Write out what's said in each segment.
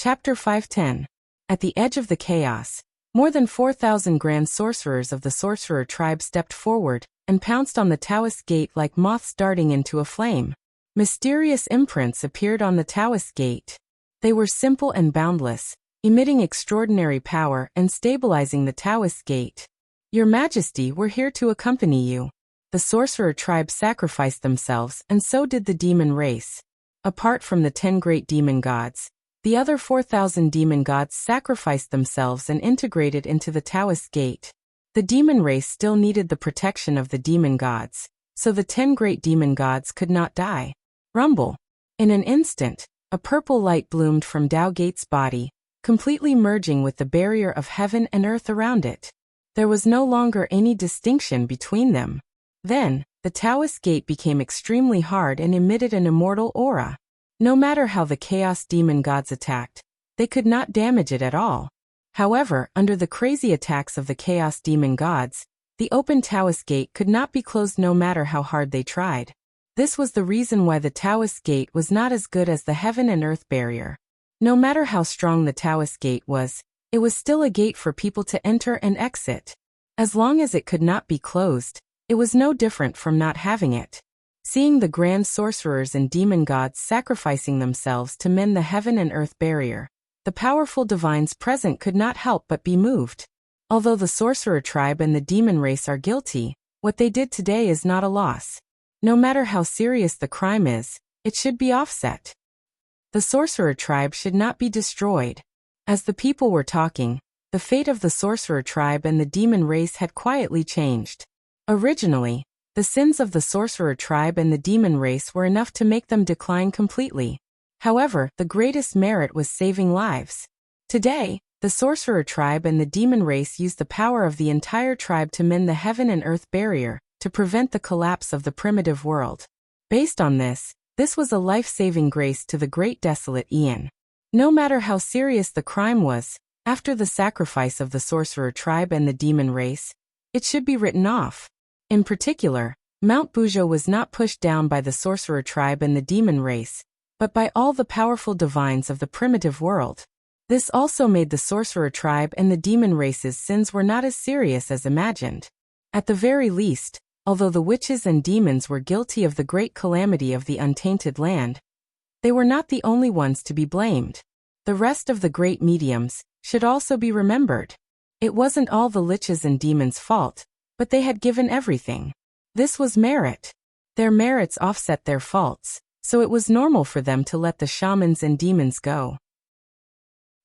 Chapter 510. At the edge of the chaos, more than 4,000 grand sorcerers of the sorcerer tribe stepped forward and pounced on the Taoist gate like moths darting into a flame. Mysterious imprints appeared on the Taoist gate. They were simple and boundless, emitting extraordinary power and stabilizing the Taoist gate. Your Majesty, we're here to accompany you. The sorcerer tribe sacrificed themselves, and so did the demon race. Apart from the 10 great demon gods, the other 4,000 demon gods sacrificed themselves and integrated into the Taoist gate. The demon race still needed the protection of the demon gods, so the 10 great demon gods could not die. Rumble. In an instant, a purple light bloomed from Tao Gate's body, completely merging with the barrier of heaven and earth around it. There was no longer any distinction between them. Then, the Taoist gate became extremely hard and emitted an immortal aura. No matter how the Chaos Demon gods attacked, they could not damage it at all. However, under the crazy attacks of the Chaos Demon gods, the open Taoist gate could not be closed no matter how hard they tried. This was the reason why the Taoist gate was not as good as the heaven and earth barrier. No matter how strong the Taoist gate was, it was still a gate for people to enter and exit. As long as it could not be closed, it was no different from not having it. Seeing the grand sorcerers and demon gods sacrificing themselves to mend the heaven and earth barrier, the powerful divines present could not help but be moved. Although the sorcerer tribe and the demon race are guilty, what they did today is not a loss. No matter how serious the crime is, it should be offset. The sorcerer tribe should not be destroyed. As the people were talking, the fate of the sorcerer tribe and the demon race had quietly changed. Originally, the sins of the sorcerer tribe and the demon race were enough to make them decline completely. However, the greatest merit was saving lives. Today, the sorcerer tribe and the demon race used the power of the entire tribe to mend the heaven and earth barrier, to prevent the collapse of the primitive world. Based on this was a life-saving grace to the great desolate Aeon. No matter how serious the crime was, after the sacrifice of the sorcerer tribe and the demon race, it should be written off. In particular, Mount Bujo was not pushed down by the sorcerer tribe and the demon race, but by all the powerful divines of the primitive world. This also made the sorcerer tribe and the demon race's sins were not as serious as imagined. At the very least, although the witches and demons were guilty of the great calamity of the untainted land, they were not the only ones to be blamed. The rest of the great mediums should also be remembered. It wasn't all the liches and demons' fault, but they had given everything. This was merit. Their merits offset their faults, so it was normal for them to let the shamans and demons go.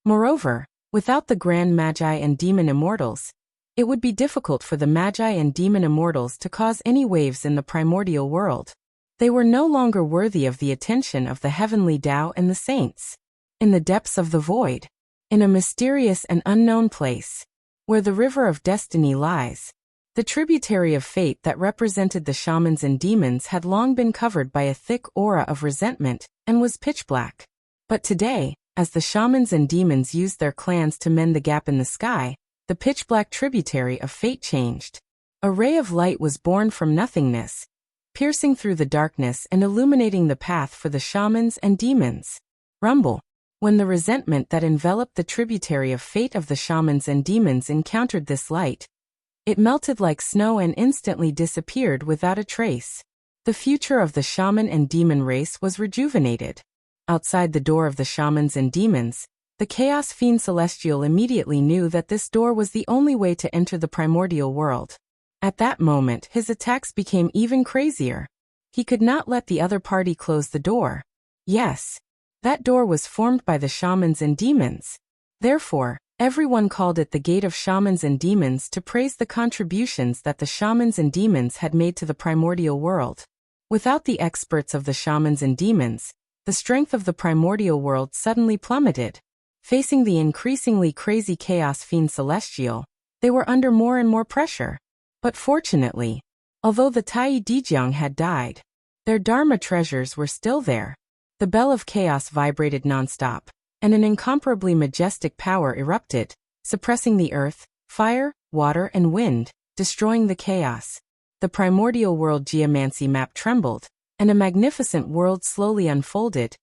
Moreover, without the grand magi and demon immortals, it would be difficult for the magi and demon immortals to cause any waves in the primordial world. They were no longer worthy of the attention of the heavenly Tao and the saints. In the depths of the void, in a mysterious and unknown place, where the river of destiny lies, the tributary of fate that represented the shamans and demons had long been covered by a thick aura of resentment and was pitch black. But today, as the shamans and demons used their clans to mend the gap in the sky, the pitch-black tributary of fate changed. A ray of light was born from nothingness, piercing through the darkness and illuminating the path for the shamans and demons. Rumble. When the resentment that enveloped the tributary of fate of the shamans and demons encountered this light, it melted like snow and instantly disappeared without a trace. The future of the shaman and demon race was rejuvenated. Outside the door of the shamans and demons, the Chaos Fiend Celestial immediately knew that this door was the only way to enter the primordial world. At that moment, his attacks became even crazier. He could not let the other party close the door. Yes, that door was formed by the shamans and demons. Therefore, everyone called it the Gate of Shamans and Demons to praise the contributions that the shamans and demons had made to the primordial world. Without the experts of the shamans and demons, the strength of the primordial world suddenly plummeted. Facing the increasingly crazy Chaos Fiend Celestial, they were under more and more pressure. But fortunately, although the Tai Dijiang had died, their Dharma treasures were still there. The bell of chaos vibrated nonstop, and an incomparably majestic power erupted, suppressing the earth, fire, water and wind, destroying the chaos. The primordial world geomancy map trembled, and a magnificent world slowly unfolded.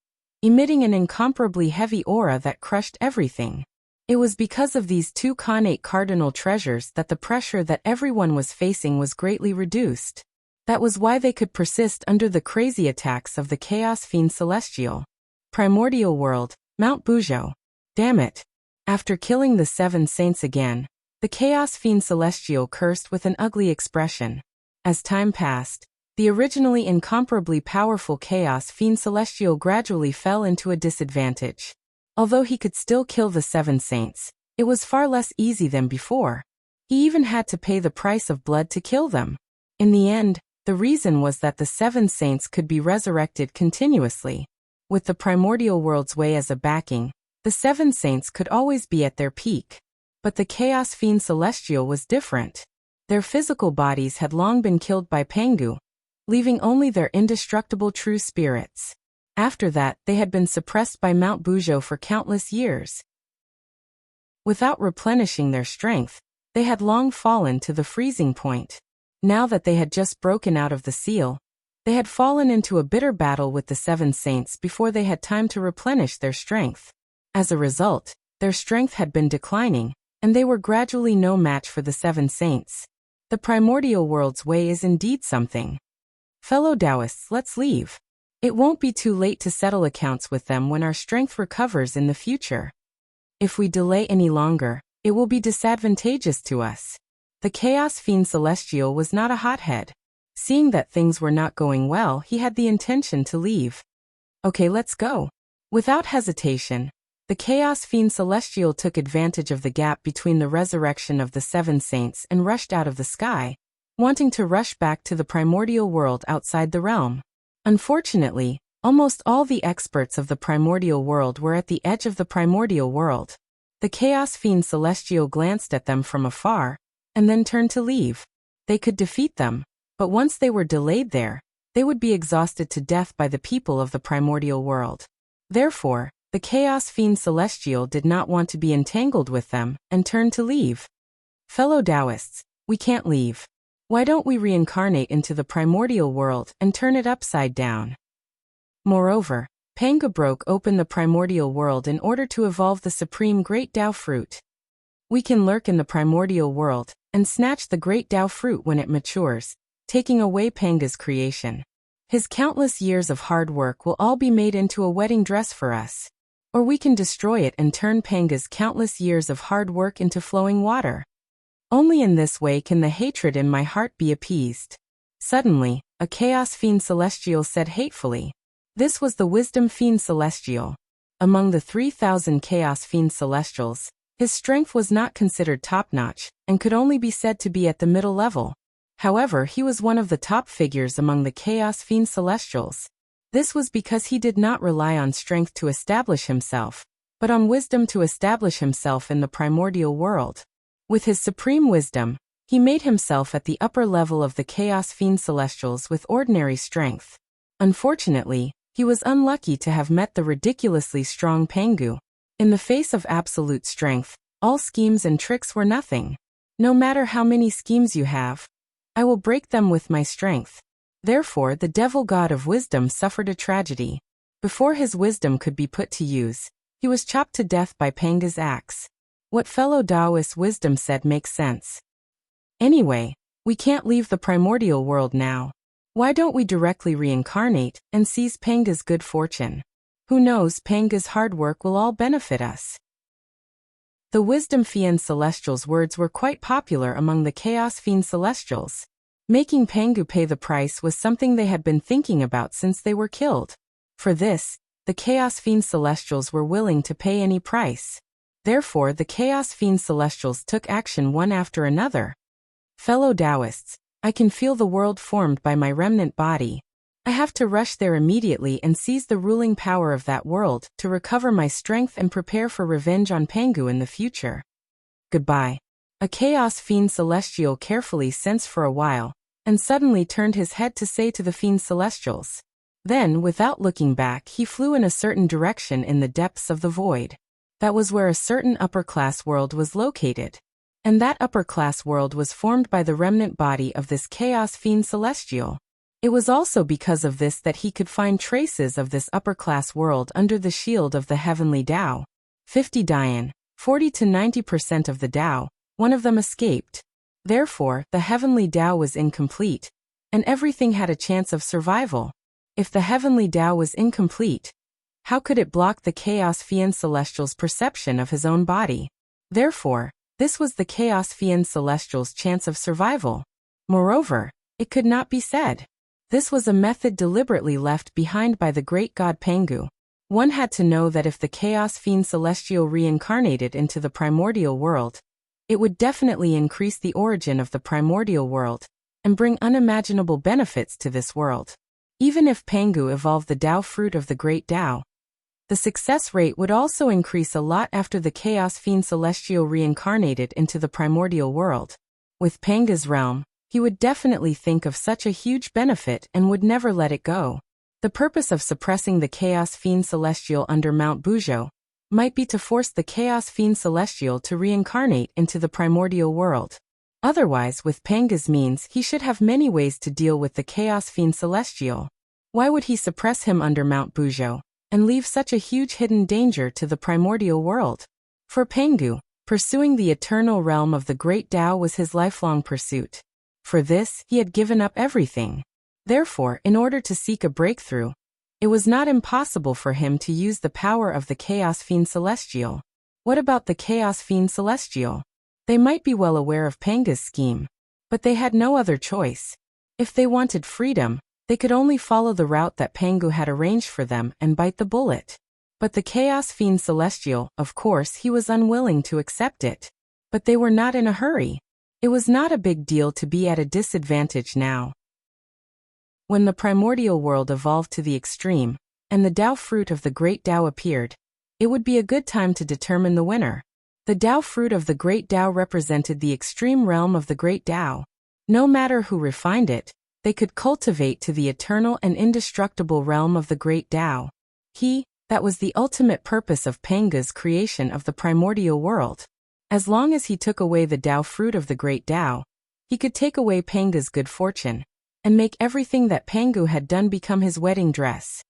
emitting an incomparably heavy aura that crushed everything. It was because of these two connate cardinal treasures that the pressure that everyone was facing was greatly reduced. That was why they could persist under the crazy attacks of the Chaos Fiend Celestial. Primordial World, Mount Bujo. Damn it. After killing the 7 saints again, the Chaos Fiend Celestial cursed with an ugly expression. As time passed, the originally incomparably powerful Chaos Fiend Celestial gradually fell into a disadvantage. Although he could still kill the 7 saints, it was far less easy than before. He even had to pay the price of blood to kill them. In the end, the reason was that the 7 saints could be resurrected continuously. With the Primordial World's way as a backing, the 7 saints could always be at their peak. But the Chaos Fiend Celestial was different. Their physical bodies had long been killed by Pengu, leaving only their indestructible true spirits. After that, they had been suppressed by Mount Bujo for countless years. Without replenishing their strength, they had long fallen to the freezing point. Now that they had just broken out of the seal, they had fallen into a bitter battle with the 7 saints before they had time to replenish their strength. As a result, their strength had been declining, and they were gradually no match for the 7 saints. The Primordial World's way is indeed something. Fellow Taoists, let's leave. It won't be too late to settle accounts with them when our strength recovers in the future. If we delay any longer, it will be disadvantageous to us. The Chaos Fiend Celestial was not a hothead. Seeing that things were not going well, he had the intention to leave. Okay, let's go. Without hesitation, the Chaos Fiend Celestial took advantage of the gap between the resurrection of the 7 saints and rushed out of the sky, wanting to rush back to the primordial world outside the realm. Unfortunately, almost all the experts of the primordial world were at the edge of the primordial world. The Chaos Fiend Celestial glanced at them from afar, and then turned to leave. They could defeat them, but once they were delayed there, they would be exhausted to death by the people of the primordial world. Therefore, the Chaos Fiend Celestial did not want to be entangled with them, and turned to leave. Fellow Taoists, we can't leave. Why don't we reincarnate into the primordial world and turn it upside down? Moreover, Panga broke open the primordial world in order to evolve the supreme Great Tao Fruit. We can lurk in the primordial world and snatch the Great Tao Fruit when it matures, taking away Panga's creation. His countless years of hard work will all be made into a wedding dress for us. Or we can destroy it and turn Panga's countless years of hard work into flowing water. Only in this way can the hatred in my heart be appeased. Suddenly, a Chaos Fiend Celestial said hatefully. This was the Wisdom Fiend Celestial. Among the 3,000 Chaos Fiend Celestials, his strength was not considered top-notch, and could only be said to be at the middle level. However, he was one of the top figures among the Chaos Fiend Celestials. This was because he did not rely on strength to establish himself, but on wisdom to establish himself in the primordial world. With his supreme wisdom, he made himself at the upper level of the Chaos Fiend Celestials with ordinary strength. Unfortunately, he was unlucky to have met the ridiculously strong Pengu. In the face of absolute strength, all schemes and tricks were nothing. No matter how many schemes you have, I will break them with my strength. Therefore, the devil god of wisdom suffered a tragedy. Before his wisdom could be put to use, he was chopped to death by Panga's axe. What fellow Taoist wisdom said makes sense. Anyway, we can't leave the primordial world now. Why don't we directly reincarnate and seize Panga's good fortune? Who knows, Panga's hard work will all benefit us. The Wisdom Fiend Celestial's words were quite popular among the Chaos Fiend Celestials. Making Pangu pay the price was something they had been thinking about since they were killed. For this, the Chaos Fiend Celestials were willing to pay any price. Therefore, the Chaos Fiend Celestials took action one after another. Fellow Taoists, I can feel the world formed by my remnant body. I have to rush there immediately and seize the ruling power of that world to recover my strength and prepare for revenge on Pangu in the future. Goodbye. A Chaos Fiend Celestial carefully sensed for a while, and suddenly turned his head to say to the Fiend Celestials. Then, without looking back, he flew in a certain direction in the depths of the void. That was where a certain upper-class world was located. And that upper-class world was formed by the remnant body of this Chaos Fiend Celestial. It was also because of this that he could find traces of this upper-class world under the shield of the heavenly Tao. 50 Dian, 40 to 90% of the Tao, one of them escaped. Therefore, the heavenly Tao was incomplete, and everything had a chance of survival. If the heavenly Tao was incomplete, how could it block the Chaos Fiend Celestial's perception of his own body? Therefore, this was the Chaos Fiend Celestial's chance of survival. Moreover, it could not be said. This was a method deliberately left behind by the great god Pangu. One had to know that if the Chaos Fiend Celestial reincarnated into the primordial world, it would definitely increase the origin of the primordial world and bring unimaginable benefits to this world. Even if Pangu evolved the Tao fruit of the great Tao, the success rate would also increase a lot after the Chaos Fiend Celestial reincarnated into the primordial world. With Pangu's realm, he would definitely think of such a huge benefit and would never let it go. The purpose of suppressing the Chaos Fiend Celestial under Mount Bujo might be to force the Chaos Fiend Celestial to reincarnate into the primordial world. Otherwise, with Pangu's means, he should have many ways to deal with the Chaos Fiend Celestial. Why would he suppress him under Mount Bujo and leave such a huge hidden danger to the primordial world? For Pangu, pursuing the eternal realm of the great Tao was his lifelong pursuit. For this, he had given up everything. Therefore, in order to seek a breakthrough, it was not impossible for him to use the power of the Chaos Fiend Celestial. What about the Chaos Fiend Celestial? They might be well aware of Pangu's scheme, but they had no other choice. If they wanted freedom, they could only follow the route that Pangu had arranged for them and bite the bullet. But the Chaos Fiend Celestial, of course, he was unwilling to accept it. But they were not in a hurry. It was not a big deal to be at a disadvantage now. When the primordial world evolved to the extreme, and the Tao fruit of the great Tao appeared, it would be a good time to determine the winner. The Tao fruit of the great Tao represented the extreme realm of the great Tao. No matter who refined it, they could cultivate to the eternal and indestructible realm of the great Tao. That was the ultimate purpose of Pangu's creation of the primordial world. As long as he took away the Tao fruit of the great Tao, he could take away Pangu's good fortune and make everything that Pangu had done become his wedding dress.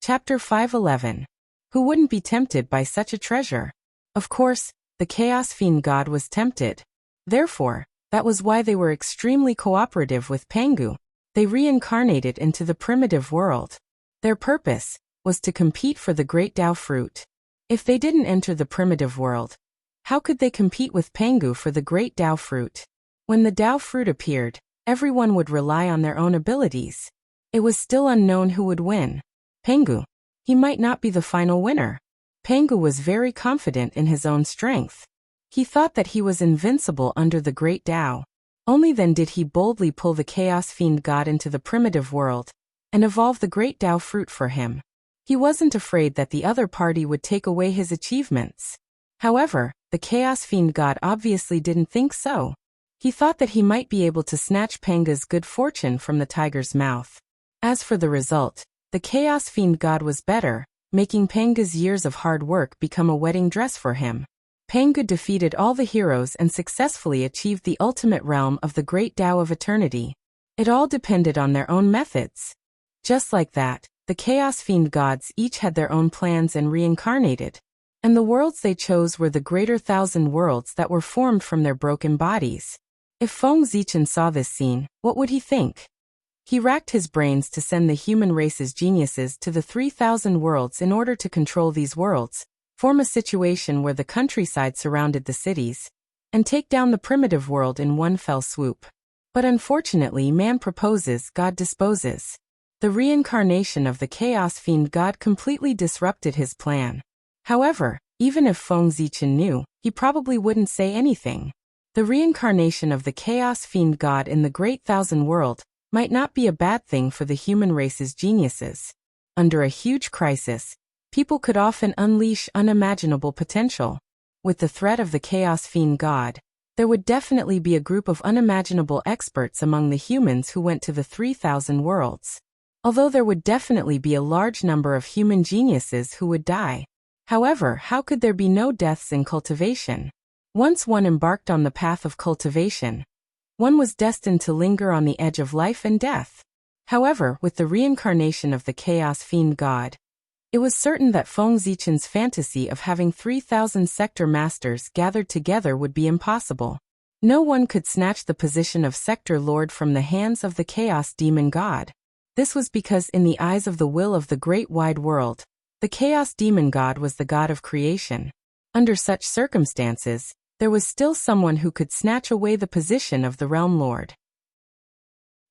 Chapter 511. Who wouldn't be tempted by such a treasure? Of course, the Chaos Fiend God was tempted. Therefore, that was why they were extremely cooperative with Pangu. They reincarnated into the primitive world. Their purpose was to compete for the great Tao fruit. If they didn't enter the primitive world, how could they compete with Pangu for the great Tao fruit? When the Tao fruit appeared, everyone would rely on their own abilities. It was still unknown who would win. Pangu. He might not be the final winner. Pangu was very confident in his own strength. He thought that he was invincible under the great Tao. Only then did he boldly pull the Chaos Fiend God into the primitive world and evolve the great Tao fruit for him. He wasn't afraid that the other party would take away his achievements. However, the Chaos Fiend God obviously didn't think so. He thought that he might be able to snatch Pangu's good fortune from the tiger's mouth. As for the result, the Chaos Fiend God was better, making Pangu's years of hard work become a wedding dress for him. Pangu defeated all the heroes and successfully achieved the ultimate realm of the great Tao of eternity. It all depended on their own methods. Just like that, the Chaos Fiend gods each had their own plans and reincarnated. And the worlds they chose were the greater 1,000 worlds that were formed from their broken bodies. If Feng Zichen saw this scene, what would he think? He racked his brains to send the human race's geniuses to the 3,000 worlds in order to control these worlds, form a situation where the countryside surrounded the cities, and take down the primitive world in one fell swoop. But unfortunately, man proposes, God disposes. The reincarnation of the Chaos Fiend God completely disrupted his plan. However, even if Feng Zichen knew, he probably wouldn't say anything. The reincarnation of the Chaos Fiend God in the Great Thousand World might not be a bad thing for the human race's geniuses. Under a huge crisis, people could often unleash unimaginable potential. With the threat of the Chaos Fiend God, there would definitely be a group of unimaginable experts among the humans who went to the 3,000 worlds. Although there would definitely be a large number of human geniuses who would die. However, how could there be no deaths in cultivation? Once one embarked on the path of cultivation, One was destined to linger on the edge of life and death. However, with the reincarnation of the chaos fiend god, it was certain that Feng Zichen's fantasy of having 3,000 sector masters gathered together would be impossible. No one could snatch the position of sector lord from the hands of the chaos demon god. This was because in the eyes of the will of the great wide world, the chaos demon god was the god of creation. Under such circumstances, there was still someone who could snatch away the position of the realm lord.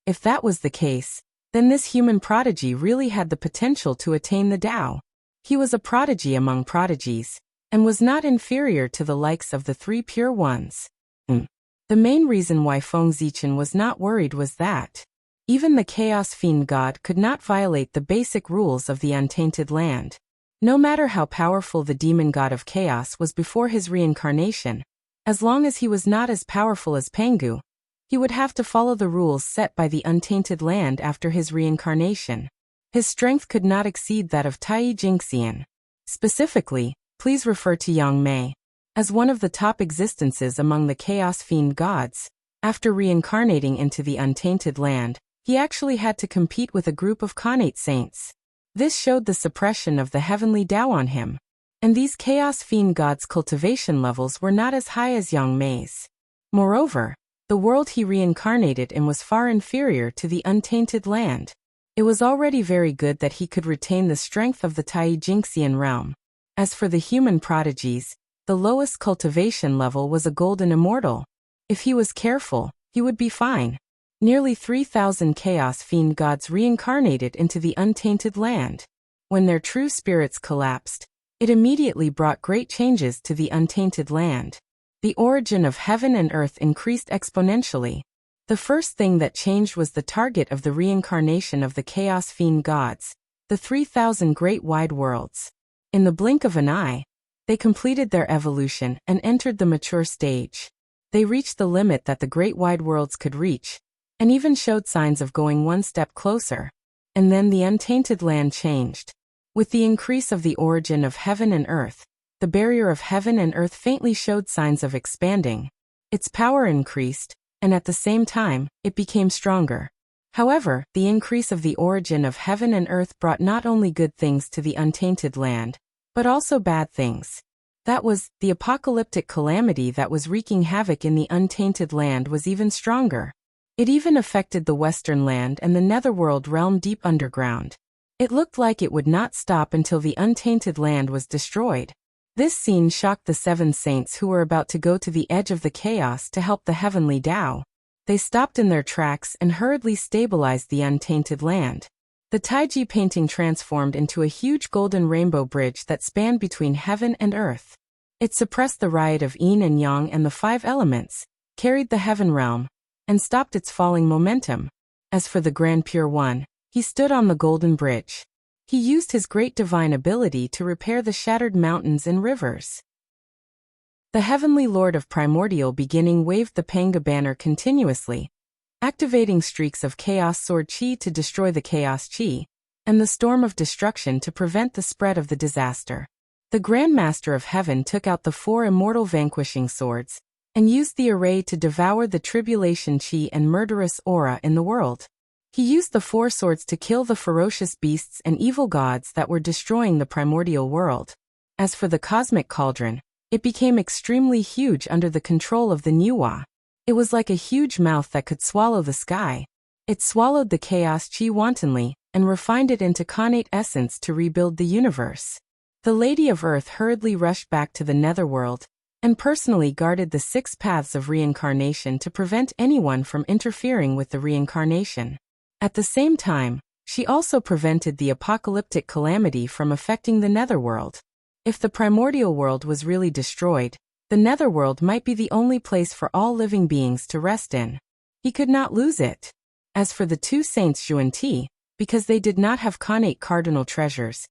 If that was the case, then this human prodigy really had the potential to attain the Tao. He was a prodigy among prodigies, and was not inferior to the likes of the three pure ones. The main reason why Feng Zichen was not worried was that even the chaos fiend god could not violate the basic rules of the untainted land. No matter how powerful the demon god of chaos was before his reincarnation, as long as he was not as powerful as Pangu, he would have to follow the rules set by the untainted land after his reincarnation. His strength could not exceed that of Tai Jingxian. Specifically, please refer to Yang Mei. As one of the top existences among the chaos fiend gods, after reincarnating into the untainted land, he actually had to compete with a group of Khanate saints. This showed the suppression of the heavenly Tao on him. And these chaos fiend gods' cultivation levels were not as high as Yang Mei's. Moreover, the world he reincarnated in was far inferior to the untainted land. It was already very good that he could retain the strength of the Tai Jingxian realm. As for the human prodigies, the lowest cultivation level was a golden immortal. If he was careful, he would be fine. Nearly 3,000 chaos fiend gods reincarnated into the untainted land. When their true spirits collapsed, it immediately brought great changes to the untainted land. The origin of heaven and earth increased exponentially. The first thing that changed was the target of the reincarnation of the chaos fiend gods, the 3,000 great wide worlds. In the blink of an eye, they completed their evolution and entered the mature stage. They reached the limit that the great wide worlds could reach, and even showed signs of going one step closer. And then the untainted land changed. With the increase of the origin of heaven and earth, the barrier of heaven and earth faintly showed signs of expanding. Its power increased, and at the same time, it became stronger. However, the increase of the origin of heaven and earth brought not only good things to the untainted land, but also bad things. That was, the apocalyptic calamity that was wreaking havoc in the untainted land was even stronger. It even affected the western land and the netherworld realm deep underground. It looked like it would not stop until the untainted land was destroyed. This scene shocked the seven saints who were about to go to the edge of the chaos to help the heavenly Tao. They stopped in their tracks and hurriedly stabilized the untainted land. The Taiji painting transformed into a huge golden rainbow bridge that spanned between heaven and earth. It suppressed the riot of yin and yang and the five elements, carried the heaven realm, and stopped its falling momentum. As for the Grand Pure One, he stood on the golden bridge. He used his great divine ability to repair the shattered mountains and rivers. The heavenly lord of primordial beginning waved the Panga banner continuously, activating streaks of chaos sword chi to destroy the chaos chi, and the storm of destruction to prevent the spread of the disaster. The Grand Master of Heaven took out the 4 immortal vanquishing swords, and used the array to devour the tribulation chi and murderous aura in the world. He used the 4 swords to kill the ferocious beasts and evil gods that were destroying the primordial world. As for the cosmic cauldron, it became extremely huge under the control of the Nuwa. It was like a huge mouth that could swallow the sky. It swallowed the chaos chi wantonly, and refined it into Khanate essence to rebuild the universe. The Lady of Earth hurriedly rushed back to the netherworld, and personally guarded the 6 paths of reincarnation to prevent anyone from interfering with the reincarnation. At the same time, she also prevented the apocalyptic calamity from affecting the netherworld. If the primordial world was really destroyed, the netherworld might be the only place for all living beings to rest in. He could not lose it. As for the 2 saints Xuanti, because they did not have Khanate cardinal treasures,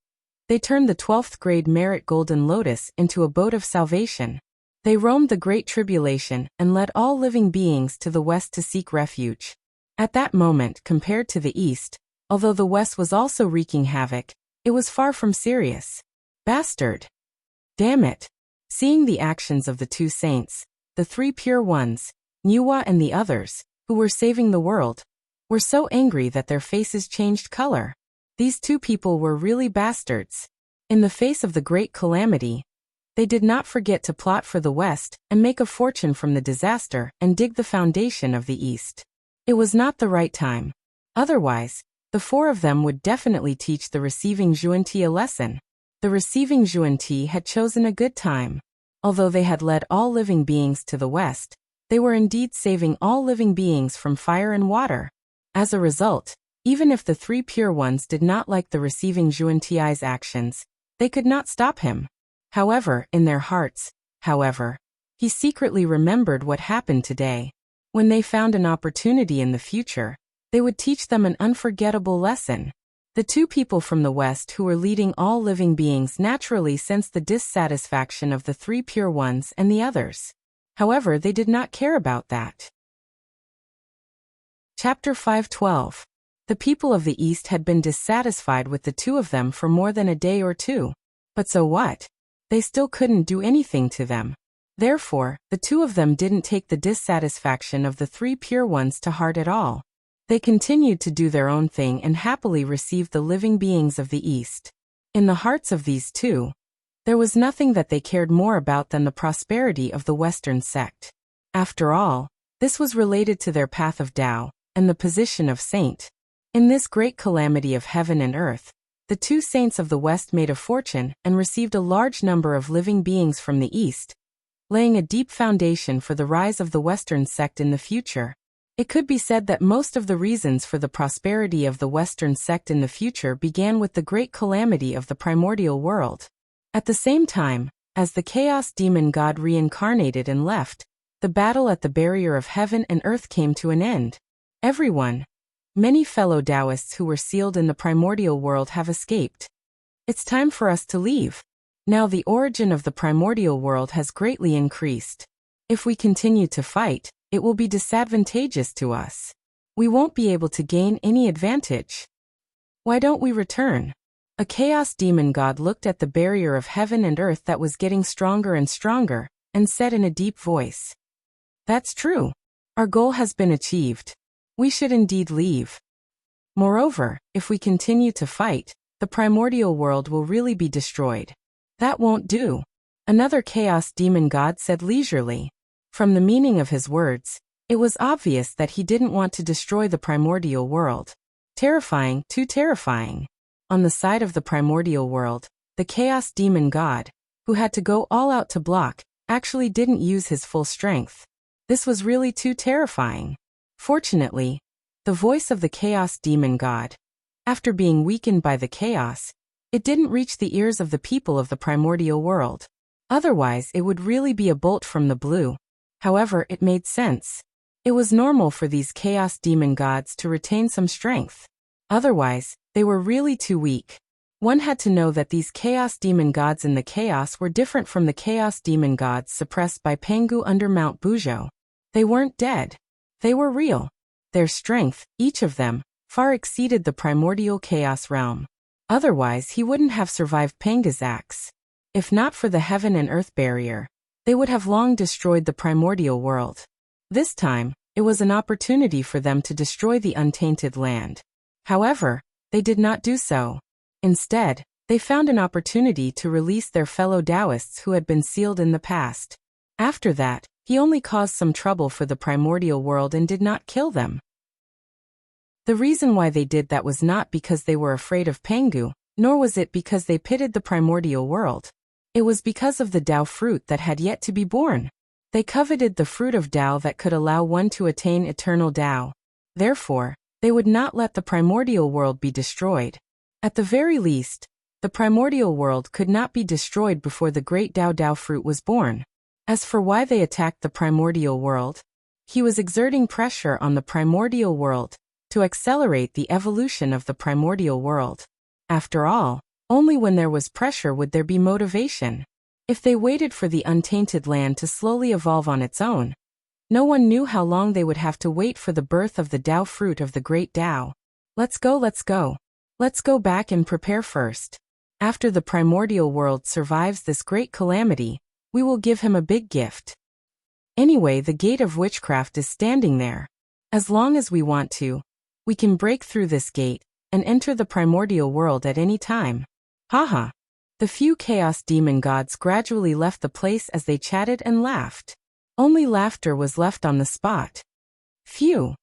they turned the 12th grade merit golden lotus into a boat of salvation. They roamed the great tribulation and led all living beings to the west to seek refuge. At that moment, compared to the east, although the west was also wreaking havoc, it was far from serious. Bastard! Damn it! Seeing the actions of the 2 saints, the 3 pure ones, Niwa and the others, who were saving the world, were so angry that their faces changed color. These two people were really bastards. In the face of the great calamity, they did not forget to plot for the West and make a fortune from the disaster and dig the foundation of the East. It was not the right time. Otherwise, the four of them would definitely teach the receiving Zhuanti a lesson. The receiving Zhuanti had chosen a good time. Although they had led all living beings to the West, they were indeed saving all living beings from fire and water. As a result, even if the three pure ones did not like the receiving Zhuanti's actions, they could not stop him. However, in their hearts, he secretly remembered what happened today. When they found an opportunity in the future, they would teach them an unforgettable lesson. The two people from the West who were leading all living beings naturally sensed the dissatisfaction of the three pure ones and the others. However, they did not care about that. Chapter 5:12. The people of the East had been dissatisfied with the two of them for more than a day or two. But so what? They still couldn't do anything to them. Therefore, the two of them didn't take the dissatisfaction of the three pure ones to heart at all. They continued to do their own thing and happily received the living beings of the East. In the hearts of these two, there was nothing that they cared more about than the prosperity of the Western sect. After all, this was related to their path of Tao and the position of saint. In this great calamity of heaven and earth, the two saints of the West made a fortune and received a large number of living beings from the East, laying a deep foundation for the rise of the Western sect in the future. It could be said that most of the reasons for the prosperity of the Western sect in the future began with the great calamity of the primordial world. At the same time, as the chaos demon god reincarnated and left, the battle at the barrier of heaven and earth came to an end. Many fellow Taoists who were sealed in the primordial world have escaped. It's time for us to leave. Now the origin of the primordial world has greatly increased. If we continue to fight, it will be disadvantageous to us. We won't be able to gain any advantage. Why don't we return? A chaos demon god looked at the barrier of heaven and earth that was getting stronger and stronger, and said in a deep voice, "That's true. Our goal has been achieved. We should indeed leave. Moreover, if we continue to fight, the primordial world will really be destroyed. That won't do." Another chaos demon god said leisurely. From the meaning of his words, it was obvious that he didn't want to destroy the primordial world. Terrifying, too terrifying. On the side of the primordial world, the chaos demon god, who had to go all out to block, actually didn't use his full strength. This was really too terrifying. Fortunately, the voice of the chaos demon god, after being weakened by the chaos, it didn't reach the ears of the people of the primordial world. Otherwise, it would really be a bolt from the blue. However, it made sense. It was normal for these chaos demon gods to retain some strength. Otherwise, they were really too weak. One had to know that these chaos demon gods in the chaos were different from the chaos demon gods suppressed by Pangu under Mount Buzhou. They weren't dead. They were real. Their strength, each of them, far exceeded the primordial chaos realm. Otherwise, he wouldn't have survived Panga's axe. If not for the heaven and earth barrier, they would have long destroyed the primordial world. This time, it was an opportunity for them to destroy the untainted land. However, they did not do so. Instead, they found an opportunity to release their fellow Taoists who had been sealed in the past. After that, he only caused some trouble for the primordial world and did not kill them. The reason why they did that was not because they were afraid of Pangu, nor was it because they pitied the primordial world. It was because of the Tao fruit that had yet to be born. They coveted the fruit of Tao that could allow one to attain eternal Tao. Therefore, they would not let the primordial world be destroyed. At the very least, the primordial world could not be destroyed before the great Tao fruit was born. As for why they attacked the primordial world, he was exerting pressure on the primordial world to accelerate the evolution of the primordial world. After all, only when there was pressure would there be motivation. If they waited for the untainted land to slowly evolve on its own, no one knew how long they would have to wait for the birth of the Tao fruit of the great Tao. Let's go. Let's go back and prepare first. After the primordial world survives this great calamity, we will give him a big gift. Anyway, the gate of witchcraft is standing there. As long as we want to, we can break through this gate and enter the primordial world at any time. Haha. The few chaos demon gods gradually left the place as they chatted and laughed. Only laughter was left on the spot. Phew.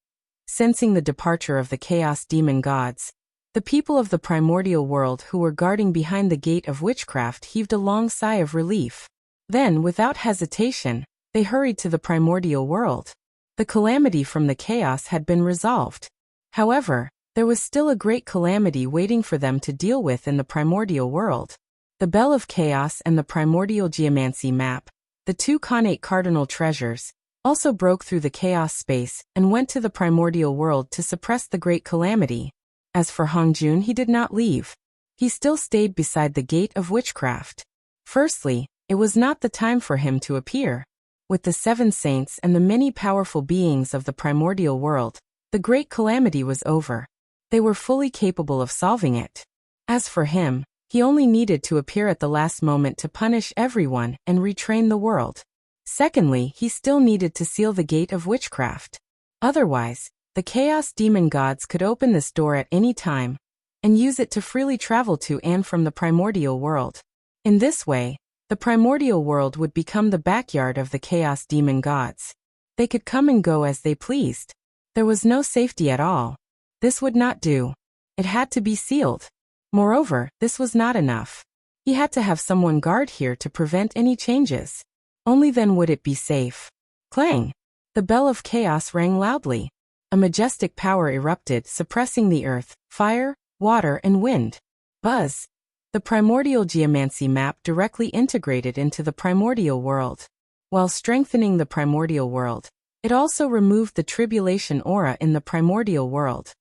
Sensing the departure of the chaos demon gods, the people of the primordial world who were guarding behind the gate of witchcraft heaved a long sigh of relief. Then, without hesitation, they hurried to the primordial world. The calamity from the chaos had been resolved. However, there was still a great calamity waiting for them to deal with in the primordial world. The Bell of Chaos and the primordial geomancy map, the two connate cardinal treasures, also broke through the chaos space and went to the primordial world to suppress the great calamity. As for Hongjun, he did not leave. He still stayed beside the gate of witchcraft. Firstly, it was not the time for him to appear. With the 7 saints and the many powerful beings of the primordial world, the great calamity was over. They were fully capable of solving it. As for him, he only needed to appear at the last moment to punish everyone and retrain the world. Secondly, he still needed to seal the gate of witchcraft. Otherwise, the chaos demon gods could open this door at any time and use it to freely travel to and from the primordial world. In this way, the primordial world would become the backyard of the chaos demon gods. They could come and go as they pleased. There was no safety at all. This would not do. It had to be sealed. Moreover, this was not enough. He had to have someone guard here to prevent any changes. Only then would it be safe. Clang! The bell of chaos rang loudly. A majestic power erupted, suppressing the earth, fire, water, and wind. Buzz! The primordial geomancy map directly integrated into the primordial world. While strengthening the primordial world, it also removed the tribulation aura in the primordial world.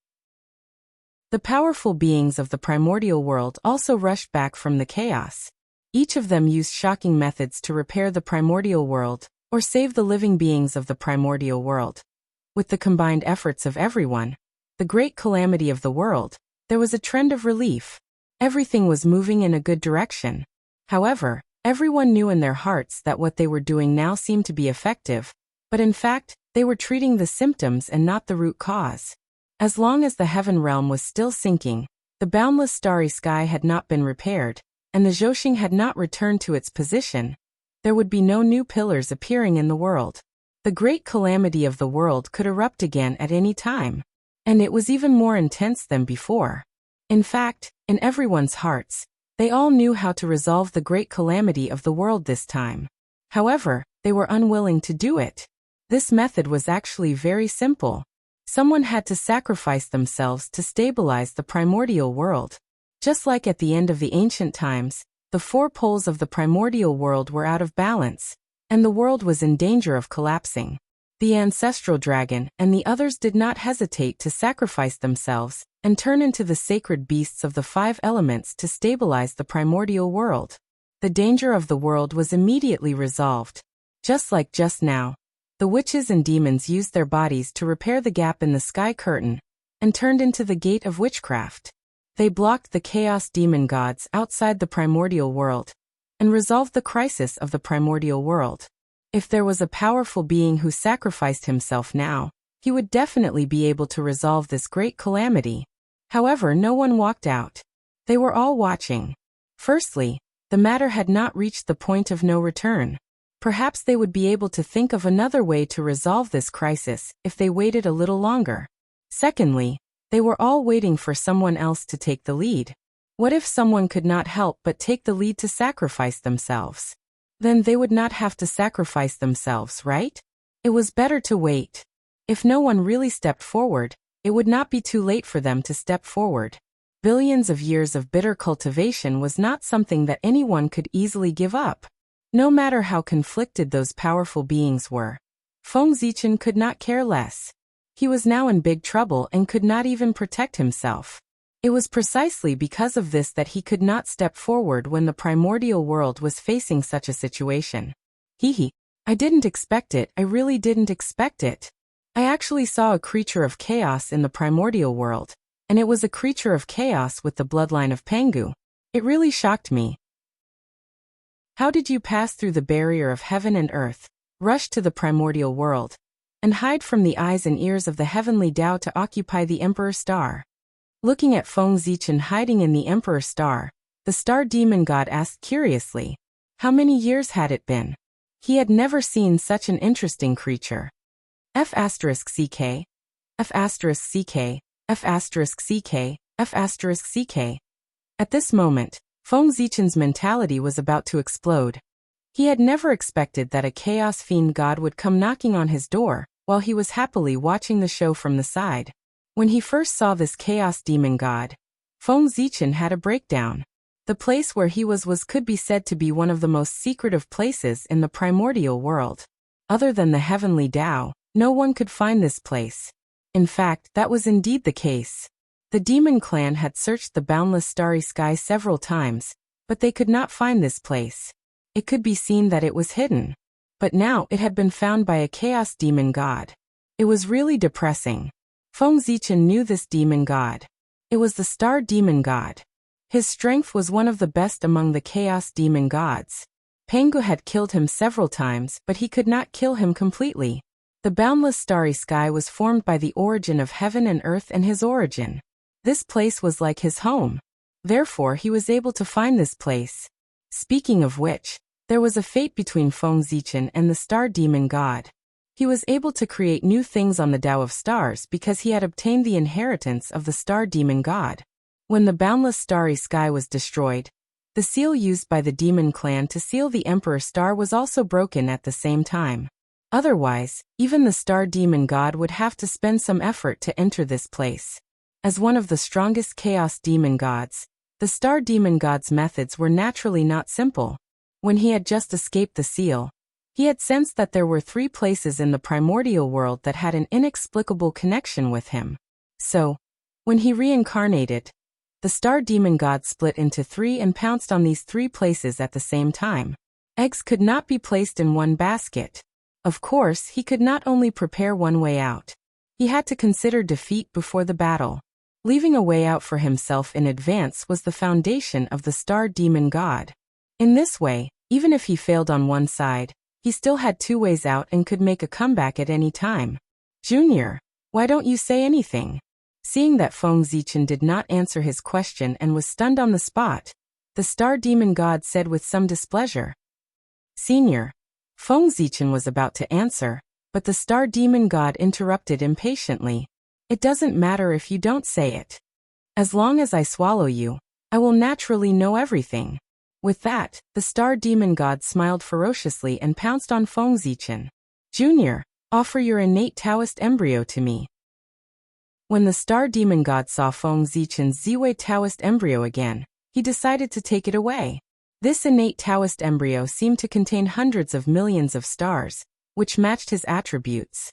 The powerful beings of the primordial world also rushed back from the chaos. Each of them used shocking methods to repair the primordial world, or save the living beings of the primordial world. With the combined efforts of everyone, the great calamity of the world, there was a trend of relief. Everything was moving in a good direction. However, everyone knew in their hearts that what they were doing now seemed to be effective, but in fact, they were treating the symptoms and not the root cause. As long as the heaven realm was still sinking, the boundless starry sky had not been repaired, and the Zhoxing had not returned to its position, there would be no new pillars appearing in the world. The great calamity of the world could erupt again at any time, and it was even more intense than before. In fact, in everyone's hearts, they all knew how to resolve the great calamity of the world this time. However, they were unwilling to do it. This method was actually very simple. Someone had to sacrifice themselves to stabilize the primordial world. Just like at the end of the ancient times, the 4 poles of the primordial world were out of balance, and the world was in danger of collapsing. The ancestral dragon and the others did not hesitate to sacrifice themselves and turn into the sacred beasts of the 5 elements to stabilize the primordial world. The danger of the world was immediately resolved. Just like just now, the witches and demons used their bodies to repair the gap in the sky curtain and turned into the gate of witchcraft. They blocked the chaos demon gods outside the primordial world and resolved the crisis of the primordial world. If there was a powerful being who sacrificed himself now, he would definitely be able to resolve this great calamity. However, no one walked out. They were all watching. Firstly, the matter had not reached the point of no return. Perhaps they would be able to think of another way to resolve this crisis if they waited a little longer. Secondly, they were all waiting for someone else to take the lead. What if someone could not help but take the lead to sacrifice themselves? Then they would not have to sacrifice themselves, right? It was better to wait. If no one really stepped forward, it would not be too late for them to step forward. Billions of years of bitter cultivation was not something that anyone could easily give up. No matter how conflicted those powerful beings were, Feng Zichen could not care less. He was now in big trouble and could not even protect himself. It was precisely because of this that he could not step forward when the primordial world was facing such a situation. I didn't expect it, I really didn't expect it. I actually saw a creature of chaos in the primordial world, and it was a creature of chaos with the bloodline of Pangu. It really shocked me. How did you pass through the barrier of heaven and earth? rush to the primordial world, and hide from the eyes and ears of the heavenly Tao to occupy the Emperor Star. Looking at Feng Zichen hiding in the Emperor Star, the star demon god asked curiously, how many years had it been? He had never seen such an interesting creature. F*CK, F*CK, F*CK, F*CK. At this moment, Feng Zichen's mentality was about to explode. He had never expected that a chaos fiend god would come knocking on his door, while he was happily watching the show from the side. When he first saw this chaos demon god, Feng Zichen had a breakdown. The place where he was could be said to be one of the most secretive places in the primordial world. Other than the heavenly Tao, no one could find this place. In fact, that was indeed the case. The demon clan had searched the boundless starry sky several times, but they could not find this place. It could be seen that it was hidden. But now it had been found by a chaos demon god. It was really depressing. Feng Zichen knew this demon god. It was the star demon god. His strength was one of the best among the chaos demon gods. Pangu had killed him several times, but he could not kill him completely. The boundless starry sky was formed by the origin of heaven and earth and his origin. This place was like his home. Therefore he was able to find this place. Speaking of which, there was a fate between Feng Zichen and the star demon god. He was able to create new things on the Tao of Stars because he had obtained the inheritance of the star demon god. When the boundless starry sky was destroyed, the seal used by the demon clan to seal the Emperor Star was also broken at the same time. Otherwise, even the star demon god would have to spend some effort to enter this place. As one of the strongest chaos demon gods, the star demon god's methods were naturally not simple. When he had just escaped the seal, he had sensed that there were 3 places in the primordial world that had an inexplicable connection with him. So, when he reincarnated, the star demon god split into 3 and pounced on these 3 places at the same time. Eggs could not be placed in one basket. Of course, he could not only prepare one way out. He had to consider defeat before the battle. Leaving a way out for himself in advance was the foundation of the star demon god. In this way, even if he failed on one side, he still had 2 ways out and could make a comeback at any time. Junior, why don't you say anything? Seeing that Feng Zichen did not answer his question and was stunned on the spot, the star demon god said with some displeasure. Senior, Feng Zichen was about to answer, but the star demon god interrupted impatiently. It doesn't matter if you don't say it. As long as I swallow you, I will naturally know everything. With that, the star demon god smiled ferociously and pounced on Feng Zichen. Junior, offer your innate Taoist embryo to me. When the star demon god saw Feng Zichen's Ziwei Taoist embryo again, he decided to take it away. This innate Taoist embryo seemed to contain hundreds of millions of stars, which matched his attributes.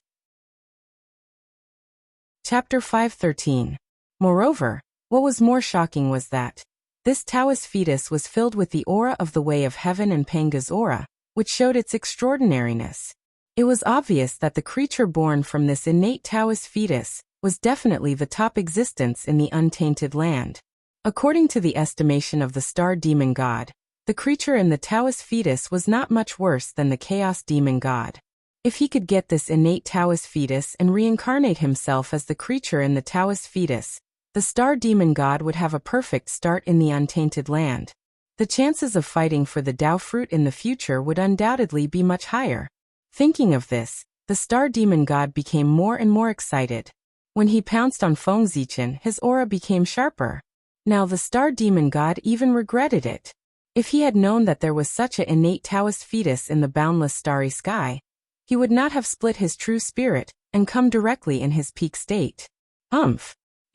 Chapter 513. Moreover, what was more shocking was that this Taoist fetus was filled with the aura of the Way of Heaven and Panga's aura, which showed its extraordinariness. It was obvious that the creature born from this innate Taoist fetus was definitely the top existence in the untainted land. According to the estimation of the star demon god, the creature in the Taoist fetus was not much worse than the chaos demon god. If he could get this innate Taoist fetus and reincarnate himself as the creature in the Taoist fetus, the star demon god would have a perfect start in the untainted land. The chances of fighting for the Tao fruit in the future would undoubtedly be much higher. Thinking of this, the star demon god became more and more excited. When he pounced on Feng Zichen, his aura became sharper. Now the star demon god even regretted it. If he had known that there was such an innate Taoist fetus in the boundless starry sky, he would not have split his true spirit and come directly in his peak state.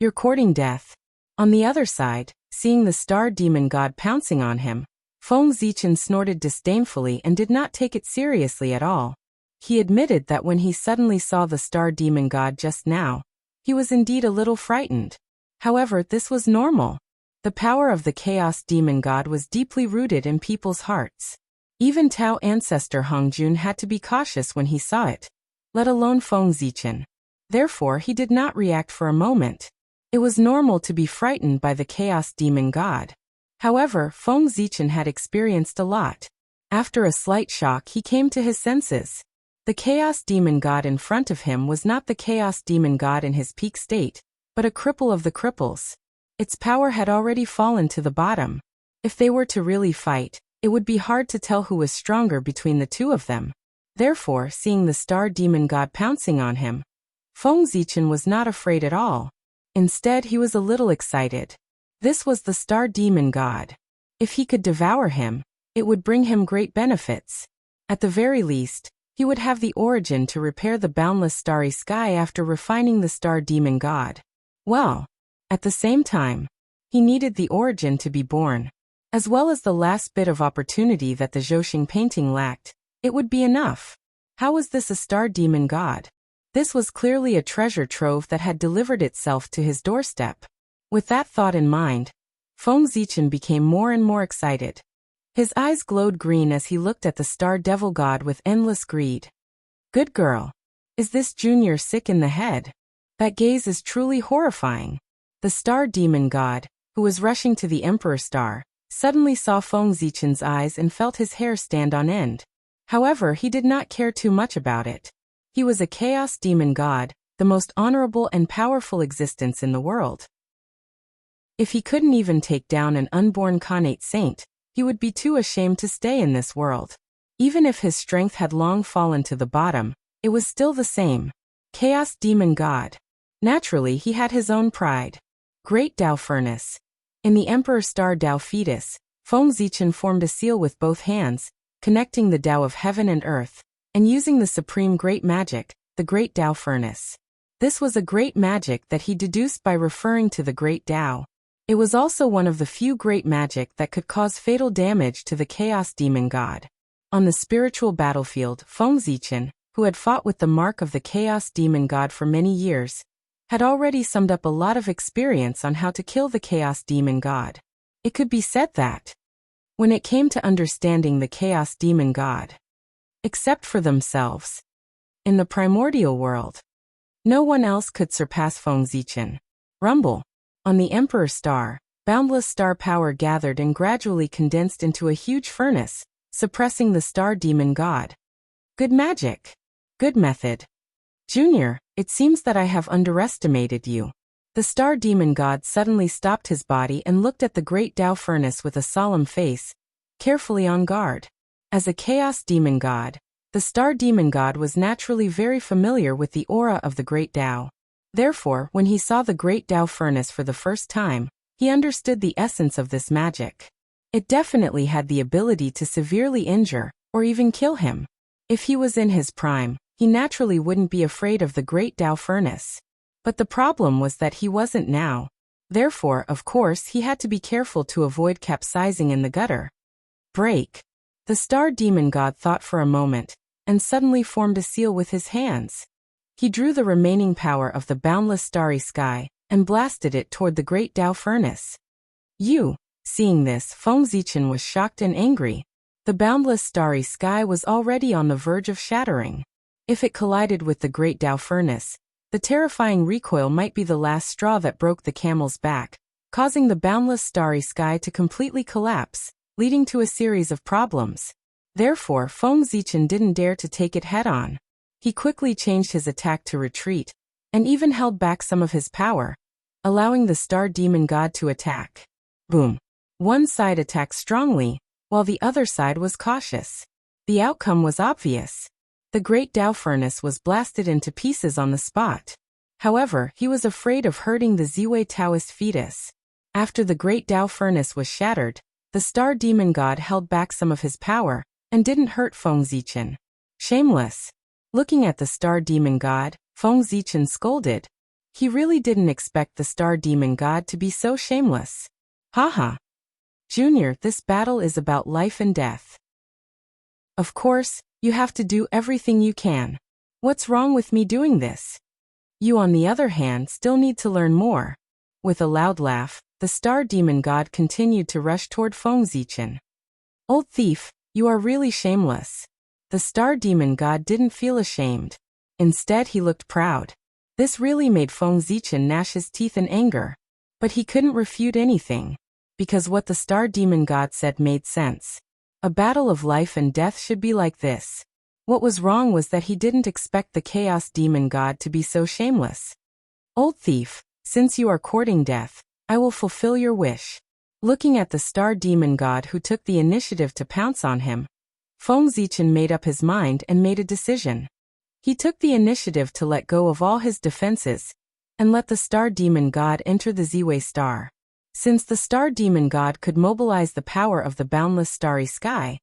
You're courting death. On the other side, seeing the star demon god pouncing on him, Feng Zichen snorted disdainfully and did not take it seriously at all. He admitted that when he suddenly saw the star demon god just now, he was indeed a little frightened. However, this was normal. The power of the chaos demon god was deeply rooted in people's hearts. Even Tao ancestor Hongjun had to be cautious when he saw it, let alone Feng Zichen. Therefore he did not react for a moment. It was normal to be frightened by the chaos demon god. However, Feng Zichen had experienced a lot. After a slight shock he came to his senses. The Chaos Demon God in front of him was not the Chaos Demon God in his peak state, but a cripple of the cripples. Its power had already fallen to the bottom. If they were to really fight, it would be hard to tell who was stronger between the two of them. Therefore, seeing the Star Demon God pouncing on him, Feng Zichen was not afraid at all. Instead, he was a little excited. This was the Star Demon God. If he could devour him, it would bring him great benefits. At the very least, he would have the origin to repair the boundless starry sky after refining the Star Demon God. Well, at the same time, he needed the origin to be born. As well as the last bit of opportunity that the Zhouxing painting lacked, it would be enough. How was this a Star Demon God? This was clearly a treasure trove that had delivered itself to his doorstep. With that thought in mind, Feng Zichen became more and more excited. His eyes glowed green as he looked at the Star Devil God with endless greed. Good girl. Is this Junior sick in the head? That gaze is truly horrifying. The Star Demon God, who was rushing to the Emperor Star, suddenly saw Feng Zichen's eyes and felt his hair stand on end. However, he did not care too much about it. He was a Chaos Demon God, the most honorable and powerful existence in the world. If he couldn't even take down an unborn Khanate saint, he would be too ashamed to stay in this world. Even if his strength had long fallen to the bottom, it was still the same. Chaos Demon God. Naturally, he had his own pride. Great Tao Furnace. In the Emperor Star Tao Fetus, Feng Zichen formed a seal with both hands, connecting the Tao of heaven and earth, and using the supreme great magic, the Great Tao Furnace. This was a great magic that he deduced by referring to the Great Tao. It was also one of the few great magic that could cause fatal damage to the Chaos Demon God. On the spiritual battlefield, Feng Zichen, who had fought with the mark of the Chaos Demon God for many years, had already summed up a lot of experience on how to kill the Chaos Demon God. It could be said that, when it came to understanding the Chaos Demon God, except for themselves, in the primordial world, no one else could surpass Feng Zichen. Rumble. On the Emperor Star, boundless star power gathered and gradually condensed into a huge furnace, suppressing the Star Demon God. Good magic. Good method. Junior, it seems that I have underestimated you. The Star Demon God suddenly stopped his body and looked at the Great Tao Furnace with a solemn face, carefully on guard. As a Chaos Demon God, the Star Demon God was naturally very familiar with the aura of the Great Tao. Therefore, when he saw the Great Tao Furnace for the first time, he understood the essence of this magic. It definitely had the ability to severely injure, or even kill him. If he was in his prime, he naturally wouldn't be afraid of the Great Tao Furnace. But the problem was that he wasn't now. Therefore, of course, he had to be careful to avoid capsizing in the gutter. Break. The Star Demon God thought for a moment, and suddenly formed a seal with his hands. He drew the remaining power of the boundless starry sky, and blasted it toward the Great Tao Furnace. Seeing this, Feng Zichen was shocked and angry. The boundless starry sky was already on the verge of shattering. If it collided with the Great Tao Furnace, the terrifying recoil might be the last straw that broke the camel's back, causing the boundless starry sky to completely collapse, leading to a series of problems. Therefore, Feng Zichen didn't dare to take it head-on. He quickly changed his attack to retreat, and even held back some of his power, allowing the Star Demon God to attack. Boom. One side attacked strongly, while the other side was cautious. The outcome was obvious. The Great Tao Furnace was blasted into pieces on the spot. However, he was afraid of hurting the Ziwei Taoist fetus. After the Great Tao Furnace was shattered, the Star Demon God held back some of his power, and didn't hurt Feng Zichen. Shameless. Looking at the Star Demon God, Feng Zichen scolded. He really didn't expect the Star Demon God to be so shameless. Haha. Junior, this battle is about life and death. Of course, you have to do everything you can. What's wrong with me doing this? You, on the other hand, still need to learn more. With a loud laugh, the Star Demon God continued to rush toward Feng Zichen. Old thief, you are really shameless. The Star Demon God didn't feel ashamed. Instead, he looked proud. This really made Feng Zichen gnash his teeth in anger. But he couldn't refute anything, because what the Star Demon God said made sense. A battle of life and death should be like this. What was wrong was that he didn't expect the Chaos Demon God to be so shameless. "Old thief, since you are courting death, I will fulfill your wish." Looking at the Star Demon God who took the initiative to pounce on him, Feng Zichen made up his mind and made a decision. He took the initiative to let go of all his defenses and let the Star Demon God enter the Ziwei Star. Since the Star Demon God could mobilize the power of the boundless starry sky,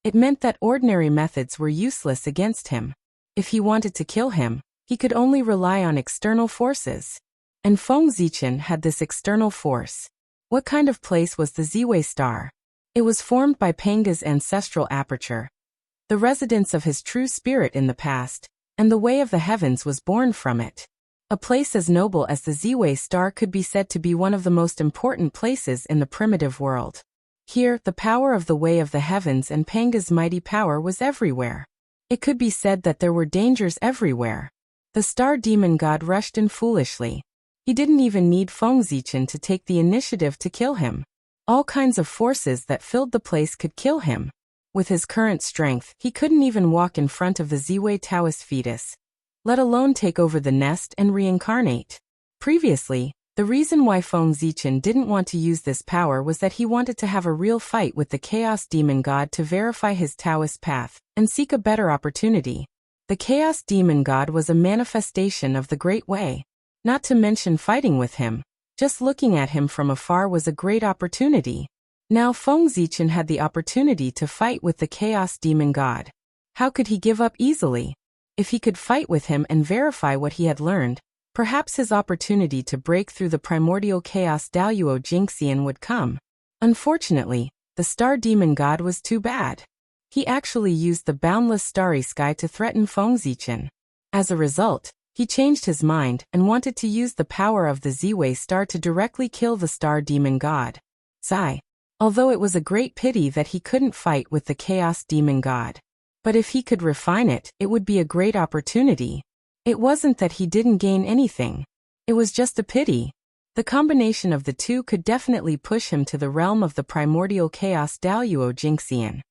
it meant that ordinary methods were useless against him. If he wanted to kill him, he could only rely on external forces. And Feng Zichen had this external force. What kind of place was the Ziwei Star? It was formed by Panga's ancestral aperture, the residence of his true spirit in the past, and the way of the heavens was born from it. A place as noble as the Ziwei Star could be said to be one of the most important places in the primitive world. Here, the power of the way of the heavens and Panga's mighty power was everywhere. It could be said that there were dangers everywhere. The Star Demon God rushed in foolishly. He didn't even need Feng Zichen to take the initiative to kill him. All kinds of forces that filled the place could kill him. With his current strength, he couldn't even walk in front of the Ziwei Taoist fetus, let alone take over the nest and reincarnate. Previously, the reason why Feng Zichen didn't want to use this power was that he wanted to have a real fight with the Chaos Demon God to verify his Taoist path and seek a better opportunity. The Chaos Demon God was a manifestation of the Great Way. Not to mention fighting with him, just looking at him from afar was a great opportunity. Now Feng Zichen had the opportunity to fight with the Chaos Demon God. How could he give up easily? If he could fight with him and verify what he had learned, perhaps his opportunity to break through the primordial chaos Daoyuo Jingxian would come. Unfortunately, the Star Demon God was too bad. He actually used the boundless starry sky to threaten Feng Zichen. As a result, he changed his mind and wanted to use the power of the Ziwei Star to directly kill the Star Demon God. Sigh. Although it was a great pity that he couldn't fight with the Chaos Demon God. But if he could refine it, it would be a great opportunity. It wasn't that he didn't gain anything. It was just a pity. The combination of the two could definitely push him to the realm of the primordial chaos Daoyuo Jingxian.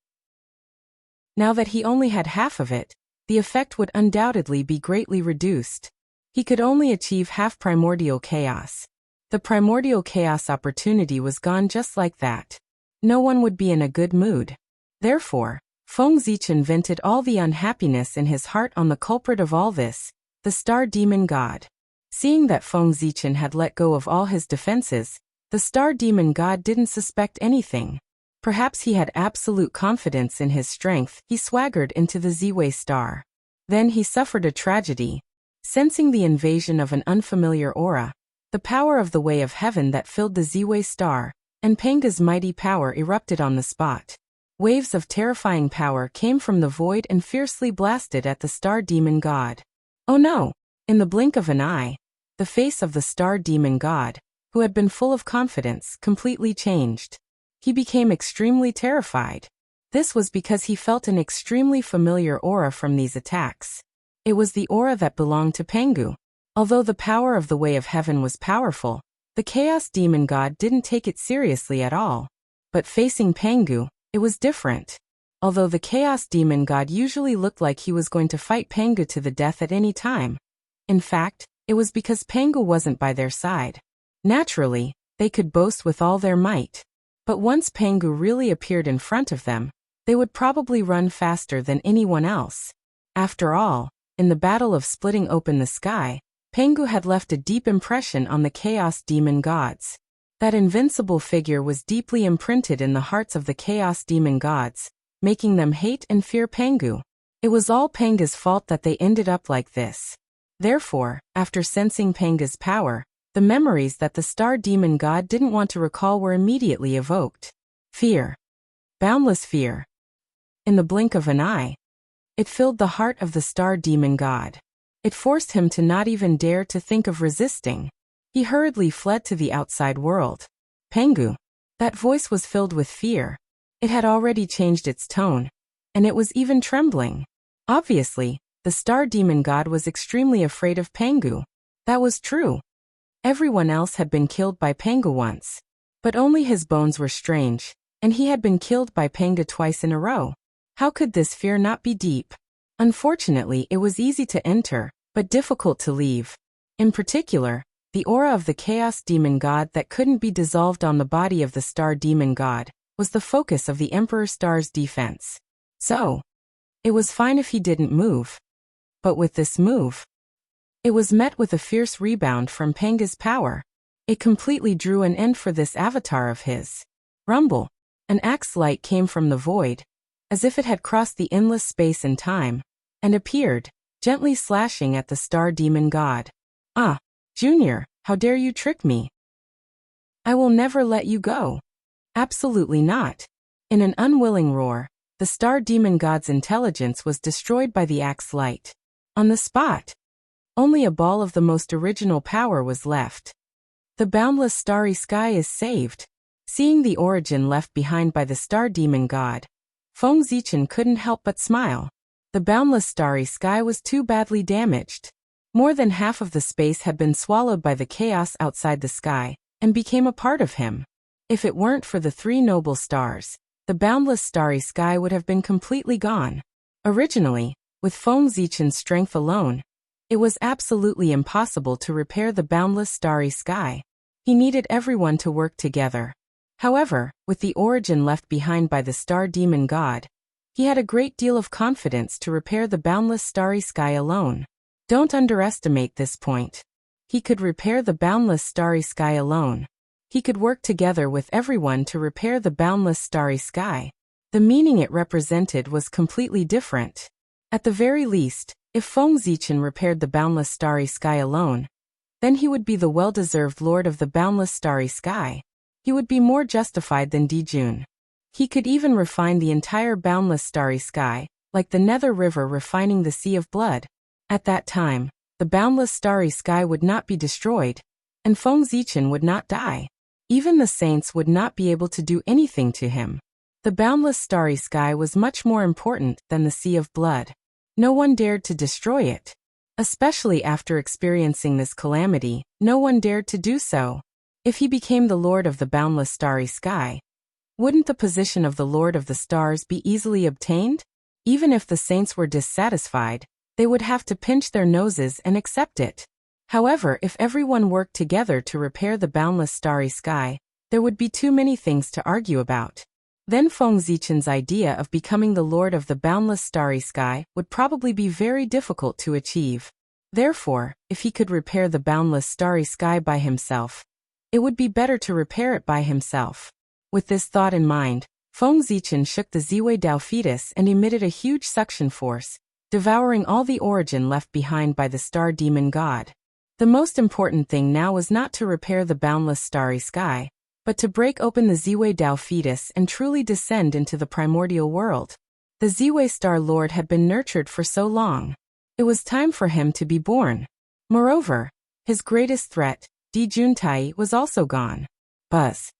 Now that he only had half of it, the effect would undoubtedly be greatly reduced. He could only achieve half primordial chaos. The primordial chaos opportunity was gone just like that. No one would be in a good mood. Therefore, Feng Zichen vented all the unhappiness in his heart on the culprit of all this, the Star Demon God. Seeing that Feng Zichen had let go of all his defenses, the Star Demon God didn't suspect anything. Perhaps he had absolute confidence in his strength. He swaggered into the Ziwei Star. Then he suffered a tragedy. Sensing the invasion of an unfamiliar aura, the power of the way of heaven that filled the Ziwei Star, and Panga's mighty power erupted on the spot. Waves of terrifying power came from the void and fiercely blasted at the Star Demon God. Oh no! In the blink of an eye, the face of the Star Demon God, who had been full of confidence, completely changed. He became extremely terrified. This was because he felt an extremely familiar aura from these attacks. It was the aura that belonged to Pangu. Although the power of the way of heaven was powerful, the Chaos Demon God didn't take it seriously at all. But facing Pangu, it was different. Although the Chaos Demon God usually looked like he was going to fight Pangu to the death at any time. In fact, it was because Pangu wasn't by their side. Naturally, they could boast with all their might. But once Pangu really appeared in front of them, they would probably run faster than anyone else. After all, in the battle of splitting open the sky, Pangu had left a deep impression on the Chaos Demon Gods. That invincible figure was deeply imprinted in the hearts of the Chaos Demon Gods, making them hate and fear Pangu. It was all Panga's fault that they ended up like this. Therefore, after sensing Panga's power, the memories that the Star Demon God didn't want to recall were immediately evoked. Fear. Boundless fear. In the blink of an eye, it filled the heart of the Star Demon God. It forced him to not even dare to think of resisting. He hurriedly fled to the outside world. Pangu. That voice was filled with fear. It had already changed its tone, and it was even trembling. Obviously, the Star Demon God was extremely afraid of Pangu. That was true. Everyone else had been killed by Pangu once. But only his bones were strange, and he had been killed by Pangu twice in a row. How could this fear not be deep? Unfortunately, it was easy to enter, but difficult to leave. In particular, the aura of the Chaos Demon God that couldn't be dissolved on the body of the Star Demon God was the focus of the Emperor Star's defense. So, it was fine if he didn't move. But with this move, it was met with a fierce rebound from Panga's power. It completely drew an end for this avatar of his. Rumble. An axe light came from the void, as if it had crossed the endless space and time, and appeared, gently slashing at the Star Demon God. "Ah, Junior, how dare you trick me? I will never let you go." Absolutely not. In an unwilling roar, the Star Demon God's intelligence was destroyed by the axe light. On the spot, only a ball of the most original power was left. The boundless starry sky is saved. Seeing the origin left behind by the Star Demon God, Feng Zichen couldn't help but smile. The boundless starry sky was too badly damaged. More than half of the space had been swallowed by the chaos outside the sky, and became a part of him. If it weren't for the three noble stars, the boundless starry sky would have been completely gone. Originally, with Feng Zichen's strength alone, it was absolutely impossible to repair the boundless starry sky. He needed everyone to work together. However, with the origin left behind by the Star Demon God, he had a great deal of confidence to repair the boundless starry sky alone. Don't underestimate this point. He could repair the boundless starry sky alone. He could work together with everyone to repair the boundless starry sky. The meaning it represented was completely different. At the very least, if Feng Zichen repaired the boundless starry sky alone, then he would be the well-deserved lord of the boundless starry sky. He would be more justified than Dijun. He could even refine the entire boundless starry sky, like the Nether River refining the Sea of Blood. At that time, the boundless starry sky would not be destroyed, and Feng Zichen would not die. Even the saints would not be able to do anything to him. The boundless starry sky was much more important than the Sea of Blood. No one dared to destroy it. Especially after experiencing this calamity, no one dared to do so. If he became the Lord of the boundless starry sky, wouldn't the position of the Lord of the Stars be easily obtained? Even if the saints were dissatisfied, they would have to pinch their noses and accept it. However, if everyone worked together to repair the boundless starry sky, there would be too many things to argue about. Then Feng Zichen's idea of becoming the Lord of the boundless starry sky would probably be very difficult to achieve. Therefore, if he could repair the boundless starry sky by himself, it would be better to repair it by himself. With this thought in mind, Feng Zichen shook the Ziwei Dao fetus and emitted a huge suction force, devouring all the origin left behind by the Star Demon God. The most important thing now was not to repair the boundless starry sky, but to break open the Ziwei Dao fetus and truly descend into the primordial world. The Ziwei Star Lord had been nurtured for so long. It was time for him to be born. Moreover, his greatest threat, Di Juntai, was also gone. Buzz.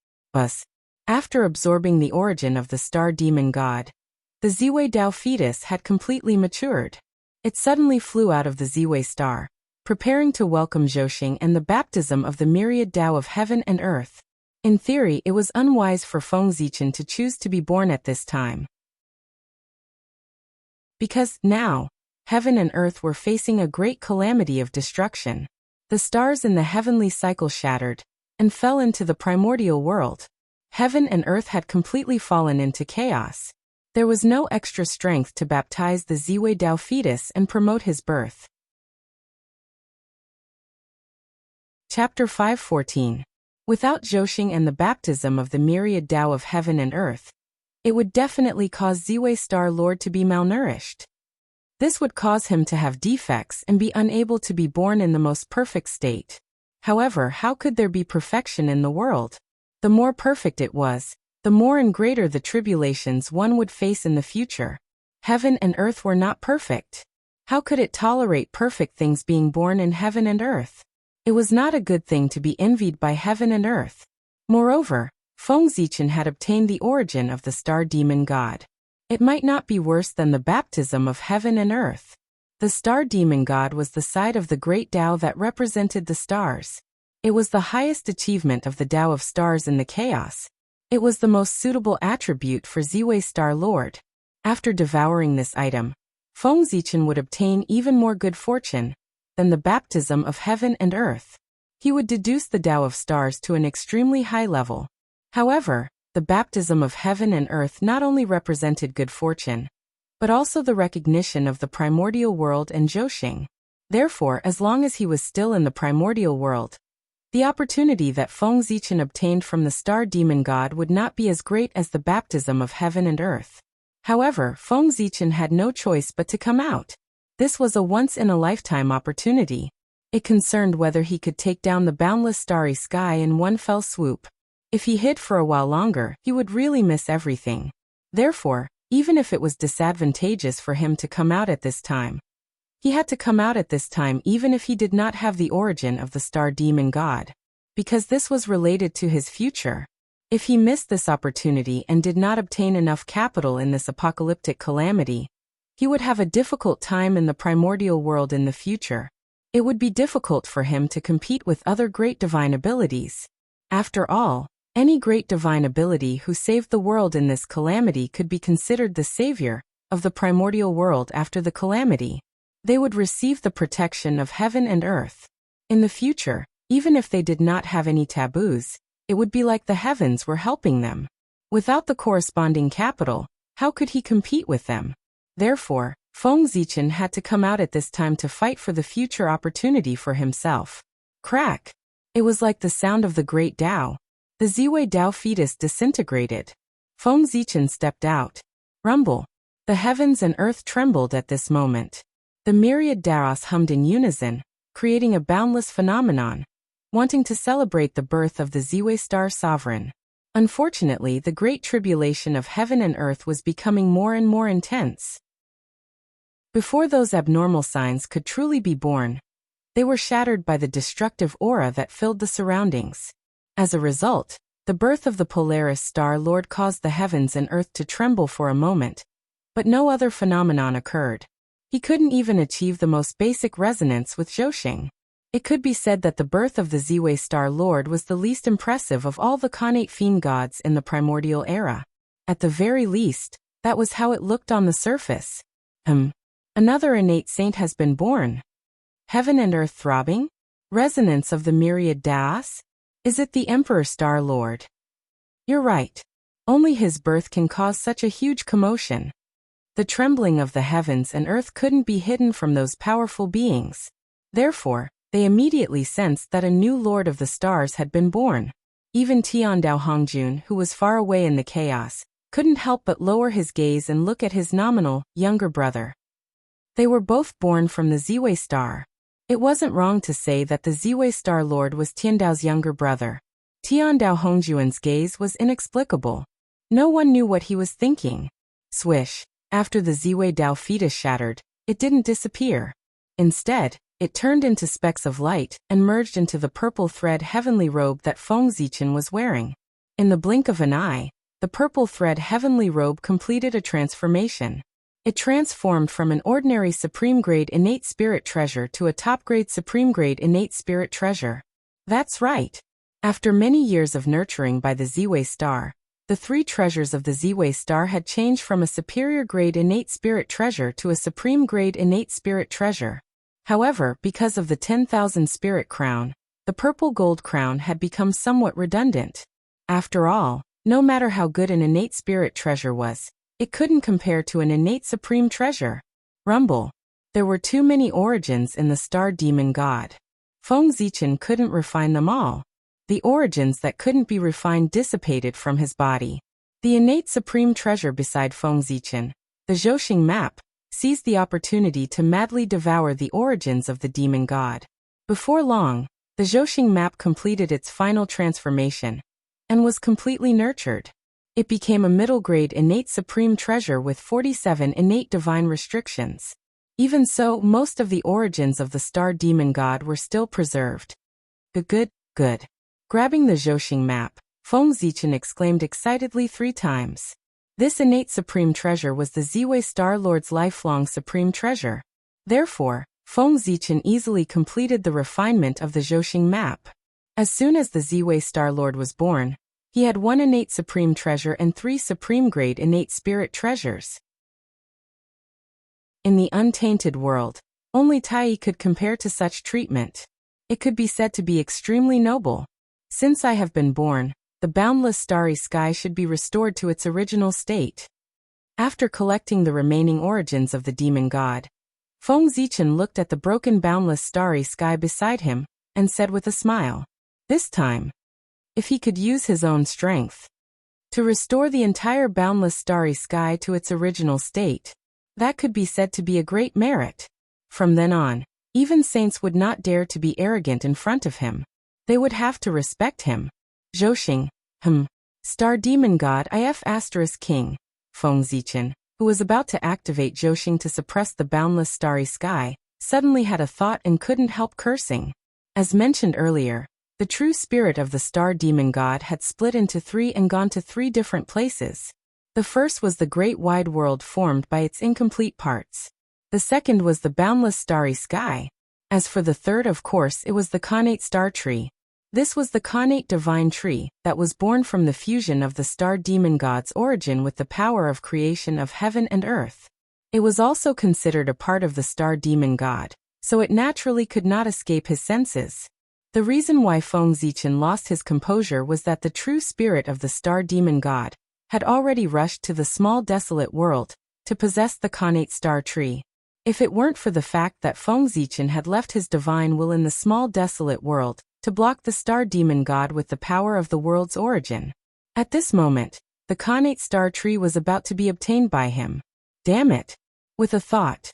After absorbing the origin of the Star Demon God, the Ziwei Dao fetus had completely matured. It suddenly flew out of the Ziwei Star, preparing to welcome Zhouxing and the baptism of the myriad Dao of heaven and earth. In theory, it was unwise for Feng Zichen to choose to be born at this time. Because, now, heaven and earth were facing a great calamity of destruction. The stars in the heavenly cycle shattered, and fell into the primordial world. Heaven and earth had completely fallen into chaos. There was no extra strength to baptize the Ziwei Dao fetus and promote his birth. Chapter 5:14. Without Zhouxing and the baptism of the myriad Dao of heaven and earth, it would definitely cause Ziwei Star Lord to be malnourished. This would cause him to have defects and be unable to be born in the most perfect state. However, how could there be perfection in the world? The more perfect it was, the more and greater the tribulations one would face in the future. Heaven and earth were not perfect. How could it tolerate perfect things being born in heaven and earth? It was not a good thing to be envied by heaven and earth. Moreover, Feng Zichen had obtained the origin of the Star Demon God. It might not be worse than the baptism of heaven and earth. The Star Demon God was the side of the great Dao that represented the stars. It was the highest achievement of the Dao of stars in the chaos. It was the most suitable attribute for Ziwei Star Lord. After devouring this item, Feng Zichen would obtain even more good fortune than the baptism of heaven and earth. He would deduce the Tao of stars to an extremely high level. However, the baptism of heaven and earth not only represented good fortune, but also the recognition of the primordial world and Zhouxing. Therefore, as long as he was still in the primordial world, the opportunity that Feng Zichen obtained from the star demon god would not be as great as the baptism of heaven and earth. However, Feng Zichen had no choice but to come out. This was a once-in-a-lifetime opportunity. It concerned whether he could take down the boundless starry sky in one fell swoop. If he hid for a while longer, he would really miss everything. Therefore, even if it was disadvantageous for him to come out at this time, he had to come out at this time even if he did not have the origin of the star demon god, because this was related to his future. If he missed this opportunity and did not obtain enough capital in this apocalyptic calamity, he would have a difficult time in the primordial world in the future. It would be difficult for him to compete with other great divine abilities. After all, any great divine ability who saved the world in this calamity could be considered the savior of the primordial world after the calamity. They would receive the protection of heaven and earth. In the future, even if they did not have any taboos, it would be like the heavens were helping them. Without the corresponding capital, how could he compete with them? Therefore, Feng Zichen had to come out at this time to fight for the future opportunity for himself. Crack! It was like the sound of the great Tao. The Ziwei Tao fetus disintegrated. Feng Zichen stepped out. Rumble! The heavens and earth trembled at this moment. The myriad Taos hummed in unison, creating a boundless phenomenon, wanting to celebrate the birth of the Ziwei star sovereign. Unfortunately, the great tribulation of heaven and earth was becoming more and more intense. Before those abnormal signs could truly be born, they were shattered by the destructive aura that filled the surroundings. As a result, the birth of the Polaris star lord caused the heavens and earth to tremble for a moment, but no other phenomenon occurred. He couldn't even achieve the most basic resonance with Zhouxing. It could be said that the birth of the Ziwei star lord was the least impressive of all the Khanate fiend gods in the primordial era. At the very least, that was how it looked on the surface. Another innate saint has been born. Heaven and earth throbbing? Resonance of the myriad Taos? Is it the Emperor Star Lord? You're right. Only his birth can cause such a huge commotion. The trembling of the heavens and earth couldn't be hidden from those powerful beings. Therefore, they immediately sensed that a new Lord of the Stars had been born. Even Tiandao Hongjun, who was far away in the chaos, couldn't help but lower his gaze and look at his nominal, younger brother. They were both born from the Ziwei star. It wasn't wrong to say that the Ziwei star lord was Tiandao's younger brother. Tiandao Hongjuan's gaze was inexplicable. No one knew what he was thinking. Swish. After the Ziwei Tao fetus shattered, it didn't disappear. Instead, it turned into specks of light and merged into the purple thread heavenly robe that Feng Zichen was wearing. In the blink of an eye, the purple thread heavenly robe completed a transformation. It transformed from an ordinary supreme-grade innate spirit treasure to a top-grade supreme-grade innate spirit treasure. That's right. After many years of nurturing by the Ziwei star, the three treasures of the Ziwei star had changed from a superior-grade innate spirit treasure to a supreme-grade innate spirit treasure. However, because of the 10,000 spirit crown, the purple gold crown had become somewhat redundant. After all, no matter how good an innate spirit treasure was, it couldn't compare to an innate supreme treasure. Rumble. There were too many origins in the star demon god. Feng Zichen couldn't refine them all. The origins that couldn't be refined dissipated from his body. The innate supreme treasure beside Feng Zichen, the Zhouxing map, seized the opportunity to madly devour the origins of the demon god. Before long, the Zhouxing map completed its final transformation and was completely nurtured. It became a middle-grade innate supreme treasure with 47 innate divine restrictions. Even so, most of the origins of the star demon god were still preserved. Good. Grabbing the Zhouxing map, Feng Zichen exclaimed excitedly 3 times. This innate supreme treasure was the Ziwei Star Lord's lifelong supreme treasure. Therefore, Feng Zichen easily completed the refinement of the Zhouxing map. As soon as the Ziwei Star Lord was born, he had 1 innate supreme treasure and 3 supreme-grade innate spirit treasures. In the untainted world, only Tai could compare to such treatment. It could be said to be extremely noble. Since I have been born, the boundless starry sky should be restored to its original state. After collecting the remaining origins of the demon god, Feng Zichen looked at the broken boundless starry sky beside him, and said with a smile, this time, if he could use his own strength to restore the entire boundless starry sky to its original state, that could be said to be a great merit. From then on, even saints would not dare to be arrogant in front of him. They would have to respect him. Zhouxing, Star Demon God IF * King, Feng Zichen, who was about to activate Zhouxing to suppress the boundless starry sky, suddenly had a thought and couldn't help cursing. As mentioned earlier, the true spirit of the Star Demon God had split into three and gone to three different places. The first was the great wide world formed by its incomplete parts. The second was the boundless starry sky. As for the third, of course, it was the Khanate star tree. This was the Khanate divine tree that was born from the fusion of the Star Demon God's origin with the power of creation of heaven and earth. It was also considered a part of the Star Demon God, so it naturally could not escape his senses. The reason why Feng Zichen lost his composure was that the true spirit of the Star Demon God had already rushed to the small desolate world to possess the Khanate star tree. If it weren't for the fact that Feng Zichen had left his divine will in the small desolate world to block the Star Demon God with the power of the world's origin, at this moment, the Khanate star tree was about to be obtained by him. Damn it! With a thought,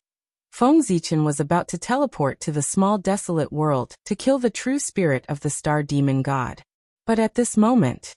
Feng Zichen was about to teleport to the small desolate world to kill the true spirit of the Star Demon God. But at this moment,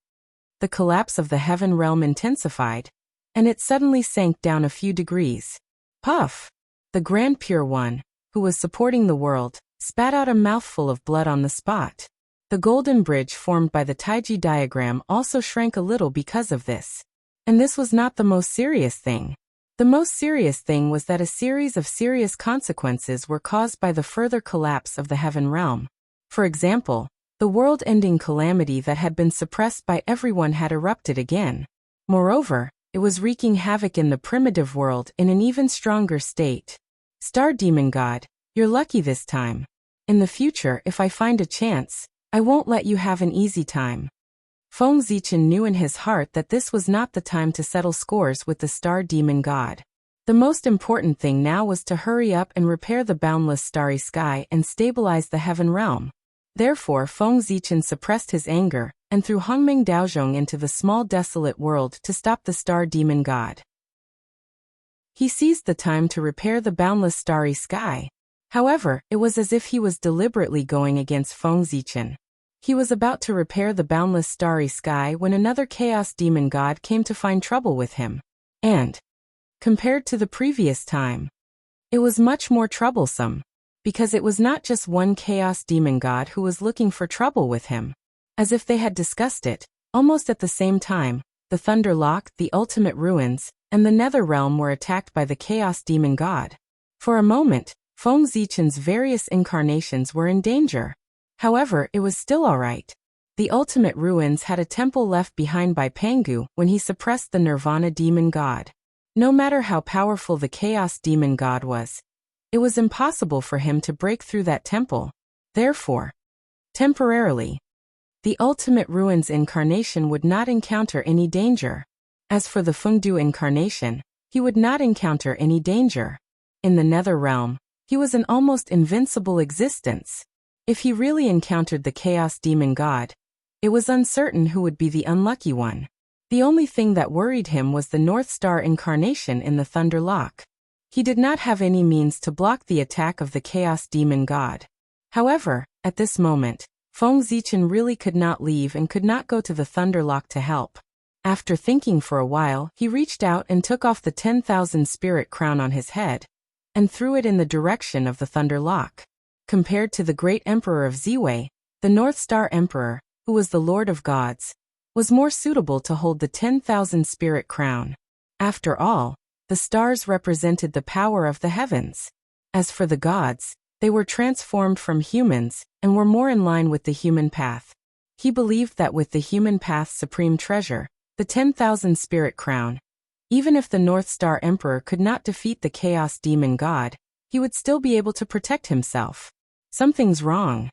the collapse of the heaven realm intensified, and it suddenly sank down a few degrees. Puff! The Grand Pure One, who was supporting the world, spat out a mouthful of blood on the spot. The golden bridge formed by the Taiji diagram also shrank a little because of this. And this was not the most serious thing. The most serious thing was that a series of serious consequences were caused by the further collapse of the heaven realm. For example, the world-ending calamity that had been suppressed by everyone had erupted again. Moreover, it was wreaking havoc in the primitive world in an even stronger state. Star Demon God, you're lucky this time. In the future, if I find a chance, I won't let you have an easy time. Feng Zichen knew in his heart that this was not the time to settle scores with the Star Demon God. The most important thing now was to hurry up and repair the boundless starry sky and stabilize the heaven realm. Therefore, Feng Zichen suppressed his anger and threw Hongming Daozhong into the small desolate world to stop the Star Demon God. He seized the time to repair the boundless starry sky. However, it was as if he was deliberately going against Feng Zichen. He was about to repair the boundless starry sky when another Chaos Demon God came to find trouble with him. And, compared to the previous time, it was much more troublesome, because it was not just one Chaos Demon God who was looking for trouble with him. As if they had discussed it, almost at the same time, the Thunder Lock, the Ultimate Ruins, and the Nether Realm were attacked by the Chaos Demon God. For a moment, Feng Zichen's various incarnations were in danger. However, it was still alright. The Ultimate Ruins had a temple left behind by Pangu when he suppressed the Nirvana Demon God. No matter how powerful the Chaos Demon God was, it was impossible for him to break through that temple. Therefore, temporarily, the Ultimate Ruins incarnation would not encounter any danger. As for the Fengdu incarnation, he would not encounter any danger. In the Nether Realm, he was an almost invincible existence. If he really encountered the Chaos Demon God, it was uncertain who would be the unlucky one. The only thing that worried him was the North Star incarnation in the Thunder Lock. He did not have any means to block the attack of the Chaos Demon God. However, at this moment, Feng Zichen really could not leave and could not go to the Thunder Lock to help. After thinking for a while, he reached out and took off the 10,000 spirit crown on his head, and threw it in the direction of the Thunder Lock. Compared to the great Emperor of Ziwei, the North Star Emperor, who was the Lord of Gods, was more suitable to hold the 10,000 spirit crown. After all, the stars represented the power of the heavens. As for the gods, they were transformed from humans and were more in line with the human path. He believed that with the human path's supreme treasure, the 10,000 spirit crown, Even if the North Star Emperor could not defeat the Chaos Demon God, he would still be able to protect himself. Something's wrong.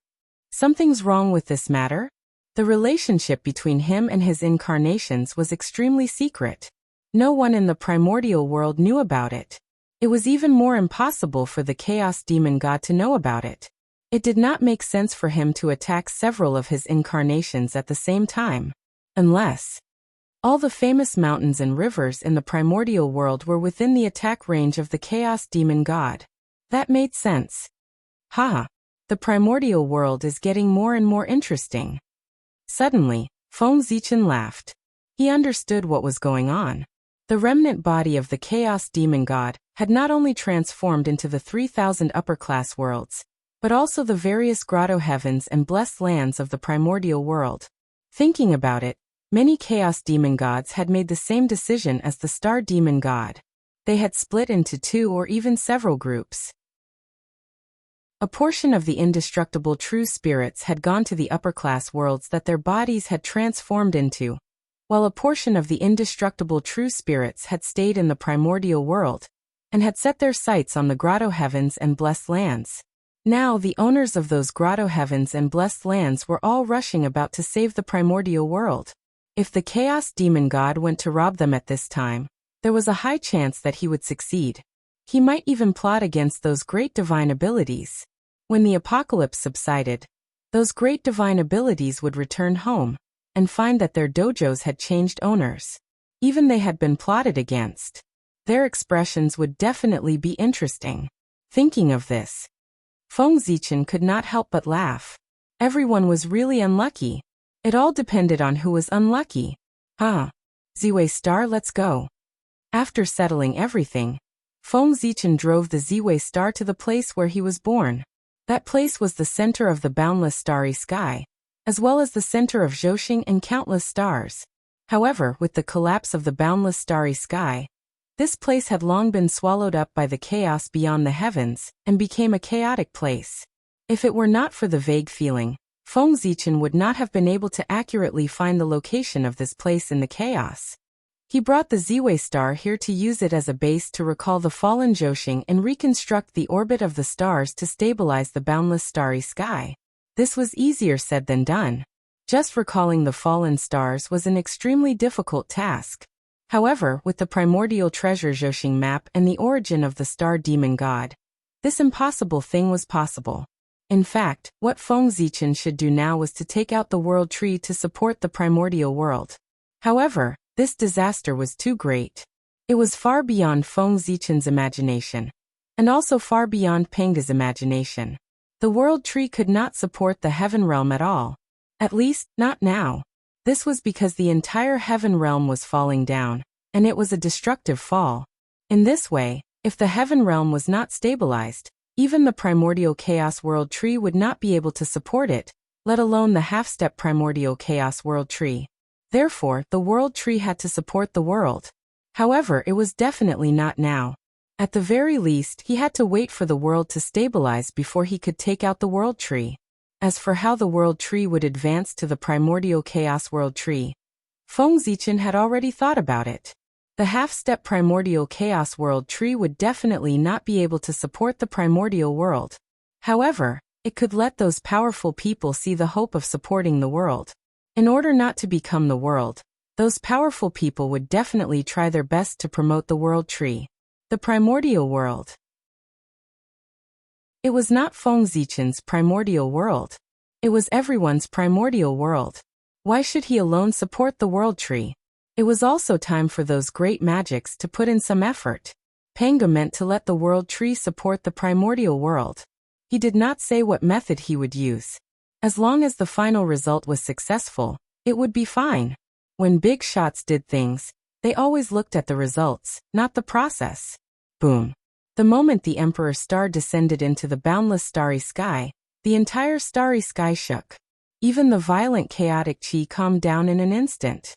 Something's wrong with this matter? The relationship between him and his incarnations was extremely secret. No one in the primordial world knew about it. It was even more impossible for the Chaos Demon God to know about it. It did not make sense for him to attack several of his incarnations at the same time. Unless all the famous mountains and rivers in the primordial world were within the attack range of the Chaos Demon God. That made sense. The primordial world is getting more and more interesting. Suddenly, Feng Zichen laughed. He understood what was going on. The remnant body of the Chaos Demon God had not only transformed into the 3,000 upper-class worlds, but also the various grotto heavens and blessed lands of the primordial world. Thinking about it, many Chaos Demon Gods had made the same decision as the Star Demon God. They had split into 2 or even several groups. A portion of the indestructible true spirits had gone to the upper-class worlds that their bodies had transformed into, while a portion of the indestructible true spirits had stayed in the primordial world, and had set their sights on the grotto heavens and blessed lands. Now the owners of those grotto heavens and blessed lands were all rushing about to save the primordial world. If the Chaos Demon God went to rob them at this time, there was a high chance that he would succeed. He might even plot against those great divine abilities. When the apocalypse subsided, those great divine abilities would return home and find that their dojos had changed owners. Even they had been plotted against. Their expressions would definitely be interesting. Thinking of this, Feng Zichen could not help but laugh. Everyone was really unlucky. It all depended on who was unlucky. Ziwei Star, let's go. After settling everything, Feng Zichen drove the Ziwei Star to the place where he was born. That place was the center of the boundless starry sky, as well as the center of Zhousing and countless stars. However, with the collapse of the boundless starry sky, this place had long been swallowed up by the chaos beyond the heavens, and became a chaotic place. If it were not for the vague feeling, Feng Zichen would not have been able to accurately find the location of this place in the chaos. He brought the Ziwei Star here to use it as a base to recall the fallen Zhousing and reconstruct the orbit of the stars to stabilize the boundless starry sky. This was easier said than done. Just recalling the fallen stars was an extremely difficult task. However, with the primordial treasure Zhousing map and the origin of the Star Demon God, this impossible thing was possible. In fact, what Feng Zichen should do now was to take out the world tree to support the primordial world. However, this disaster was too great. It was far beyond Feng Zichen's imagination, and also far beyond Penga's imagination. The world tree could not support the heaven realm at all. At least, not now. This was because the entire heaven realm was falling down, and it was a destructive fall. In this way, if the heaven realm was not stabilized, even the primordial chaos world tree would not be able to support it, let alone the half-step primordial chaos world tree. Therefore, the world tree had to support the world. However, it was definitely not now. At the very least, he had to wait for the world to stabilize before he could take out the world tree. As for how the world tree would advance to the primordial chaos world tree, Feng Zichen had already thought about it. The half-step primordial chaos world tree would definitely not be able to support the primordial world. However, it could let those powerful people see the hope of supporting the world. In order not to become the world, those powerful people would definitely try their best to promote the world tree. The primordial world. It was not Feng Zichen's primordial world. It was everyone's primordial world. Why should he alone support the world tree? It was also time for those great magics to put in some effort. Penga meant to let the world tree support the primordial world. He did not say what method he would use. As long as the final result was successful, it would be fine. When big shots did things, they always looked at the results, not the process. Boom. The moment the Emperor's star descended into the boundless starry sky, the entire starry sky shook. Even the violent chaotic chi calmed down in an instant.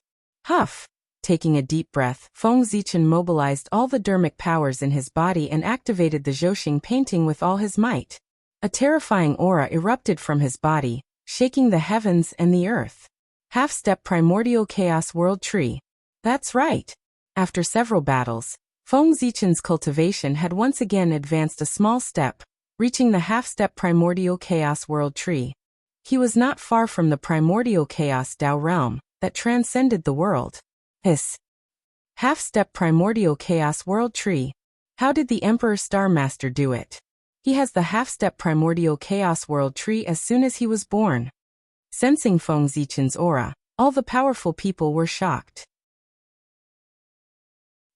Huff! Taking a deep breath, Feng Zichen mobilized all the dermic powers in his body and activated the Zhousing painting with all his might. A terrifying aura erupted from his body, shaking the heavens and the earth. Half-step primordial chaos world tree. That's right. After several battles, Feng Zichen's cultivation had once again advanced a small step, reaching the half-step primordial chaos world tree. He was not far from the primordial chaos Dao realm that transcended the world. His half-step primordial chaos world tree. How did the Emperor Star Master do it? He has the half-step primordial chaos world tree as soon as he was born. Sensing Feng Zichen's aura, all the powerful people were shocked.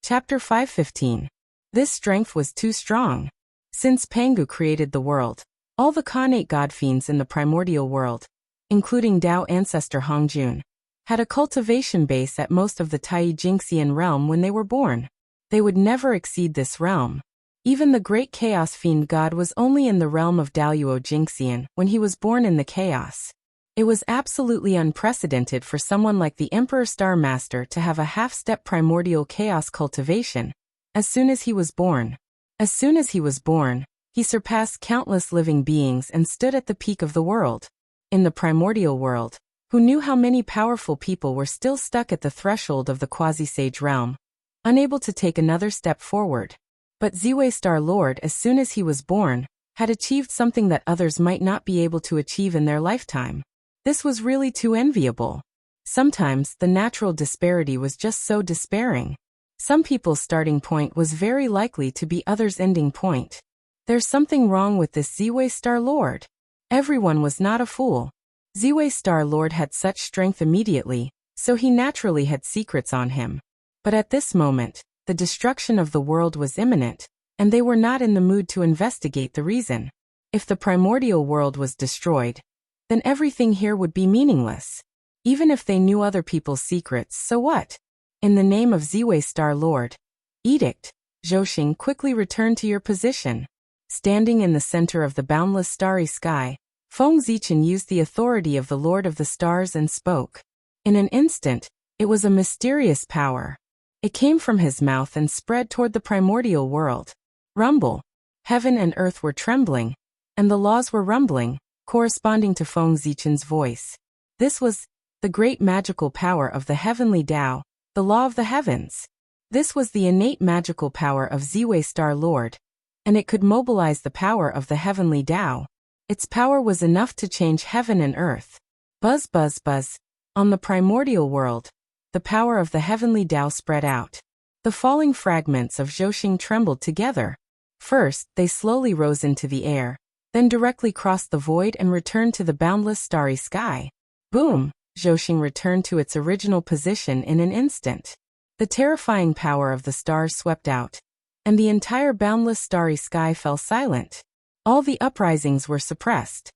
Chapter 5:15. This strength was too strong. Since Pangu created the world, all the Khanate god fiends in the primordial world, including Dao ancestor Hongjun, had a cultivation base at most of the Tai Jingxian realm when they were born. They would never exceed this realm. Even the great chaos fiend god was only in the realm of Daluo Jingxian when he was born in the chaos. It was absolutely unprecedented for someone like the Emperor Star Master to have a half-step primordial chaos cultivation as soon as he was born. As soon as he was born, he surpassed countless living beings and stood at the peak of the world. In the primordial world, who knew how many powerful people were still stuck at the threshold of the quasi-sage realm, unable to take another step forward. But Ziwei Star Lord, as soon as he was born, had achieved something that others might not be able to achieve in their lifetime. This was really too enviable. Sometimes the natural disparity was just so despairing. Some people's starting point was very likely to be others' ending point. There's something wrong with this Ziwei Star Lord. Everyone was not a fool. Ziwei Star Lord had such strength immediately, so he naturally had secrets on him. But at this moment, the destruction of the world was imminent, and they were not in the mood to investigate the reason. If the primordial world was destroyed, then everything here would be meaningless. Even if they knew other people's secrets, so what? In the name of Ziwei Star Lord. Edict. Zhouxing, quickly return to your position. Standing in the center of the boundless starry sky, Feng Zichen used the authority of the Lord of the Stars and spoke. In an instant, it was a mysterious power. It came from his mouth and spread toward the primordial world. Rumble. Heaven and earth were trembling, and the laws were rumbling, corresponding to Feng Zichen's voice. This was the great magical power of the heavenly Tao, the law of the heavens. This was the innate magical power of Ziwei Star Lord, and it could mobilize the power of the heavenly Tao. Its power was enough to change heaven and earth. Buzz buzz buzz. On the primordial world, the power of the heavenly Tao spread out. The falling fragments of Zhouxing trembled together. First, they slowly rose into the air, then directly crossed the void and returned to the boundless starry sky. Boom! Zhouxing returned to its original position in an instant. The terrifying power of the stars swept out, and the entire boundless starry sky fell silent. All the uprisings were suppressed.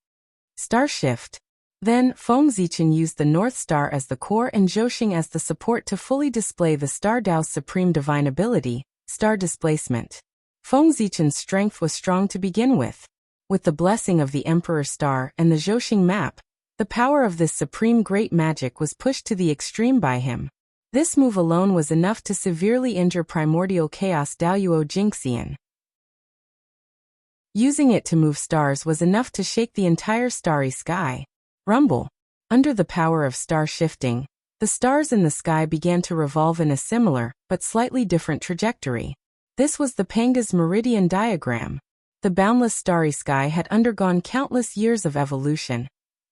Star shift. Then, Feng Zichen used the North Star as the core and Zhouxing as the support to fully display the Star Dao's supreme divine ability, star displacement. Feng Zichen's strength was strong to begin with. With the blessing of the Emperor Star and the Zhouxing map, the power of this supreme great magic was pushed to the extreme by him. This move alone was enough to severely injure primordial chaos Daluo Jingxian. Using it to move stars was enough to shake the entire starry sky. Rumble. Under the power of star shifting, the stars in the sky began to revolve in a similar, but slightly different trajectory. This was the Panga's meridian diagram. The boundless starry sky had undergone countless years of evolution,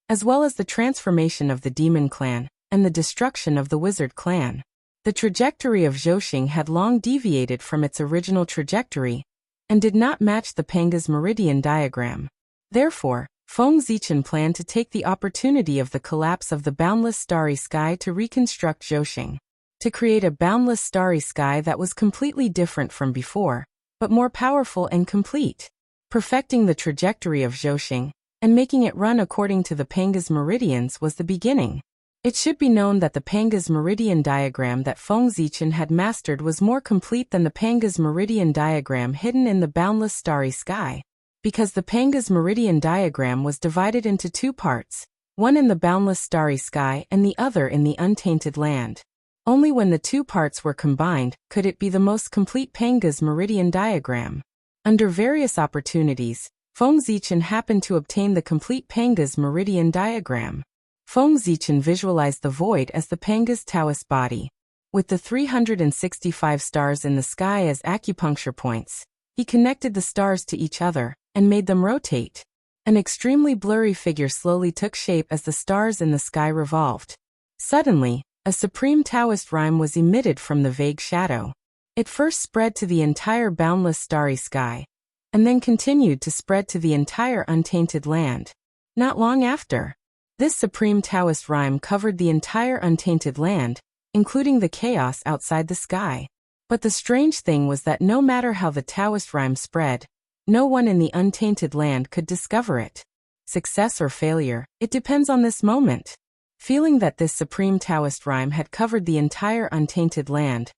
as well as the transformation of the demon clan and the destruction of the wizard clan. The trajectory of Zhouxing had long deviated from its original trajectory and did not match the Panga's meridian diagram. Therefore, Feng Zichen planned to take the opportunity of the collapse of the boundless starry sky to reconstruct Zhouxing, to create a boundless starry sky that was completely different from before, but more powerful and complete. Perfecting the trajectory of Zhouxing and making it run according to the Panga's meridians was the beginning. It should be known that the Panga's meridian diagram that Feng Zichen had mastered was more complete than the Panga's meridian diagram hidden in the boundless starry sky, because the Panga's meridian diagram was divided into two parts, one in the boundless starry sky and the other in the untainted land. Only when the two parts were combined could it be the most complete Panga's meridian diagram. Under various opportunities, Feng Zichen happened to obtain the complete Panga's meridian diagram. Feng Zichen visualized the void as the Panga's Taoist body. With the 365 stars in the sky as acupuncture points, he connected the stars to each other and made them rotate. An extremely blurry figure slowly took shape as the stars in the sky revolved. Suddenly, a supreme Taoist rhyme was emitted from the vague shadow. It first spread to the entire boundless starry sky, and then continued to spread to the entire untainted land. Not long after, this supreme Taoist rhyme covered the entire untainted land, including the chaos outside the sky. But the strange thing was that no matter how the Taoist rhyme spread, no one in the untainted land could discover it. Success or failure, it depends on this moment. Feeling that this supreme Taoist rhyme had covered the entire untainted land,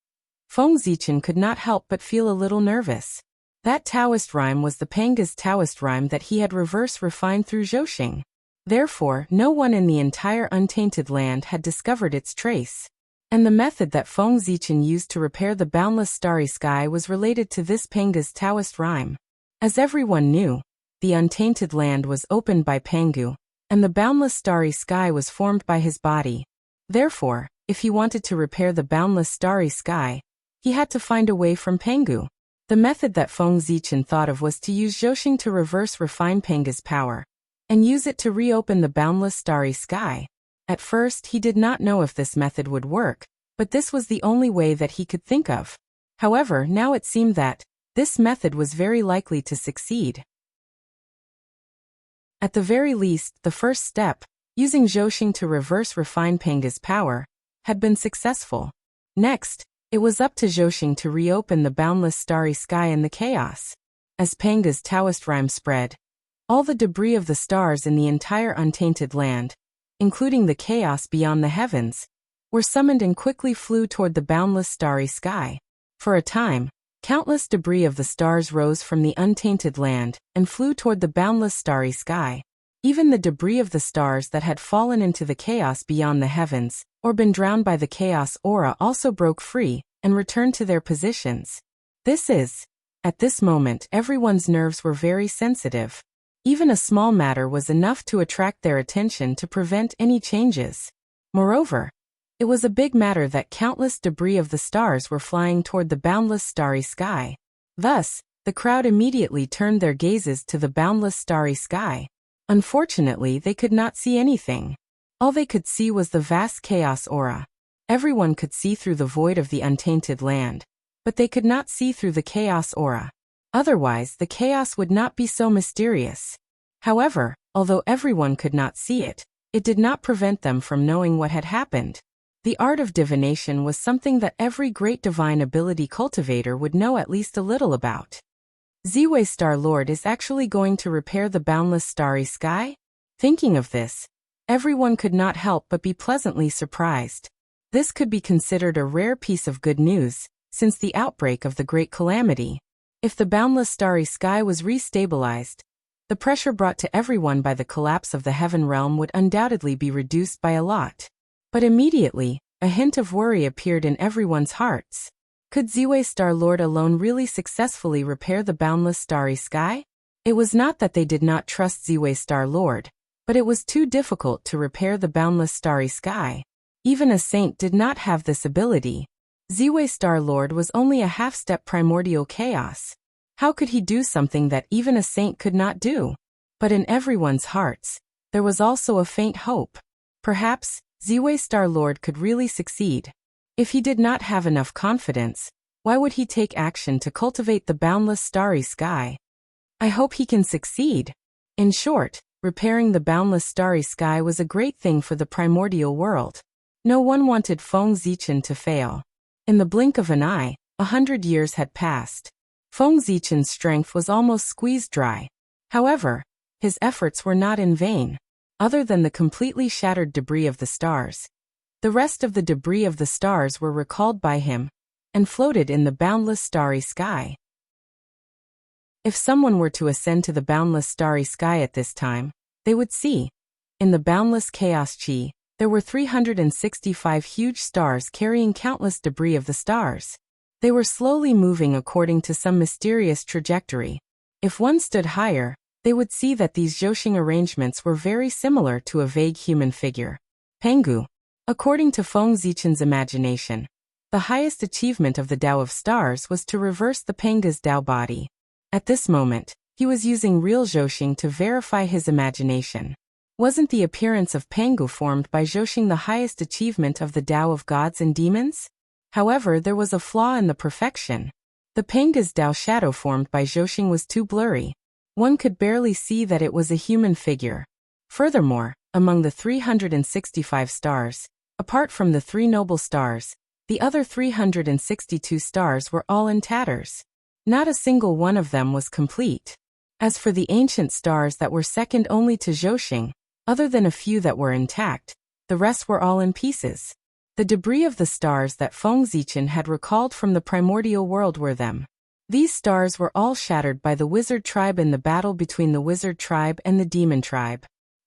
Feng Zichen could not help but feel a little nervous. That Taoist rhyme was the Panga's Taoist rhyme that he had reverse refined through Zhouxing. Therefore, no one in the entire untainted land had discovered its trace. And the method that Feng Zichen used to repair the boundless starry sky was related to this Panga's Taoist rhyme. As everyone knew, the untainted land was opened by Pangu, and the boundless starry sky was formed by his body. Therefore, if he wanted to repair the boundless starry sky, he had to find a way from Pangu. The method that Feng Zichen thought of was to use Zhouxing to reverse refine Panga's power, and use it to reopen the boundless starry sky. At first he did not know if this method would work, but this was the only way that he could think of. However, now it seemed that this method was very likely to succeed. At the very least, the first step, using Zhouxing to reverse refine Panga's power, had been successful. Next, it was up to Zhouxing to reopen the boundless starry sky in the chaos. As Panga's Taoist rhyme spread, all the debris of the stars in the entire untainted land, including the chaos beyond the heavens, were summoned and quickly flew toward the boundless starry sky. For a time, countless debris of the stars rose from the untainted land and flew toward the boundless starry sky. Even the debris of the stars that had fallen into the chaos beyond the heavens, or been drowned by the chaos aura, also broke free and returned to their positions. At this moment, everyone's nerves were very sensitive. Even a small matter was enough to attract their attention to prevent any changes. Moreover, it was a big matter that countless debris of the stars were flying toward the boundless starry sky. Thus, the crowd immediately turned their gazes to the boundless starry sky. Unfortunately, they could not see anything. All they could see was the vast chaos aura. Everyone could see through the void of the untainted land, but they could not see through the chaos aura. Otherwise, the chaos would not be so mysterious. However, although everyone could not see it, it did not prevent them from knowing what had happened. The art of divination was something that every great divine ability cultivator would know at least a little about. Ziwei Star Lord is actually going to repair the boundless starry sky? Thinking of this, everyone could not help but be pleasantly surprised. This could be considered a rare piece of good news, since the outbreak of the Great Calamity. If the boundless starry sky was restabilized, the pressure brought to everyone by the collapse of the heaven realm would undoubtedly be reduced by a lot. But immediately, a hint of worry appeared in everyone's hearts. Could Ziwei Star Lord alone really successfully repair the boundless starry sky? It was not that they did not trust Ziwei Star Lord, but it was too difficult to repair the boundless starry sky. Even a saint did not have this ability. Ziwei Star Lord was only a half-step primordial chaos. How could he do something that even a saint could not do? But in everyone's hearts, there was also a faint hope. Perhaps, Ziwei Star Lord could really succeed. If he did not have enough confidence, why would he take action to cultivate the boundless starry sky? I hope he can succeed. In short, repairing the boundless starry sky was a great thing for the primordial world. No one wanted Feng Zichen to fail. In the blink of an eye, 100 years had passed. Feng Zichen's strength was almost squeezed dry. However, his efforts were not in vain. Other than the completely shattered debris of the stars, the rest of the debris of the stars were recalled by him and floated in the boundless starry sky. If someone were to ascend to the boundless starry sky at this time, they would see, in the boundless chaos chi, there were 365 huge stars carrying countless debris of the stars. They were slowly moving according to some mysterious trajectory. If one stood higher, they would see that these Zhouxing arrangements were very similar to a vague human figure. Pangu. According to Feng Zichen's imagination, The highest achievement of the Tao of Stars was to reverse the Panga's Tao body. At this moment, he was using real Zhoxing to verify his imagination. Wasn't the appearance of Pangu formed by Zhoxing the highest achievement of the Tao of gods and demons? However, there was a flaw in the perfection. The Panga's Tao shadow formed by Zhoxing was too blurry. One could barely see that it was a human figure. Furthermore, among the 365 stars, apart from the 3 noble stars, the other 362 stars were all in tatters. Not a single one of them was complete. As for the ancient stars that were second only to Zhoxing, other than a few that were intact, the rest were all in pieces. The debris of the stars that Feng Zichen had recalled from the primordial world were them. These stars were all shattered by the wizard tribe in the battle between the wizard tribe and the demon tribe.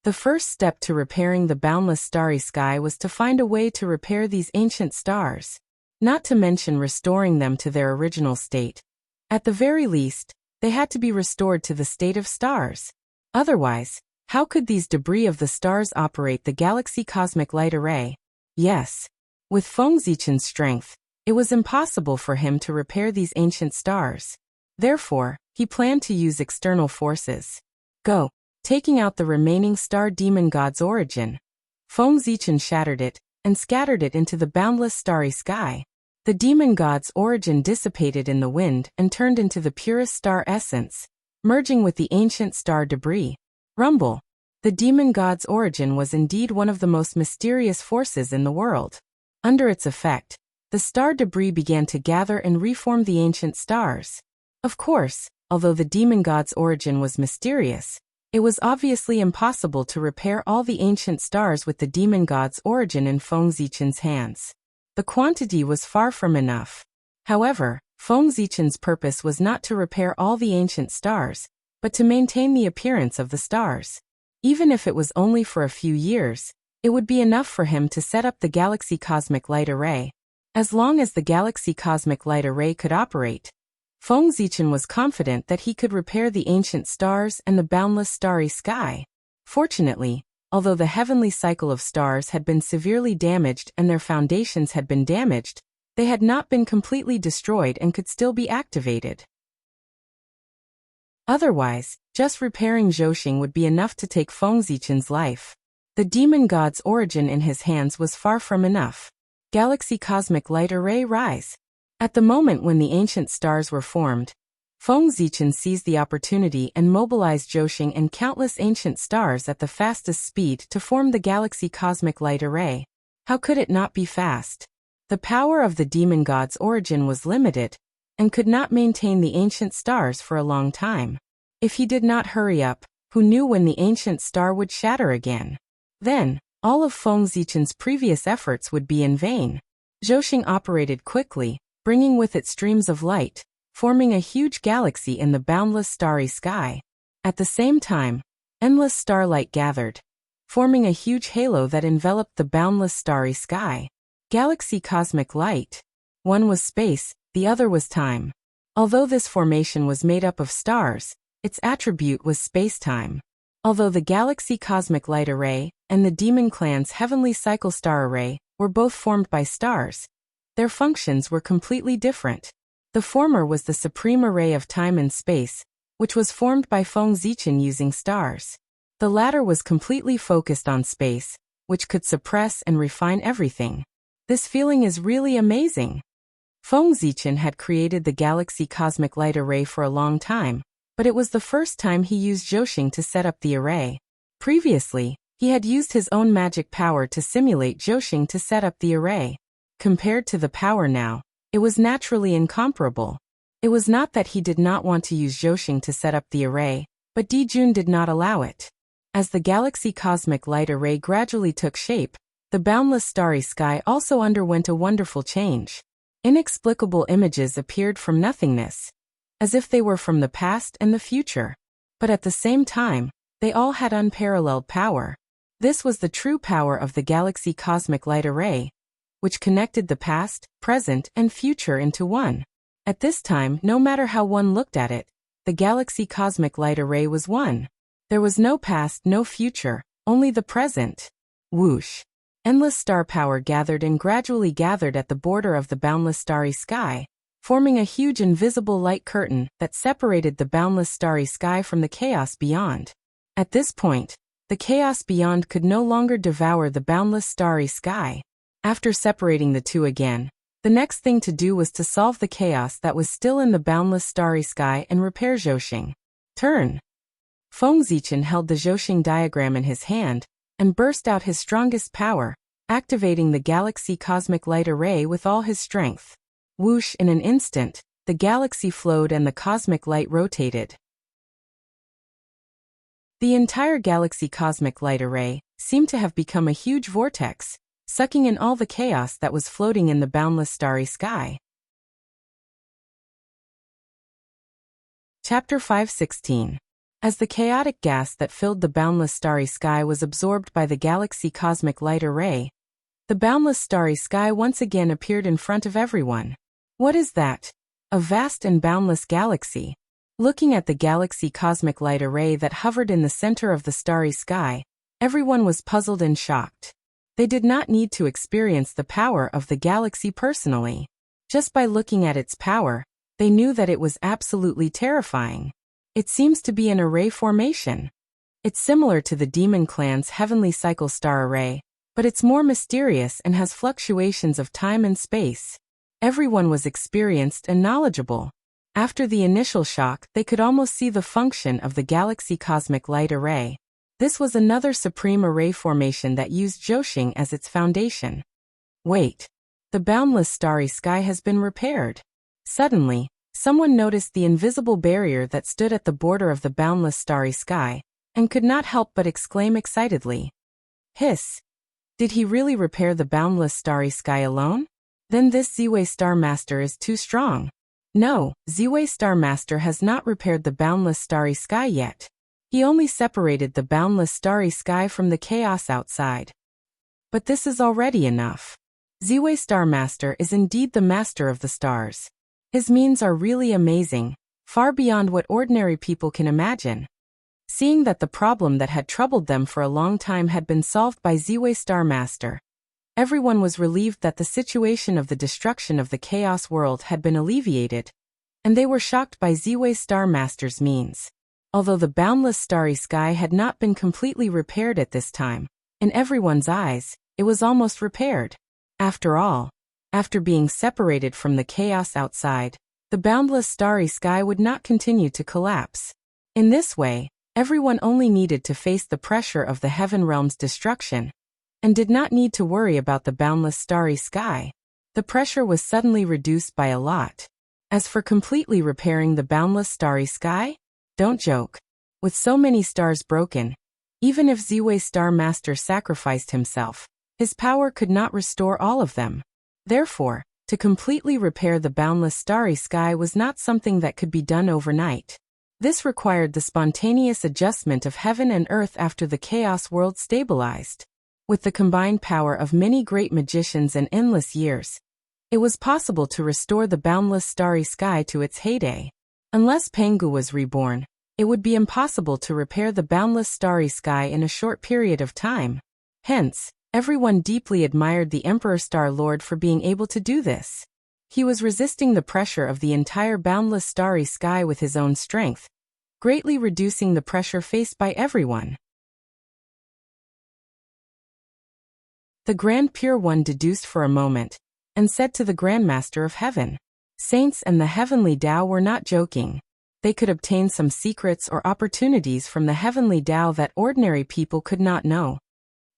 The first step to repairing the boundless starry sky was to find a way to repair these ancient stars, not to mention restoring them to their original state. At the very least, they had to be restored to the state of stars. Otherwise, how could these debris of the stars operate the galaxy cosmic light array? Yes. With Feng Zichen's strength, it was impossible for him to repair these ancient stars. Therefore, he planned to use external forces. Go. Taking out the remaining star demon god's origin, Feng Zichen shattered it and scattered it into the boundless starry sky. The demon god's origin dissipated in the wind and turned into the purest star essence, merging with the ancient star debris. Rumble. The demon god's origin was indeed one of the most mysterious forces in the world. Under its effect, the star debris began to gather and reform the ancient stars. Of course, although the demon god's origin was mysterious, it was obviously impossible to repair all the ancient stars with the demon god's origin in Feng Zichen's hands. The quantity was far from enough. However, Feng Zichen's purpose was not to repair all the ancient stars, but to maintain the appearance of the stars. Even if it was only for a few years, it would be enough for him to set up the Galaxy Cosmic Light Array. As long as the Galaxy Cosmic Light Array could operate, Feng Zichen was confident that he could repair the ancient stars and the boundless starry sky. Fortunately, although the heavenly cycle of stars had been severely damaged and their foundations had been damaged, they had not been completely destroyed and could still be activated. Otherwise, just repairing Zhoxing would be enough to take Feng Zichen's life. The demon god's origin in his hands was far from enough. Galaxy Cosmic Light Array rise. At the moment when the ancient stars were formed, Feng Zichen seized the opportunity and mobilized Zhoxing and countless ancient stars at the fastest speed to form the Galaxy Cosmic Light Array. How could it not be fast? The power of the demon god's origin was limited, and could not maintain the ancient stars for a long time. If he did not hurry up, who knew when the ancient star would shatter again? Then, all of Feng Zichen's previous efforts would be in vain. Zhoxing operated quickly, bringing with it streams of light, forming a huge galaxy in the boundless starry sky. At the same time, endless starlight gathered, forming a huge halo that enveloped the boundless starry sky. Galaxy Cosmic Light. One was space, the other was time. Although this formation was made up of stars, its attribute was space-time. Although the Galaxy Cosmic Light Array and the Demon Clan's Heavenly Cycle Star Array were both formed by stars, their functions were completely different. The former was the supreme array of time and space, which was formed by Feng Zichen using stars. The latter was completely focused on space, which could suppress and refine everything. This feeling is really amazing. Feng Zichen had created the Galaxy Cosmic Light Array for a long time, but it was the first time he used Zhoxing to set up the array. Previously, he had used his own magic power to simulate Zhoxing to set up the array. Compared to the power now, it was naturally incomparable. It was not that he did not want to use Zhoxing to set up the array, but Dijun did not allow it. As the Galaxy Cosmic Light Array gradually took shape, the boundless starry sky also underwent a wonderful change. Inexplicable images appeared from nothingness, as if they were from the past and the future. But at the same time, they all had unparalleled power. This was the true power of the Galaxy Cosmic Light Array, which connected the past, present, and future into one. At this time, no matter how one looked at it, the Galaxy Cosmic Light Array was one. There was no past, no future, only the present. Whoosh. Endless star power gathered and gradually gathered at the border of the boundless starry sky, forming a huge invisible light curtain that separated the boundless starry sky from the chaos beyond. At this point, the chaos beyond could no longer devour the boundless starry sky. After separating the two again, the next thing to do was to solve the chaos that was still in the boundless starry sky and repair Zhousing. Turn. Feng Zichen held the Zhousing diagram in his hand and burst out his strongest power, activating the galaxy cosmic light array with all his strength. Whoosh! In an instant, the galaxy flowed and the cosmic light rotated. The entire galaxy cosmic light array seemed to have become a huge vortex, sucking in all the chaos that was floating in the boundless starry sky. Chapter 5:16. As the chaotic gas that filled the boundless starry sky was absorbed by the galaxy cosmic light array, the boundless starry sky once again appeared in front of everyone. What is that? A vast and boundless galaxy. Looking at the galaxy cosmic light array that hovered in the center of the starry sky, everyone was puzzled and shocked. They did not need to experience the power of the galaxy personally. Just by looking at its power, they knew that it was absolutely terrifying. It seems to be an array formation. It's similar to the Demon Clan's heavenly cycle star array, but it's more mysterious and has fluctuations of time and space. Everyone was experienced and knowledgeable. After the initial shock, they could almost see the function of the galaxy cosmic light array. This was another supreme array formation that used Zhousing as its foundation. Wait. The boundless starry sky has been repaired. Suddenly, someone noticed the invisible barrier that stood at the border of the boundless starry sky, and could not help but exclaim excitedly. Hiss! Did he really repair the boundless starry sky alone? Then this Ziwei Star Master is too strong. No, Ziwei Star Master has not repaired the boundless starry sky yet. He only separated the boundless starry sky from the chaos outside. But this is already enough. Ziwei Star Master is indeed the master of the stars. His means are really amazing, far beyond what ordinary people can imagine. Seeing that the problem that had troubled them for a long time had been solved by Ziwei Star Master, everyone was relieved that the situation of the destruction of the chaos world had been alleviated, and they were shocked by Ziwei Star Master's means. Although the boundless starry sky had not been completely repaired at this time, in everyone's eyes, it was almost repaired. After all, after being separated from the chaos outside, the boundless starry sky would not continue to collapse. In this way, everyone only needed to face the pressure of the heaven realm's destruction, and did not need to worry about the boundless starry sky. The pressure was suddenly reduced by a lot. As for completely repairing the boundless starry sky, don't joke. With so many stars broken, even if Ziwei Star Master sacrificed himself, his power could not restore all of them. Therefore, to completely repair the boundless starry sky was not something that could be done overnight. This required the spontaneous adjustment of heaven and earth after the chaos world stabilized. With the combined power of many great magicians and endless years, it was possible to restore the boundless starry sky to its heyday. Unless Pengu was reborn, it would be impossible to repair the boundless starry sky in a short period of time. Hence, everyone deeply admired the Emperor Star Lord for being able to do this. He was resisting the pressure of the entire boundless starry sky with his own strength, greatly reducing the pressure faced by everyone. The Grand Pure One deduced for a moment, and said to the Grand Master of Heaven, Saints and the Heavenly Tao were not joking. They could obtain some secrets or opportunities from the Heavenly Tao that ordinary people could not know.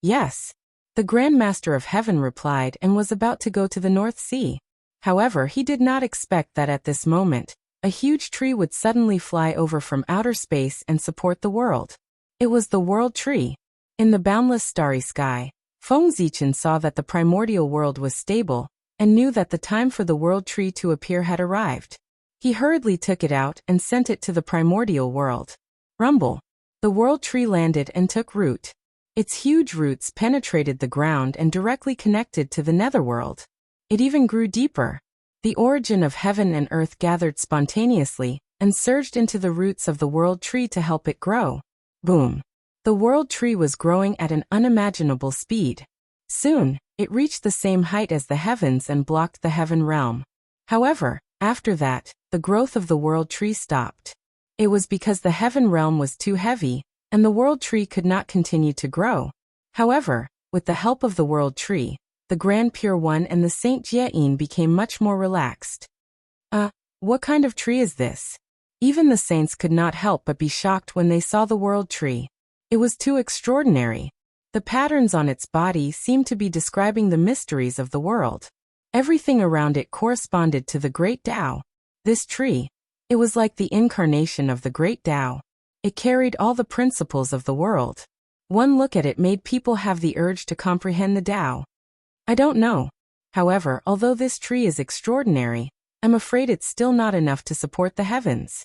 Yes. The Grand Master of Heaven replied and was about to go to the North Sea. However, he did not expect that at this moment, a huge tree would suddenly fly over from outer space and support the world. It was the World Tree. In the boundless starry sky, Feng Zichen saw that the primordial world was stable, and knew that the time for the World Tree to appear had arrived. He hurriedly took it out and sent it to the primordial world. Rumble. The World Tree landed and took root. Its huge roots penetrated the ground and directly connected to the netherworld. It even grew deeper. The origin of heaven and earth gathered spontaneously and surged into the roots of the World Tree to help it grow. Boom. The World Tree was growing at an unimaginable speed. Soon, it reached the same height as the heavens and blocked the heaven realm. However, after that, the growth of the world tree stopped. It was because the heaven realm was too heavy, and the world tree could not continue to grow. However, with the help of the world tree, the Grand Pure One and the Saint Jiayin became much more relaxed. What kind of tree is this? Even the saints could not help but be shocked when they saw the world tree. It was too extraordinary. The patterns on its body seemed to be describing the mysteries of the world. Everything around it corresponded to the Great Tao. This tree, it was like the incarnation of the Great Tao. It carried all the principles of the world. One look at it made people have the urge to comprehend the Tao. I don't know. However, although this tree is extraordinary, I'm afraid it's still not enough to support the heavens.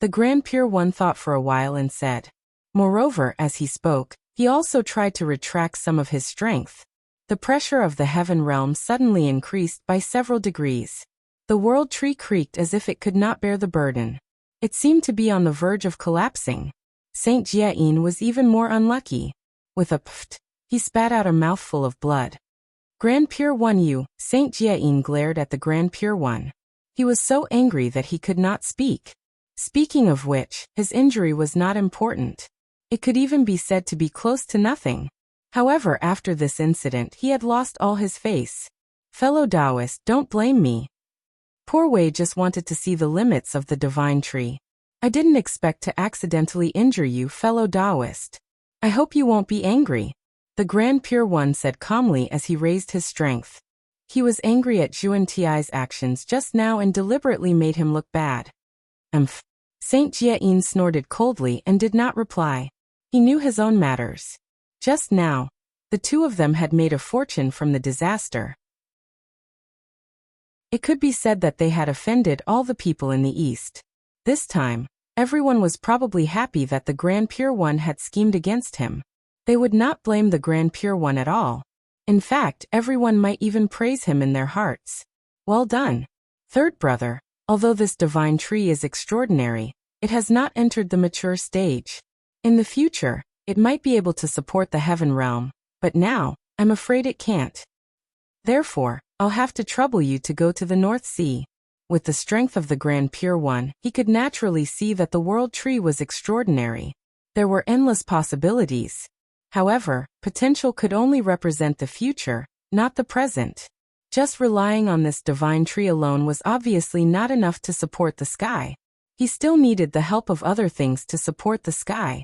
The Grand Pure One thought for a while and said. Moreover, as he spoke, he also tried to retract some of his strength. The pressure of the heaven realm suddenly increased by several degrees. The world tree creaked as if it could not bear the burden. It seemed to be on the verge of collapsing. Saint Jiayin was even more unlucky. With a pft, he spat out a mouthful of blood. Grand Pure One, you, Saint Jiayin glared at the Grand Pure One. He was so angry that he could not speak. Speaking of which, his injury was not important. It could even be said to be close to nothing. However, after this incident, he had lost all his face. Fellow Taoist, don't blame me. Poor Wei just wanted to see the limits of the divine tree. I didn't expect to accidentally injure you, fellow Taoist. I hope you won't be angry. The Grand Pure One said calmly as he raised his strength. He was angry at Zhuan Ti's actions just now and deliberately made him look bad. Saint Jiayin snorted coldly and did not reply. He knew his own matters. Just now, the two of them had made a fortune from the disaster. It could be said that they had offended all the people in the East. This time, everyone was probably happy that the Grand Pure One had schemed against him. They would not blame the Grand Pure One at all. In fact, everyone might even praise him in their hearts. Well done. Third brother, although this divine tree is extraordinary, it has not entered the mature stage. In the future, it might be able to support the heaven realm, but now, I'm afraid it can't. Therefore, I'll have to trouble you to go to the North Sea. With the strength of the Grand Pure One, he could naturally see that the world tree was extraordinary. There were endless possibilities. However, potential could only represent the future, not the present. Just relying on this divine tree alone was obviously not enough to support the sky. He still needed the help of other things to support the sky.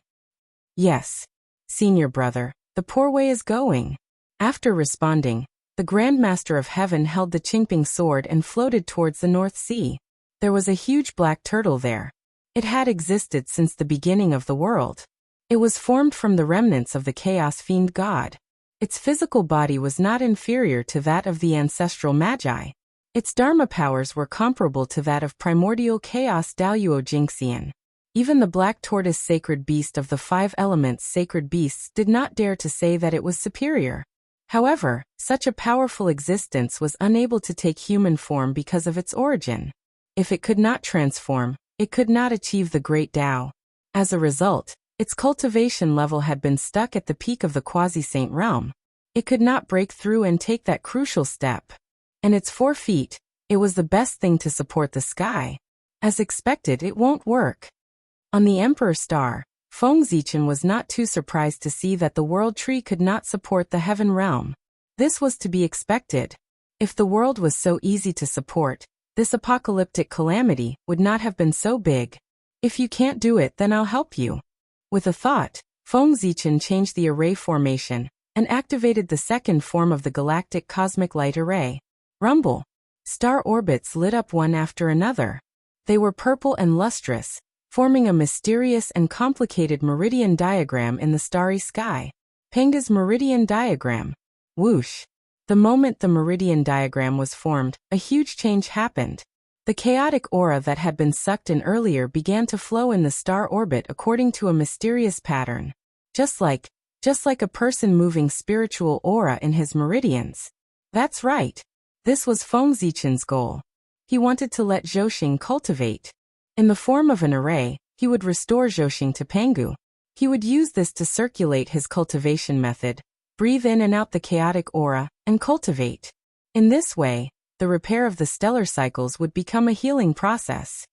Yes, senior brother, the poor way is going. After responding, the Grand Master of Heaven held the Qingping sword and floated towards the North Sea. There was a huge black turtle there. It had existed since the beginning of the world. It was formed from the remnants of the Chaos Fiend God. Its physical body was not inferior to that of the ancestral Magi. Its Dharma powers were comparable to that of primordial Chaos Daoyuo Jingxian. Even the black tortoise sacred beast of the 5 elements sacred beasts did not dare to say that it was superior. However, such a powerful existence was unable to take human form because of its origin. If it could not transform, it could not achieve the great Tao. As a result, its cultivation level had been stuck at the peak of the quasi-saint realm. It could not break through and take that crucial step. And its 4 feet, it was the best thing to support the sky. As expected, it won't work. On the Emperor Star, Feng Zichen was not too surprised to see that the world tree could not support the heaven realm. This was to be expected. If the world was so easy to support, this apocalyptic calamity would not have been so big. If you can't do it, then I'll help you. With a thought, Feng Zichen changed the array formation and activated the second form of the galactic cosmic light array. Rumble. Star orbits lit up one after another. They were purple and lustrous, forming a mysterious and complicated meridian diagram in the starry sky. Penga's meridian diagram. Whoosh. The moment the meridian diagram was formed, a huge change happened. The chaotic aura that had been sucked in earlier began to flow in the star orbit according to a mysterious pattern. Just like a person moving spiritual aura in his meridians. That's right. This was Feng Zichen's goal. He wanted to let Zhouxing cultivate. In the form of an array, he would restore Zhouxing to Pangu. He would use this to circulate his cultivation method, breathe in and out the chaotic aura, and cultivate. In this way, the repair of the stellar cycles would become a healing process.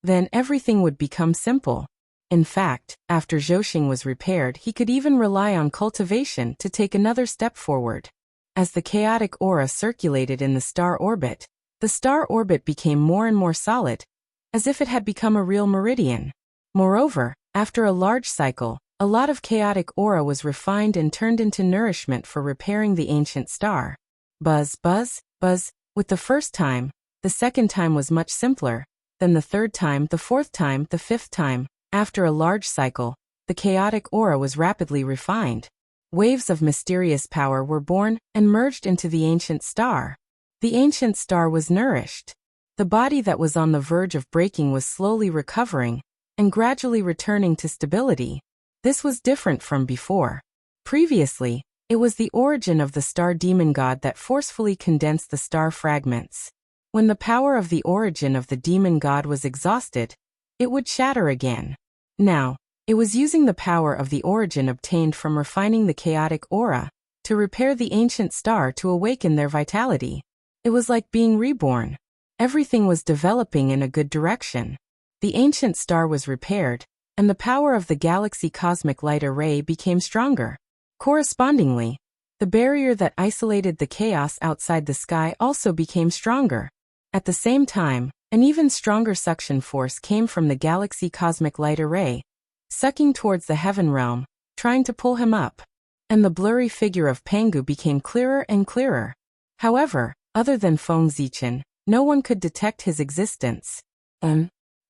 Then everything would become simple. In fact, after Zhoxing was repaired, he could even rely on cultivation to take another step forward. As the chaotic aura circulated in the star orbit became more and more solid, as if it had become a real meridian. Moreover, after a large cycle, a lot of chaotic aura was refined and turned into nourishment for repairing the ancient star. Buzz, buzz, buzz, with the first time. The second time was much simpler, then the third time, the fourth time, the fifth time. After a large cycle, the chaotic aura was rapidly refined. Waves of mysterious power were born and merged into the ancient star. The ancient star was nourished. The body that was on the verge of breaking was slowly recovering and gradually returning to stability. This was different from before. Previously, it was the origin of the star demon god that forcefully condensed the star fragments. When the power of the origin of the demon god was exhausted, it would shatter again. Now, it was using the power of the origin obtained from refining the chaotic aura to repair the ancient star to awaken their vitality. It was like being reborn. Everything was developing in a good direction. The ancient star was repaired, and the power of the galaxy cosmic light array became stronger. Correspondingly, the barrier that isolated the chaos outside the sky also became stronger. At the same time, an even stronger suction force came from the galaxy cosmic light array, sucking towards the heaven realm, trying to pull him up. And the blurry figure of Pangu became clearer and clearer. However, other than Feng Zichen, no one could detect his existence.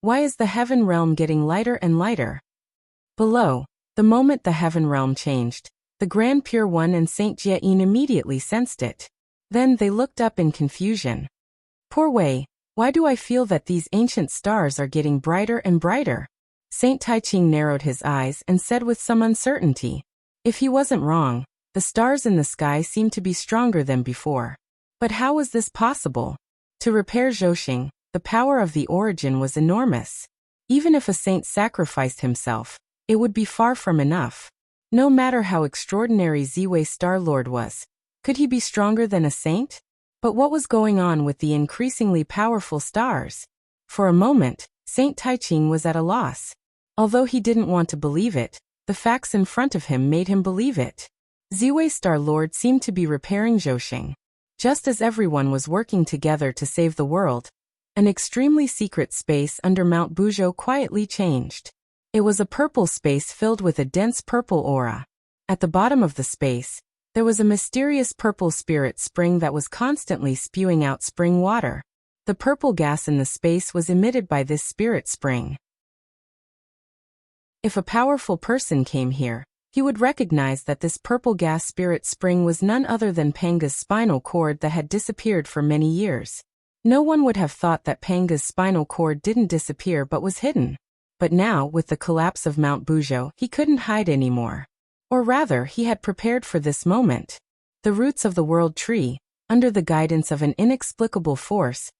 Why is the heaven realm getting lighter and lighter? Below, the moment the heaven realm changed, the Grand Pure One and Saint Jiayin immediately sensed it. Then they looked up in confusion. Poor Wei, why do I feel that these ancient stars are getting brighter and brighter? Saint Taiching narrowed his eyes and said with some uncertainty. If he wasn't wrong, the stars in the sky seemed to be stronger than before. But how was this possible? To repair Zhoxing, the power of the origin was enormous. Even if a saint sacrificed himself, it would be far from enough. No matter how extraordinary Ziwei Star Lord was, could he be stronger than a saint? But what was going on with the increasingly powerful stars? For a moment, Saint Taiching was at a loss. Although he didn't want to believe it, the facts in front of him made him believe it. Ziwei Star Lord seemed to be repairing Zhoxing. Just as everyone was working together to save the world, an extremely secret space under Mount Buzhou quietly changed. It was a purple space filled with a dense purple aura. At the bottom of the space, there was a mysterious purple spirit spring that was constantly spewing out spring water. The purple gas in the space was emitted by this spirit spring. If a powerful person came here, he would recognize that this purple gas spirit spring was none other than Panga's spinal cord that had disappeared for many years. No one would have thought that Panga's spinal cord didn't disappear but was hidden. But now, with the collapse of Mount Buzhou, he couldn't hide anymore. Or rather, he had prepared for this moment. The roots of the world tree, under the guidance of an inexplicable force,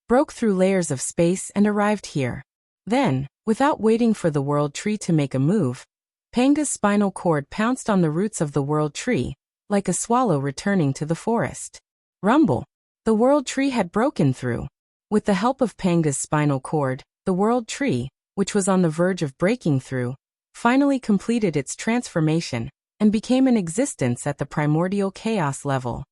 broke through layers of space and arrived here. Then, without waiting for the world tree to make a move, Panga's spinal cord pounced on the roots of the world tree, like a swallow returning to the forest. Rumble! The world tree had broken through. With the help of Panga's spinal cord, the world tree, which was on the verge of breaking through, finally completed its transformation and became in existence at the primordial chaos level.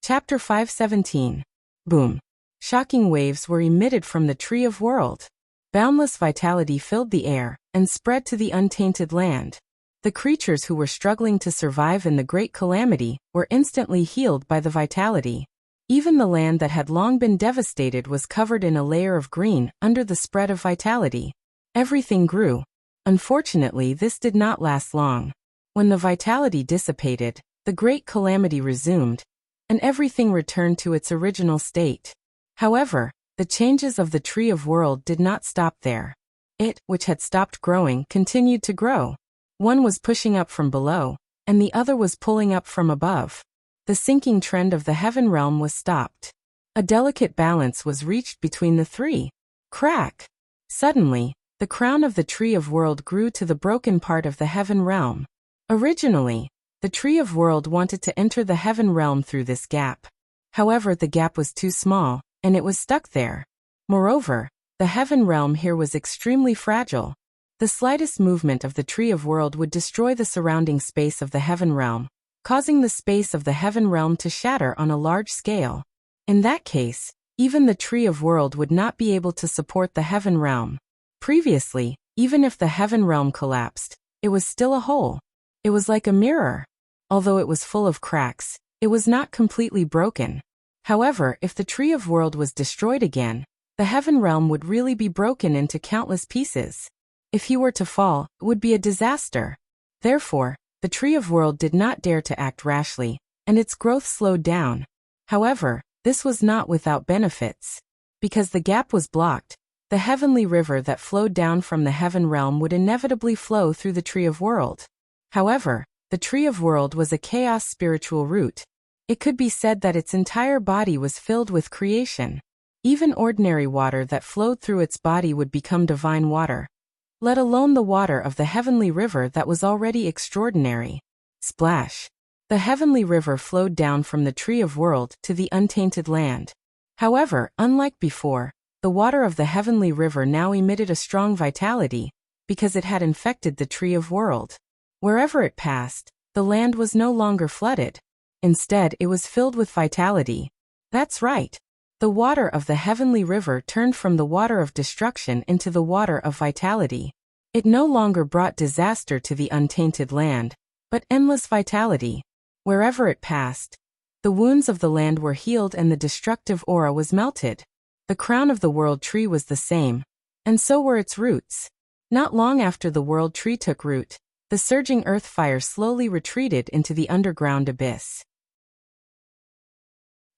Chapter 517. Boom. Shocking waves were emitted from the Tree of World. Boundless vitality filled the air and spread to the untainted land. The creatures who were struggling to survive in the great calamity were instantly healed by the vitality. Even the land that had long been devastated was covered in a layer of green under the spread of vitality. Everything grew. Unfortunately, this did not last long. When the vitality dissipated, the great calamity resumed, and everything returned to its original state. However, the changes of the Tree of World did not stop there. It, which had stopped growing, continued to grow. One was pushing up from below, and the other was pulling up from above. The sinking trend of the heaven realm was stopped. A delicate balance was reached between the three. Crack! Suddenly, the crown of the Tree of World grew to the broken part of the heaven realm. Originally, the Tree of World wanted to enter the heaven realm through this gap. However, the gap was too small, and it was stuck there. Moreover, the heaven realm here was extremely fragile. The slightest movement of the Tree of World would destroy the surrounding space of the heaven realm, causing the space of the heaven realm to shatter on a large scale. In that case, even the Tree of World would not be able to support the heaven realm. Previously, even if the heaven realm collapsed, it was still a hole. It was like a mirror. Although it was full of cracks, it was not completely broken. However, if the Tree of World was destroyed again, the heaven realm would really be broken into countless pieces. If he were to fall, it would be a disaster. Therefore, the Tree of World did not dare to act rashly, and its growth slowed down. However, this was not without benefits. Because the gap was blocked, the heavenly river that flowed down from the heaven realm would inevitably flow through the Tree of World. However, the Tree of World was a chaos spiritual root. It could be said that its entire body was filled with creation. Even ordinary water that flowed through its body would become divine water, let alone the water of the heavenly river that was already extraordinary. Splash! The heavenly river flowed down from the Tree of World to the untainted land. However, unlike before, the water of the heavenly river now emitted a strong vitality, because it had infected the Tree of World. Wherever it passed, the land was no longer flooded. Instead, it was filled with vitality. That's right. The water of the heavenly river turned from the water of destruction into the water of vitality. It no longer brought disaster to the untainted land, but endless vitality. Wherever it passed, the wounds of the land were healed and the destructive aura was melted. The crown of the world tree was the same, and so were its roots. Not long after the world tree took root, the surging earth fire slowly retreated into the underground abyss.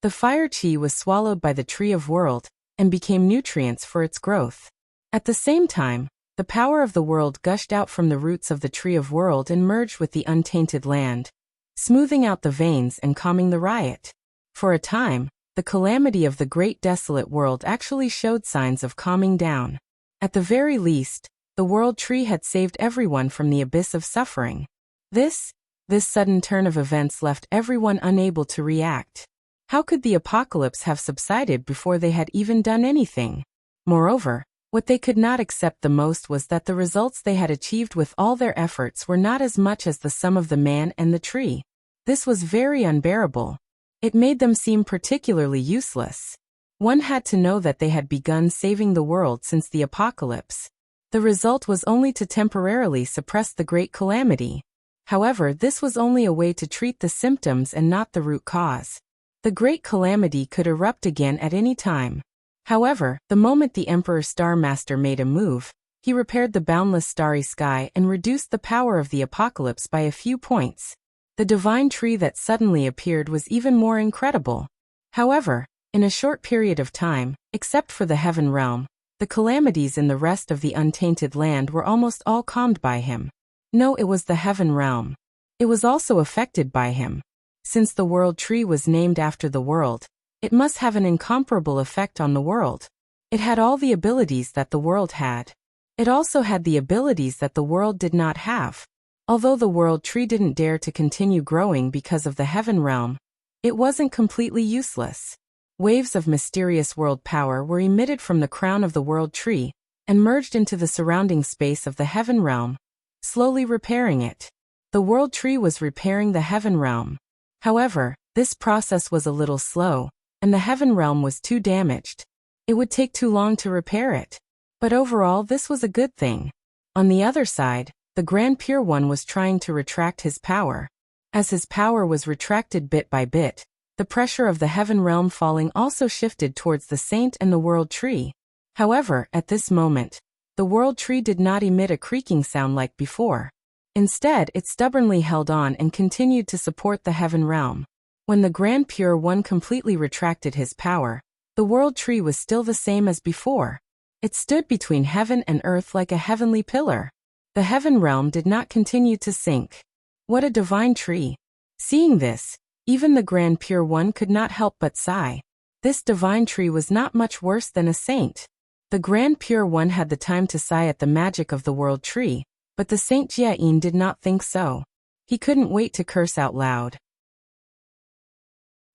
The fire chi was swallowed by the Tree of World, and became nutrients for its growth. At the same time, the power of the world gushed out from the roots of the Tree of World and merged with the untainted land, smoothing out the veins and calming the riot. For a time, the calamity of the great desolate world actually showed signs of calming down. At the very least, the world tree had saved everyone from the abyss of suffering. This sudden turn of events left everyone unable to react. How could the apocalypse have subsided before they had even done anything? Moreover, what they could not accept the most was that the results they had achieved with all their efforts were not as much as the sum of the man and the tree. This was very unbearable. It made them seem particularly useless. One had to know that they had begun saving the world since the apocalypse. The result was only to temporarily suppress the great calamity. However, this was only a way to treat the symptoms and not the root cause. The great calamity could erupt again at any time. However, the moment the Emperor Star Master made a move, he repaired the boundless starry sky and reduced the power of the apocalypse by a few points. The divine tree that suddenly appeared was even more incredible. However, in a short period of time, except for the heaven realm, the calamities in the rest of the untainted land were almost all calmed by him. No, it was the heaven realm. It was also affected by him. Since the world tree was named after the world, it must have an incomparable effect on the world. It had all the abilities that the world had. It also had the abilities that the world did not have. Although the world tree didn't dare to continue growing because of the heaven realm, it wasn't completely useless. Waves of mysterious world power were emitted from the crown of the world tree, and merged into the surrounding space of the heaven realm, slowly repairing it. The world tree was repairing the heaven realm. However, this process was a little slow, and the heaven realm was too damaged. It would take too long to repair it. But overall, this was a good thing. On the other side, the Grand Pure One was trying to retract his power. As his power was retracted bit by bit, the pressure of the heaven realm falling also shifted towards the saint and the world tree. However, at this moment, the world tree did not emit a creaking sound like before. Instead, it stubbornly held on and continued to support the heaven realm. When the Grand Pure One completely retracted his power, the world tree was still the same as before. It stood between heaven and earth like a heavenly pillar. The heaven realm did not continue to sink. What a divine tree! Seeing this, even the Grand Pure One could not help but sigh. This divine tree was not much worse than a saint. The Grand Pure One had the time to sigh at the magic of the World Tree, but the Saint Jiayin did not think so. He couldn't wait to curse out loud.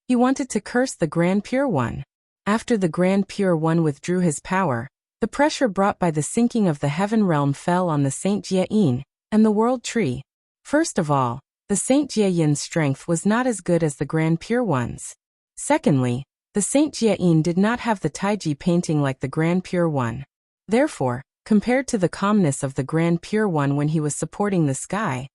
He wanted to curse the Grand Pure One. After the Grand Pure One withdrew his power, the pressure brought by the sinking of the heaven realm fell on the Saint Jiayin and the World Tree. First of all, the Saint Jiayin's strength was not as good as the Grand Pure One's. Secondly, the Saint Jiayin did not have the Taiji painting like the Grand Pure One. Therefore, compared to the calmness of the Grand Pure One when he was supporting the sky,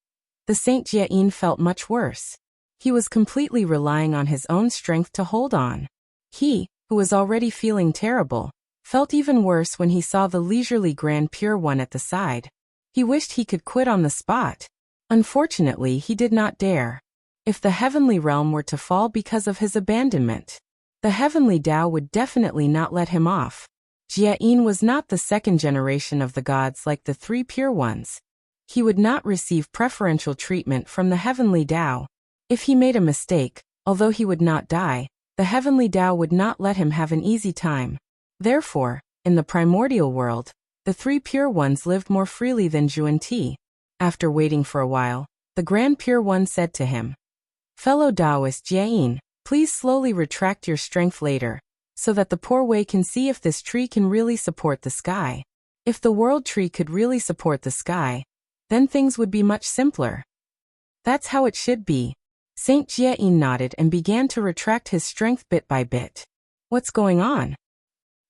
the Saint Jiayin felt much worse. He was completely relying on his own strength to hold on. He, who was already feeling terrible, felt even worse when he saw the leisurely Grand Pure One at the side. He wished he could quit on the spot. Unfortunately, he did not dare. If the heavenly realm were to fall because of his abandonment, the heavenly Tao would definitely not let him off. Jiayin was not the second generation of the gods like the three pure ones. He would not receive preferential treatment from the heavenly Tao. If he made a mistake, although he would not die, the heavenly Tao would not let him have an easy time. Therefore, in the primordial world, the three pure ones lived more freely than Zhuan-Ti. After waiting for a while, the Grand Pure One said to him, "Fellow Taoist Jiayin, please slowly retract your strength later, so that the poor Wei can see if this tree can really support the sky. If the world tree could really support the sky, then things would be much simpler." That's how it should be. Saint Jiayin nodded and began to retract his strength bit by bit. What's going on?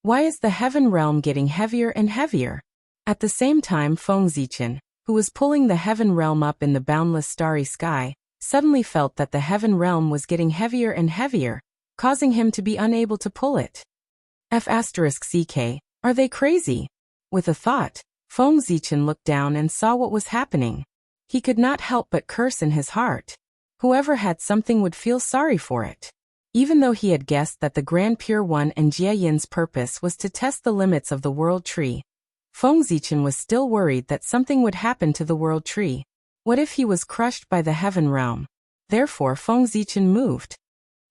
Why is the heaven realm getting heavier and heavier? At the same time, Feng Zichen, who was pulling the heaven realm up in the boundless starry sky, suddenly felt that the heaven realm was getting heavier and heavier, causing him to be unable to pull it. F***CK, are they crazy? With a thought, Feng Zichen looked down and saw what was happening. He could not help but curse in his heart. Whoever had something would feel sorry for it. Even though he had guessed that the Grand Pure One and Jiayin's purpose was to test the limits of the World Tree, Feng Zichen was still worried that something would happen to the World Tree. What if he was crushed by the heaven realm? Therefore Feng Zichen moved.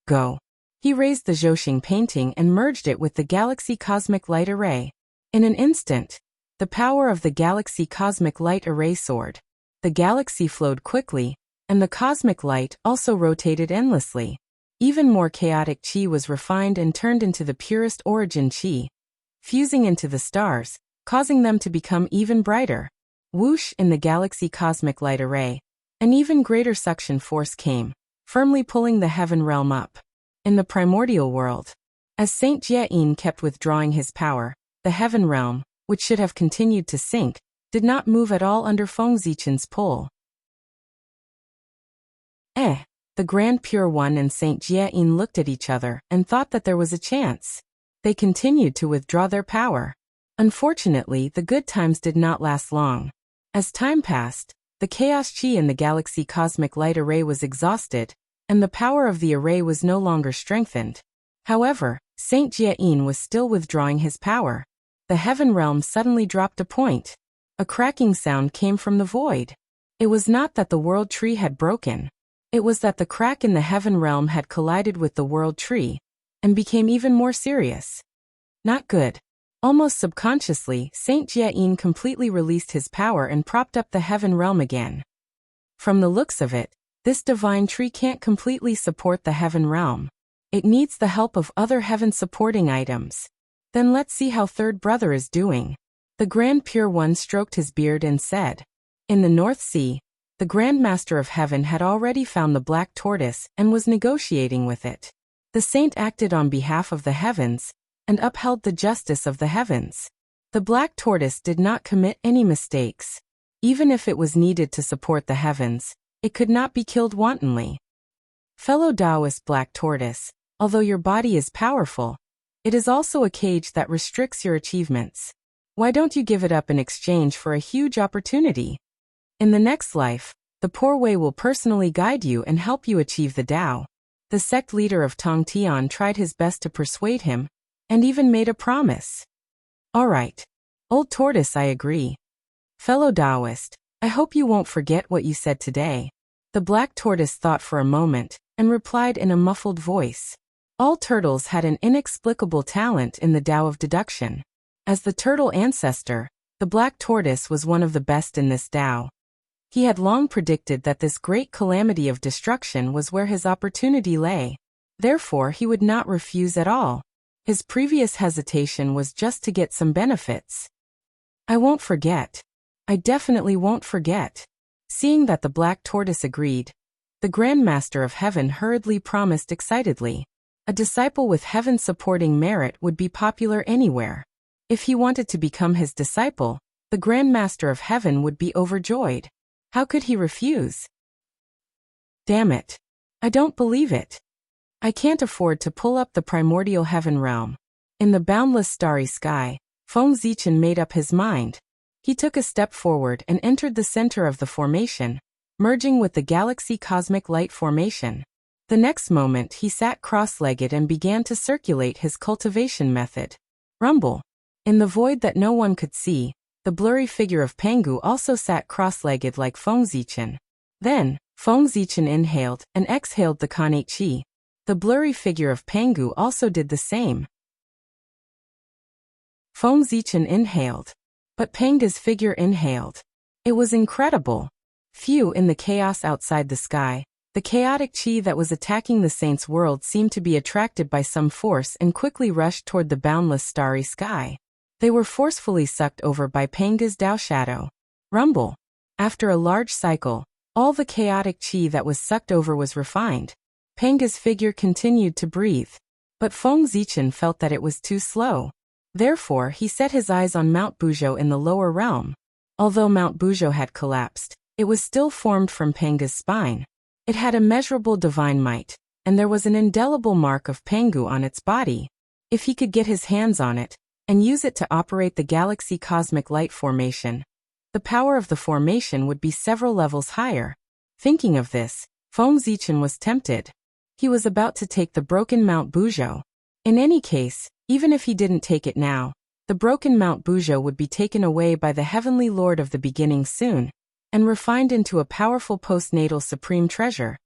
Go. He raised the Zhouxing painting and merged it with the Galaxy Cosmic Light Array. In an instant, the power of the Galaxy Cosmic Light Array soared. The galaxy flowed quickly, and the cosmic light also rotated endlessly. Even more chaotic qi was refined and turned into the purest origin qi, fusing into the stars, causing them to become even brighter. Whoosh! In the Galaxy Cosmic Light Array, an even greater suction force came, firmly pulling the heaven realm up. In the primordial world, as Saint Jiayin kept withdrawing his power, the heaven realm, which should have continued to sink, did not move at all under Feng Zichen's pull. The Grand Pure One and Saint Jiayin looked at each other and thought that there was a chance. They continued to withdraw their power. Unfortunately, the good times did not last long. As time passed, the chaos qi in the Galaxy Cosmic Light Array was exhausted, and the power of the array was no longer strengthened. However, Saint Jiayin was still withdrawing his power. The heaven realm suddenly dropped a point. A cracking sound came from the void. It was not that the world tree had broken. It was that the crack in the heaven realm had collided with the world tree, and became even more serious. Not good. Almost subconsciously, Saint Jiayin completely released his power and propped up the heaven realm again. From the looks of it, this divine tree can't completely support the heaven realm. It needs the help of other heaven-supporting items. Then let's see how Third Brother is doing. The Grand Pure One stroked his beard and said, "In the North Sea, the Grand Master of Heaven had already found the black tortoise and was negotiating with it. The saint acted on behalf of the heavens, and upheld the justice of the heavens. The black tortoise did not commit any mistakes. Even if it was needed to support the heavens, it could not be killed wantonly. Fellow Taoist black tortoise, although your body is powerful, it is also a cage that restricts your achievements. Why don't you give it up in exchange for a huge opportunity? In the next life, the poor Wei will personally guide you and help you achieve the Tao." The sect leader of Tong Tian tried his best to persuade him, and even made a promise. "All right. Old tortoise, I agree. Fellow Taoist, I hope you won't forget what you said today." The black tortoise thought for a moment, and replied in a muffled voice. All turtles had an inexplicable talent in the Tao of deduction. As the turtle ancestor, the black tortoise was one of the best in this Tao. He had long predicted that this great calamity of destruction was where his opportunity lay. Therefore, he would not refuse at all. His previous hesitation was just to get some benefits. I won't forget. I definitely won't forget. Seeing that the black tortoise agreed, the Grand Master of Heaven hurriedly promised excitedly. A disciple with heaven-supporting merit would be popular anywhere. If he wanted to become his disciple, the Grand Master of Heaven would be overjoyed. How could he refuse? Damn it. I don't believe it. I can't afford to pull up the primordial heaven realm. In the boundless starry sky, Feng Zichen made up his mind. He took a step forward and entered the center of the formation, merging with the galaxy cosmic light formation. The next moment he sat cross-legged and began to circulate his cultivation method. Rumble. In the void that no one could see, the blurry figure of Pangu also sat cross-legged like Feng Zichen. Then, Feng Zichen inhaled and exhaled the Kanate Qi. The blurry figure of Pangu also did the same. Feng Zichen inhaled. But Panga's figure inhaled. It was incredible. Few in the chaos outside the sky, the chaotic Qi that was attacking the saint's world seemed to be attracted by some force and quickly rushed toward the boundless starry sky. They were forcefully sucked over by Panga's Tao shadow. Rumble. After a large cycle, all the chaotic Qi that was sucked over was refined. Panga's figure continued to breathe. But Feng Zichen felt that it was too slow. Therefore, he set his eyes on Mount Buzhou in the lower realm. Although Mount Buzhou had collapsed, it was still formed from Panga's spine. It had immeasurable divine might, and there was an indelible mark of Pangu on its body. If he could get his hands on it, and use it to operate the galaxy cosmic light formation, the power of the formation would be several levels higher. Thinking of this, Feng Zichen was tempted. He was about to take the broken Mount Buzhou. In any case, even if he didn't take it now, the broken Mount Buzhou would be taken away by the Heavenly Lord of the Beginning soon, and refined into a powerful postnatal supreme treasure,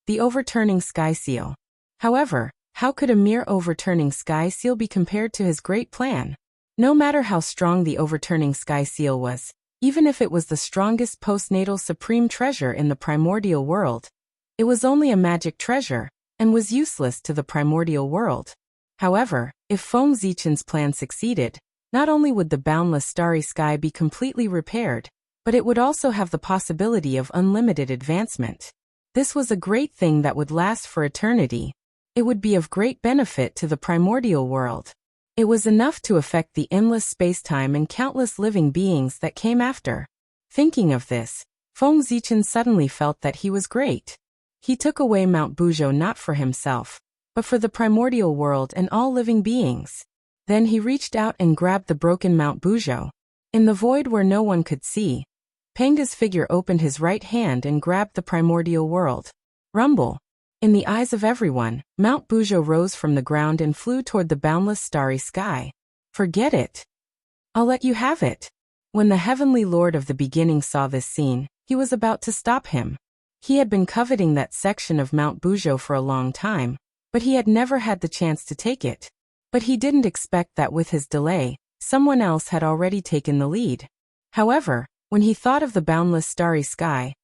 the overturning sky seal. However, how could a mere overturning sky seal be compared to his great plan? No matter how strong the overturning sky seal was, even if it was the strongest postnatal supreme treasure in the primordial world, it was only a magic treasure, and was useless to the primordial world. However, if Feng Zichen's plan succeeded, not only would the boundless starry sky be completely repaired, but it would also have the possibility of unlimited advancement. This was a great thing that would last for eternity. It would be of great benefit to the primordial world. It was enough to affect the endless spacetime and countless living beings that came after. Thinking of this, Feng Zichen suddenly felt that he was great. He took away Mount Buzhou not for himself, but for the primordial world and all living beings. Then he reached out and grabbed the broken Mount Buzhou. In the void where no one could see, Panga's figure opened his right hand and grabbed the primordial world. Rumble. In the eyes of everyone, Mount Buzhou rose from the ground and flew toward the boundless starry sky. Forget it. I'll let you have it. When the Heavenly Lord of the Beginning saw this scene, he was about to stop him. He had been coveting that section of Mount Buzhou for a long time, but he had never had the chance to take it. But he didn't expect that with his delay, someone else had already taken the lead. However, when he thought of the boundless starry sky,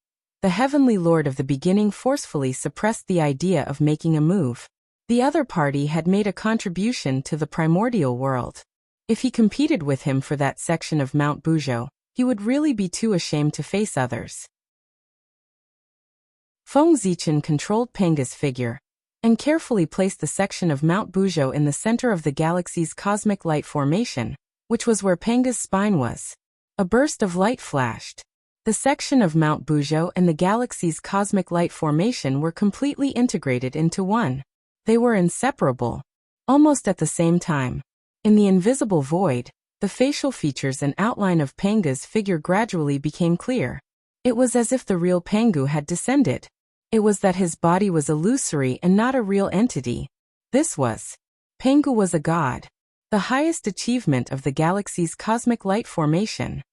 the Heavenly Lord of the Beginning forcefully suppressed the idea of making a move. The other party had made a contribution to the primordial world. If he competed with him for that section of Mount Buzhou, he would really be too ashamed to face others. Feng Zichen controlled Panga's figure, and carefully placed the section of Mount Buzhou in the center of the galaxy's cosmic light formation, which was where Panga's spine was. A burst of light flashed. The section of Mount Buzhou and the galaxy's cosmic light formation were completely integrated into one. They were inseparable. Almost at the same time, in the invisible void, the facial features and outline of Panga's figure gradually became clear. It was as if the real Pangu had descended. It was that his body was illusory and not a real entity. Pangu was a god, the highest achievement of the galaxy's cosmic light formation.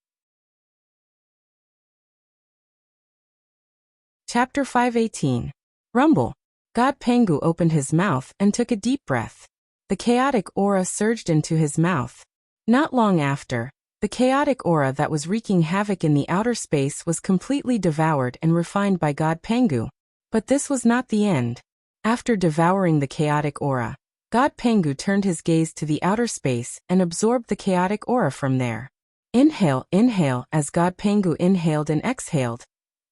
Chapter 518. Rumble. God Pangu opened his mouth and took a deep breath. The chaotic aura surged into his mouth. Not long after, the chaotic aura that was wreaking havoc in the outer space was completely devoured and refined by God Pengu. But this was not the end. After devouring the chaotic aura, God Pengu turned his gaze to the outer space and absorbed the chaotic aura from there. Inhale, inhale. As God Pengu inhaled and exhaled,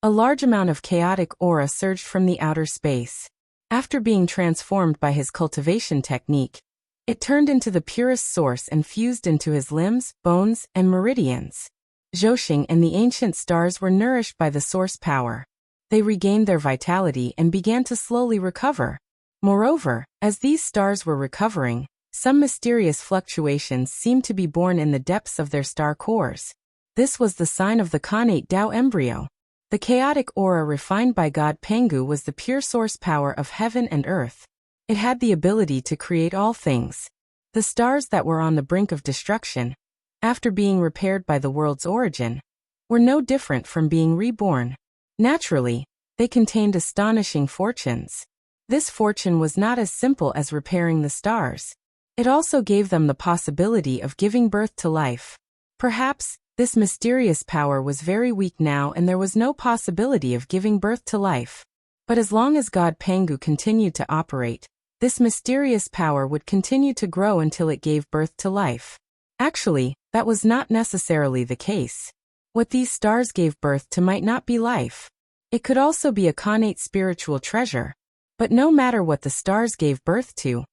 a large amount of chaotic aura surged from the outer space. After being transformed by his cultivation technique, it turned into the purest source and fused into his limbs, bones, and meridians. Zhoshing and the ancient stars were nourished by the source power. They regained their vitality and began to slowly recover. Moreover, as these stars were recovering, some mysterious fluctuations seemed to be born in the depths of their star cores. This was the sign of the Khanate Tao embryo. The chaotic aura refined by God Pengu was the pure source power of heaven and earth. It had the ability to create all things. The stars that were on the brink of destruction, after being repaired by the world's origin, were no different from being reborn. Naturally, they contained astonishing fortunes. This fortune was not as simple as repairing the stars. It also gave them the possibility of giving birth to life. Perhaps, this mysterious power was very weak now and there was no possibility of giving birth to life. But as long as God Pengu continued to operate, this mysterious power would continue to grow until it gave birth to life. Actually, that was not necessarily the case. What these stars gave birth to might not be life. It could also be a Khanate spiritual treasure. But no matter what the stars gave birth to,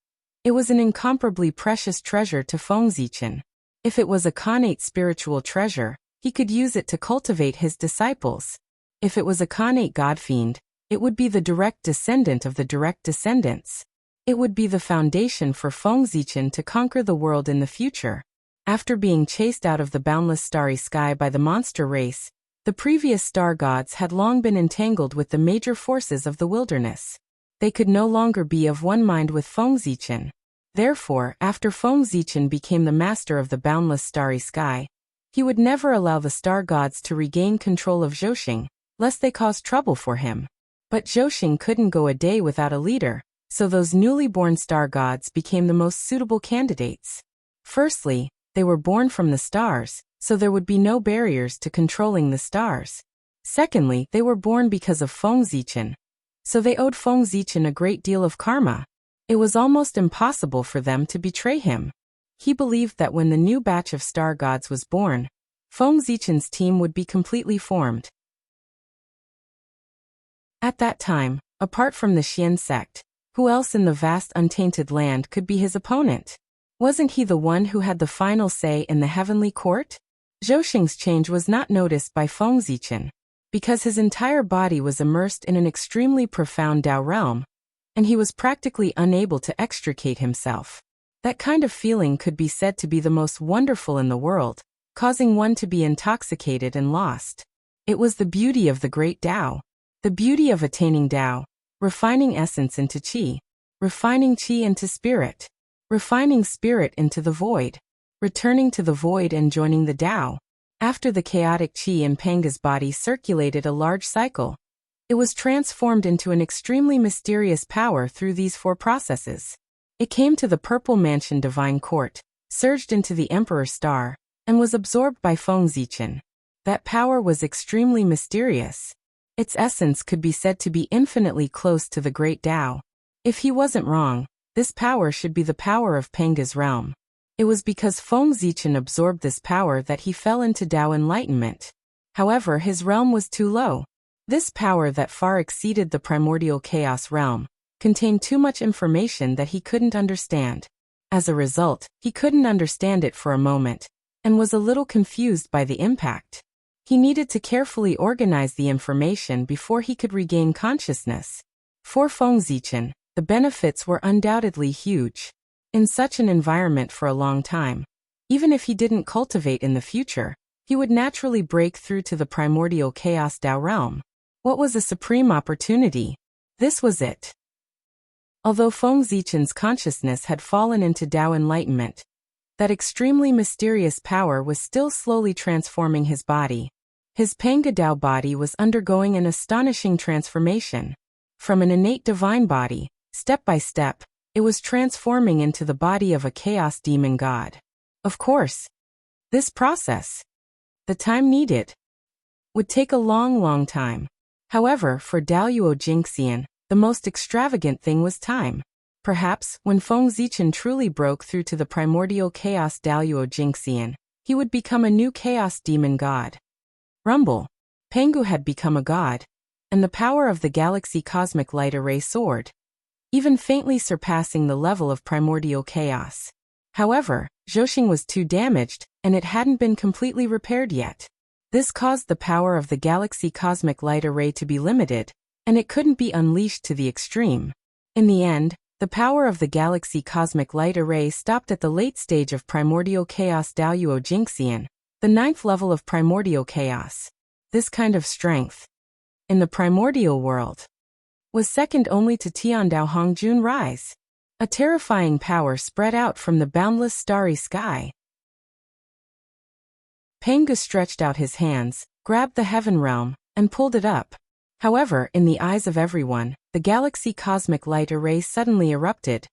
it was an incomparably precious treasure to Feng Zichen. If it was a Khanate spiritual treasure, he could use it to cultivate his disciples. If it was a Khanate godfiend, it would be the direct descendant of the direct descendants. It would be the foundation for Feng Zichen to conquer the world in the future. After being chased out of the boundless starry sky by the monster race, the previous star gods had long been entangled with the major forces of the wilderness. They could no longer be of one mind with Feng Zichen. Therefore, after Feng Zichen became the master of the boundless starry sky, he would never allow the star gods to regain control of Zhoshing, lest they cause trouble for him. But Zhoshing couldn't go a day without a leader, so those newly born star gods became the most suitable candidates. Firstly, they were born from the stars, so there would be no barriers to controlling the stars. Secondly, they were born because of Feng Zichen, so they owed Feng Zichen a great deal of karma. It was almost impossible for them to betray him. He believed that when the new batch of star gods was born, Feng Zichen's team would be completely formed. At that time, apart from the Xian sect, who else in the vast untainted land could be his opponent? Wasn't he the one who had the final say in the heavenly court? Zhoshing's change was not noticed by Feng Zichen, because his entire body was immersed in an extremely profound Tao realm, and he was practically unable to extricate himself. That kind of feeling could be said to be the most wonderful in the world, causing one to be intoxicated and lost. It was the beauty of the great Tao, the beauty of attaining Tao, refining essence into Qi, refining Qi into spirit, refining spirit into the void, returning to the void and joining the Tao. After the chaotic Qi in Penga's body circulated a large cycle, it was transformed into an extremely mysterious power through these four processes. It came to the Purple Mansion Divine Court, surged into the Emperor Star, and was absorbed by Feng Zichen. That power was extremely mysterious. Its essence could be said to be infinitely close to the great Tao. If he wasn't wrong, this power should be the power of Penga's realm. It was because Feng Zichen absorbed this power that he fell into Tao enlightenment. However, his realm was too low. This power that far exceeded the primordial chaos realm contained too much information that he couldn't understand. As a result, he couldn't understand it for a moment, and was a little confused by the impact. He needed to carefully organize the information before he could regain consciousness. For Feng Zichen, the benefits were undoubtedly huge. In such an environment for a long time, even if he didn't cultivate in the future, he would naturally break through to the primordial chaos Tao realm. What was a supreme opportunity? This was it. Although Feng Zichen's consciousness had fallen into Tao enlightenment, that extremely mysterious power was still slowly transforming his body. His Penga Tao body was undergoing an astonishing transformation. From an innate divine body, step by step, it was transforming into the body of a chaos demon god. Of course, this process, the time needed, would take a long time. However, for Daluo Jingxian, the most extravagant thing was time. Perhaps, when Feng Zichen truly broke through to the primordial chaos Daluo Jingxian, he would become a new chaos demon god. Rumble. Pengu had become a god, and the power of the galaxy cosmic light array soared, even faintly surpassing the level of primordial chaos. However, Zhoxing was too damaged, and it hadn't been completely repaired yet. This caused the power of the galaxy cosmic light array to be limited, and it couldn't be unleashed to the extreme. In the end, the power of the galaxy cosmic light array stopped at the late stage of primordial chaos Daluo Jingxian, the 9th level of primordial chaos. This kind of strength, in the primordial world, was second only to Tiandao Hongjun Rise. A terrifying power spread out from the boundless starry sky. Pengu stretched out his hands, grabbed the heaven realm, and pulled it up. However, in the eyes of everyone, the galaxy cosmic light array suddenly erupted,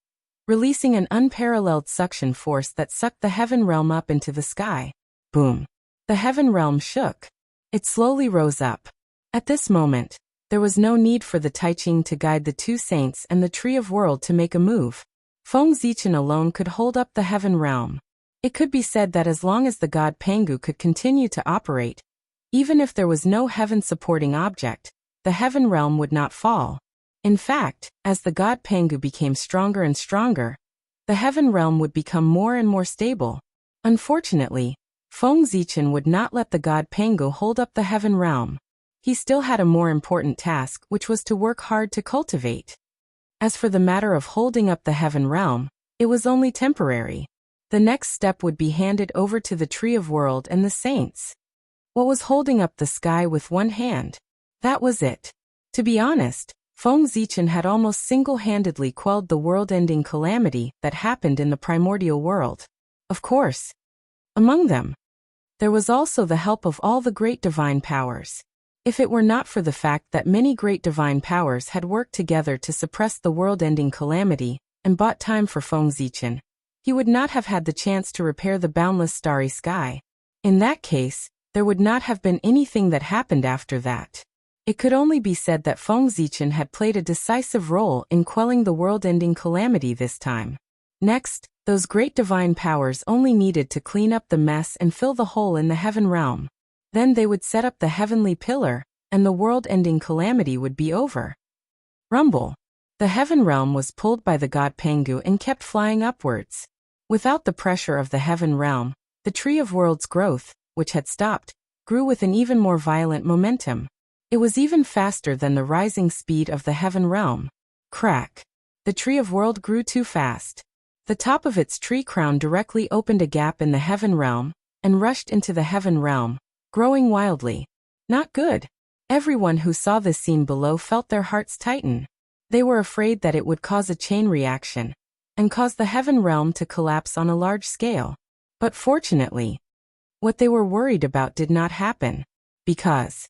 releasing an unparalleled suction force that sucked the heaven realm up into the sky. Boom! The heaven realm shook. It slowly rose up. At this moment, there was no need for the Taiching to guide the two saints and the Tree of World to make a move. Feng Zichen alone could hold up the heaven realm. It could be said that as long as the god Pengu could continue to operate, even if there was no heaven-supporting object, the heaven realm would not fall. In fact, as the god Pengu became stronger and stronger, the heaven realm would become more and more stable. Unfortunately, Feng Zichen would not let the god Pengu hold up the heaven realm. He still had a more important task, which was to work hard to cultivate. As for the matter of holding up the heaven realm, it was only temporary. The next step would be handed over to the Tree of World and the saints. What was holding up the sky with one hand? That was it. To be honest, Feng Zichen had almost single-handedly quelled the world-ending calamity that happened in the primordial world. Of course, among them, there was also the help of all the great divine powers. If it were not for the fact that many great divine powers had worked together to suppress the world-ending calamity and bought time for Feng Zichen, he would not have had the chance to repair the boundless starry sky. In that case, there would not have been anything that happened after that. It could only be said that Feng Zichen had played a decisive role in quelling the world-ending calamity this time. Next, those great divine powers only needed to clean up the mess and fill the hole in the heaven realm. Then they would set up the heavenly pillar, and the world-ending calamity would be over. Rumble. The heaven realm was pulled by the god Pengu and kept flying upwards. Without the pressure of the heaven realm, the Tree of World's growth, which had stopped, grew with an even more violent momentum. It was even faster than the rising speed of the heaven realm. Crack. The Tree of World grew too fast. The top of its tree crown directly opened a gap in the heaven realm, and rushed into the heaven realm, growing wildly. Not good. Everyone who saw this scene below felt their hearts tighten. They were afraid that it would cause a chain reaction, and cause the heaven realm to collapse on a large scale. But fortunately, what they were worried about did not happen, because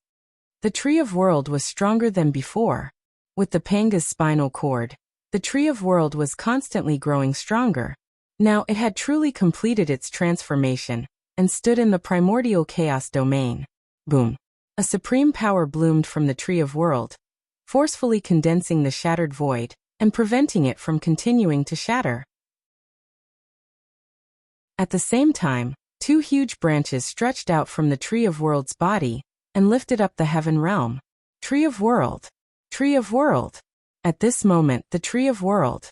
the Tree of World was stronger than before. With the Pengu's spinal cord, the Tree of World was constantly growing stronger. Now it had truly completed its transformation, and stood in the primordial chaos domain. Boom. A supreme power bloomed from the Tree of World, forcefully condensing the shattered void, and preventing it from continuing to shatter. At the same time, two huge branches stretched out from the Tree of World's body, and lifted up the heaven realm. Tree of World. Tree of World. At this moment, the Tree of World.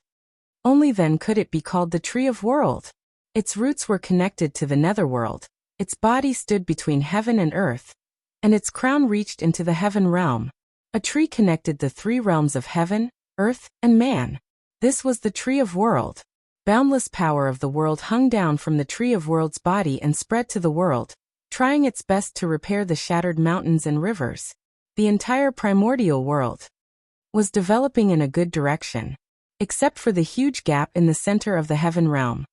Only then could it be called the Tree of World. Its roots were connected to the netherworld, its body stood between heaven and earth, and its crown reached into the heaven realm. A tree connected the three realms of heaven, earth, and man. This was the Tree of World. Boundless power of the world hung down from the Tree of World's body and spread to the world, trying its best to repair the shattered mountains and rivers. The entire primordial world was developing in a good direction, except for the huge gap in the center of the heaven realm.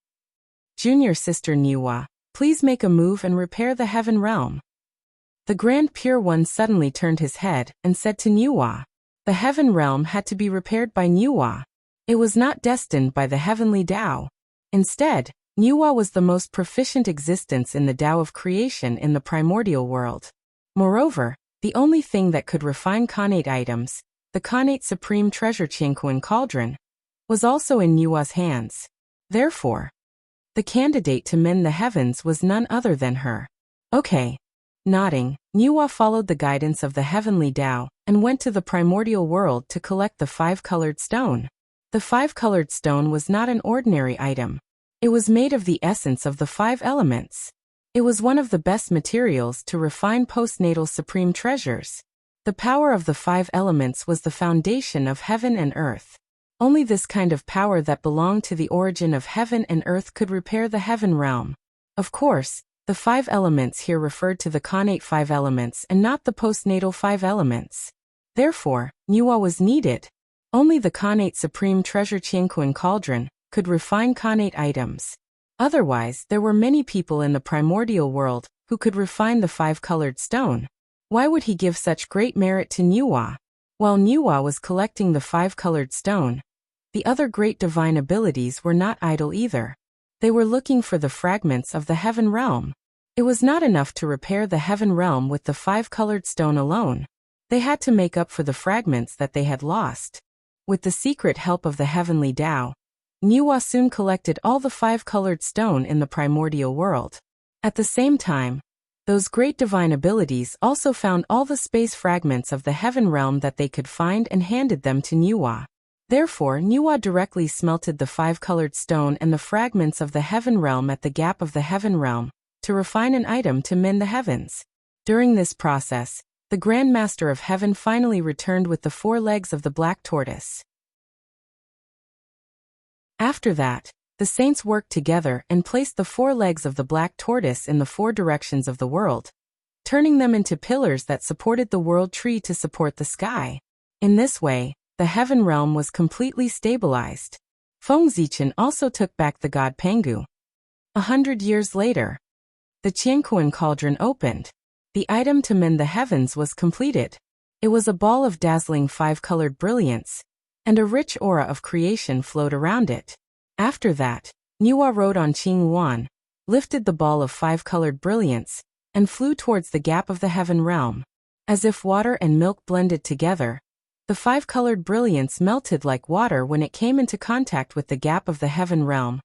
Junior sister Niwa, please make a move and repair the heaven realm. The Grand Pure One suddenly turned his head and said to Niwa. The heaven realm had to be repaired by Niwa. It was not destined by the heavenly Tao. Instead, Nuwa was the most proficient existence in the Tao of creation in the primordial world. Moreover, the only thing that could refine Khanate items, the Khanate Supreme Treasure Qianquan Cauldron, was also in Nuwa's hands. Therefore, the candidate to mend the heavens was none other than her. Okay. Nodding, Nuwa followed the guidance of the heavenly Tao and went to the primordial world to collect the five-colored stone. The five-colored stone was not an ordinary item. It was made of the essence of the five elements. It was one of the best materials to refine postnatal supreme treasures. The power of the five elements was the foundation of heaven and earth. Only this kind of power that belonged to the origin of heaven and earth could repair the heaven realm. Of course, the five elements here referred to the Khanate five elements and not the postnatal five elements. Therefore, Nuwa was needed. Only the Khanate Supreme Treasure Qianquan Cauldron could refine Khanate items. Otherwise, there were many people in the primordial world who could refine the five-colored stone. Why would he give such great merit to Nuwa? While Nuwa was collecting the five-colored stone, the other great divine abilities were not idle either. They were looking for the fragments of the heaven realm. It was not enough to repair the heaven realm with the five-colored stone alone. They had to make up for the fragments that they had lost. With the secret help of the heavenly Tao, Nuwa soon collected all the five-colored stone in the primordial world. At the same time, those great divine abilities also found all the space fragments of the heaven realm that they could find and handed them to Nuwa. Therefore, Nuwa directly smelted the five-colored stone and the fragments of the heaven realm at the gap of the heaven realm to refine an item to mend the heavens. During this process, the Grand Master of Heaven finally returned with the four legs of the black tortoise. After that, the saints worked together and placed the four legs of the black tortoise in the four directions of the world, turning them into pillars that supported the world tree to support the sky. In this way, the heaven realm was completely stabilized. Feng Zichen also took back the god Pengu. 100 years later, the Qianquan Cauldron opened. The item to mend the heavens was completed. It was a ball of dazzling five-colored brilliance, and a rich aura of creation flowed around it. After that, Nuwa rode on Qing Yuan, lifted the ball of five-colored brilliance, and flew towards the gap of the heaven realm. As if water and milk blended together, the five-colored brilliance melted like water when it came into contact with the gap of the heaven realm,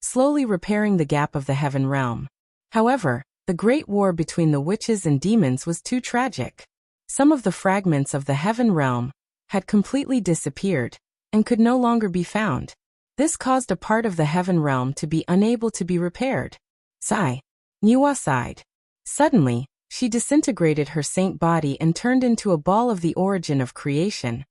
slowly repairing the gap of the heaven realm. However, the great war between the witches and demons was too tragic. Some of the fragments of the heaven realm had completely disappeared and could no longer be found. This caused a part of the heaven realm to be unable to be repaired. Sigh. Nuwa sighed. Suddenly, she disintegrated her saint body and turned into a ball of the origin of creation,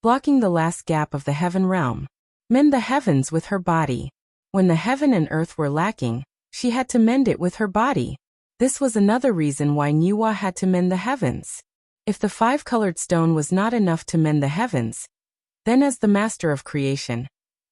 blocking the last gap of the heaven realm. Mend the heavens with her body. When the heaven and earth were lacking, she had to mend it with her body. This was another reason why Nuwa had to mend the heavens. If the five-colored stone was not enough to mend the heavens, then as the master of creation,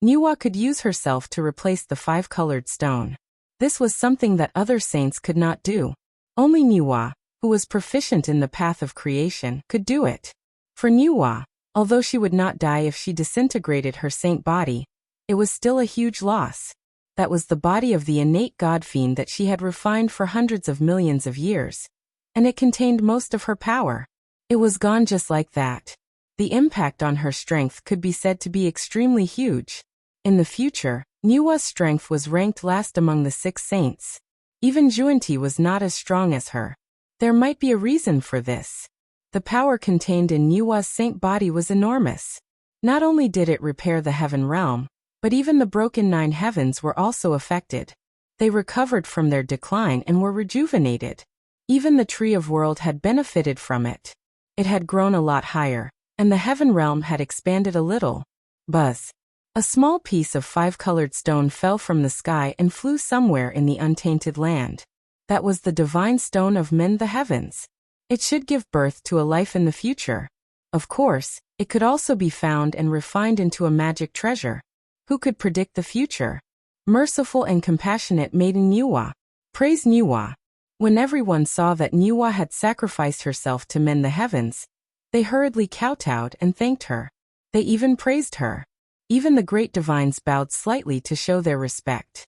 Nuwa could use herself to replace the five-colored stone. This was something that other saints could not do. Only Nuwa, who was proficient in the path of creation, could do it. For Nuwa, although she would not die if she disintegrated her saint body, it was still a huge loss. That was the body of the innate god fiend that she had refined for hundreds of millions of years, and it contained most of her power. It was gone just like that. The impact on her strength could be said to be extremely huge. In the future, Nuwa's strength was ranked last among the 6 saints. Even Juanti was not as strong as her. There might be a reason for this. The power contained in Nuwa's saint body was enormous. Not only did it repair the heaven realm, but even the broken 9 heavens were also affected. They recovered from their decline and were rejuvenated. Even the Tree of World had benefited from it. It had grown a lot higher, and the heaven realm had expanded a little. Buzz. A small piece of five-colored stone fell from the sky and flew somewhere in the untainted land. That was the divine stone of Mend the Heavens. It should give birth to a life in the future. Of course, it could also be found and refined into a magic treasure. Who could predict the future? Merciful and compassionate maiden Nuwa. Praise Nuwa. When everyone saw that Nuwa had sacrificed herself to mend the heavens, they hurriedly kowtowed and thanked her. They even praised her. Even the great divines bowed slightly to show their respect.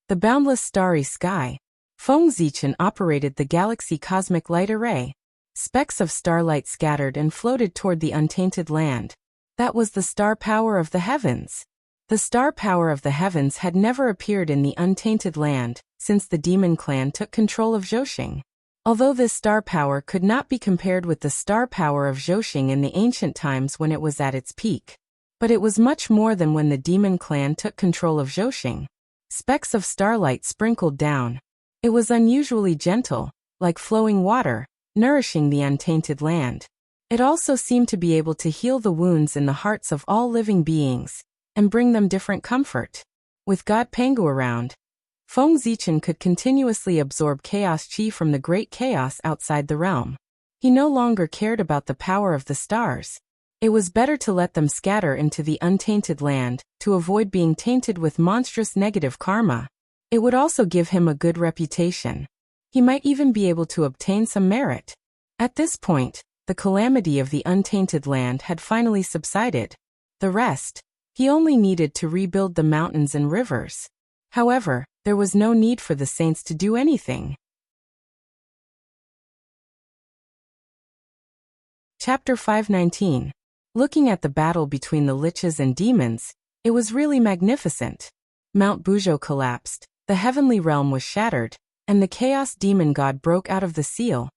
The boundless starry sky. Feng Zichen operated the galaxy cosmic light array. Specks of starlight scattered and floated toward the untainted land. That was the star power of the heavens. The star power of the heavens had never appeared in the untainted land since the demon clan took control of Zhousing. Although this star power could not be compared with the star power of Zhousing in the ancient times when it was at its peak. But it was much more than when the demon clan took control of Zhousing. Specks of starlight sprinkled down. It was unusually gentle, like flowing water, nourishing the untainted land. It also seemed to be able to heal the wounds in the hearts of all living beings, and bring them different comfort. With God Pangu around, Feng Zichen could continuously absorb chaos chi from the great chaos outside the realm. He no longer cared about the power of the stars. It was better to let them scatter into the untainted land, to avoid being tainted with monstrous negative karma. It would also give him a good reputation. He might even be able to obtain some merit. At this point, the calamity of the untainted land had finally subsided. The rest, he only needed to rebuild the mountains and rivers. However, there was no need for the saints to do anything. Chapter 519. Looking at the battle between the liches and demons, it was really magnificent. Mount Buzhou collapsed, the heavenly realm was shattered, and the chaos demon god broke out of the seal,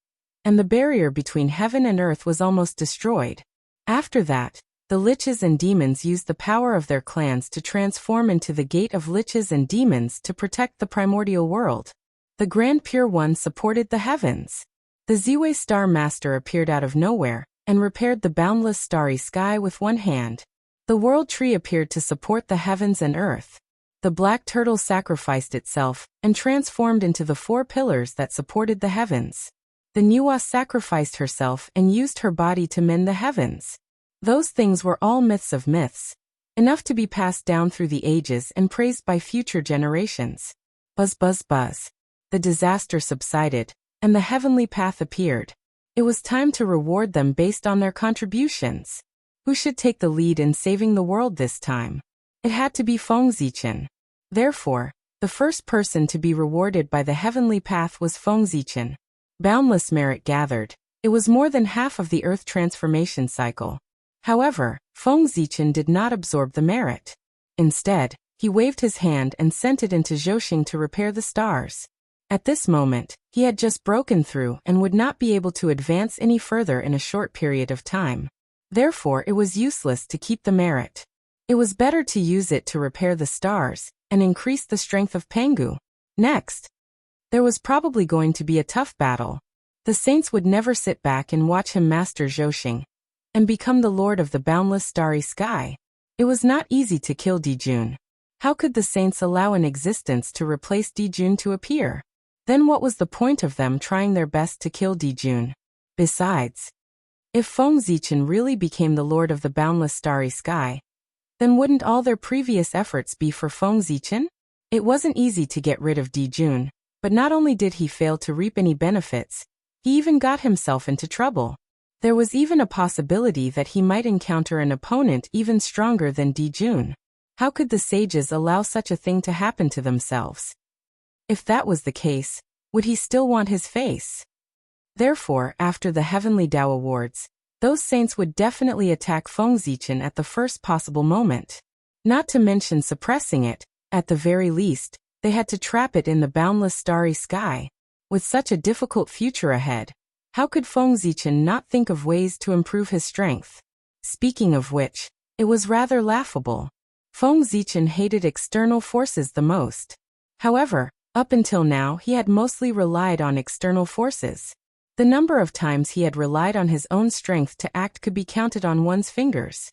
and the barrier between heaven and earth was almost destroyed. After that, the liches and demons used the power of their clans to transform into the gate of liches and demons to protect the primordial world. The Grand Pure One supported the heavens. The Ziwei Star Master appeared out of nowhere and repaired the boundless starry sky with one hand. The World Tree appeared to support the heavens and earth. The Black Turtle sacrificed itself and transformed into the 4 pillars that supported the heavens. The Nuwa sacrificed herself and used her body to mend the heavens. Those things were all myths of myths, enough to be passed down through the ages and praised by future generations. Buzz buzz buzz. The disaster subsided, and the heavenly path appeared. It was time to reward them based on their contributions. Who should take the lead in saving the world this time? It had to be Feng Zichen. Therefore, the first person to be rewarded by the heavenly path was Feng Zichen. Boundless merit gathered. It was more than half of the earth transformation cycle. However, Feng Zichen did not absorb the merit. Instead, he waved his hand and sent it into Zhousing to repair the stars. At this moment, he had just broken through and would not be able to advance any further in a short period of time. Therefore, it was useless to keep the merit. It was better to use it to repair the stars and increase the strength of Pangu. Next, there was probably going to be a tough battle. The saints would never sit back and watch him master Zhousing and become the lord of the boundless starry sky. It was not easy to kill Dijun. How could the saints allow an existence to replace Dijun to appear? Then what was the point of them trying their best to kill Dijun? Besides, if Feng Zichen really became the lord of the boundless starry sky, then wouldn't all their previous efforts be for Feng Zichen? It wasn't easy to get rid of Dijun, but not only did he fail to reap any benefits, he even got himself into trouble. There was even a possibility that he might encounter an opponent even stronger than Dijun. How could the sages allow such a thing to happen to themselves? If that was the case, would he still want his face? Therefore, after the Heavenly Tao Awards, those saints would definitely attack Feng Zichen at the first possible moment. Not to mention suppressing it, at the very least, they had to trap it in the boundless starry sky. With such a difficult future ahead, how could Feng Zichen not think of ways to improve his strength? Speaking of which, it was rather laughable. Feng Zichen hated external forces the most. However, up until now he had mostly relied on external forces. The number of times he had relied on his own strength to act could be counted on one's fingers.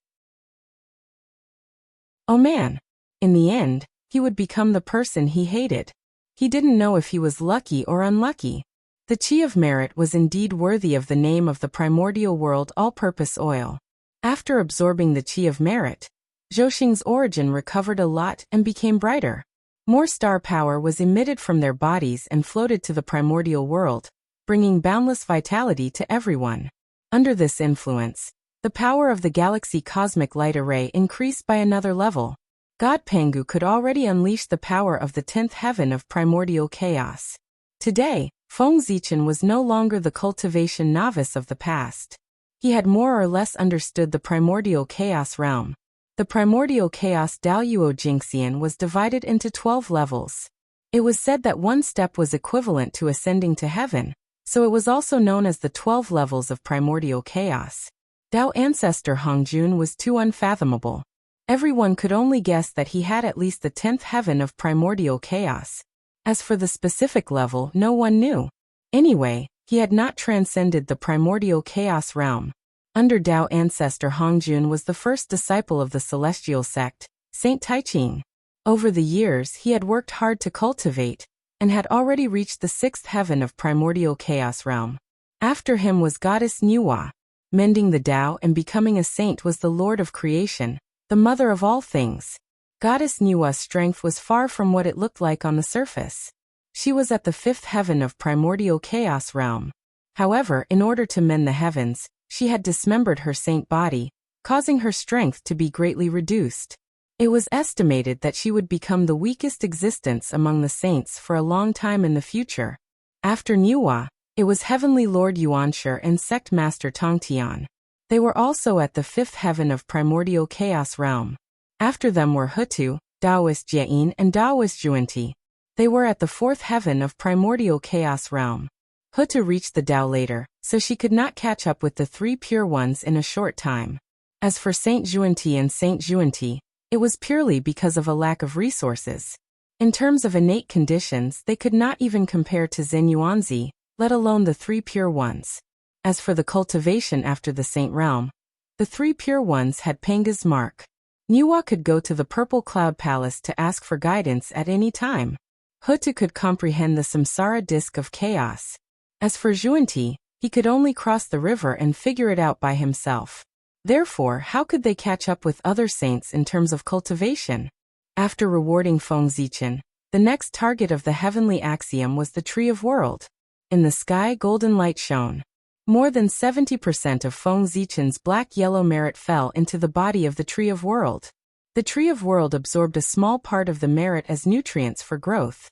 Oh man! In the end, he would become the person he hated. He didn't know if he was lucky or unlucky. The Chi of Merit was indeed worthy of the name of the primordial world all-purpose oil. After absorbing the Chi of Merit, Zhousing's origin recovered a lot and became brighter. More star power was emitted from their bodies and floated to the primordial world, bringing boundless vitality to everyone. Under this influence, the power of the galaxy cosmic light array increased by another level. God Pangu could already unleash the power of the 10th heaven of primordial chaos. Today, Feng Zichen was no longer the cultivation novice of the past. He had more or less understood the primordial chaos realm. The primordial chaos Daoyuo Jingxian was divided into 12 levels. It was said that one step was equivalent to ascending to heaven, so it was also known as the 12 levels of primordial chaos. Dao ancestor Hongjun was too unfathomable. Everyone could only guess that he had at least the 10th heaven of primordial chaos. As for the specific level, no one knew. Anyway, he had not transcended the primordial chaos realm. Under Dao ancestor Hongjun was the first disciple of the celestial sect, Saint Taiching. Over the years he had worked hard to cultivate, and had already reached the 6th heaven of primordial chaos realm. After him was goddess Nuwa. Mending the Dao and becoming a saint was the Lord of creation, the mother of all things. Goddess Nuwa's strength was far from what it looked like on the surface. She was at the 5th heaven of primordial chaos realm. However, in order to mend the heavens, she had dismembered her saint body, causing her strength to be greatly reduced. It was estimated that she would become the weakest existence among the saints for a long time in the future. After Nuwa, it was Heavenly Lord Yuanshi and Sect Master Tongtian. They were also at the 5th heaven of primordial chaos realm. After them were Hutu, Taoist Jiayin and Taoist Juanti. They were at the 4th heaven of primordial chaos realm. Hutu reached the Tao later, so she could not catch up with the 3 pure ones in a short time. As for Saint Juanti and Saint Juanti, it was purely because of a lack of resources. In terms of innate conditions, they could not even compare to Zen Yuanzi, let alone the 3 pure ones. As for the cultivation after the saint realm, the 3 pure ones had Panga's mark. Nuwa could go to the Purple Cloud Palace to ask for guidance at any time. Hutu could comprehend the samsara disk of chaos. As for Juanti, he could only cross the river and figure it out by himself. Therefore, how could they catch up with other saints in terms of cultivation? After rewarding Feng Zichen, the next target of the heavenly axiom was the Tree of World. In the sky, golden light shone. More than 70% of Feng Zichen's black-yellow merit fell into the body of the Tree of World. The Tree of World absorbed a small part of the merit as nutrients for growth.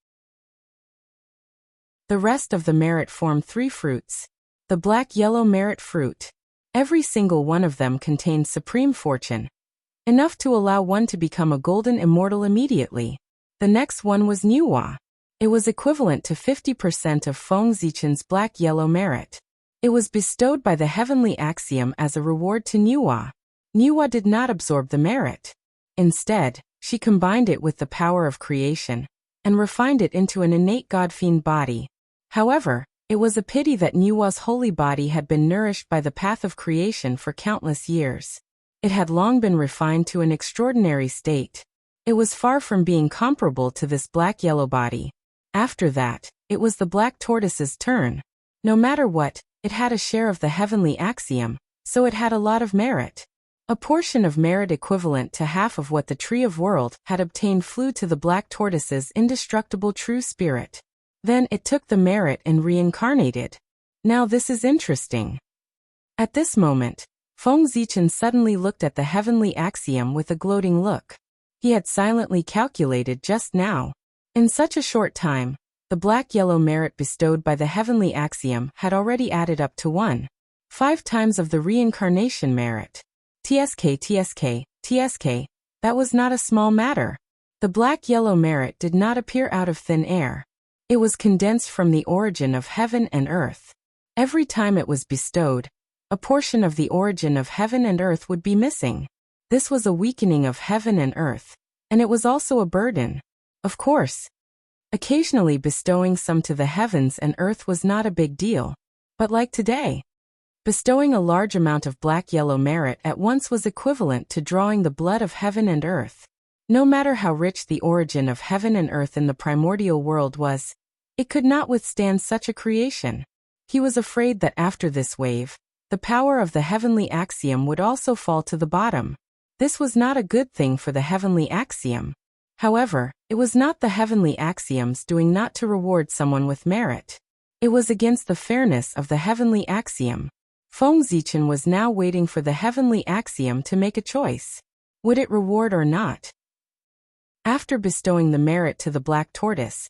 The rest of the merit formed 3 fruits. The black-yellow merit fruit. Every single one of them contained supreme fortune, enough to allow one to become a golden immortal immediately. The next one was Nuwa. It was equivalent to 50% of Feng Zichen's black-yellow merit. It was bestowed by the heavenly axiom as a reward to Nuwa. Nuwa did not absorb the merit. Instead, she combined it with the power of creation, and refined it into an innate God-fiend body. However, it was a pity that Nuwa's holy body had been nourished by the path of creation for countless years. It had long been refined to an extraordinary state. It was far from being comparable to this black-yellow body. After that, it was the black tortoise's turn. No matter what, it had a share of the heavenly axiom, so it had a lot of merit. A portion of merit equivalent to half of what the Tree of World had obtained flew to the black tortoise's indestructible true spirit. Then it took the merit and reincarnated. Now this is interesting. At this moment, Feng Zichen suddenly looked at the heavenly axiom with a gloating look. He had silently calculated just now. In such a short time, the black-yellow merit bestowed by the heavenly axiom had already added up to 1.5 times of the reincarnation merit. TSK, that was not a small matter. The black-yellow merit did not appear out of thin air. It was condensed from the origin of heaven and earth. Every time it was bestowed, a portion of the origin of heaven and earth would be missing. This was a weakening of heaven and earth, and it was also a burden. Of course, occasionally bestowing some to the heavens and earth was not a big deal. But like today, bestowing a large amount of black-yellow merit at once was equivalent to drawing the blood of heaven and earth. No matter how rich the origin of heaven and earth in the primordial world was, it could not withstand such a creation. He was afraid that after this wave, the power of the heavenly axiom would also fall to the bottom. This was not a good thing for the heavenly axiom. However, it was not the heavenly axiom's doing not to reward someone with merit. It was against the fairness of the heavenly axiom. Feng Zichen was now waiting for the heavenly axiom to make a choice. Would it reward or not? After bestowing the merit to the black tortoise,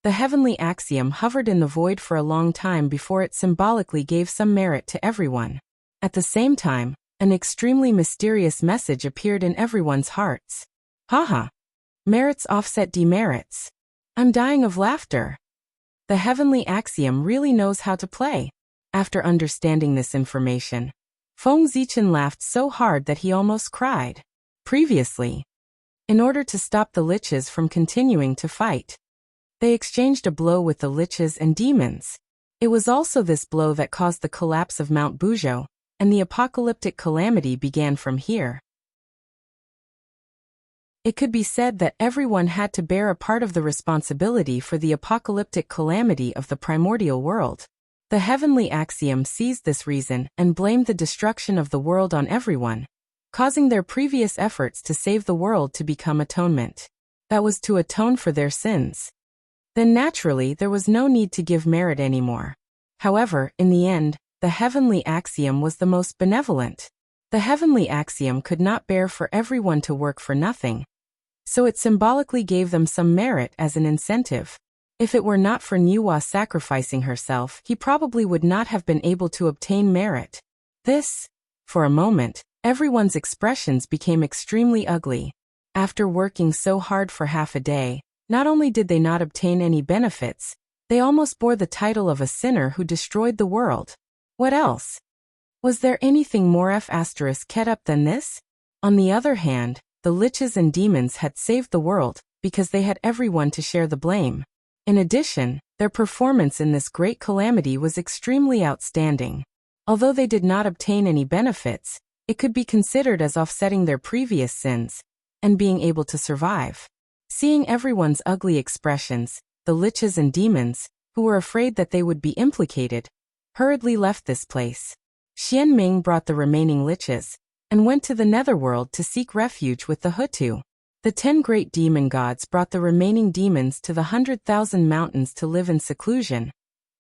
the heavenly axiom hovered in the void for a long time before it symbolically gave some merit to everyone. At the same time, an extremely mysterious message appeared in everyone's hearts. Haha. Merits offset demerits. I'm dying of laughter. The heavenly axiom really knows how to play. After understanding this information, Feng Zichen laughed so hard that he almost cried. Previously, in order to stop the liches from continuing to fight, they exchanged a blow with the liches and demons. It was also this blow that caused the collapse of Mount Buzhou, and the apocalyptic calamity began from here. It could be said that everyone had to bear a part of the responsibility for the apocalyptic calamity of the primordial world. The heavenly axiom seized this reason and blamed the destruction of the world on everyone, causing their previous efforts to save the world to become atonement. That was to atone for their sins. Then naturally there was no need to give merit anymore. However, in the end, the heavenly axiom was the most benevolent. The heavenly axiom could not bear for everyone to work for nothing, so it symbolically gave them some merit as an incentive. If it were not for Nuwa sacrificing herself, he probably would not have been able to obtain merit. For a moment, everyone's expressions became extremely ugly. After working so hard for half a day, not only did they not obtain any benefits, they almost bore the title of a sinner who destroyed the world. What else? Was there anything more *ket up than this? On the other hand, the liches and demons had saved the world, because they had everyone to share the blame. In addition, their performance in this great calamity was extremely outstanding. Although they did not obtain any benefits, it could be considered as offsetting their previous sins, and being able to survive. Seeing everyone's ugly expressions, the liches and demons, who were afraid that they would be implicated, hurriedly left this place. Xian Ming brought the remaining liches, and went to the netherworld to seek refuge with the Hutu. The 10 great demon gods brought the remaining demons to the 100,000 mountains to live in seclusion,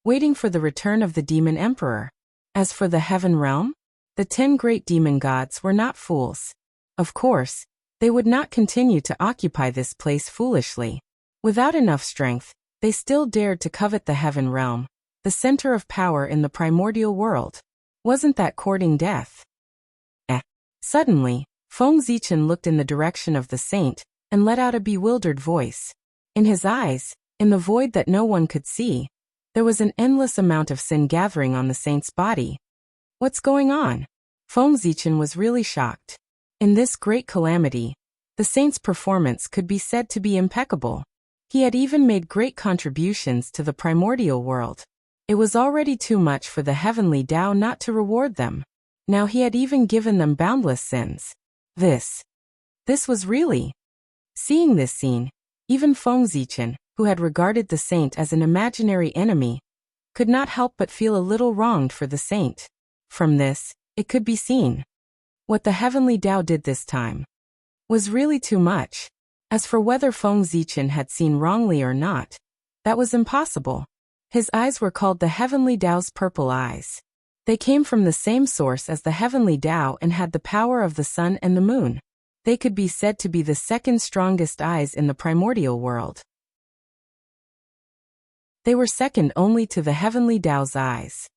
waiting for the return of the demon emperor. As for the heaven realm, the 10 great demon gods were not fools. Of course, they would not continue to occupy this place foolishly. Without enough strength, they still dared to covet the heaven realm, the center of power in the primordial world. Wasn't that courting death? Suddenly, Feng Zichen looked in the direction of the saint, and let out a bewildered voice. In his eyes, in the void that no one could see, there was an endless amount of sin gathering on the saint's body. What's going on? Feng Zichen was really shocked. In this great calamity, the saint's performance could be said to be impeccable. He had even made great contributions to the primordial world. It was already too much for the heavenly Tao not to reward them. Now he had even given them boundless sins. This was really. Seeing this scene, even Feng Zichen, who had regarded the saint as an imaginary enemy, could not help but feel a little wronged for the saint. From this, it could be seen. What the heavenly Tao did this time was really too much. As for whether Feng Zichen had seen wrongly or not, that was impossible. His eyes were called the heavenly Tao's purple eyes. They came from the same source as the heavenly Tao and had the power of the sun and the moon. They could be said to be the second strongest eyes in the primordial world. They were second only to the heavenly Tao's eyes.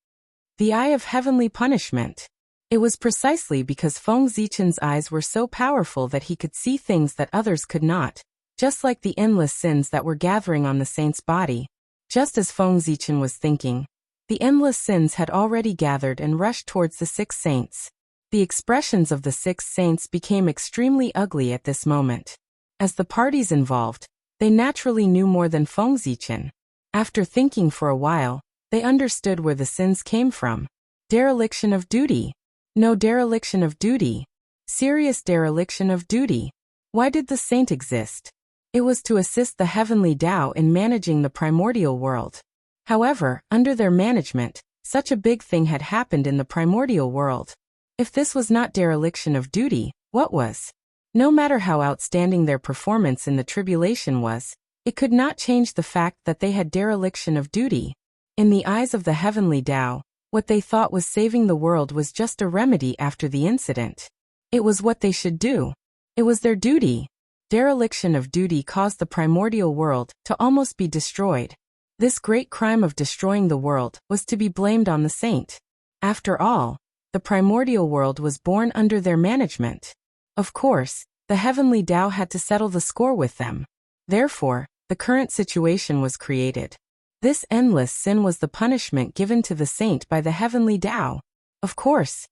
The eye of heavenly punishment. It was precisely because Feng Zichen's eyes were so powerful that he could see things that others could not, just like the endless sins that were gathering on the saint's body. Just as Feng Zichen was thinking, the endless sins had already gathered and rushed towards the 6 saints. The expressions of the 6 saints became extremely ugly at this moment. As the parties involved, they naturally knew more than Feng Zichen. After thinking for a while, they understood where the sins came from. Dereliction of duty. No dereliction of duty. Serious dereliction of duty. Why did the saint exist? It was to assist the heavenly Tao in managing the primordial world. However, under their management, such a big thing had happened in the primordial world. If this was not dereliction of duty, what was? No matter how outstanding their performance in the tribulation was, it could not change the fact that they had dereliction of duty. In the eyes of the heavenly Tao, what they thought was saving the world was just a remedy after the incident. It was what they should do. It was their duty. dereliction of duty caused the primordial world to almost be destroyed. This great crime of destroying the world was to be blamed on the saint. After all, the primordial world was born under their management. Of course, the heavenly Tao had to settle the score with them. Therefore, the current situation was created. This endless sin was the punishment given to the saint by the heavenly Tao. Of course,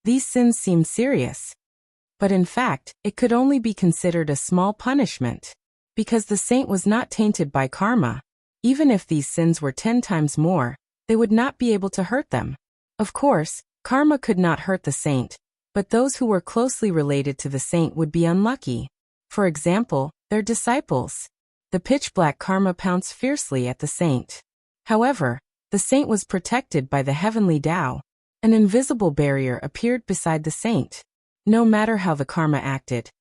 these sins seemed serious. But in fact, it could only be considered a small punishment. Because the saint was not tainted by karma. Even if these sins were 10 times more, they would not be able to hurt them. Of course, karma could not hurt the saint, but those who were closely related to the saint would be unlucky. For example, their disciples. The pitch-black karma pounced fiercely at the saint. However, the saint was protected by the heavenly Tao. An invisible barrier appeared beside the saint. No matter how the karma acted,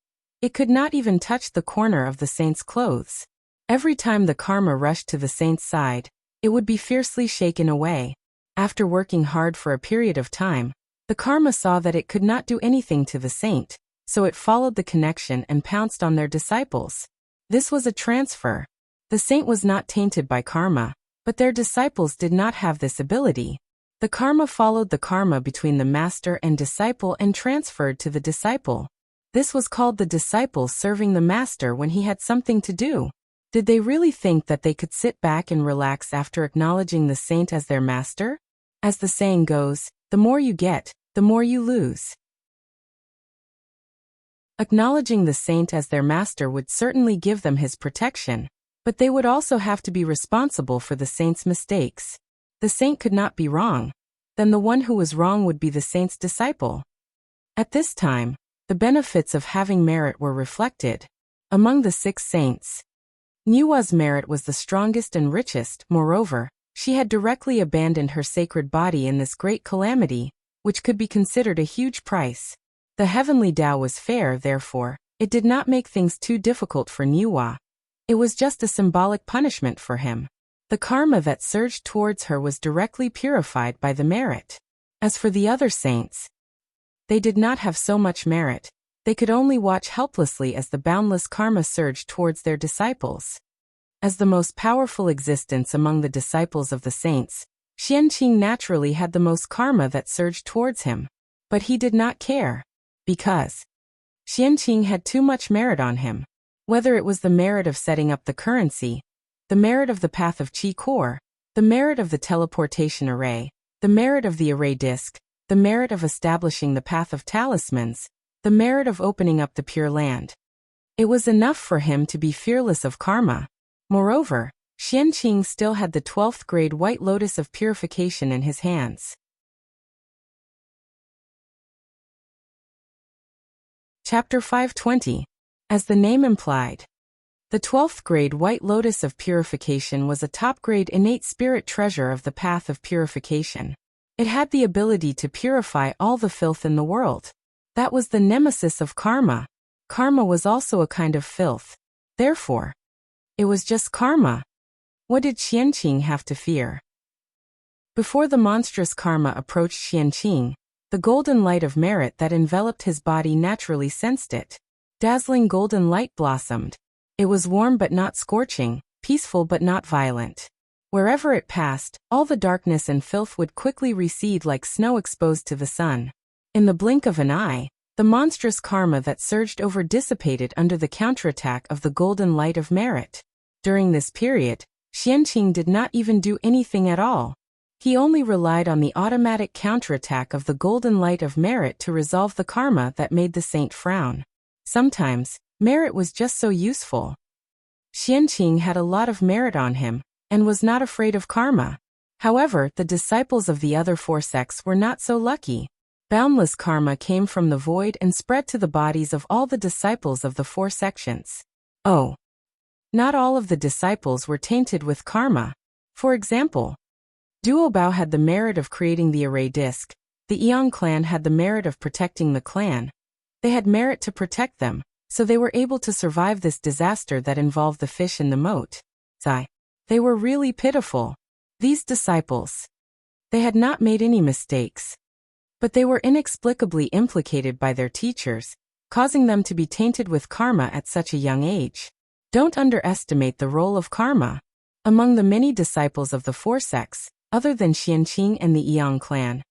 it could not even touch the corner of the saint's clothes. Every time the karma rushed to the saint's side, it would be fiercely shaken away. After working hard for a period of time, the karma saw that it could not do anything to the saint, so it followed the connection and pounced on their disciples. This was a transfer. The saint was not tainted by karma, but their disciples did not have this ability. The karma followed the karma between the master and disciple and transferred to the disciple. This was called the disciple serving the master when he had something to do. Did they really think that they could sit back and relax after acknowledging the saint as their master? As the saying goes, the more you get, the more you lose. Acknowledging the saint as their master would certainly give them his protection, but they would also have to be responsible for the saint's mistakes. The saint could not be wrong. Then the one who was wrong would be the saint's disciple. At this time, the benefits of having merit were reflected. Among the 6 saints, Niua's merit was the strongest and richest. Moreover, she had directly abandoned her sacred body in this great calamity, which could be considered a huge price. The heavenly Tao was fair, therefore, it did not make things too difficult for Niua. It was just a symbolic punishment for him. The karma that surged towards her was directly purified by the merit. As for the other saints, they did not have so much merit. They could only watch helplessly as the boundless karma surged towards their disciples. As the most powerful existence among the disciples of the saints, Xianqing naturally had the most karma that surged towards him. But he did not care. Because Xianqing had too much merit on him. Whether it was the merit of setting up the currency, the merit of the path of Qi core, the merit of the teleportation array, the merit of the array disk, the merit of establishing the path of talismans, the merit of opening up the Pure Land. It was enough for him to be fearless of karma. Moreover, Xianqing still had the 12th grade White Lotus of Purification in his hands. Chapter 520. As the name implied, the 12th grade White Lotus of Purification was a top-grade innate spirit treasure of the path of purification. It had the ability to purify all the filth in the world. That was the nemesis of karma. Karma was also a kind of filth. Therefore, it was just karma. What did Xianqing have to fear? Before the monstrous karma approached Xianqing, the golden light of merit that enveloped his body naturally sensed it. Dazzling golden light blossomed. It was warm but not scorching, peaceful but not violent. Wherever it passed, all the darkness and filth would quickly recede like snow exposed to the sun. In the blink of an eye, the monstrous karma that surged over dissipated under the counterattack of the golden light of merit. During this period, Xianqing did not even do anything at all. He only relied on the automatic counterattack of the golden light of merit to resolve the karma that made the saint frown. Sometimes, merit was just so useful. Xianqing had a lot of merit on him, and was not afraid of karma. However, the disciples of the other 4 sects were not so lucky. Boundless karma came from the void and spread to the bodies of all the disciples of the 4 sections. Oh! Not all of the disciples were tainted with karma. For example, Duobao had the merit of creating the array disk. The Eong clan had the merit of protecting the clan. They had merit to protect them, so they were able to survive this disaster that involved the fish in the moat. They were really pitiful. These disciples. They had not made any mistakes. But they were inexplicably implicated by their teachers, causing them to be tainted with karma at such a young age. Don't underestimate the role of karma. Among the many disciples of the four sects, other than Xianqing and the Yang clan,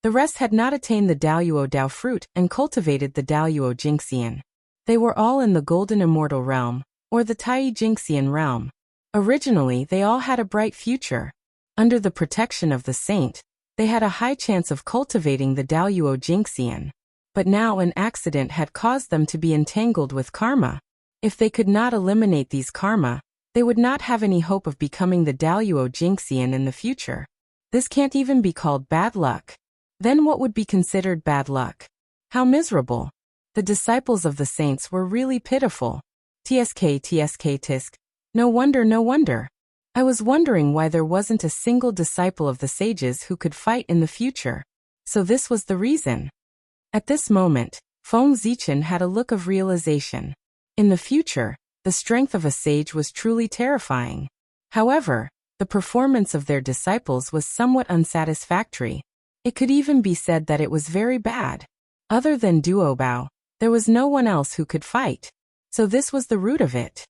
the rest had not attained the Daoyuo Dao fruit and cultivated the Daoyuo Jingxian. They were all in the Golden Immortal realm, or the Tai Jingxian realm. Originally, they all had a bright future. Under the protection of the saint, they had a high chance of cultivating the Daoyuo Jingxian. But now an accident had caused them to be entangled with karma. If they could not eliminate these karma, they would not have any hope of becoming the Daoyuo Jingxian in the future. This can't even be called bad luck. Then what would be considered bad luck? How miserable. The disciples of the saints were really pitiful. Tisk. No wonder, no wonder. I was wondering why there wasn't a single disciple of the sages who could fight in the future. So this was the reason. At this moment, Feng Zichen had a look of realization. In the future, the strength of a sage was truly terrifying. However, the performance of their disciples was somewhat unsatisfactory. It could even be said that it was very bad. Other than Duobao, there was no one else who could fight. So this was the root of it.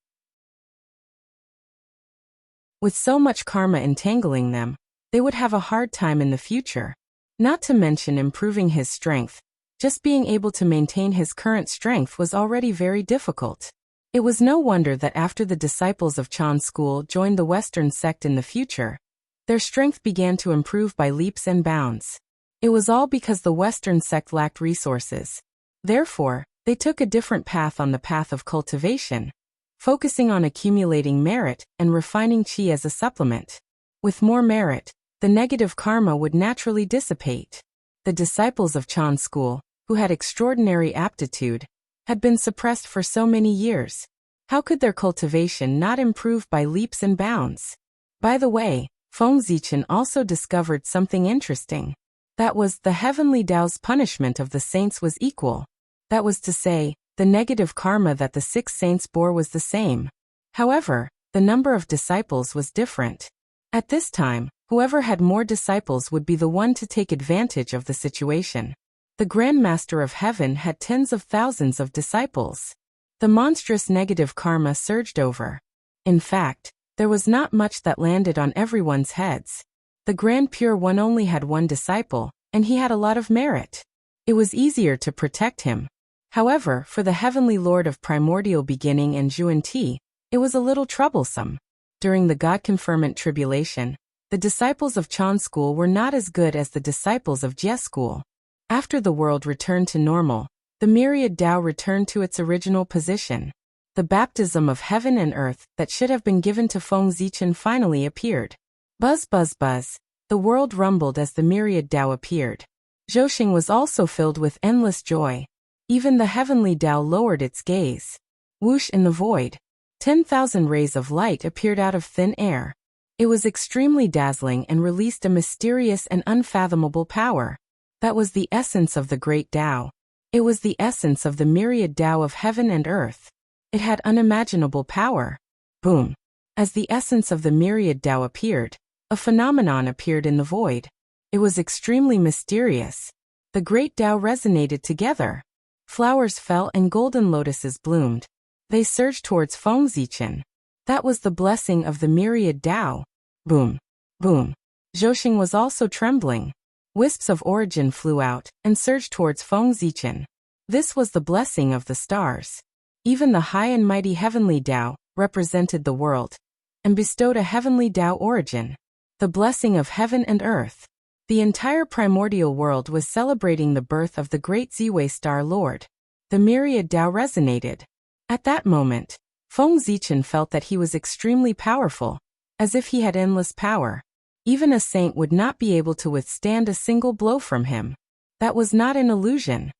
With so much karma entangling them, they would have a hard time in the future. Not to mention improving his strength. Just being able to maintain his current strength was already very difficult. It was no wonder that after the disciples of Chan's school joined the Western sect in the future, their strength began to improve by leaps and bounds. It was all because the Western sect lacked resources. Therefore, they took a different path on the path of cultivation, focusing on accumulating merit and refining qi as a supplement. With more merit, the negative karma would naturally dissipate. The disciples of Chan's school, who had extraordinary aptitude, had been suppressed for so many years. How could their cultivation not improve by leaps and bounds? By the way, Feng Zichen also discovered something interesting. That was, the heavenly Tao's punishment of the saints was equal. That was to say, the negative karma that the 6 saints bore was the same. However, the number of disciples was different. At this time, whoever had more disciples would be the one to take advantage of the situation. The Grand Master of Heaven had tens of thousands of disciples. The monstrous negative karma surged over. In fact, there was not much that landed on everyone's heads. The Grand Pure One only had 1 disciple, and he had a lot of merit. It was easier to protect him. However, for the Heavenly Lord of Primordial Beginning and Zhuan-Ti, it was a little troublesome. During the God-conferment tribulation, the disciples of Chan's school were not as good as the disciples of Jie's school. After the world returned to normal, the myriad Tao returned to its original position. The baptism of heaven and earth that should have been given to Feng Zichen finally appeared. Buzz buzz buzz, the world rumbled as the myriad Tao appeared. Zhouxing was also filled with endless joy. Even the heavenly Tao lowered its gaze. Whoosh in the void. 10,000 rays of light appeared out of thin air. It was extremely dazzling and released a mysterious and unfathomable power. That was the essence of the great Tao. It was the essence of the myriad Tao of heaven and earth. It had unimaginable power. Boom. As the essence of the myriad Tao appeared, a phenomenon appeared in the void. It was extremely mysterious. The great Tao resonated together. Flowers fell and golden lotuses bloomed. They surged towards Feng Zichen. That was the blessing of the myriad Tao. Boom. Boom. Zhouxing was also trembling. Wisps of origin flew out and surged towards Feng Zichen. This was the blessing of the stars. Even the high and mighty heavenly Tao represented the world and bestowed a heavenly Tao origin, the blessing of heaven and earth. The entire primordial world was celebrating the birth of the great Ziwei Star Lord. The myriad Tao resonated. At that moment, Feng Zichen felt that he was extremely powerful, as if he had endless power. Even a saint would not be able to withstand a single blow from him. That was not an illusion.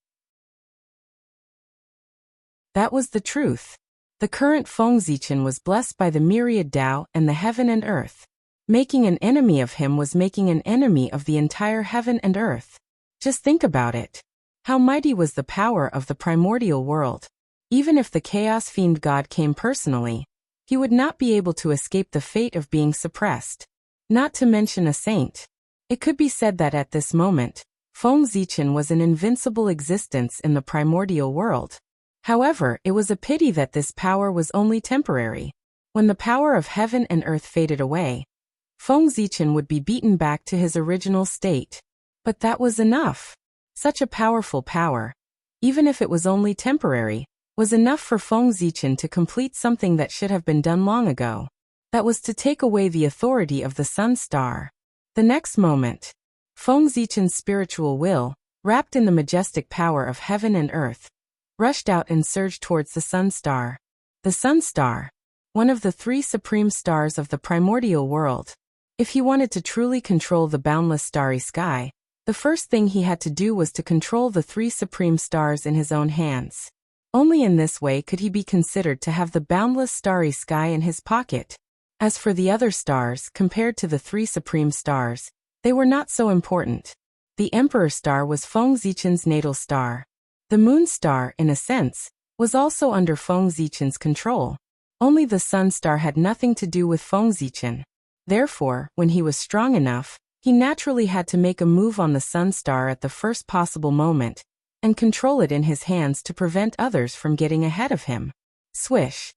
That was the truth. The current Feng Zichen was blessed by the myriad Tao and the heaven and earth. Making an enemy of him was making an enemy of the entire heaven and earth. Just think about it. How mighty was the power of the primordial world. Even if the Chaos Fiend God came personally, he would not be able to escape the fate of being suppressed. Not to mention a saint. It could be said that at this moment, Feng Zichen was an invincible existence in the primordial world. However, it was a pity that this power was only temporary. When the power of heaven and earth faded away, Feng Zichen would be beaten back to his original state. But that was enough. Such a powerful power, even if it was only temporary, was enough for Feng Zichen to complete something that should have been done long ago. That was to take away the authority of the Sun Star. The next moment, Feng Zichen's spiritual will, wrapped in the majestic power of heaven and earth, rushed out and surged towards the Sun Star. The Sun Star, one of the 3 supreme stars of the primordial world. If he wanted to truly control the boundless starry sky, the first thing he had to do was to control the 3 supreme stars in his own hands. Only in this way could he be considered to have the boundless starry sky in his pocket. As for the other stars, compared to the 3 supreme stars, they were not so important. The Emperor Star was Feng Zichen's natal star. The Moon Star, in a sense, was also under Feng Zichen's control. Only the Sun Star had nothing to do with Feng Zichen. Therefore, when he was strong enough, he naturally had to make a move on the Sun Star at the first possible moment, and control it in his hands to prevent others from getting ahead of him. Swish!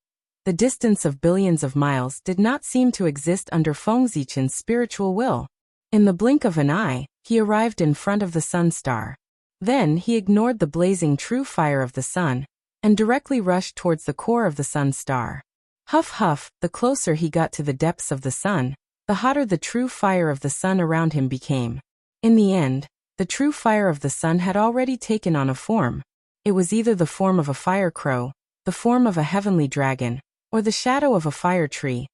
The distance of billions of miles did not seem to exist under Feng Zichen's spiritual will. In the blink of an eye, he arrived in front of the Sun Star. Then he ignored the blazing true fire of the sun, and directly rushed towards the core of the Sun Star. Huff huff, the closer he got to the depths of the sun, the hotter the true fire of the sun around him became. In the end, the true fire of the sun had already taken on a form. It was either the form of a fire crow, the form of a heavenly dragon, or the shadow of a fire tree.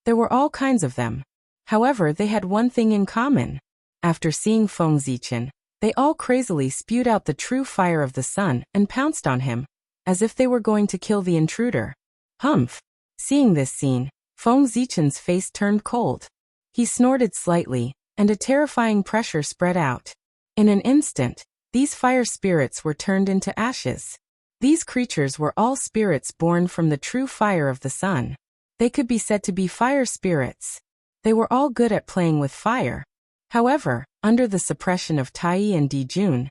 There were all kinds of them. However, they had one thing in common. After seeing Feng Zichen, they all crazily spewed out the true fire of the sun and pounced on him, as if they were going to kill the intruder. Humph! Seeing this scene, Feng Zichen's face turned cold. He snorted slightly, and a terrifying pressure spread out. In an instant, these fire spirits were turned into ashes. These creatures were all spirits born from the true fire of the sun. They could be said to be fire spirits. They were all good at playing with fire. However, under the suppression of Tai and Dijun,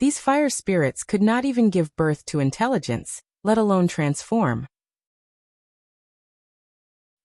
these fire spirits could not even give birth to intelligence, let alone transform.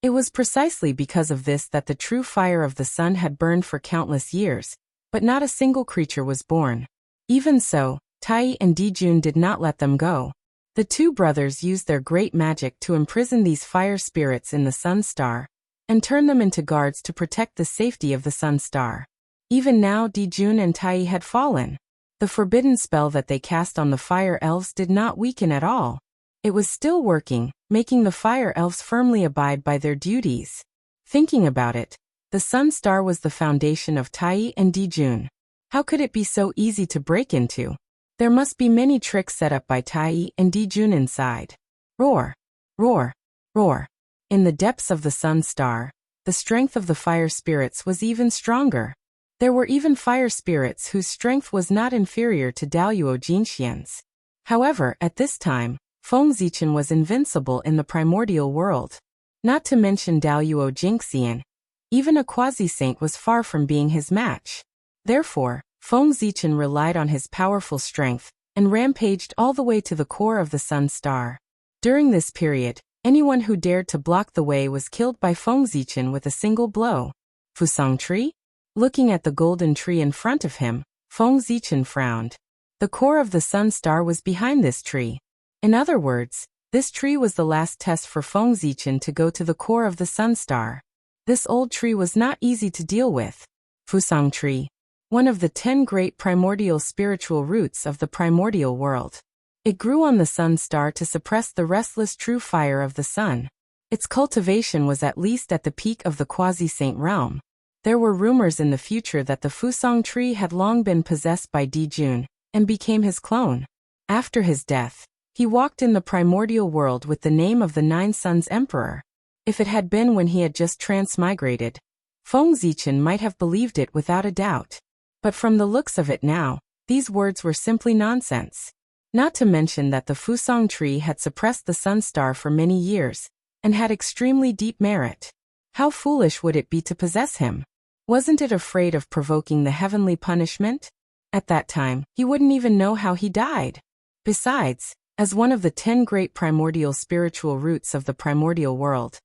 It was precisely because of this that the true fire of the sun had burned for countless years, but not a single creature was born. Even so, Tai and Dijun did not let them go. The 2 brothers used their great magic to imprison these fire spirits in the Sun Star, and turn them into guards to protect the safety of the Sun Star. Even now Dijun and Tai had fallen. The forbidden spell that they cast on the fire elves did not weaken at all. It was still working, making the fire elves firmly abide by their duties. Thinking about it, the Sun Star was the foundation of Tai and Dijun. How could it be so easy to break into? There must be many tricks set up by Tai and Dijun inside. Roar! Roar! Roar! In the depths of the Sun Star, the strength of the fire spirits was even stronger. There were even fire spirits whose strength was not inferior to Daluo Jinxian's. However, at this time, Feng Zichen was invincible in the primordial world. Not to mention Daluo Jinxian, even a quasi-saint was far from being his match. Therefore, Feng Zichen relied on his powerful strength, and rampaged all the way to the core of the Sun Star. During this period, anyone who dared to block the way was killed by Feng Zichen with a single blow. Fusang Tree? Looking at the golden tree in front of him, Feng Zichen frowned. The core of the Sun Star was behind this tree. In other words, this tree was the last test for Feng Zichen to go to the core of the Sun Star. This old tree was not easy to deal with. Fusang Tree, one of the 10 great primordial spiritual roots of the primordial world. It grew on the Sun Star to suppress the restless true fire of the sun. Its cultivation was at least at the peak of the quasi-saint realm. There were rumors in the future that the Fusang Tree had long been possessed by Dijun, and became his clone. After his death, he walked in the primordial world with the name of the 9 Suns Emperor. If it had been when he had just transmigrated, Feng Zichen might have believed it without a doubt. But from the looks of it now, these words were simply nonsense. Not to mention that the Fusang Tree had suppressed the Sun Star for many years, and had extremely deep merit. How foolish would it be to possess him? Wasn't it afraid of provoking the heavenly punishment? At that time, he wouldn't even know how he died. Besides, as one of the 10 great primordial spiritual roots of the primordial world.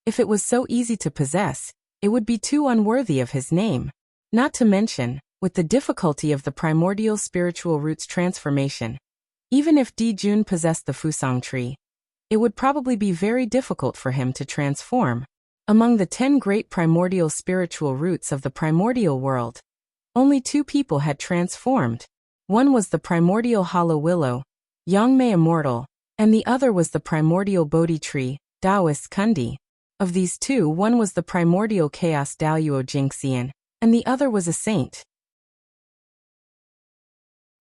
If it was so easy to possess, it would be too unworthy of his name. Not to mention, with the difficulty of the primordial spiritual root's transformation, even if Dijun possessed the Fusang tree, it would probably be very difficult for him to transform. Among the 10 great primordial spiritual roots of the primordial world, only 2 people had transformed. One was the primordial hollow willow, Yangmei immortal, and the other was the primordial Bodhi tree, Taoist Kundi. Of these 2, one was the primordial chaos Daoyuo Jingxian, and the other was a saint.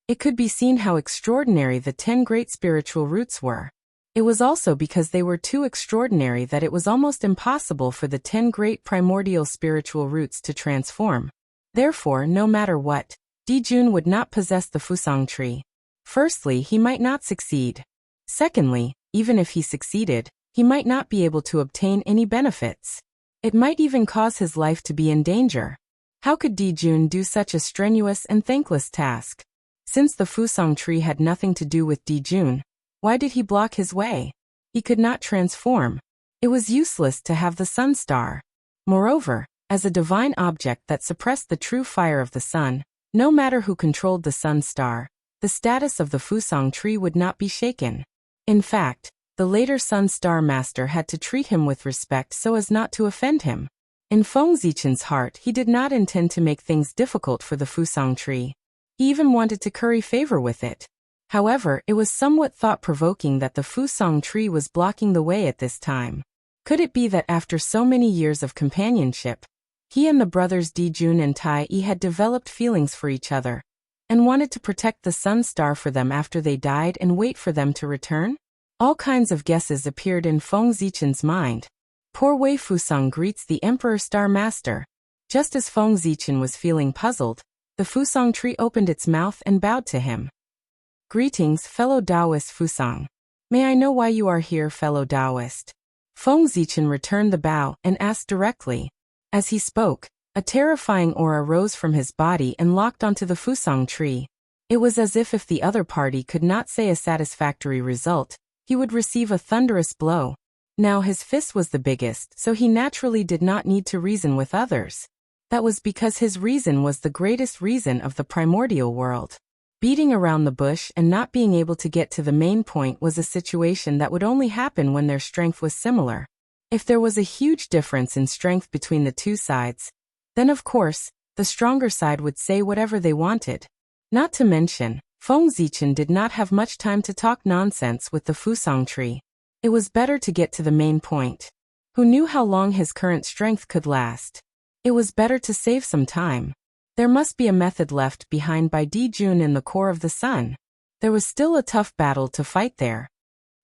It could be seen how extraordinary the 10 great spiritual roots were. It was also because they were too extraordinary that it was almost impossible for the 10 great primordial spiritual roots to transform. Therefore, no matter what, Dijun would not possess the Fusang tree. Firstly, he might not succeed. Secondly, even if he succeeded, he might not be able to obtain any benefits. It might even cause his life to be in danger. How could Dijun do such a strenuous and thankless task? Since the Fusang tree had nothing to do with Dijun, why did he block his way? He could not transform. It was useless to have the sun star. Moreover, as a divine object that suppressed the true fire of the sun, no matter who controlled the sun star, the status of the Fusang tree would not be shaken. In fact, the later Sun Star Master had to treat him with respect so as not to offend him. In Feng Zichen's heart, he did not intend to make things difficult for the Fusang tree. He even wanted to curry favor with it. However, it was somewhat thought-provoking that the Fusang tree was blocking the way at this time. Could it be that after so many years of companionship, he and the brothers Dijun and Tai Yi had developed feelings for each other, and wanted to protect the sun star for them after they died and wait for them to return? All kinds of guesses appeared in Feng Zichen's mind. Poor Wei Fusang greets the Emperor Star Master. Just as Feng Zichen was feeling puzzled, the Fusang tree opened its mouth and bowed to him. Greetings, fellow Taoist Fusang. May I know why you are here, fellow Taoist? Feng Zichen returned the bow and asked directly. As he spoke, a terrifying aura rose from his body and locked onto the Fusang tree. It was as if the other party could not say a satisfactory result, he would receive a thunderous blow. Now his fist was the biggest, so he naturally did not need to reason with others. That was because his reason was the greatest reason of the primordial world. Beating around the bush and not being able to get to the main point was a situation that would only happen when their strength was similar. If there was a huge difference in strength between the two sides, then of course, the stronger side would say whatever they wanted. Not to mention, Feng Zichen did not have much time to talk nonsense with the Fusang tree. It was better to get to the main point. Who knew how long his current strength could last? It was better to save some time. There must be a method left behind by Dijun in the core of the sun. There was still a tough battle to fight there.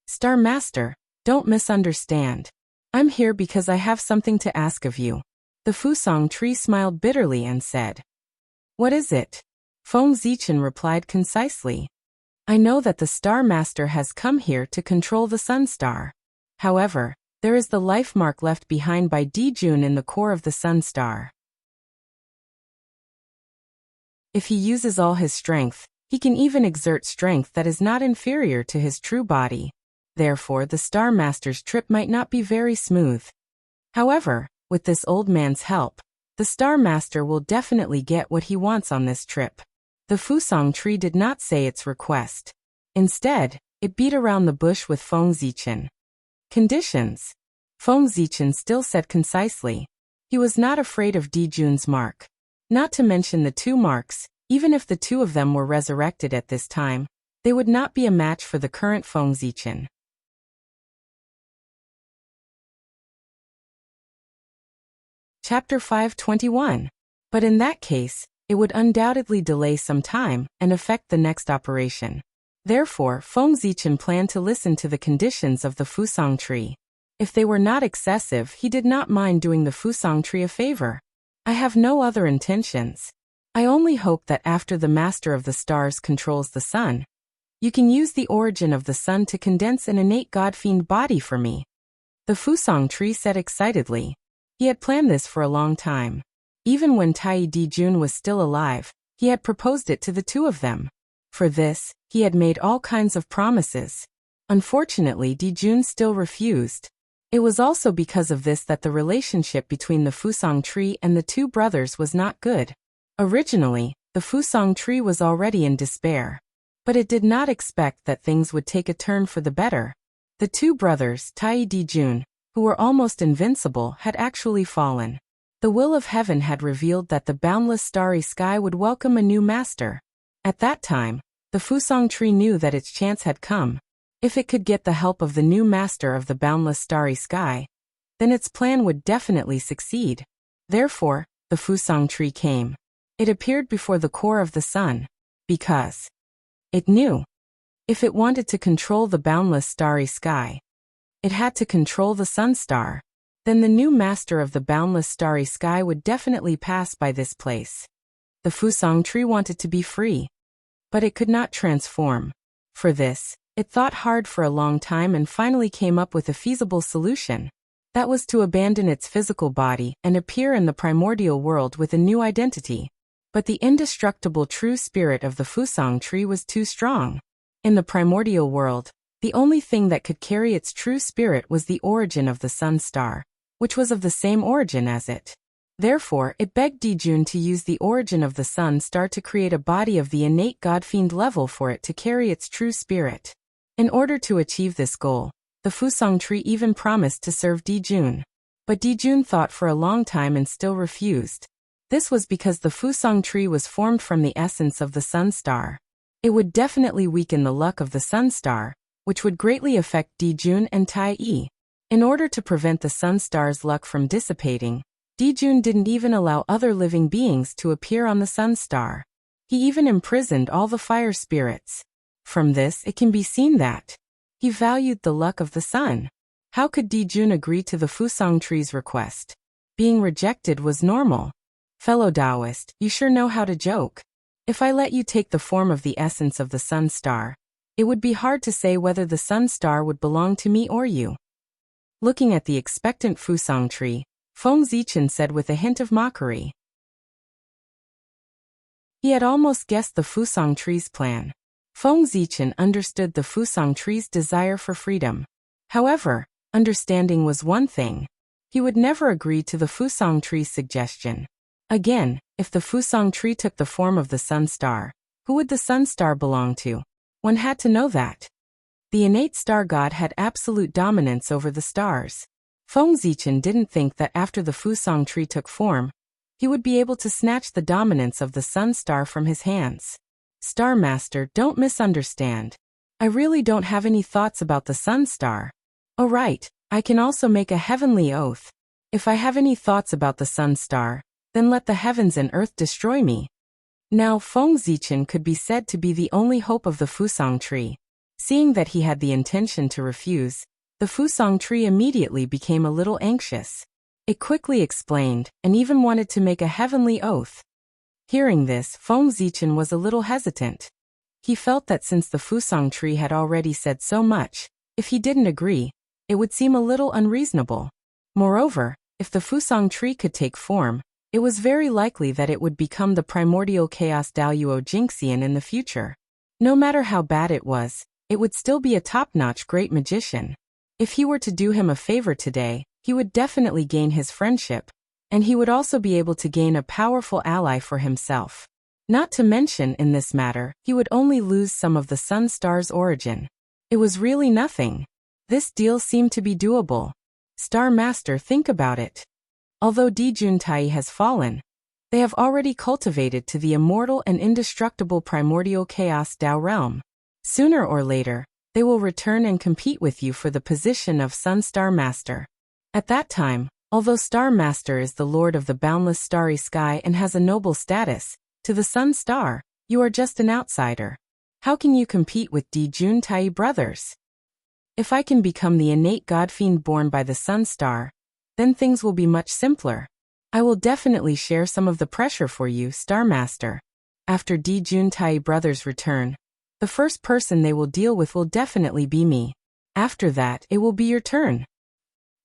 Star Master, don't misunderstand. I'm here because I have something to ask of you. The Fusang tree smiled bitterly and said. What is it? Feng Zichen replied concisely. I know that the Star Master has come here to control the Sun Star. However, there is the life mark left behind by Dijun in the core of the Sun Star. If he uses all his strength, he can even exert strength that is not inferior to his true body. Therefore, the Star Master's trip might not be very smooth. However, with this old man's help, the Star Master will definitely get what he wants on this trip. The Fusang tree did not say its request. Instead, it beat around the bush with Feng Zichen. Conditions. Feng Zichen still said concisely. He was not afraid of Dijun's mark. Not to mention the 2 marks, even if the 2 of them were resurrected at this time, they would not be a match for the current Feng Zichen. Chapter 521. But in that case, it would undoubtedly delay some time and affect the next operation. Therefore, Feng Zichen planned to listen to the conditions of the Fusang tree. If they were not excessive, he did not mind doing the Fusang tree a favor. I have no other intentions. I only hope that after the Master of the Stars controls the sun, you can use the origin of the sun to condense an innate god-fiend body for me. The Fusang tree said excitedly. He had planned this for a long time. Even when Tai Dijun was still alive, he had proposed it to the 2 of them. For this, he had made all kinds of promises. Unfortunately, Dijun still refused. It was also because of this that the relationship between the Fusang tree and the two brothers was not good. Originally, the Fusang tree was already in despair. But it did not expect that things would take a turn for the better. The two brothers, Tai Dijun, who were almost invincible, had actually fallen. The will of heaven had revealed that the boundless starry sky would welcome a new master. At that time, the Fusang tree knew that its chance had come. If it could get the help of the new master of the boundless starry sky, then its plan would definitely succeed. Therefore, the Fusang tree came. It appeared before the core of the sun, because it knew. If it wanted to control the boundless starry sky, it had to control the sun star. Then the new master of the boundless starry sky would definitely pass by this place. The Fusang tree wanted to be free, but it could not transform. For this, it thought hard for a long time and finally came up with a feasible solution. That was to abandon its physical body and appear in the primordial world with a new identity. But the indestructible true spirit of the Fusang tree was too strong. In the primordial world, the only thing that could carry its true spirit was the origin of the sun star, which was of the same origin as it. Therefore, it begged Dijun to use the origin of the sun star to create a body of the innate God-fiend level for it to carry its true spirit. In order to achieve this goal, the Fusang tree even promised to serve Dijun. But Dijun thought for a long time and still refused. This was because the Fusang tree was formed from the essence of the sun star. It would definitely weaken the luck of the sun star, which would greatly affect Dijun and Tai Yi. In order to prevent the sun star's luck from dissipating, Dijun didn't even allow other living beings to appear on the sun star. He even imprisoned all the fire spirits. From this, it can be seen that he valued the luck of the sun. How could Dijun agree to the Fusang tree's request? Being rejected was normal. Fellow Taoist, you sure know how to joke. If I let you take the form of the essence of the sun star, it would be hard to say whether the sun star would belong to me or you. Looking at the expectant Fusang tree, Feng Zichen said with a hint of mockery. He had almost guessed the Fusang tree's plan. Feng Zichen understood the Fusang tree's desire for freedom. However, understanding was one thing. He would never agree to the Fusang tree's suggestion. Again, if the Fusang tree took the form of the sun star, who would the sun star belong to? One had to know that. The innate star god had absolute dominance over the stars. Feng Zichen didn't think that after the Fusang tree took form, he would be able to snatch the dominance of the sun star from his hands. Star Master, don't misunderstand. I really don't have any thoughts about the sun star. Oh right, I can also make a heavenly oath. If I have any thoughts about the sun star, then let the heavens and earth destroy me. Now Feng Zichen could be said to be the only hope of the Fusang tree. Seeing that he had the intention to refuse, the Fusang tree immediately became a little anxious. It quickly explained, and even wanted to make a heavenly oath. Hearing this, Feng Zichen was a little hesitant. He felt that since the Fusang tree had already said so much, if he didn't agree, it would seem a little unreasonable. Moreover, if the Fusang tree could take form, it was very likely that it would become the primordial chaos Daoyuo Jinxian in the future. No matter how bad it was, it would still be a top-notch great magician. If he were to do him a favor today, he would definitely gain his friendship, and he would also be able to gain a powerful ally for himself. Not to mention, in this matter, he would only lose some of the sun star's origin. It was really nothing. This deal seemed to be doable. Star Master, think about it. Although Dijun Tai has fallen, they have already cultivated to the immortal and indestructible primordial chaos Tao realm. Sooner or later, they will return and compete with you for the position of Sun Star Master. At that time, although Star Master is the lord of the boundless starry sky and has a noble status, to the Sun Star, you are just an outsider. How can you compete with Dijun Tai brothers? If I can become the innate godfiend born by the Sun Star, then things will be much simpler. I will definitely share some of the pressure for you, Star Master. After Dijun Tai brothers return, the first person they will deal with will definitely be me. After that, it will be your turn.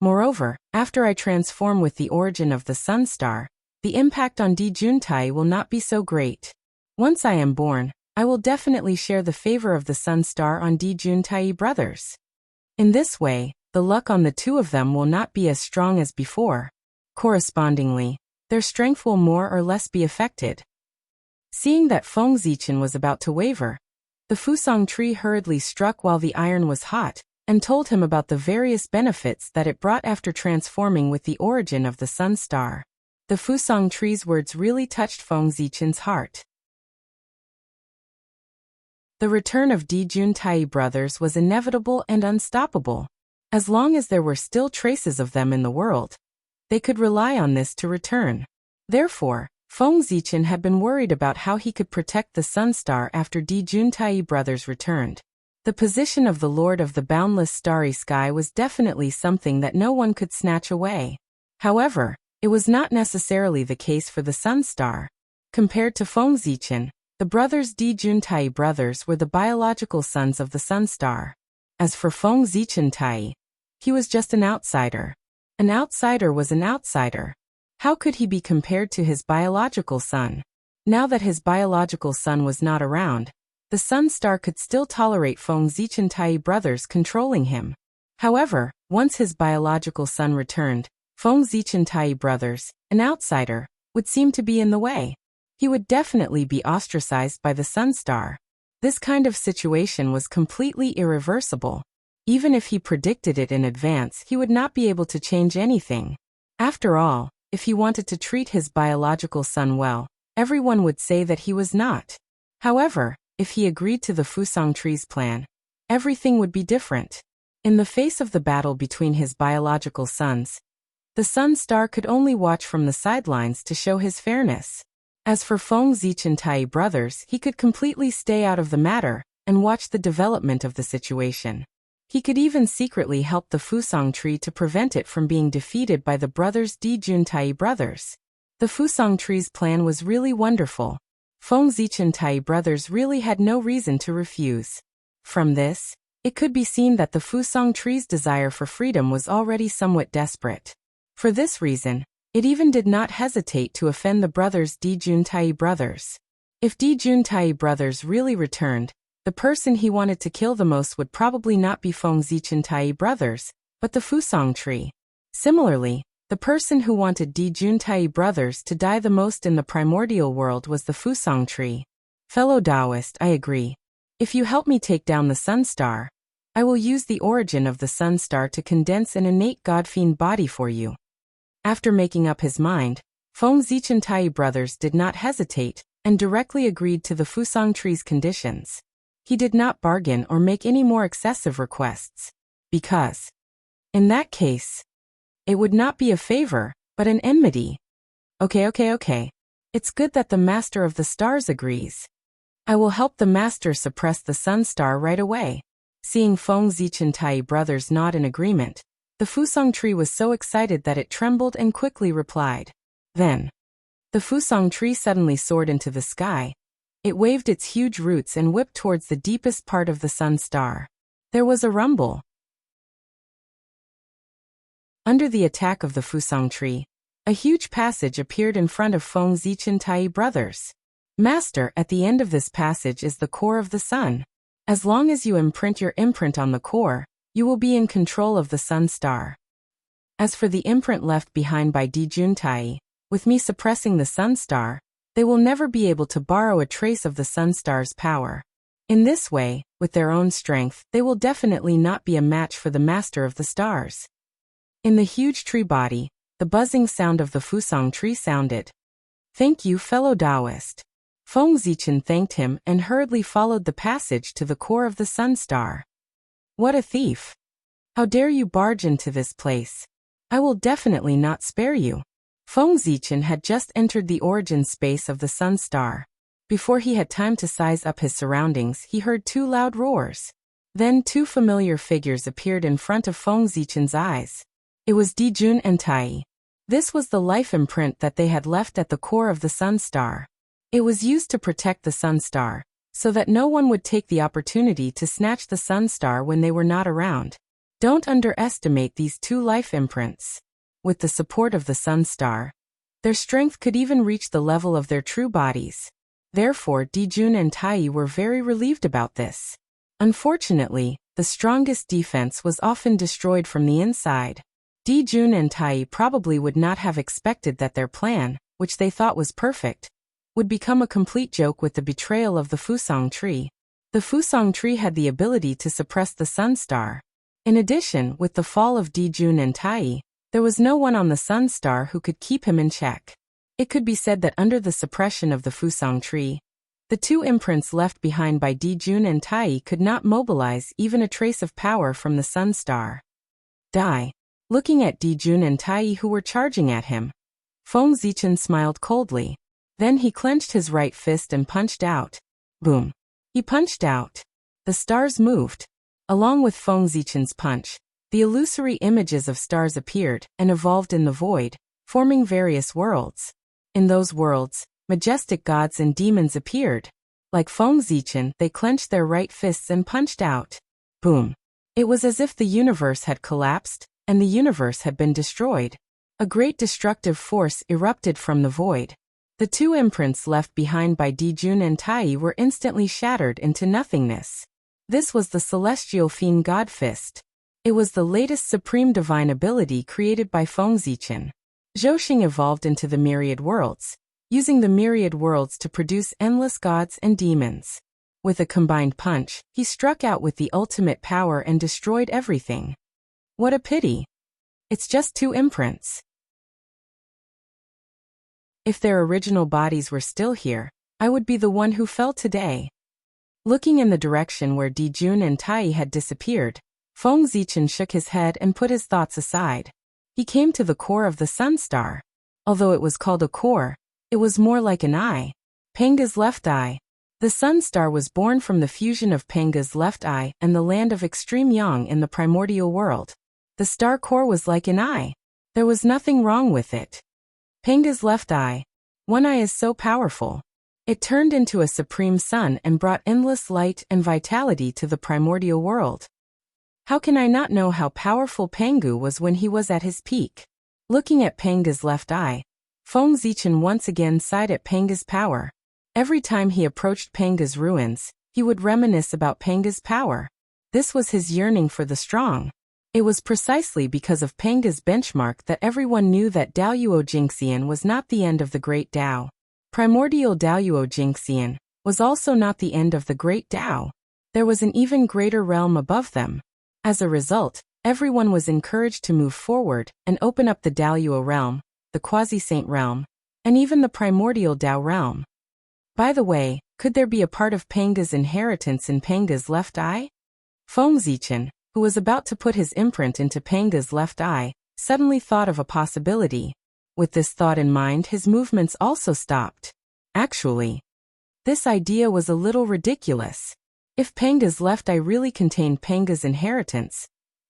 Moreover, after I transform with the origin of the Sun Star, the impact on Dijun Tai will not be so great. Once I am born, I will definitely share the favor of the Sun Star on Juntai brothers. In this way, the luck on the two of them will not be as strong as before. Correspondingly, their strength will more or less be affected. Seeing that Feng Zichen was about to waver, the Fusang tree hurriedly struck while the iron was hot, and told him about the various benefits that it brought after transforming with the origin of the Sun Star. The Fusang tree's words really touched Feng Zichen's heart. The return of Juntai brothers was inevitable and unstoppable. As long as there were still traces of them in the world, they could rely on this to return. Therefore, Feng Zichen had been worried about how he could protect the Sun Star after Juntai brothers returned. The position of the Lord of the boundless starry sky was definitely something that no one could snatch away. However, it was not necessarily the case for the Sun Star. Compared to Feng Zichen, the brothers Juntai brothers were the biological sons of the Sun Star. As for Feng Zichen, he was just an outsider. An outsider was an outsider. How could he be compared to his biological son? Now that his biological son was not around, the Sun Star could still tolerate Feng Zichen brothers controlling him. However, once his biological son returned, Feng Zichen brothers, an outsider, would seem to be in the way. He would definitely be ostracized by the Sun Star. This kind of situation was completely irreversible. Even if he predicted it in advance, he would not be able to change anything. After all, if he wanted to treat his biological son well, everyone would say that he was not. However, if he agreed to the Fusang tree's plan, everything would be different. In the face of the battle between his biological sons, the Sun Star could only watch from the sidelines to show his fairness. As for Feng Zichen brothers, he could completely stay out of the matter and watch the development of the situation. He could even secretly help the Fusang tree to prevent it from being defeated by the brothers Juntai brothers. The Fusang tree's plan was really wonderful. Feng Zichen brothers really had no reason to refuse. From this, it could be seen that the Fusang tree's desire for freedom was already somewhat desperate. For this reason, it even did not hesitate to offend the brothers Juntai brothers. If Juntai brothers really returned, the person he wanted to kill the most would probably not be Feng Zichen brothers, but the Fusang tree. Similarly, the person who wanted Juntai brothers to die the most in the primordial world was the Fusang tree. Fellow Taoist, I agree. If you help me take down the Sun Star, I will use the origin of the Sun Star to condense an innate God-fiend body for you. After making up his mind, Feng Zichen brothers did not hesitate and directly agreed to the Fusang tree's conditions. He did not bargain or make any more excessive requests, because, in that case, it would not be a favor, but an enmity. Okay. It's good that the Master of the Stars agrees. I will help the Master suppress the Sun Star right away. Seeing Feng Zichen brothers nod in agreement, the Fusang tree was so excited that it trembled and quickly replied. Then, the Fusang tree suddenly soared into the sky. It waved its huge roots and whipped towards the deepest part of the Sun Star. There was a rumble. Under the attack of the Fusang tree, a huge passage appeared in front of Feng Zichen brothers. Master, at the end of this passage is the core of the sun. As long as you imprint your imprint on the core, you will be in control of the Sun Star. As for the imprint left behind by Juntai, with me suppressing the Sun Star, they will never be able to borrow a trace of the Sun Star's power. In this way, with their own strength, they will definitely not be a match for the Master of the Stars. In the huge tree body, the buzzing sound of the Fusang tree sounded. Thank you, fellow Taoist. Feng Zichen thanked him and hurriedly followed the passage to the core of the Sun Star. What a thief! How dare you barge into this place? I will definitely not spare you. Feng Zichen had just entered the origin space of the Sun Star. Before he had time to size up his surroundings, he heard two loud roars. Then two familiar figures appeared in front of Feng Zichen's eyes. It was Jun and Tai. This was the life imprint that they had left at the core of the Sun Star. It was used to protect the Sun Star, so that no one would take the opportunity to snatch the Sun Star when they were not around. Don't underestimate these two life imprints. With the support of the Sun Star, their strength could even reach the level of their true bodies. Therefore, Dijun and Tai were very relieved about this. Unfortunately, the strongest defense was often destroyed from the inside. Dijun and Tai probably would not have expected that their plan, which they thought was perfect, would become a complete joke with the betrayal of the Fusang tree. The Fusang tree had the ability to suppress the Sun Star. In addition, with the fall of Dijun and Tai, there was no one on the Sun Star who could keep him in check. It could be said that under the suppression of the Fusang tree, the two imprints left behind by Dijun and Tai could not mobilize even a trace of power from the Sun Star. Looking at Dijun and Tai who were charging at him, Feng Zichen smiled coldly. Then he clenched his right fist and punched out. Boom. He punched out. The stars moved. Along with Feng Zichen's punch, the illusory images of stars appeared and evolved in the void, forming various worlds. In those worlds, majestic gods and demons appeared. Like Feng Zichen, they clenched their right fists and punched out. Boom. It was as if the universe had collapsed, and the universe had been destroyed. A great destructive force erupted from the void. The two imprints left behind by Dijun and Tai were instantly shattered into nothingness. This was the Celestial Fiend God Fist. It was the latest supreme divine ability created by Feng Zichen. Zhou evolved into the myriad worlds, using the myriad worlds to produce endless gods and demons. With a combined punch, he struck out with the ultimate power and destroyed everything. What a pity. It's just two imprints. If their original bodies were still here, I would be the one who fell today. Looking in the direction where Dijun and Tai had disappeared, Feng Zichen shook his head and put his thoughts aside. He came to the core of the Sun Star. Although it was called a core, it was more like an eye. Penga's left eye. The Sun Star was born from the fusion of Penga's left eye and the land of extreme yang in the primordial world. The star core was like an eye. There was nothing wrong with it. Penga's left eye. One eye is so powerful. It turned into a supreme sun and brought endless light and vitality to the primordial world. How can I not know how powerful Pengu was when he was at his peak? Looking at Penga's left eye, Feng Zichen once again sighed at Penga's power. Every time he approached Penga's ruins, he would reminisce about Penga's power. This was his yearning for the strong. It was precisely because of Penga's benchmark that everyone knew that Daoyuo Jingxian was not the end of the Great Tao. Primordial Daoyuo Jingxian was also not the end of the Great Tao. There was an even greater realm above them. As a result, everyone was encouraged to move forward and open up the Daoyuo realm, the Quasi-Saint realm, and even the Primordial Tao realm. By the way, could there be a part of Penga's inheritance in Penga's left eye? Feng Zichen, who was about to put his imprint into Penga's left eye, suddenly thought of a possibility. With this thought in mind, his movements also stopped. Actually, this idea was a little ridiculous. If Penga's left eye really contained Penga's inheritance,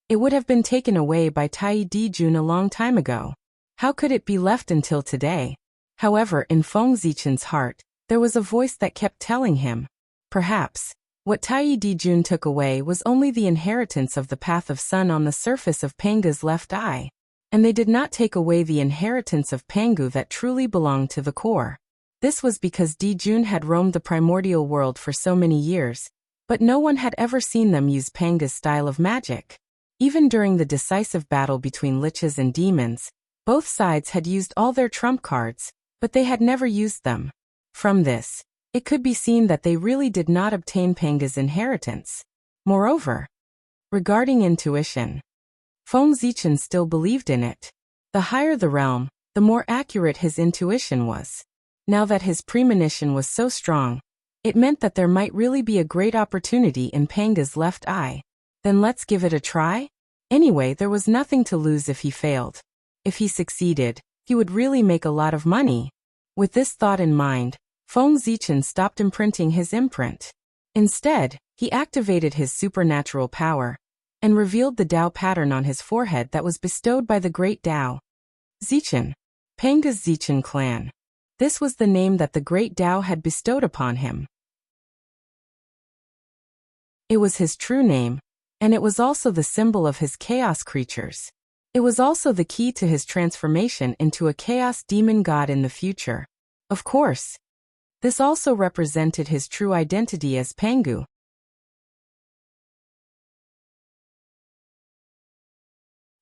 it would have been taken away by Tai Dijun a long time ago. How could it be left until today? However, in Feng Zichen's heart, there was a voice that kept telling him, perhaps, what Tai Dijun took away was only the inheritance of the path of sun on the surface of Penga's left eye, and they did not take away the inheritance of Pengu that truly belonged to the core. This was because Dijun had roamed the primordial world for so many years, but no one had ever seen them use Penga's style of magic. Even during the decisive battle between liches and demons, both sides had used all their trump cards, but they had never used them. From this, it could be seen that they really did not obtain Penga's inheritance. Moreover, regarding intuition, Feng Zichen still believed in it. The higher the realm, the more accurate his intuition was. Now that his premonition was so strong, it meant that there might really be a great opportunity in Penga's left eye. Then let's give it a try? Anyway, there was nothing to lose if he failed. If he succeeded, he would really make a lot of money. With this thought in mind, Feng Zichen stopped imprinting his imprint. Instead, he activated his supernatural power and revealed the Tao pattern on his forehead that was bestowed by the Great Tao. Zichen. Penga's Zichen clan. This was the name that the Great Tao had bestowed upon him. It was his true name, and it was also the symbol of his chaos creatures. It was also the key to his transformation into a chaos demon god in the future. Of course, This also represented his true identity as Pangu.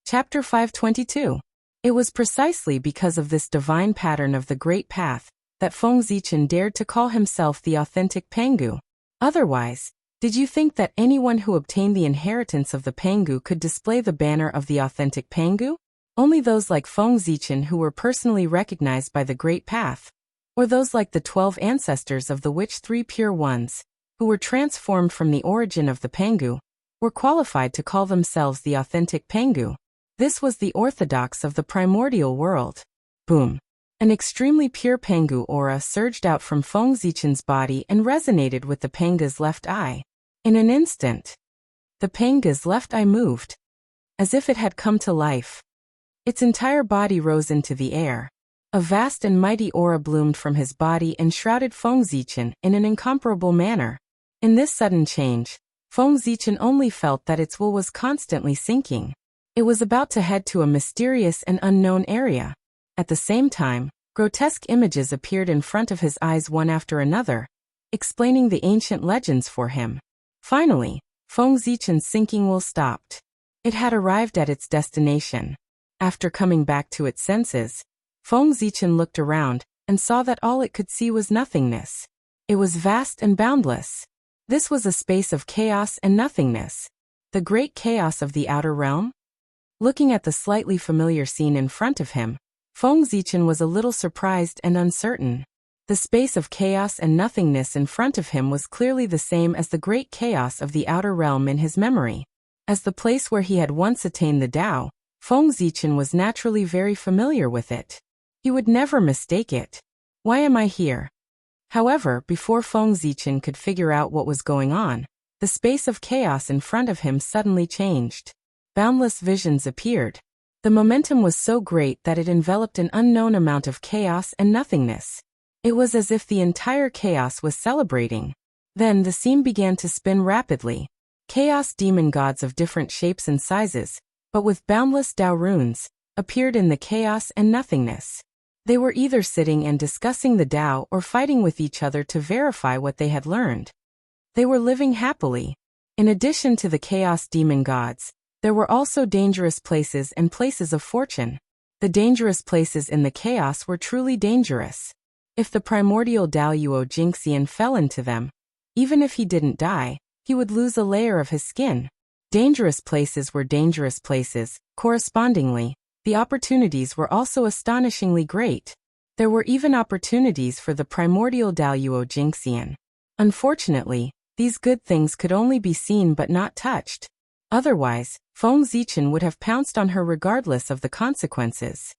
Chapter 522. It was precisely because of this divine pattern of the Great Path that Feng Zichen dared to call himself the authentic Pangu. Otherwise, did you think that anyone who obtained the inheritance of the Pangu could display the banner of the authentic Pangu? Only those like Feng Zichen who were personally recognized by the Great Path, or those like the 12 ancestors of the which 3 pure ones, who were transformed from the origin of the Pangu, were qualified to call themselves the authentic Pangu. This was the orthodox of the primordial world. Boom! An extremely pure Pangu aura surged out from Feng Zichen's body and resonated with the Panga's left eye. In an instant, the Panga's left eye moved, as if it had come to life. Its entire body rose into the air. A vast and mighty aura bloomed from his body and shrouded Feng Zichen in an incomparable manner. In this sudden change, Feng Zichen only felt that its will was constantly sinking. It was about to head to a mysterious and unknown area. At the same time, grotesque images appeared in front of his eyes one after another, explaining the ancient legends for him. Finally, Feng Zichen's sinking will stopped. It had arrived at its destination. After coming back to its senses, Feng Zichen looked around and saw that all it could see was nothingness. It was vast and boundless. This was a space of chaos and nothingness. The great chaos of the outer realm? Looking at the slightly familiar scene in front of him, Feng Zichen was a little surprised and uncertain. The space of chaos and nothingness in front of him was clearly the same as the great chaos of the outer realm in his memory. As the place where he had once attained the Tao, Feng Zichen was naturally very familiar with it. He would never mistake it. Why am I here? However, before Feng Zichen could figure out what was going on, the space of chaos in front of him suddenly changed. Boundless visions appeared. The momentum was so great that it enveloped an unknown amount of chaos and nothingness. It was as if the entire chaos was celebrating. Then the scene began to spin rapidly. Chaos demon gods of different shapes and sizes, but with boundless Tao runes, appeared in the chaos and nothingness. They were either sitting and discussing the Tao or fighting with each other to verify what they had learned. They were living happily. In addition to the chaos demon gods, there were also dangerous places and places of fortune. The dangerous places in the chaos were truly dangerous. If the primordial Daoyuo Jingxian fell into them, even if he didn't die, he would lose a layer of his skin. Dangerous places were dangerous places. Correspondingly, the opportunities were also astonishingly great. There were even opportunities for the primordial Daoyuo Jingxian. Unfortunately, these good things could only be seen but not touched. Otherwise, Feng Zichen would have pounced on her regardless of the consequences.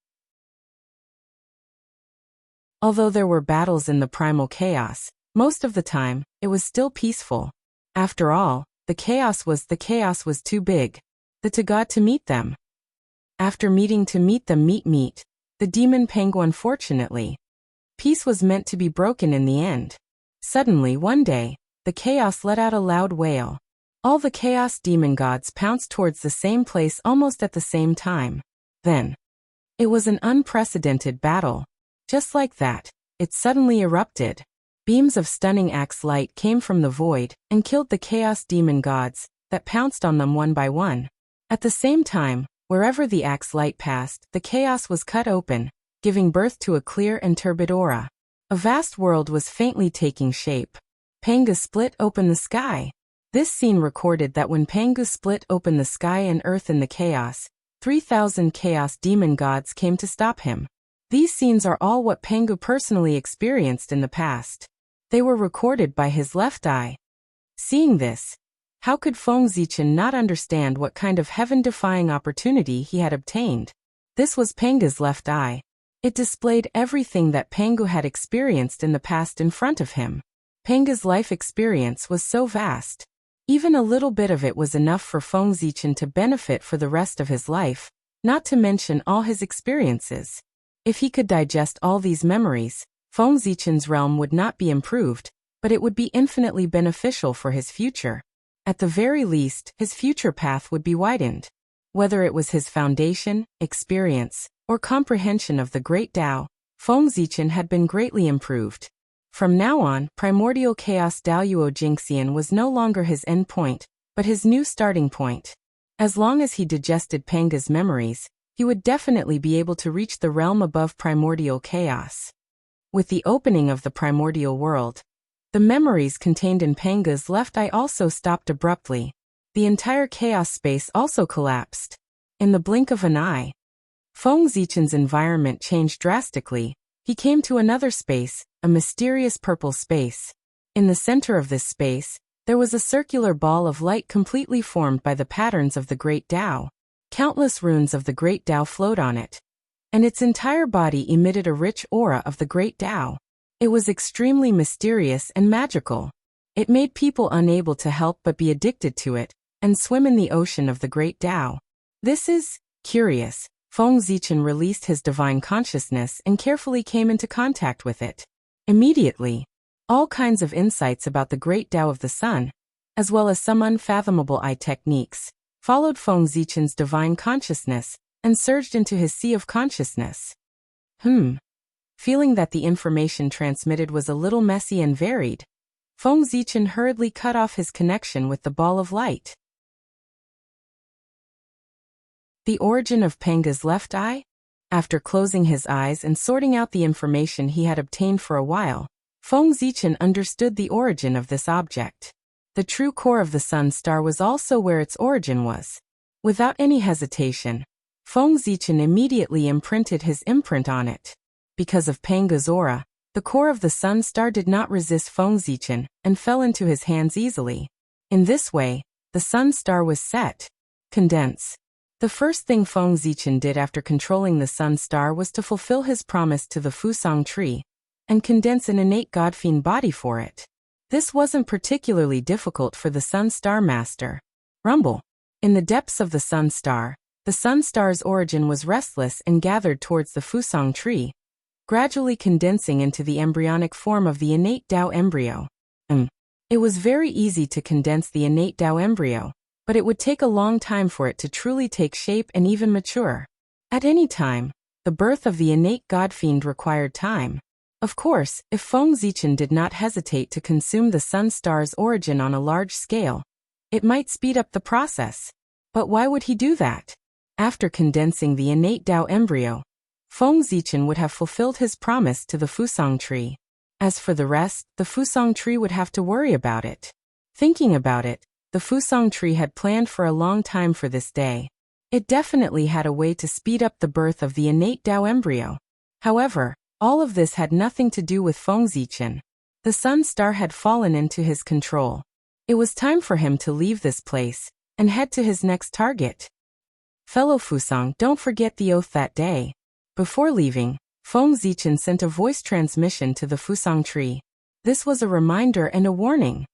Although there were battles in the primal chaos, most of the time, it was still peaceful. After all, the chaos was too big. The god to meet them. After meeting to meet them meet, the demon Pangu unfortunately. Peace was meant to be broken in the end. Suddenly one day, the chaos let out a loud wail. All the chaos demon gods pounced towards the same place almost at the same time. Then, it was an unprecedented battle. Just like that, it suddenly erupted. Beams of stunning axe light came from the void and killed the chaos demon gods that pounced on them one by one. At the same time, wherever the axe light passed, the chaos was cut open, giving birth to a clear and turbid aura. A vast world was faintly taking shape. Pangu split open the sky. This scene recorded that when Pangu split open the sky and earth in the chaos, 3,000 chaos demon gods came to stop him. These scenes are all what Pangu personally experienced in the past. They were recorded by his left eye. Seeing this, how could Feng Zichen not understand what kind of heaven-defying opportunity he had obtained? This was Pangu's left eye. It displayed everything that Pangu had experienced in the past in front of him. Pangu's life experience was so vast. Even a little bit of it was enough for Feng Zichen to benefit for the rest of his life, not to mention all his experiences. If he could digest all these memories, Feng Zichen's realm would not be improved, but it would be infinitely beneficial for his future. At the very least, his future path would be widened. Whether it was his foundation, experience, or comprehension of the Great Tao, Feng Zichen had been greatly improved. From now on, primordial chaos Daluo Jinxian was no longer his end point, but his new starting point. As long as he digested Panga's memories, he would definitely be able to reach the realm above primordial chaos. With the opening of the primordial world, the memories contained in Panga's left eye also stopped abruptly. The entire chaos space also collapsed. In the blink of an eye, Feng Zichen's environment changed drastically. He came to another space, a mysterious purple space. In the center of this space, there was a circular ball of light completely formed by the patterns of the Great Tao. Countless runes of the Great Tao flowed on it, and its entire body emitted a rich aura of the Great Tao. It was extremely mysterious and magical. It made people unable to help but be addicted to it, and swim in the ocean of the Great Tao. This is curious. Feng Zichen released his divine consciousness and carefully came into contact with it. Immediately, all kinds of insights about the Great Tao of the Sun, as well as some unfathomable eye techniques, followed Feng Zichen's divine consciousness and surged into his sea of consciousness. Feeling that the information transmitted was a little messy and varied, Feng Zichen hurriedly cut off his connection with the ball of light. The origin of Panga's left eye? After closing his eyes and sorting out the information he had obtained for a while, Feng Zichen understood the origin of this object. The true core of the sun star was also where its origin was. Without any hesitation, Feng Zichen immediately imprinted his imprint on it. Because of Panga's aura, the core of the sun star did not resist Feng Zichen and fell into his hands easily. In this way, the sun star was set. Condense. The first thing Feng Zichen did after controlling the sun star was to fulfill his promise to the Fusang tree and condense an innate God-fiend body for it. This wasn't particularly difficult for the sun star master. Rumble. In the depths of the sun star's origin was restless and gathered towards the Fusang tree, gradually condensing into the embryonic form of the innate Tao embryo. It was very easy to condense the innate Tao embryo, but it would take a long time for it to truly take shape and even mature. At any time, the birth of the innate God-fiend required time. Of course, if Feng Zichen did not hesitate to consume the sun star's origin on a large scale, it might speed up the process. But why would he do that? After condensing the innate Tao embryo, Feng Zichen would have fulfilled his promise to the Fusang tree. As for the rest, the Fusang tree would have to worry about it. Thinking about it, the Fusang tree had planned for a long time for this day. It definitely had a way to speed up the birth of the innate Tao embryo. However, all of this had nothing to do with Feng Zichen. The sun star had fallen into his control. It was time for him to leave this place and head to his next target. Fellow Fusang, don't forget the oath that day. Before leaving, Feng Zichen sent a voice transmission to the Fusang tree. This was a reminder and a warning.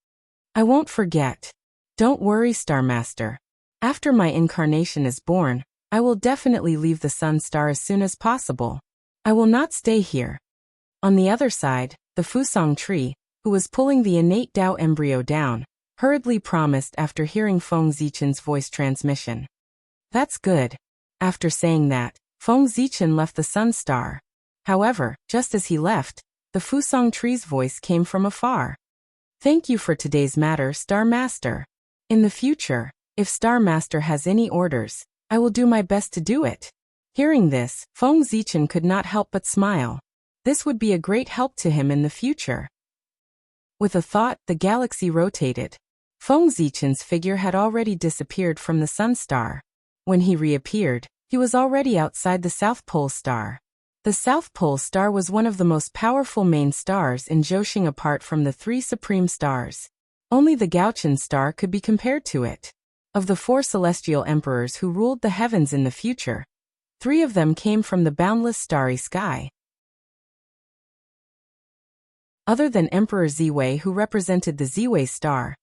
I won't forget. Don't worry, Star Master. After my incarnation is born, I will definitely leave the sun star as soon as possible. I will not stay here. On the other side, the Fusang tree, who was pulling the innate Tao embryo down, hurriedly promised after hearing Feng Zichen's voice transmission. That's good. After saying that, Feng Zichen left the sun star. However, just as he left, the Fusang tree's voice came from afar. Thank you for today's matter, Star Master. In the future, if Star Master has any orders, I will do my best to do it. Hearing this, Feng Zichen could not help but smile. This would be a great help to him in the future. With a thought, the galaxy rotated. Feng Zichen's figure had already disappeared from the sun star. When he reappeared, he was already outside the South Pole star. The South Pole star was one of the most powerful main stars in Zhousing apart from the three supreme stars. Only the Gaochen star could be compared to it. Of the 4 celestial emperors who ruled the heavens in the future, 3 of them came from the boundless starry sky. Other than Emperor Ziwei, who represented the Ziwei star,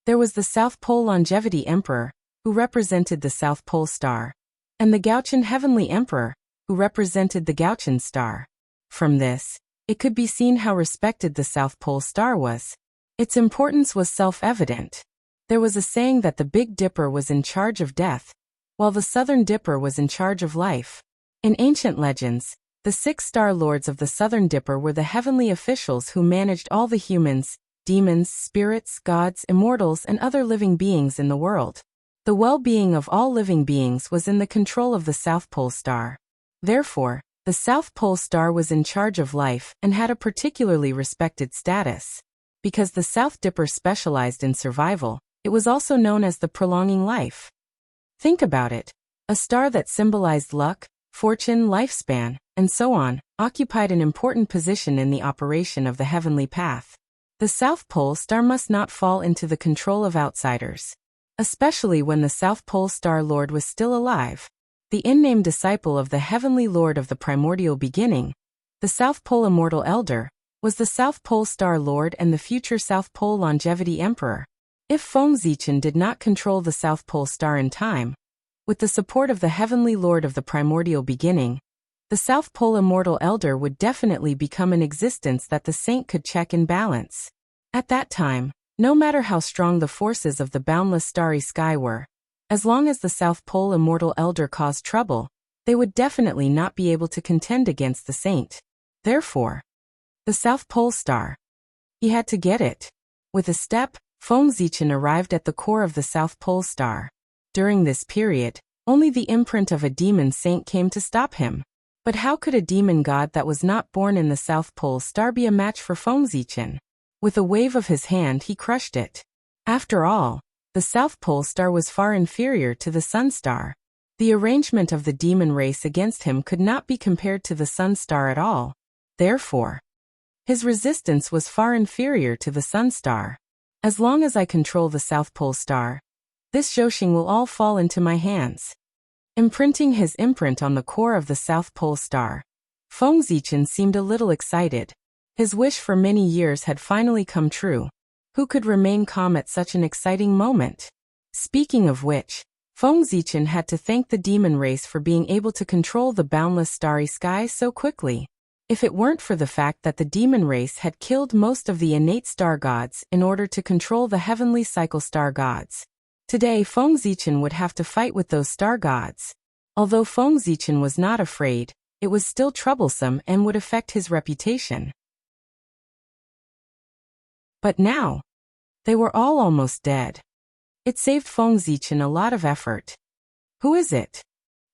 there was the South Pole Longevity Emperor, who represented the South Pole star, and the Gaochen Heavenly Emperor, who represented the Gaochen star. From this, it could be seen how respected the South Pole star was. Its importance was self-evident. There was a saying that the Big Dipper was in charge of death, while the Southern Dipper was in charge of life. In ancient legends, The 6 Star Lords of the Southern Dipper were the heavenly officials who managed all the humans, demons, spirits, gods, immortals, and other living beings in the world. The well-being of all living beings was in the control of the South Pole Star. Therefore, the South Pole Star was in charge of life and had a particularly respected status. Because the South Dipper specialized in survival, it was also known as the prolonging life. Think about it. A star that symbolized luck, fortune, lifespan, and so on, occupied an important position in the operation of the heavenly path. The South Pole Star must not fall into the control of outsiders. Especially when the South Pole Star Lord was still alive. The unnamed disciple of the Heavenly Lord of the primordial beginning, the South Pole Immortal Elder, was the South Pole Star Lord and the future South Pole Longevity Emperor. If Feng Zichen did not control the South Pole Star in time, with the support of the Heavenly Lord of the primordial beginning, the South Pole Immortal Elder would definitely become an existence that the saint could check and balance. At that time, no matter how strong the forces of the boundless starry sky were, as long as the South Pole Immortal Elder caused trouble, they would definitely not be able to contend against the saint. Therefore, the South Pole Star. He had to get it. With a step, Feng Zichen arrived at the core of the South Pole Star. During this period, only the imprint of a demon saint came to stop him. But how could a demon god that was not born in the South Pole Star be a match for Feng Zichen? With a wave of his hand he crushed it. After all, the South Pole Star was far inferior to the Sun Star. The arrangement of the demon race against him could not be compared to the Sun Star at all. Therefore, his resistance was far inferior to the Sun Star. As long as I control the South Pole Star, this Zhouxing will all fall into my hands. Imprinting his imprint on the core of the South Pole Star, Feng Zichen seemed a little excited. His wish for many years had finally come true. Who could remain calm at such an exciting moment? Speaking of which, Feng Zichen had to thank the demon race for being able to control the boundless starry sky so quickly. If it weren't for the fact that the demon race had killed most of the innate star gods in order to control the heavenly cycle star gods, today Feng Zichen would have to fight with those star gods. Although Feng Zichen was not afraid, it was still troublesome and would affect his reputation. But now, they were all almost dead. It saved Feng Zichen a lot of effort. Who is it?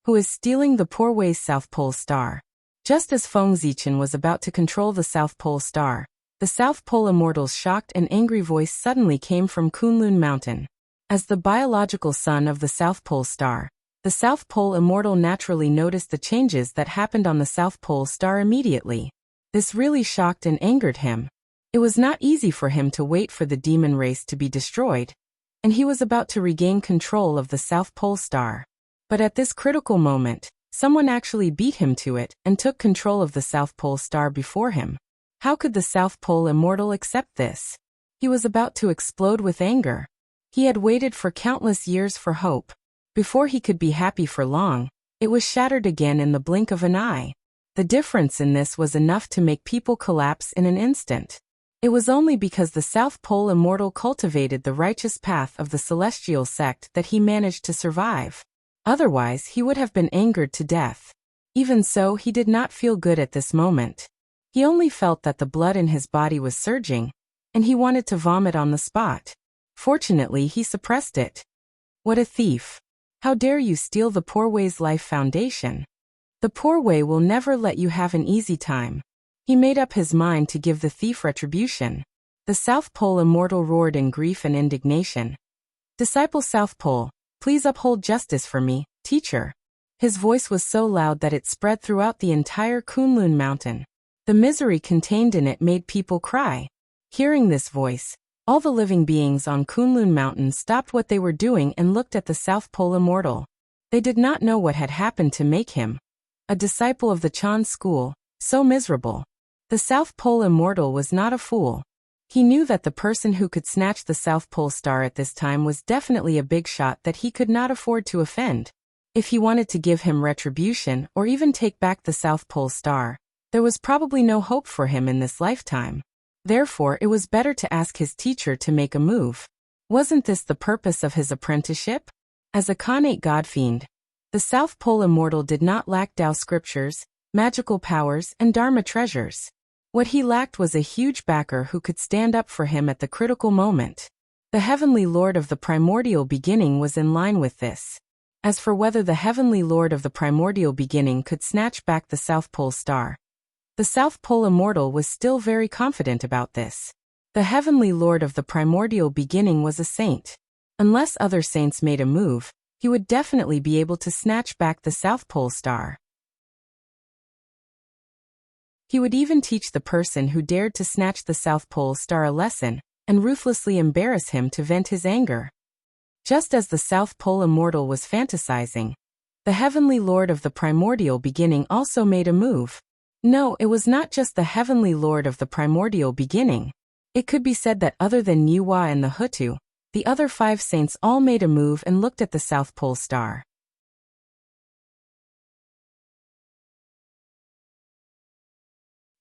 Who is stealing the poor Wei's South Pole Star? Just as Feng Zichen was about to control the South Pole Star, the South Pole Immortal's shocked and angry voice suddenly came from Kunlun Mountain. As the biological son of the South Pole Star, the South Pole Immortal naturally noticed the changes that happened on the South Pole Star immediately. This really shocked and angered him. It was not easy for him to wait for the demon race to be destroyed, and he was about to regain control of the South Pole Star. But at this critical moment, someone actually beat him to it and took control of the South Pole Star before him. How could the South Pole Immortal accept this? He was about to explode with anger. He had waited for countless years for hope. Before he could be happy for long, it was shattered again in the blink of an eye. The difference in this was enough to make people collapse in an instant. It was only because the South Pole Immortal cultivated the righteous path of the celestial sect that he managed to survive. Otherwise, he would have been angered to death. Even so, he did not feel good at this moment. He only felt that the blood in his body was surging, and he wanted to vomit on the spot. Fortunately, he suppressed it. What a thief! How dare you steal the poor Wei's life foundation? The poor Wei will never let you have an easy time. He made up his mind to give the thief retribution. The South Pole Immortal roared in grief and indignation. Disciple South Pole, please uphold justice for me, teacher. His voice was so loud that it spread throughout the entire Kunlun Mountain. The misery contained in it made people cry. Hearing this voice, all the living beings on Kunlun Mountain stopped what they were doing and looked at the South Pole Immortal. They did not know what had happened to make him, a disciple of the Chan school, so miserable. The South Pole Immortal was not a fool. He knew that the person who could snatch the South Pole Star at this time was definitely a big shot that he could not afford to offend. If he wanted to give him retribution or even take back the South Pole Star, there was probably no hope for him in this lifetime. Therefore, it was better to ask his teacher to make a move. Wasn't this the purpose of his apprenticeship? As a Khanate godfiend, the South Pole Immortal did not lack Tao scriptures, magical powers, and Dharma treasures. What he lacked was a huge backer who could stand up for him at the critical moment. The Heavenly Lord of the Primordial Beginning was in line with this. As for whether the Heavenly Lord of the Primordial Beginning could snatch back the South Pole Star, the South Pole Immortal was still very confident about this. The Heavenly Lord of the Primordial Beginning was a saint. Unless other saints made a move, he would definitely be able to snatch back the South Pole Star. He would even teach the person who dared to snatch the South Pole Star a lesson, and ruthlessly embarrass him to vent his anger. Just as the South Pole Immortal was fantasizing, the Heavenly Lord of the Primordial Beginning also made a move. No, it was not just the Heavenly Lord of the Primordial Beginning. It could be said that other than Niwa and the Hutu, the other 5 saints all made a move and looked at the South Pole Star.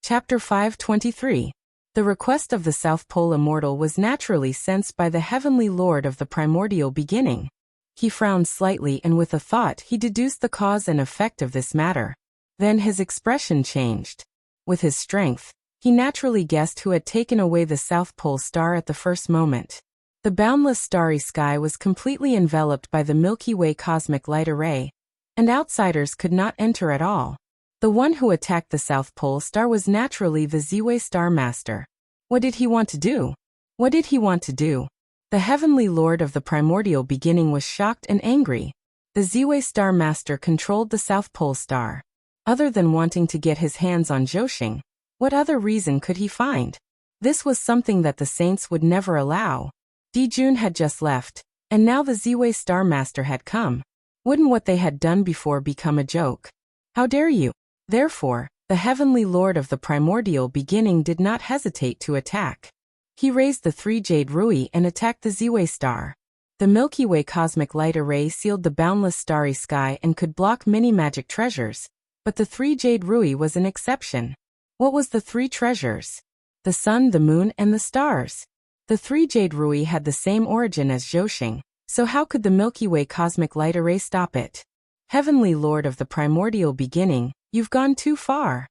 Chapter 523. The request of the South Pole Immortal was naturally sensed by the Heavenly Lord of the Primordial Beginning. He frowned slightly and with a thought he deduced the cause and effect of this matter. Then his expression changed. With his strength, he naturally guessed who had taken away the South Pole Star at the first moment. The boundless starry sky was completely enveloped by the Milky Way cosmic light array, and outsiders could not enter at all. The one who attacked the South Pole Star was naturally the Ziwe Star Master. What did he want to do? What did he want to do? The Heavenly Lord of the Primordial Beginning was shocked and angry. The Ziwe Star Master controlled the South Pole Star. Other than wanting to get his hands on Zhousing, what other reason could he find? This was something that the saints would never allow. Dijun had just left, and now the Ziwe Star Master had come. Wouldn't what they had done before become a joke? How dare you? Therefore, the Heavenly Lord of the Primordial Beginning did not hesitate to attack. He raised the 3 Jade Rui and attacked the Ziwe Star. The Milky Way cosmic light array sealed the boundless starry sky and could block many magic treasures, but the 3 Jade Rui was an exception. What was the 3 treasures? The sun, the moon, and the stars. The 3 Jade Rui had the same origin as Zhousing, so how could the Milky Way cosmic light array stop it? Heavenly Lord of the Primordial Beginning, you've gone too far.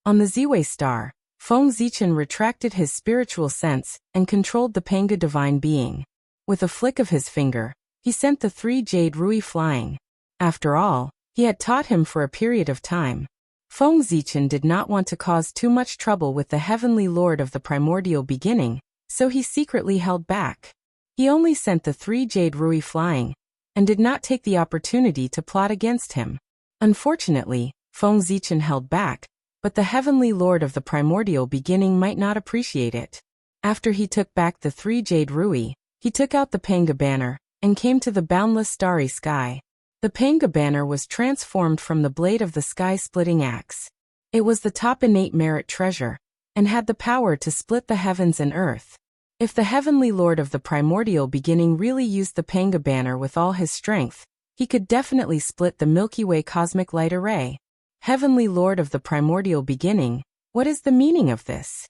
On the Ziwe Star, Feng Zichen retracted his spiritual sense and controlled the Panga divine being. With a flick of his finger, he sent the 3 Jade Rui flying. After all, he had taught him for a period of time. Feng Zichen did not want to cause too much trouble with the Heavenly Lord of the Primordial Beginning, so he secretly held back. He only sent the 3 Jade Rui flying, and did not take the opportunity to plot against him. Unfortunately, Feng Zichen held back, but the Heavenly Lord of the Primordial Beginning might not appreciate it. After he took back the 3 Jade Rui, he took out the Panga banner, and came to the boundless starry sky. The Panga banner was transformed from the blade of the sky-splitting axe. It was the top innate merit treasure, and had the power to split the heavens and earth. If the Heavenly Lord of the Primordial Beginning really used the Panga banner with all his strength, he could definitely split the Milky Way cosmic light array. Heavenly Lord of the Primordial Beginning, what is the meaning of this?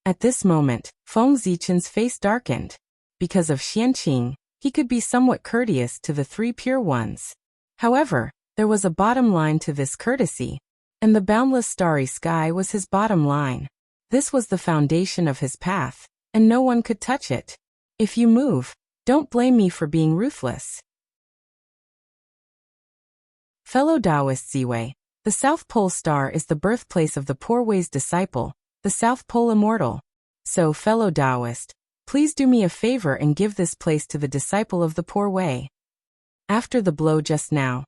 At this moment, Feng Zichen's face darkened. Because of Xianqing, he could be somewhat courteous to the 3 pure ones. However, there was a bottom line to this courtesy, and the boundless starry sky was his bottom line. This was the foundation of his path, and no one could touch it. If you move, don't blame me for being ruthless. Fellow Taoist Ziwei, the South Pole Star is the birthplace of the Poor Way's disciple, the South Pole Immortal. So, fellow Taoist, please do me a favor and give this place to the disciple of the Poor Way. After the blow just now,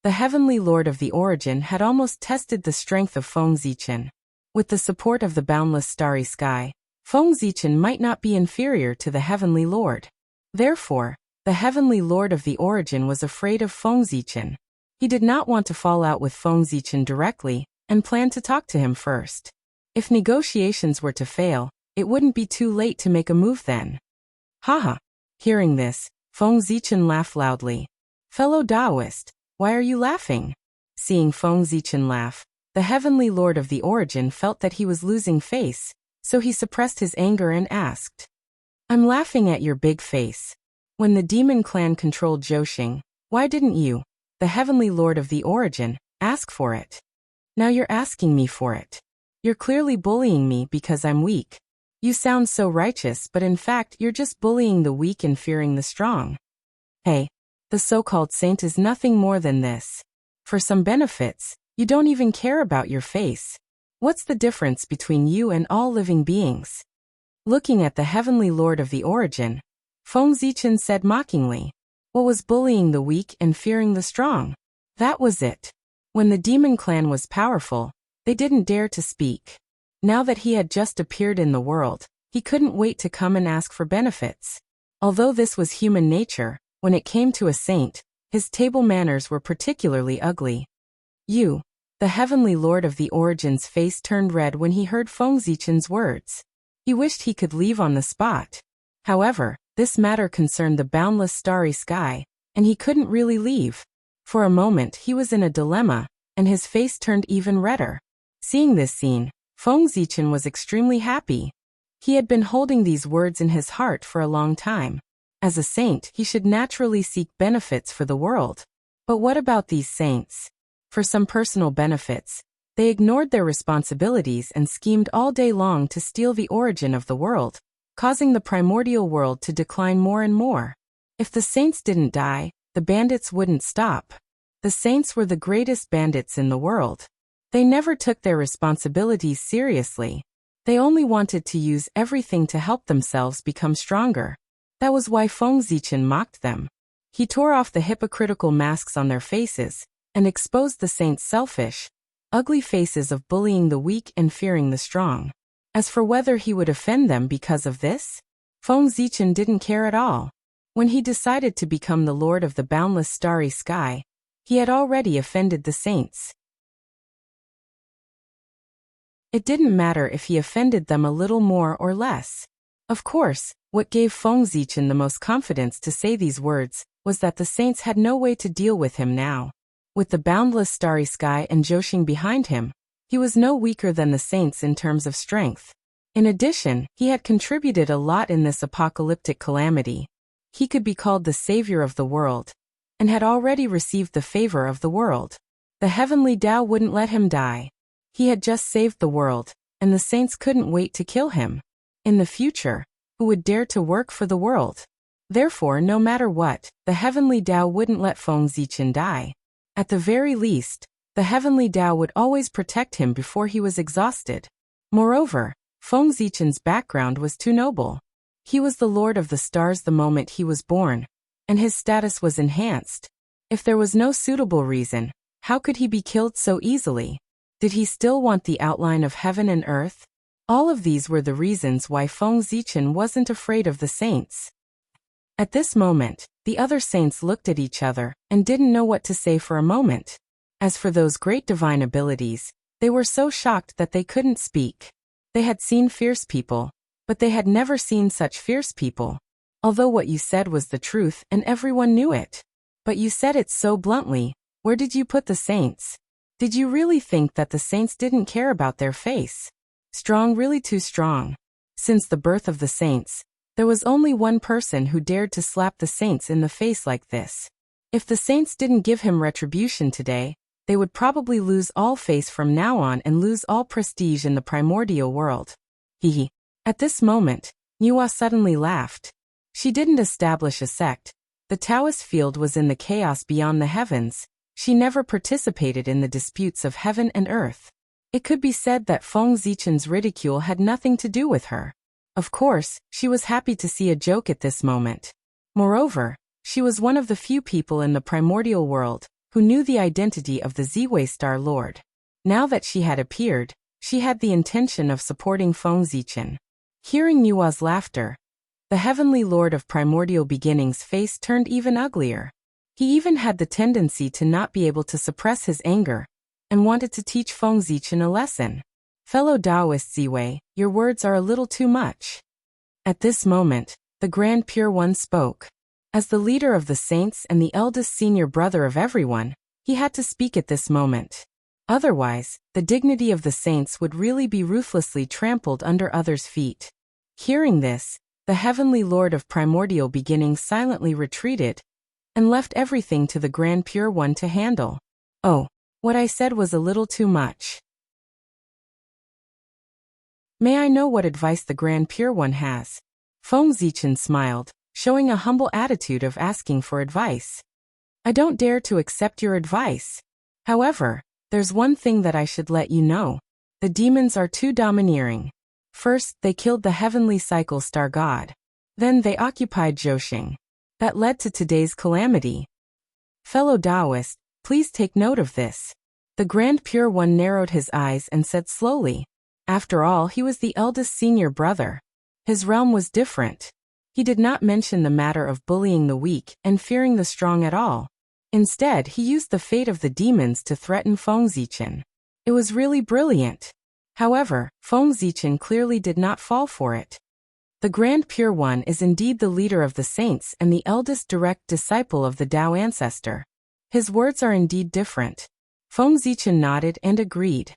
the Heavenly Lord of the Origin had almost tested the strength of Feng Zichen. With the support of the boundless starry sky, Feng Zichen might not be inferior to the Heavenly Lord. Therefore, the Heavenly Lord of the Origin was afraid of Feng Zichen. He did not want to fall out with Feng Zichen directly, and planned to talk to him first. If negotiations were to fail, it wouldn't be too late to make a move then. Haha. Hearing this, Feng Zichen laughed loudly. Fellow Taoist, why are you laughing? Seeing Feng Zichen laugh, the Heavenly Lord of the Origin felt that he was losing face, so he suppressed his anger and asked. I'm laughing at your big face. When the demon clan controlled Zhousing, why didn't you, the Heavenly Lord of the Origin, ask for it? Now you're asking me for it. You're clearly bullying me because I'm weak. You sound so righteous, but in fact you're just bullying the weak and fearing the strong. Hey, the so-called saint is nothing more than this. For some benefits, you don't even care about your face. What's the difference between you and all living beings? Looking at the heavenly lord of the origin, Feng Zichen said mockingly, what was bullying the weak and fearing the strong? That was it. When the demon clan was powerful, they didn't dare to speak. Now that he had just appeared in the world, he couldn't wait to come and ask for benefits. Although this was human nature, when it came to a saint, his table manners were particularly ugly. You, the heavenly lord of the origin's face turned red when he heard Feng Zichen's words. He wished he could leave on the spot. However, this matter concerned the boundless starry sky, and he couldn't really leave. For a moment he was in a dilemma, and his face turned even redder. Seeing this scene, Feng Zichen was extremely happy. He had been holding these words in his heart for a long time. As a saint, he should naturally seek benefits for the world. But what about these saints? For some personal benefits, they ignored their responsibilities and schemed all day long to steal the origin of the world, causing the primordial world to decline more and more. If the saints didn't die, the bandits wouldn't stop. The saints were the greatest bandits in the world. They never took their responsibilities seriously. They only wanted to use everything to help themselves become stronger. That was why Feng Zichen mocked them. He tore off the hypocritical masks on their faces and exposed the saints' selfish, ugly faces of bullying the weak and fearing the strong. As for whether he would offend them because of this, Feng Zichen didn't care at all. When he decided to become the lord of the boundless starry sky, he had already offended the saints. It didn't matter if he offended them a little more or less. Of course, what gave Feng Zichen the most confidence to say these words was that the saints had no way to deal with him now. With the boundless starry sky and Zhouxing behind him, he was no weaker than the saints in terms of strength. In addition, he had contributed a lot in this apocalyptic calamity. He could be called the savior of the world, and had already received the favor of the world. The heavenly Tao wouldn't let him die. He had just saved the world, and the saints couldn't wait to kill him. In the future, who would dare to work for the world? Therefore, no matter what, the heavenly Tao wouldn't let Feng Zichen die. At the very least, the heavenly Tao would always protect him before he was exhausted. Moreover, Feng Zichen's background was too noble. He was the lord of the stars the moment he was born, and his status was enhanced. If there was no suitable reason, how could he be killed so easily? Did he still want the outline of heaven and earth? All of these were the reasons why Feng Zichen wasn't afraid of the saints. At this moment, the other saints looked at each other and didn't know what to say for a moment. As for those great divine abilities, they were so shocked that they couldn't speak. They had seen fierce people, but they had never seen such fierce people. Although what you said was the truth and everyone knew it. But you said it so bluntly. Where did you put the saints? Did you really think that the saints didn't care about their face? Strong, really too strong. Since the birth of the saints, there was only one person who dared to slap the saints in the face like this. If the saints didn't give him retribution today, they would probably lose all face from now on and lose all prestige in the primordial world. Hee. At this moment, Niwa suddenly laughed. She didn't establish a sect. The Taoist field was in the chaos beyond the heavens. She never participated in the disputes of heaven and earth. It could be said that Feng Zichen's ridicule had nothing to do with her. Of course, she was happy to see a joke at this moment. Moreover, she was one of the few people in the primordial world who knew the identity of the Ziwei Star Lord. Now that she had appeared, she had the intention of supporting Feng Zichen. Hearing Niwa's laughter, the heavenly lord of primordial beginnings' face turned even uglier. He even had the tendency to not be able to suppress his anger, and wanted to teach Feng Zichen a lesson. Fellow Taoist Ziwei, your words are a little too much. At this moment, the Grand Pure One spoke. As the leader of the saints and the eldest senior brother of everyone, he had to speak at this moment. Otherwise, the dignity of the saints would really be ruthlessly trampled under others' feet. Hearing this, the heavenly lord of primordial beginnings silently retreated and left everything to the Grand Pure One to handle. Oh, What I said was a little too much. May I know what advice the Grand Pure One has? Feng Zichen smiled, showing a humble attitude of asking for advice. I don't dare to accept your advice. However, there's one thing that I should let you know. The demons are too domineering. First, they killed the heavenly cycle star god. Then they occupied Zhousing. That led to today's calamity. Fellow Taoist, please take note of this. The Grand Pure One narrowed his eyes and said slowly. After all, he was the eldest senior brother. His realm was different. He did not mention the matter of bullying the weak and fearing the strong at all. Instead, he used the fate of the demons to threaten Feng Zichen. It was really brilliant. However, Feng Zichen clearly did not fall for it. The Grand Pure One is indeed the leader of the saints and the eldest direct disciple of the Tao ancestor. His words are indeed different. Feng Zichen nodded and agreed.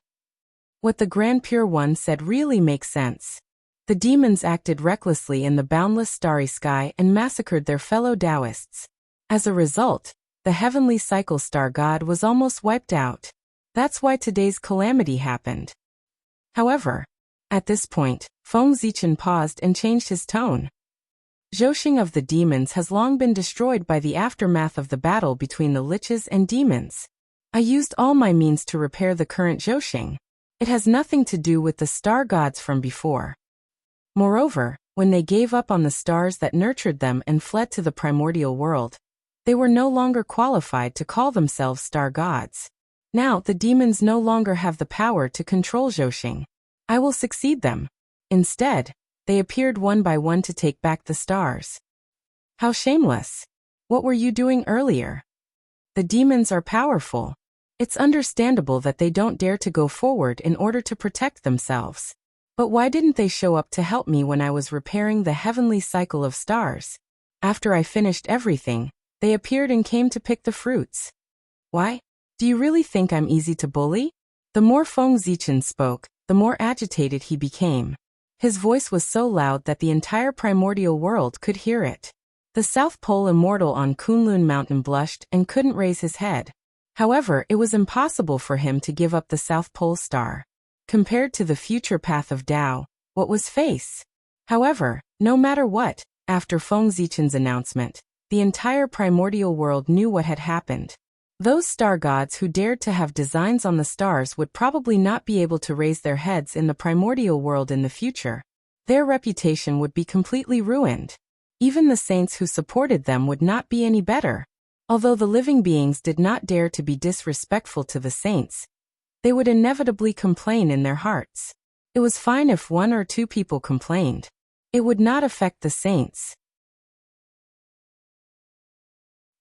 What the Grand Pure One said really makes sense. The demons acted recklessly in the boundless starry sky and massacred their fellow Taoists. As a result, the heavenly cycle star god was almost wiped out. That's why today's calamity happened. However, at this point, Feng Zichen paused and changed his tone. Zhousing of the demons has long been destroyed by the aftermath of the battle between the liches and demons. I used all my means to repair the current Zhousing. It has nothing to do with the star gods from before. Moreover, when they gave up on the stars that nurtured them and fled to the primordial world, they were no longer qualified to call themselves star gods. Now the demons no longer have the power to control Zhousing. I will succeed them. Instead, they appeared one by one to take back the stars. How shameless. What were you doing earlier? The demons are powerful. It's understandable that they don't dare to go forward in order to protect themselves. But why didn't they show up to help me when I was repairing the heavenly cycle of stars? After I finished everything, they appeared and came to pick the fruits. Why? Do you really think I'm easy to bully? The more Feng Zichen spoke, the more agitated he became. His voice was so loud that the entire primordial world could hear it. The South Pole immortal on Kunlun Mountain blushed and couldn't raise his head. However, it was impossible for him to give up the South Pole star. Compared to the future path of Tao, what was face? However, no matter what, after Feng Zichen's announcement, the entire primordial world knew what had happened. Those star gods who dared to have designs on the stars would probably not be able to raise their heads in the primordial world in the future. Their reputation would be completely ruined. Even the saints who supported them would not be any better. Although the living beings did not dare to be disrespectful to the saints, they would inevitably complain in their hearts. It was fine if one or two people complained. It would not affect the saints.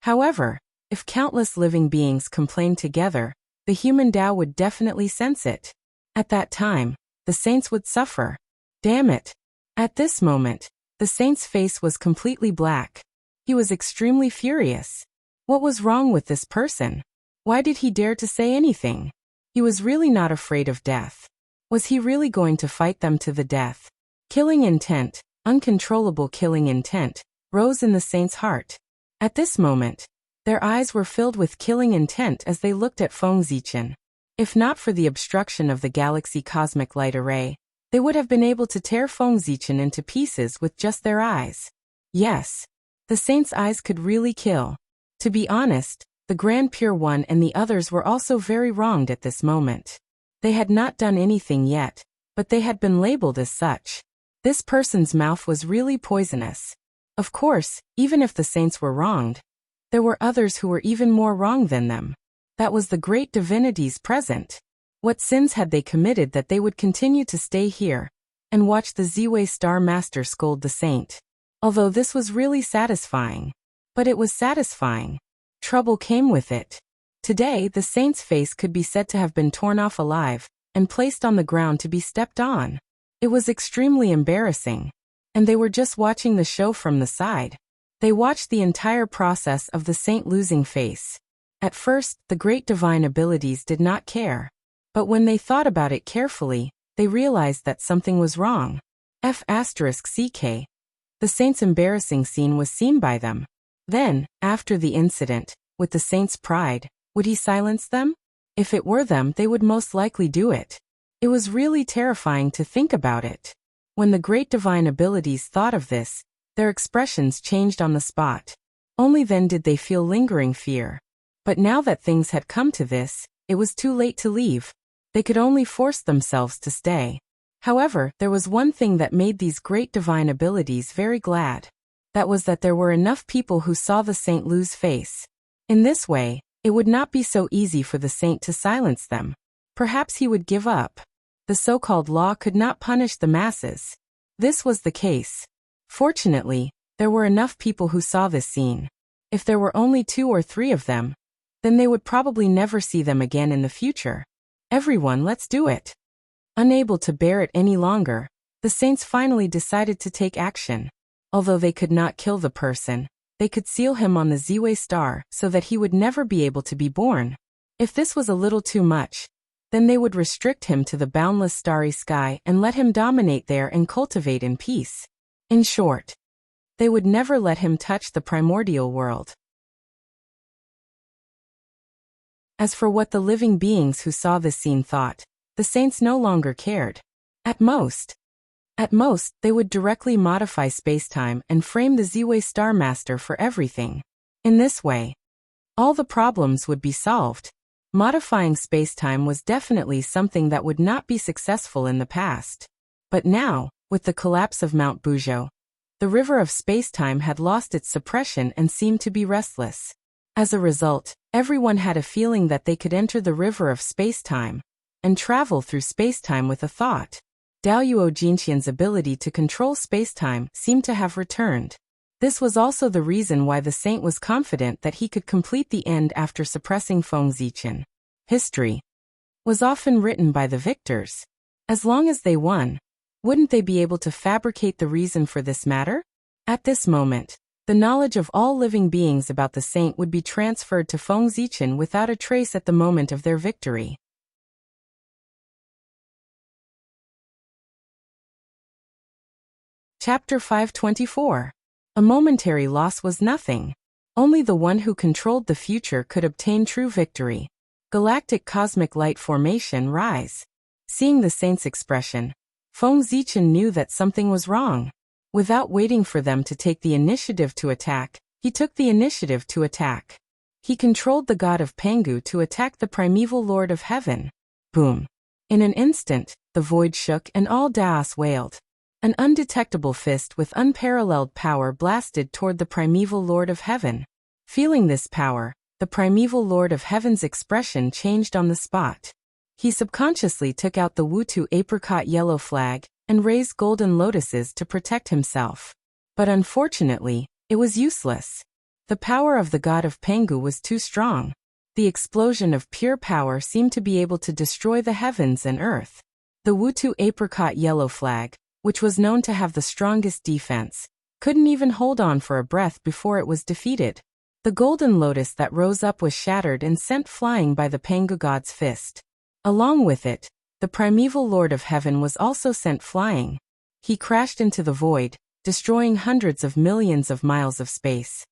However, if countless living beings complained together, the human Tao would definitely sense it. At that time, the saints would suffer. Damn it. At this moment, the saint's face was completely black. He was extremely furious. What was wrong with this person? Why did he dare to say anything? He was really not afraid of death. Was he really going to fight them to the death? Killing intent, uncontrollable killing intent, rose in the saint's heart. At this moment, their eyes were filled with killing intent as they looked at Feng Zichen. If not for the obstruction of the galaxy cosmic light array, they would have been able to tear Feng Zichen into pieces with just their eyes. Yes, the saint's eyes could really kill. To be honest, the Grand Pure One and the others were also very wronged at this moment. They had not done anything yet, but they had been labeled as such. This person's mouth was really poisonous. Of course, even if the saints were wronged, there were others who were even more wrong than them. That was the great divinities present. What sins had they committed that they would continue to stay here and watch the Ziwei Star Master scold the saint? Although this was really satisfying. But it was satisfying. Trouble came with it. Today, the saint's face could be said to have been torn off alive and placed on the ground to be stepped on. It was extremely embarrassing. And they were just watching the show from the side. They watched the entire process of the saint losing face. At first, the great divine abilities did not care. But when they thought about it carefully, they realized that something was wrong. F***CK. The saint's embarrassing scene was seen by them. Then, after the incident, with the saint's pride, would he silence them? If it were them, they would most likely do it. It was really terrifying to think about it. When the great divine abilities thought of this, their expressions changed on the spot. Only then did they feel lingering fear. But now that things had come to this, it was too late to leave. They could only force themselves to stay. However, there was one thing that made these great divine abilities very glad. That was that there were enough people who saw the saint lose face. In this way, it would not be so easy for the saint to silence them. Perhaps he would give up. The so-called law could not punish the masses. This was the case. Fortunately, there were enough people who saw this scene. If there were only 2 or 3 of them, then they would probably never see them again in the future. Everyone, let's do it. Unable to bear it any longer, the saints finally decided to take action. Although they could not kill the person, they could seal him on the Ziwei star so that he would never be able to be born. If this was a little too much, then they would restrict him to the boundless starry sky and let him dominate there and cultivate in peace. In short, they would never let him touch the primordial world. As for what the living beings who saw this scene thought, the saints no longer cared. At most, they would directly modify spacetime and frame the Ziwei Star Master for everything. In this way, all the problems would be solved. Modifying spacetime was definitely something that would not be successful in the past. But now, with the collapse of Mount Buzhou, the river of spacetime had lost its suppression and seemed to be restless. As a result, everyone had a feeling that they could enter the river of spacetime and travel through spacetime with a thought. Daoyuo Jinqian's ability to control spacetime seemed to have returned. This was also the reason why the saint was confident that he could complete the end after suppressing Feng Ziqian. History was often written by the victors. As long as they won, wouldn't they be able to fabricate the reason for this matter? At this moment, the knowledge of all living beings about the saint would be transferred to Feng Ziqian without a trace at the moment of their victory. Chapter 524. A momentary loss was nothing. Only the one who controlled the future could obtain true victory. Galactic cosmic light formation rise. Seeing the saint's expression, Feng Ziqian knew that something was wrong. Without waiting for them to take the initiative to attack, he took the initiative to attack. He controlled the god of Pangu to attack the primeval lord of heaven. Boom. In an instant, the void shook and all Daos wailed. An undetectable fist with unparalleled power blasted toward the primeval Lord of Heaven. Feeling this power, the primeval Lord of Heaven's expression changed on the spot. He subconsciously took out the Wutu apricot yellow flag and raised golden lotuses to protect himself. But unfortunately, it was useless. The power of the god of Pangu was too strong. The explosion of pure power seemed to be able to destroy the heavens and earth. The Wutu apricot yellow flag, which was known to have the strongest defense, couldn't even hold on for a breath before it was defeated. The golden lotus that rose up was shattered and sent flying by the Pangu god's fist. Along with it, the primeval Lord of Heaven was also sent flying. He crashed into the void, destroying hundreds of millions of miles of space.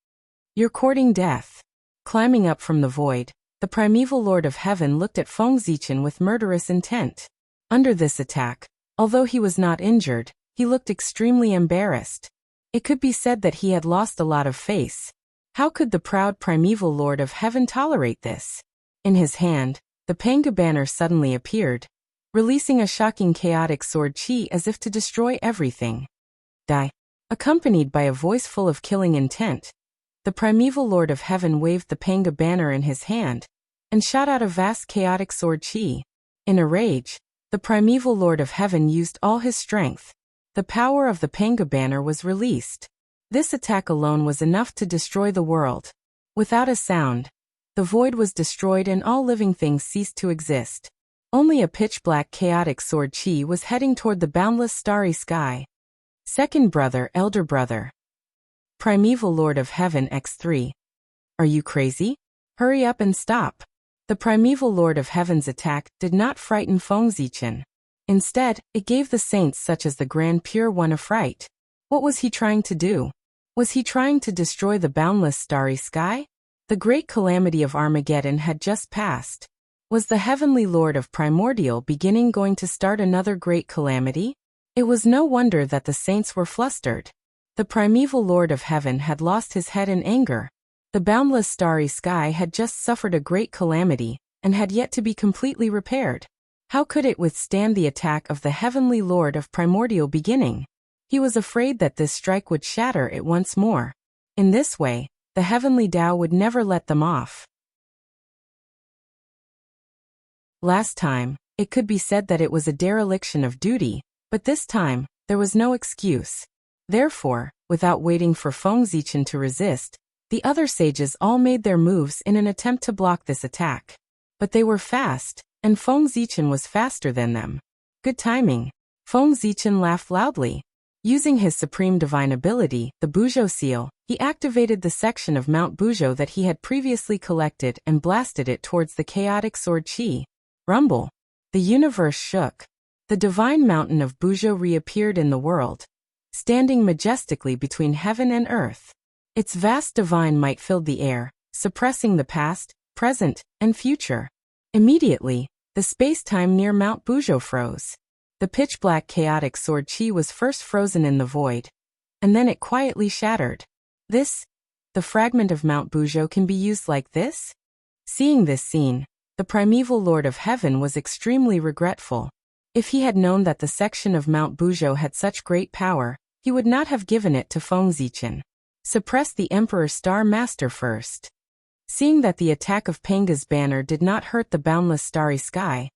You're courting death. Climbing up from the void, the primeval Lord of Heaven looked at Feng Ziqian with murderous intent. Under this attack, although he was not injured, he looked extremely embarrassed. It could be said that he had lost a lot of face. How could the proud primeval Lord of Heaven tolerate this? In his hand, the Pangu banner suddenly appeared, releasing a shocking chaotic sword chi as if to destroy everything. Die. Accompanied by a voice full of killing intent, the primeval Lord of Heaven waved the Pangu banner in his hand and shot out a vast chaotic sword chi. In a rage, the primeval Lord of Heaven used all his strength. The power of the Pangu banner was released. This attack alone was enough to destroy the world. Without a sound, the void was destroyed and all living things ceased to exist. Only a pitch-black chaotic sword chi was heading toward the boundless starry sky. Second brother, elder brother. Primeval Lord of Heaven X3. Are you crazy? Hurry up and stop. The primeval Lord of Heaven's attack did not frighten Feng Ziqian. Instead, it gave the saints such as the Grand Pure One a fright. What was he trying to do? Was he trying to destroy the boundless starry sky? The great calamity of Armageddon had just passed. Was the heavenly Lord of Primordial Beginning going to start another great calamity? It was no wonder that the saints were flustered. The primeval Lord of Heaven had lost his head in anger. The boundless starry sky had just suffered a great calamity, and had yet to be completely repaired. How could it withstand the attack of the heavenly Lord of Primordial Beginning? He was afraid that this strike would shatter it once more. In this way, the heavenly Tao would never let them off. Last time, it could be said that it was a dereliction of duty, but this time, there was no excuse. Therefore, without waiting for Feng Zichen to resist, the other sages all made their moves in an attempt to block this attack. But they were fast, and Feng Zichen was faster than them. Good timing. Feng Zichen laughed loudly. Using his supreme divine ability, the Buzhou seal, he activated the section of Mount Buzhou that he had previously collected and blasted it towards the chaotic sword Qi. Rumble. The universe shook. The divine mountain of Buzhou reappeared in the world, standing majestically between heaven and earth. Its vast divine might filled the air, suppressing the past, present, and future. Immediately, the space-time near Mount Buzhou froze. The pitch-black chaotic sword Qi was first frozen in the void, and then it quietly shattered. The fragment of Mount Buzhou can be used like this? Seeing this scene, the primeval Lord of Heaven was extremely regretful. If he had known that the section of Mount Buzhou had such great power, he would not have given it to Feng Zichen. Suppress the Emperor Star Master first. Seeing that the attack of Panga's banner did not hurt the boundless starry sky,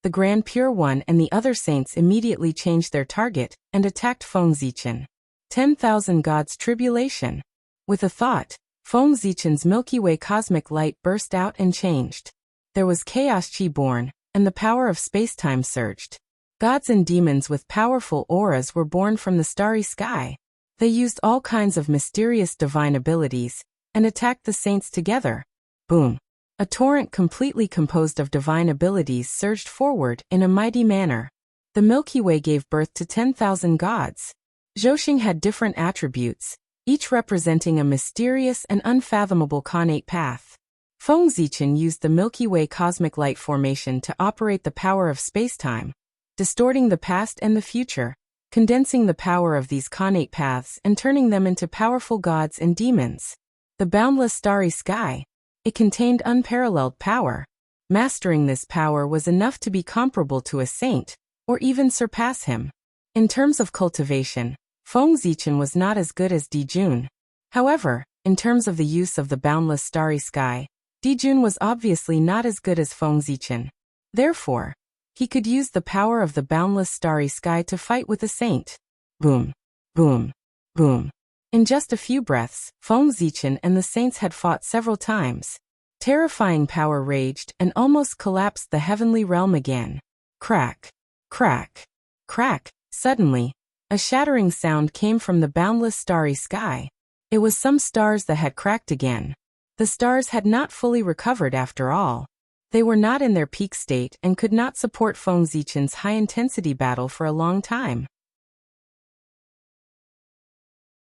the Grand Pure One and the other saints immediately changed their target and attacked Feng Zichen. 10,000 gods tribulation. With a thought, Feng Zichen's Milky Way cosmic light burst out and changed. There was chaos Qi born, and the power of space-time surged. Gods and demons with powerful auras were born from the starry sky. They used all kinds of mysterious divine abilities, and attacked the saints together. Boom! A torrent completely composed of divine abilities surged forward in a mighty manner. The Milky Way gave birth to 10,000 gods. Zhouxing had different attributes, each representing a mysterious and unfathomable connate path. Feng Zichen used the Milky Way cosmic light formation to operate the power of spacetime, distorting the past and the future, condensing the power of these connate paths and turning them into powerful gods and demons. The boundless starry sky. It contained unparalleled power. Mastering this power was enough to be comparable to a saint, or even surpass him. In terms of cultivation, Feng Zichen was not as good as Dijun. However, in terms of the use of the boundless starry sky, Dijun was obviously not as good as Feng Zichen. Therefore, he could use the power of the boundless starry sky to fight with a saint. Boom, boom, boom. In just a few breaths, Feng Zichen and the saints had fought several times. Terrifying power raged and almost collapsed the heavenly realm again. Crack, crack, crack. Suddenly, a shattering sound came from the boundless starry sky. It was some stars that had cracked again. The stars had not fully recovered after all. They were not in their peak state and could not support Feng Zichen's high-intensity battle for a long time.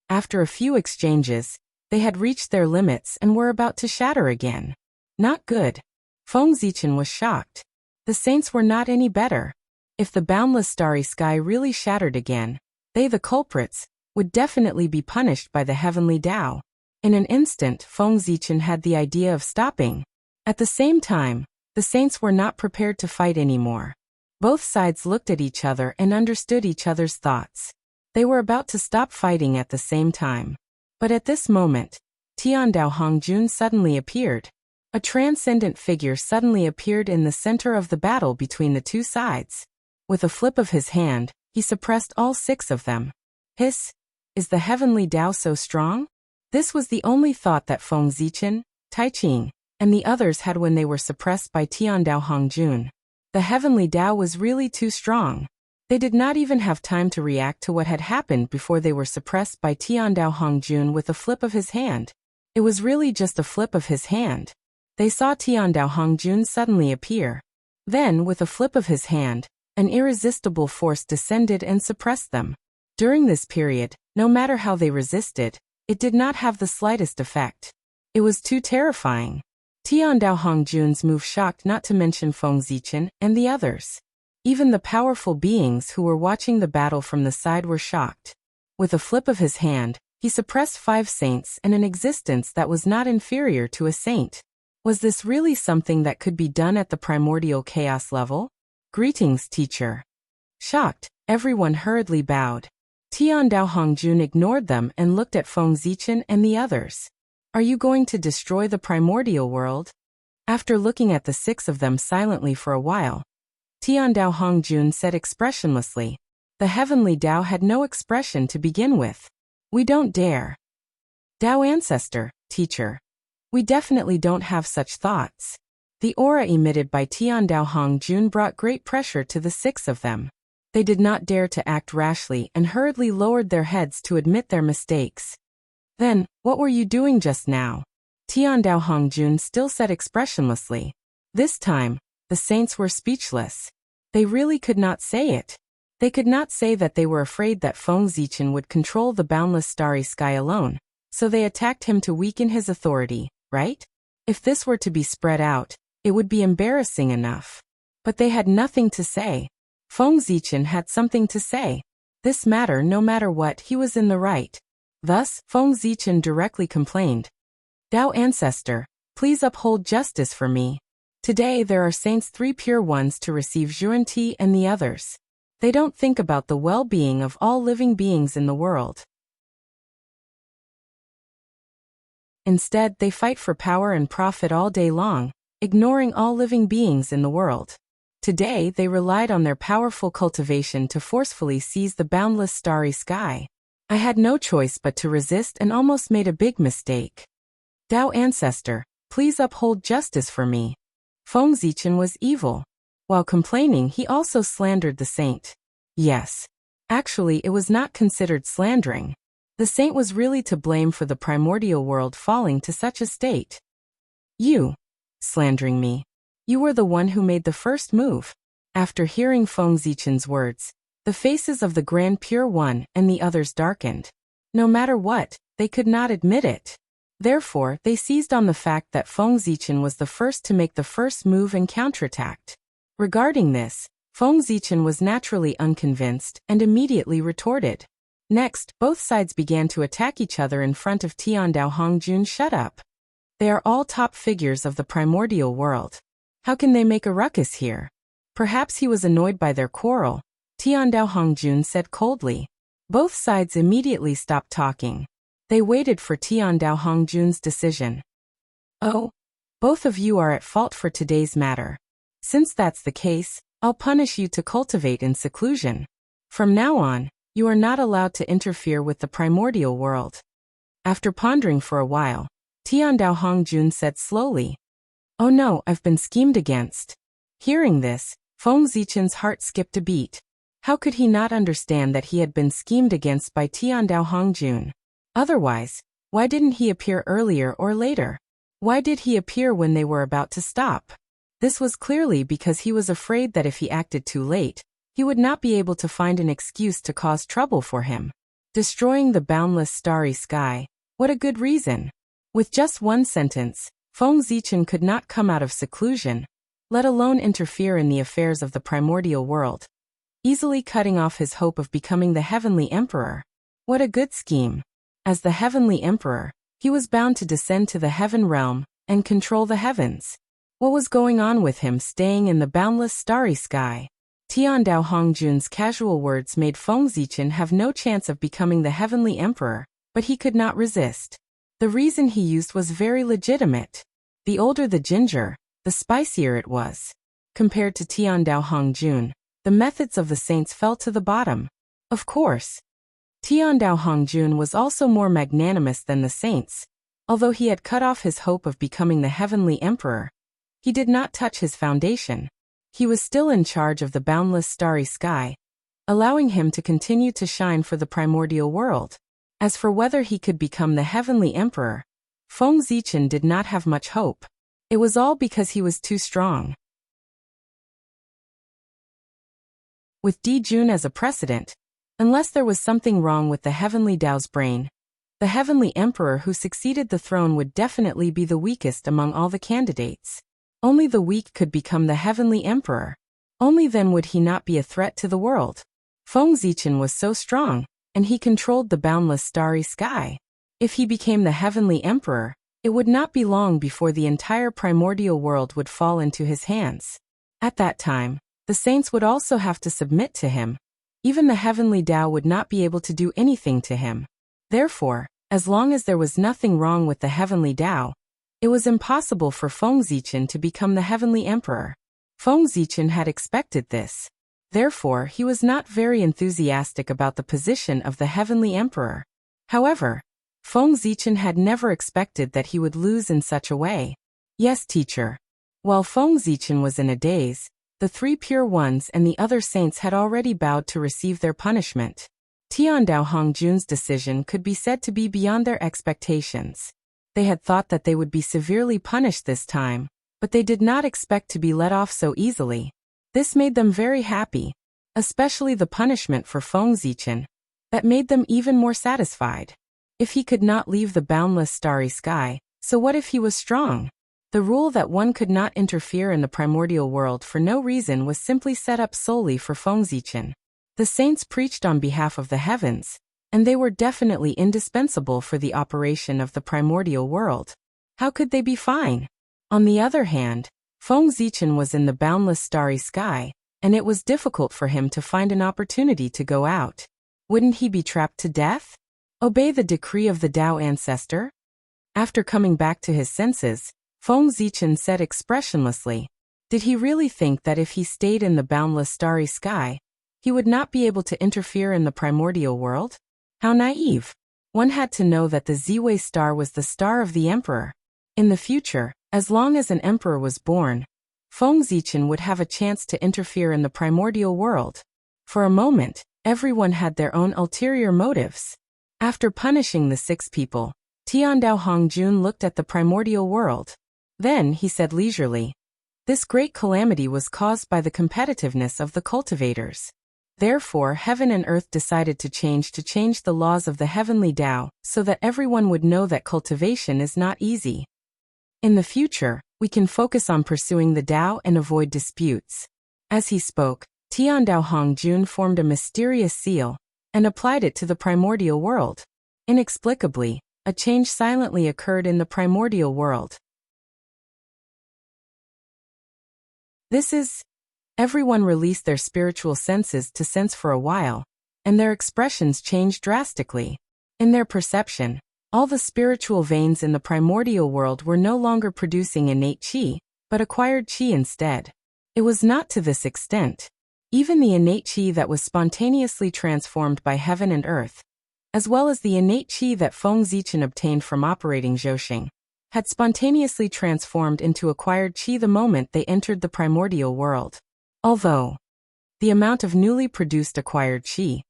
After a few exchanges, they had reached their limits and were about to shatter again. Not good. Feng Zichen was shocked. The saints were not any better. If the boundless starry sky really shattered again, they, the culprits, would definitely be punished by the heavenly Tao. In an instant, Feng Zichen had the idea of stopping. At the same time, the saints were not prepared to fight anymore. Both sides looked at each other and understood each other's thoughts. They were about to stop fighting at the same time. But at this moment, Tiandao Hongjun suddenly appeared. A transcendent figure suddenly appeared in the center of the battle between the two sides. With a flip of his hand, he suppressed all 6 of them. Hiss! Is the heavenly Tao so strong? This was the only thought that Feng Zichen, Taiqing, and the others had when they were suppressed by Tiandao Hongjun. The heavenly Tao was really too strong. They did not even have time to react to what had happened before they were suppressed by Tiandao Hongjun with a flip of his hand. It was really just a flip of his hand. They saw Tiandao Hongjun suddenly appear. Then, with a flip of his hand, an irresistible force descended and suppressed them. During this period, no matter how they resisted, it did not have the slightest effect. It was too terrifying. Tian Dao Hongjun's move shocked, not to mention Feng Zichen and the others. Even the powerful beings who were watching the battle from the side were shocked. With a flip of his hand, he suppressed 5 saints and an existence that was not inferior to a saint. Was this really something that could be done at the primordial chaos level? Greetings, teacher. Shocked, everyone hurriedly bowed. Tian Dao Hongjun ignored them and looked at Feng Zichen and the others. Are you going to destroy the primordial world? After looking at the 6 of them silently for a while, Tian Dao Hongjun said expressionlessly. The heavenly Dao had no expression to begin with. We don't dare. Dao ancestor, teacher. We definitely don't have such thoughts. The aura emitted by Tian Dao Hongjun brought great pressure to the 6 of them. They did not dare to act rashly and hurriedly lowered their heads to admit their mistakes. Then, what were you doing just now? Tian Dao Hongjun still said expressionlessly. This time, the saints were speechless. They really could not say it. They could not say that they were afraid that Feng Zichen would control the boundless starry sky alone, so they attacked him to weaken his authority, right? If this were to be spread out, it would be embarrassing enough. But they had nothing to say. Feng Zichen had something to say. This matter, no matter what, he was in the right. Thus, Feng Zichen directly complained. Dao ancestor, please uphold justice for me. Today there are saints 3 pure ones to receive Zhuanti and the others. They don't think about the well-being of all living beings in the world. Instead, they fight for power and profit all day long, ignoring all living beings in the world. Today they relied on their powerful cultivation to forcefully seize the boundless starry sky. I had no choice but to resist and almost made a big mistake. Dao ancestor, please uphold justice for me. Feng Zichen was evil. While complaining, he also slandered the saint. Yes. Actually, it was not considered slandering. The saint was really to blame for the primordial world falling to such a state. You. Slandering me. You were the one who made the first move. After hearing Feng Zichen's words, the faces of the Grand Pure One and the others darkened. No matter what, they could not admit it. Therefore, they seized on the fact that Feng Zichen was the first to make the first move and counterattacked. Regarding this, Feng Zichen was naturally unconvinced and immediately retorted. Next, both sides began to attack each other in front of Tian Dao Hongjun. Shut up. They are all top figures of the primordial world. How can they make a ruckus here? Perhaps he was annoyed by their quarrel, Tian Dao Hongjun said coldly. Both sides immediately stopped talking. They waited for Tian Dao Hongjun's decision. Oh, both of you are at fault for today's matter. Since that's the case, I'll punish you to cultivate in seclusion. From now on, you are not allowed to interfere with the primordial world. After pondering for a while, Tian Dao Hongjun said slowly, Oh no, I've been schemed against. Hearing this, Feng Zichen's heart skipped a beat. How could he not understand that he had been schemed against by Tian Dao Hongjun? Otherwise, why didn't he appear earlier or later? Why did he appear when they were about to stop? This was clearly because he was afraid that if he acted too late, he would not be able to find an excuse to cause trouble for him. Destroying the boundless starry sky, what a good reason. With just one sentence, Feng Zichen could not come out of seclusion, let alone interfere in the affairs of the primordial world, easily cutting off his hope of becoming the heavenly emperor. What a good scheme. As the heavenly emperor, he was bound to descend to the heaven realm and control the heavens. What was going on with him staying in the boundless starry sky? Tian Dao Hongjun's casual words made Feng Zichen have no chance of becoming the heavenly emperor, but he could not resist. The reason he used was very legitimate. The older the ginger, the spicier it was. Compared to Tian Dao Hongjun, the methods of the saints fell to the bottom. Of course. Tian Dao Hongjun was also more magnanimous than the saints. Although he had cut off his hope of becoming the heavenly emperor, he did not touch his foundation. He was still in charge of the boundless starry sky, allowing him to continue to shine for the primordial world. As for whether he could become the heavenly emperor, Feng Zichen did not have much hope. It was all because he was too strong. With Di Jun as a precedent, unless there was something wrong with the heavenly Dao's brain, The heavenly emperor who succeeded the throne would definitely be the weakest among all the candidates. Only the weak could become the heavenly emperor. Only then would he not be a threat to the world. Feng Zichen was so strong, and he controlled the boundless starry sky. If he became the heavenly emperor, it would not be long before the entire primordial world would fall into his hands. At that time, the saints would also have to submit to him. Even the heavenly Tao would not be able to do anything to him. Therefore, as long as there was nothing wrong with the heavenly Tao, it was impossible for Feng Zichen to become the heavenly emperor. Feng Zichen had expected this. Therefore, he was not very enthusiastic about the position of the heavenly emperor. However, Feng Zichen had never expected that he would lose in such a way. Yes, teacher. While Feng Zichen was in a daze, the three pure ones and the other saints had already bowed to receive their punishment. Tiandao Hongjun's decision could be said to be beyond their expectations. They had thought that they would be severely punished this time, but they did not expect to be let off so easily. This made them very happy, especially the punishment for Feng Zichen. That made them even more satisfied. If he could not leave the boundless starry sky, so what if he was strong? The rule that one could not interfere in the primordial world for no reason was simply set up solely for Feng Zichen. The saints preached on behalf of the heavens, and they were definitely indispensable for the operation of the primordial world. How could they be fine? On the other hand, Feng Zichen was in the boundless starry sky, and it was difficult for him to find an opportunity to go out. Wouldn't he be trapped to death? Obey the decree of the Tao ancestor? After coming back to his senses, Feng Zichen said expressionlessly, did he really think that if he stayed in the boundless starry sky, he would not be able to interfere in the primordial world? How naive! One had to know that the Ziwei star was the star of the emperor. In the future, as long as an emperor was born, Feng Zichen would have a chance to interfere in the primordial world. For a moment, everyone had their own ulterior motives. After punishing the 6 people, Tiandao Hongjun looked at the primordial world. Then he said leisurely, this great calamity was caused by the competitiveness of the cultivators. Therefore, heaven and earth decided to change the laws of the heavenly Tao, so that everyone would know that cultivation is not easy. In the future, we can focus on pursuing the Tao and avoid disputes. As he spoke, Tiandao Hongjun formed a mysterious seal and applied it to the primordial world. Inexplicably, a change silently occurred in the primordial world. Everyone released their spiritual senses to sense for a while, and their expressions changed drastically. In their perception, all the spiritual veins in the primordial world were no longer producing innate qi, but acquired qi instead. It was not to this extent. Even the innate qi that was spontaneously transformed by heaven and earth, as well as the innate qi that Feng Zichen obtained from operating Zhouxing, had spontaneously transformed into acquired qi the moment they entered the primordial world. Although the amount of newly produced acquired qi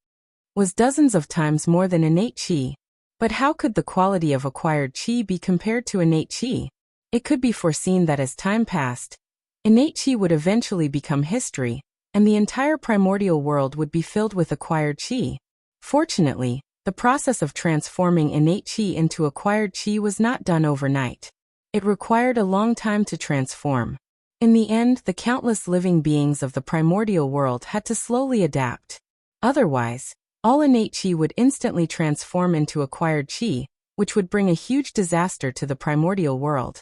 was dozens of times more than innate qi, but how could the quality of acquired qi be compared to innate qi? It could be foreseen that as time passed, innate qi would eventually become history, and the entire primordial world would be filled with acquired qi. Fortunately, the process of transforming innate qi into acquired qi was not done overnight. It required a long time to transform. In the end, the countless living beings of the primordial world had to slowly adapt. Otherwise, all innate qi would instantly transform into acquired qi, which would bring a huge disaster to the primordial world.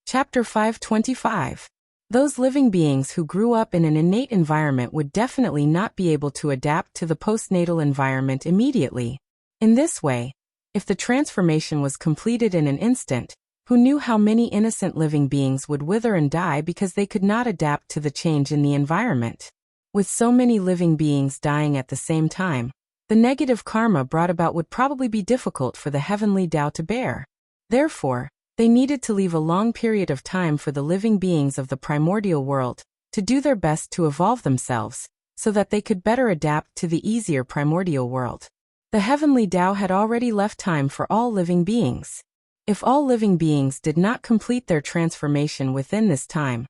Chapter 525. Those living beings who grew up in an innate environment would definitely not be able to adapt to the postnatal environment immediately. In this way, if the transformation was completed in an instant, who knew how many innocent living beings would wither and die because they could not adapt to the change in the environment? With so many living beings dying at the same time, the negative karma brought about would probably be difficult for the heavenly Tao to bear. Therefore, they needed to leave a long period of time for the living beings of the primordial world to do their best to evolve themselves, so that they could better adapt to the easier primordial world. The heavenly Tao had already left time for all living beings. If all living beings did not complete their transformation within this time,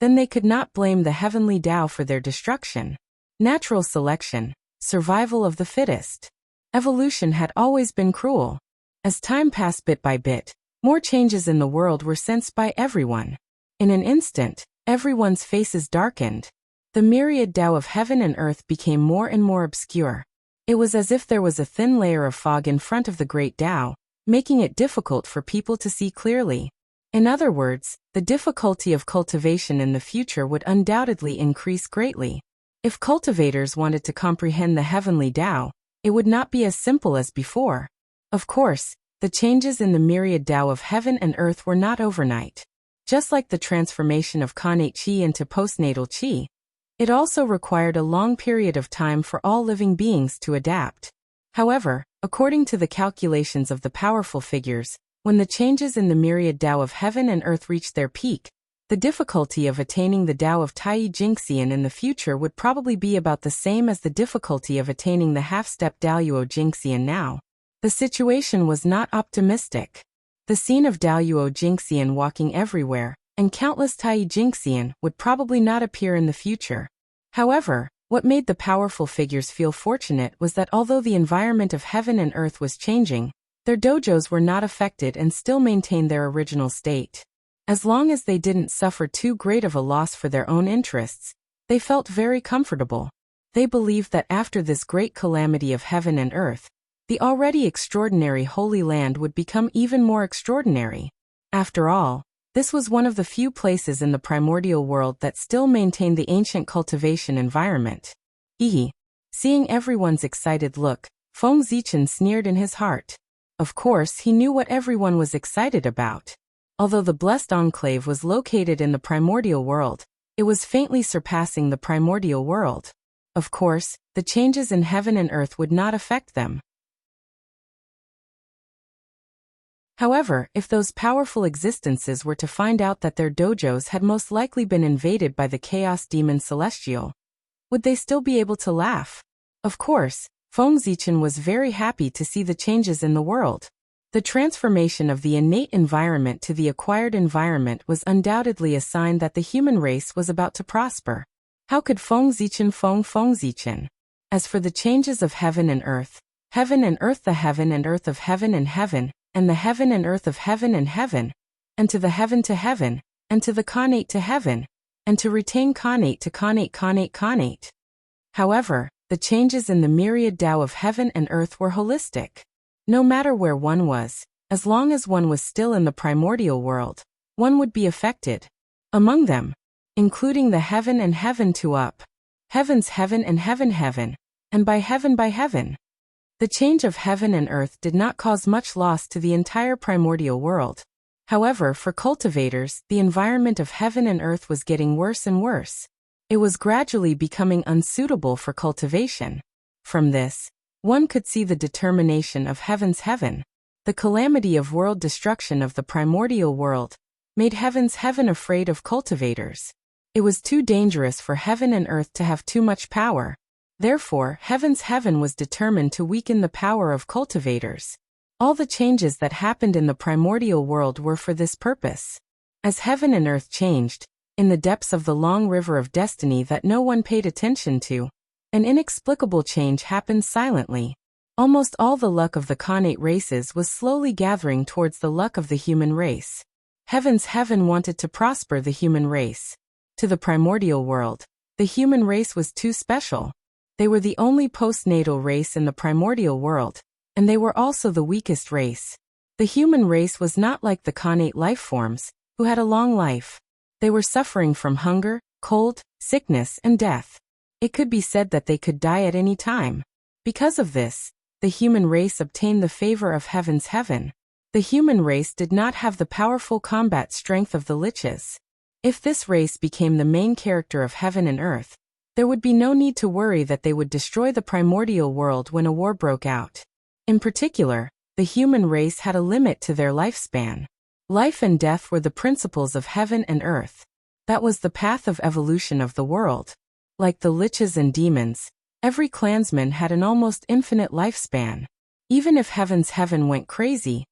then they could not blame the heavenly Tao for their destruction. Natural selection, survival of the fittest. Evolution had always been cruel. As time passed bit by bit, more changes in the world were sensed by everyone. In an instant, everyone's faces darkened. The myriad Tao of heaven and earth became more and more obscure. It was as if there was a thin layer of fog in front of the great Tao, making it difficult for people to see clearly. In other words, the difficulty of cultivation in the future would undoubtedly increase greatly. If cultivators wanted to comprehend the heavenly Tao, it would not be as simple as before. Of course, the changes in the myriad Tao of heaven and earth were not overnight. Just like the transformation of Khanate Qi into postnatal Qi, it also required a long period of time for all living beings to adapt. However, according to the calculations of the powerful figures, when the changes in the myriad Tao of heaven and earth reached their peak, the difficulty of attaining the Tao of Tai Jingxian in the future would probably be about the same as the difficulty of attaining the half-step Daoyuo Jingxian now. The situation was not optimistic. The scene of Daoyuo Jingxian walking everywhere, and countless Tai Jingxian would probably not appear in the future. However, what made the powerful figures feel fortunate was that although the environment of heaven and earth was changing, their dojos were not affected and still maintained their original state. As long as they didn't suffer too great of a loss for their own interests, they felt very comfortable. They believed that after this great calamity of heaven and earth, the already extraordinary Holy Land would become even more extraordinary. After all, this was one of the few places in the primordial world that still maintained the ancient cultivation environment. Seeing everyone's excited look, Feng Zichen sneered in his heart. Of course, he knew what everyone was excited about. Although the blessed enclave was located in the primordial world, it was faintly surpassing the primordial world. Of course, the changes in heaven and earth would not affect them. However, if those powerful existences were to find out that their dojos had most likely been invaded by the Chaos Demon Celestial, would they still be able to laugh? Of course, Feng Zichen was very happy to see the changes in the world. The transformation of the innate environment to the acquired environment was undoubtedly a sign that the human race was about to prosper. How could Feng Zichen? As for the changes of heaven and earth, the heaven and earth of heaven, and the heaven and earth of heaven, and to the heaven to heaven, and to the Khanate to heaven, and to retain Khanate to Khanate. However, the changes in the myriad Tao of heaven and earth were holistic. No matter where one was, as long as one was still in the primordial world, one would be affected. Among them, including the heaven and heaven to up, heaven's heaven and heaven, and by heaven. The change of heaven and earth did not cause much loss to the entire primordial world. However, for cultivators, the environment of heaven and earth was getting worse and worse. It was gradually becoming unsuitable for cultivation. From this, one could see the determination of heaven's heaven. The calamity of world destruction of the primordial world made heaven's heaven afraid of cultivators. It was too dangerous for heaven and earth to have too much power. Therefore, heaven's heaven was determined to weaken the power of cultivators. All the changes that happened in the primordial world were for this purpose. As heaven and earth changed, in the depths of the long river of destiny that no one paid attention to, an inexplicable change happened silently. Almost all the luck of the Khanate races was slowly gathering towards the luck of the human race. Heaven's heaven wanted to prosper the human race. To the primordial world, the human race was too special. They were the only postnatal race in the primordial world, and they were also the weakest race. The human race was not like the Khanate life forms, who had a long life. They were suffering from hunger, cold, sickness, and death. It could be said that they could die at any time. Because of this, the human race obtained the favor of heaven's heaven. The human race did not have the powerful combat strength of the liches. If this race became the main character of heaven and earth, there would be no need to worry that they would destroy the primordial world when a war broke out. In particular, the human race had a limit to their lifespan. Life and death were the principles of heaven and earth. That was the path of evolution of the world. Like the liches and demons, every clansman had an almost infinite lifespan. Even if heaven's heaven went crazy,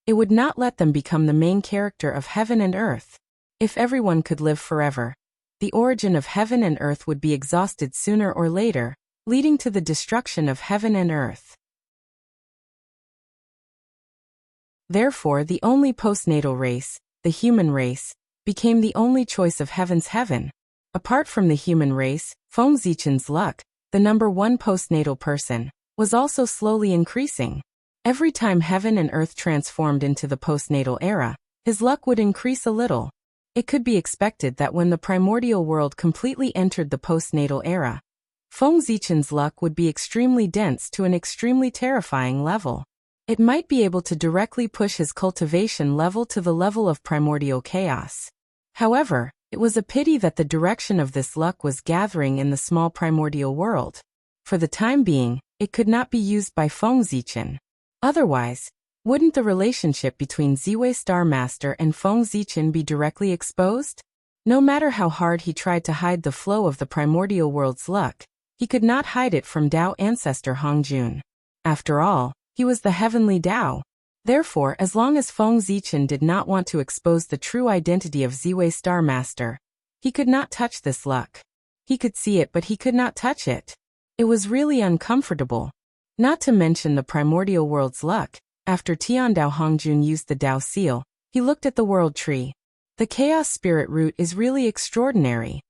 it would not let them become the main character of heaven and earth. If everyone could live forever, the origin of heaven and earth would be exhausted sooner or later, leading to the destruction of heaven and earth. Therefore, the only postnatal race, the human race, became the only choice of heaven's heaven. Apart from the human race, Feng Zichen's luck, the number one postnatal person, was also slowly increasing. Every time heaven and earth transformed into the postnatal era, his luck would increase a little. It could be expected that when the primordial world completely entered the postnatal era, Feng Zichen's luck would be extremely dense to an extremely terrifying level. It might be able to directly push his cultivation level to the level of primordial chaos. However, it was a pity that the direction of this luck was gathering in the small primordial world. For the time being, it could not be used by Feng Zichen. Otherwise, wouldn't the relationship between Ziwei Star Master and Feng Zichen be directly exposed? No matter how hard he tried to hide the flow of the primordial world's luck, he could not hide it from Dao ancestor Hongjun. After all, he was the heavenly Dao. Therefore, as long as Feng Zichen did not want to expose the true identity of Ziwei Star Master, he could not touch this luck. He could see it, but he could not touch it. It was really uncomfortable. Not to mention the primordial world's luck. After Tiandao Hongjun used the Dao seal, he looked at the world tree. The chaos spirit root is really extraordinary.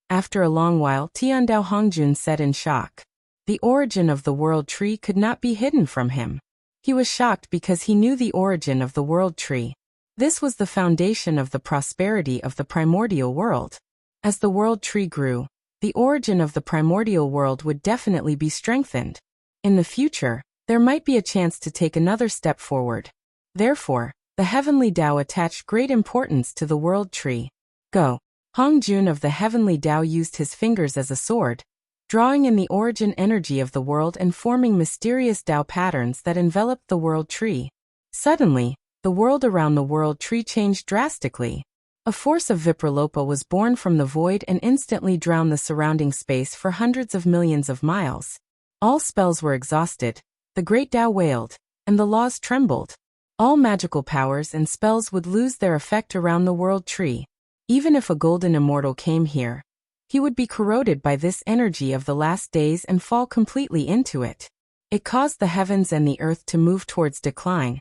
After a long while, Tiandao Hongjun said in shock. The origin of the world tree could not be hidden from him. He was shocked because he knew the origin of the world tree. This was the foundation of the prosperity of the primordial world. As the world tree grew, the origin of the primordial world would definitely be strengthened. In the future, there might be a chance to take another step forward. Therefore, the heavenly Dao attached great importance to the world tree. Go. Hongjun of the heavenly Dao used his fingers as a sword, drawing in the origin energy of the world and forming mysterious Dao patterns that enveloped the world tree. Suddenly, the world around the world tree changed drastically. A force of Vipralopa was born from the void and instantly drowned the surrounding space for hundreds of millions of miles. All spells were exhausted, the great Dao wailed, and the laws trembled. All magical powers and spells would lose their effect around the world tree. Even if a golden immortal came here, he would be corroded by this energy of the last days and fall completely into it. It caused the heavens and the earth to move towards decline,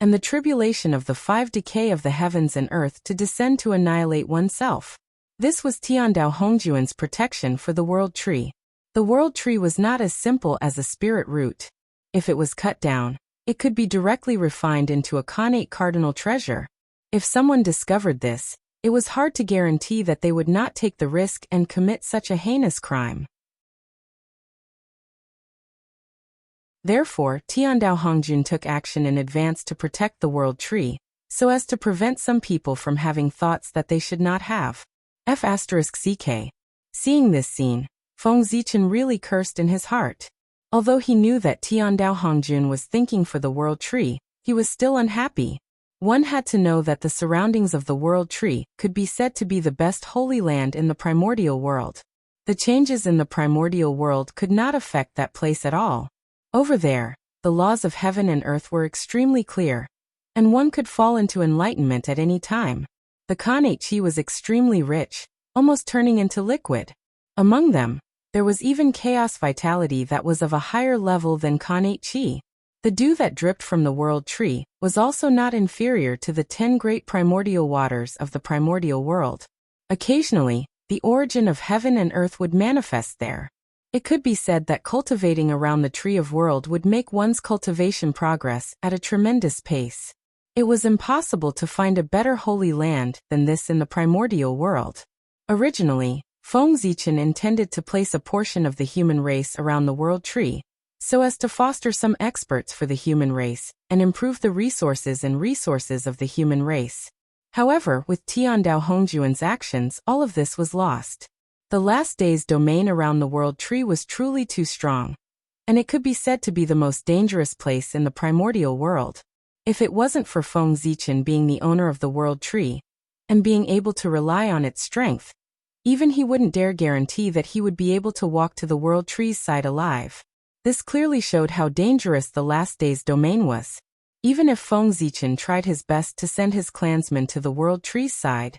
and the tribulation of the five decay of the heavens and earth to descend to annihilate oneself. This was Tiandao Hongjun's protection for the world tree. The world tree was not as simple as a spirit root. If it was cut down, it could be directly refined into a connate cardinal treasure. If someone discovered this, it was hard to guarantee that they would not take the risk and commit such a heinous crime. Therefore, Tiandao Hongjun took action in advance to protect the world tree, so as to prevent some people from having thoughts that they should not have. F***CK. Seeing this scene, Feng Zichen really cursed in his heart. Although he knew that Tiandao Hongjun was thinking for the world tree, he was still unhappy. One had to know that the surroundings of the world tree could be said to be the best holy land in the primordial world. The changes in the primordial world could not affect that place at all. Over there, the laws of heaven and earth were extremely clear, and one could fall into enlightenment at any time. The connate chi was extremely rich, almost turning into liquid. Among them, there was even chaos vitality that was of a higher level than connate chi. The dew that dripped from the world tree was also not inferior to the 10 great primordial waters of the primordial world. Occasionally, the origin of heaven and earth would manifest there. It could be said that cultivating around the tree of world would make one's cultivation progress at a tremendous pace. It was impossible to find a better holy land than this in the primordial world. Originally, Feng Zichen intended to place a portion of the human race around the world tree, so as to foster some experts for the human race, and improve the resources of the human race. However, with Tiandao Hongjun's actions, all of this was lost. The last day's domain around the world tree was truly too strong, and it could be said to be the most dangerous place in the primordial world. If it wasn't for Feng Zichen being the owner of the world tree, and being able to rely on its strength, even he wouldn't dare guarantee that he would be able to walk to the world tree's side alive. This clearly showed how dangerous the last day's domain was. Even if Feng Zichen tried his best to send his clansmen to the world tree's side,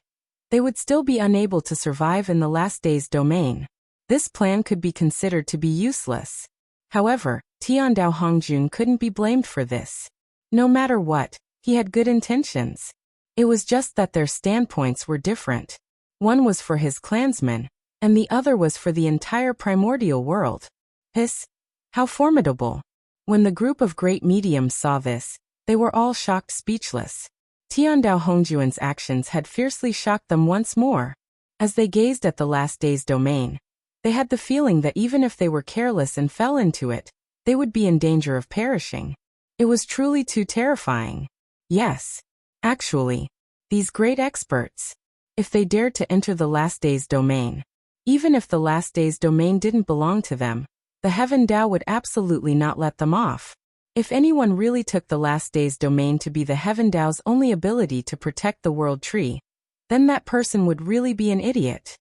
they would still be unable to survive in the last day's domain. This plan could be considered to be useless. However, Tiandao Hongjun couldn't be blamed for this. No matter what, he had good intentions. It was just that their standpoints were different. One was for his clansmen, and the other was for the entire primordial world. Hiss! How formidable! When the group of great mediums saw this, they were all shocked speechless. Tiandao Hongjuan's actions had fiercely shocked them once more. As they gazed at the last day's domain, they had the feeling that even if they were careless and fell into it, they would be in danger of perishing. It was truly too terrifying. Yes. Actually, these great experts, if they dared to enter the last day's domain, even if the last day's domain didn't belong to them, the Heaven Tao would absolutely not let them off. If anyone really took the last day's domain to be the Heaven Tao's only ability to protect the world tree, then that person would really be an idiot.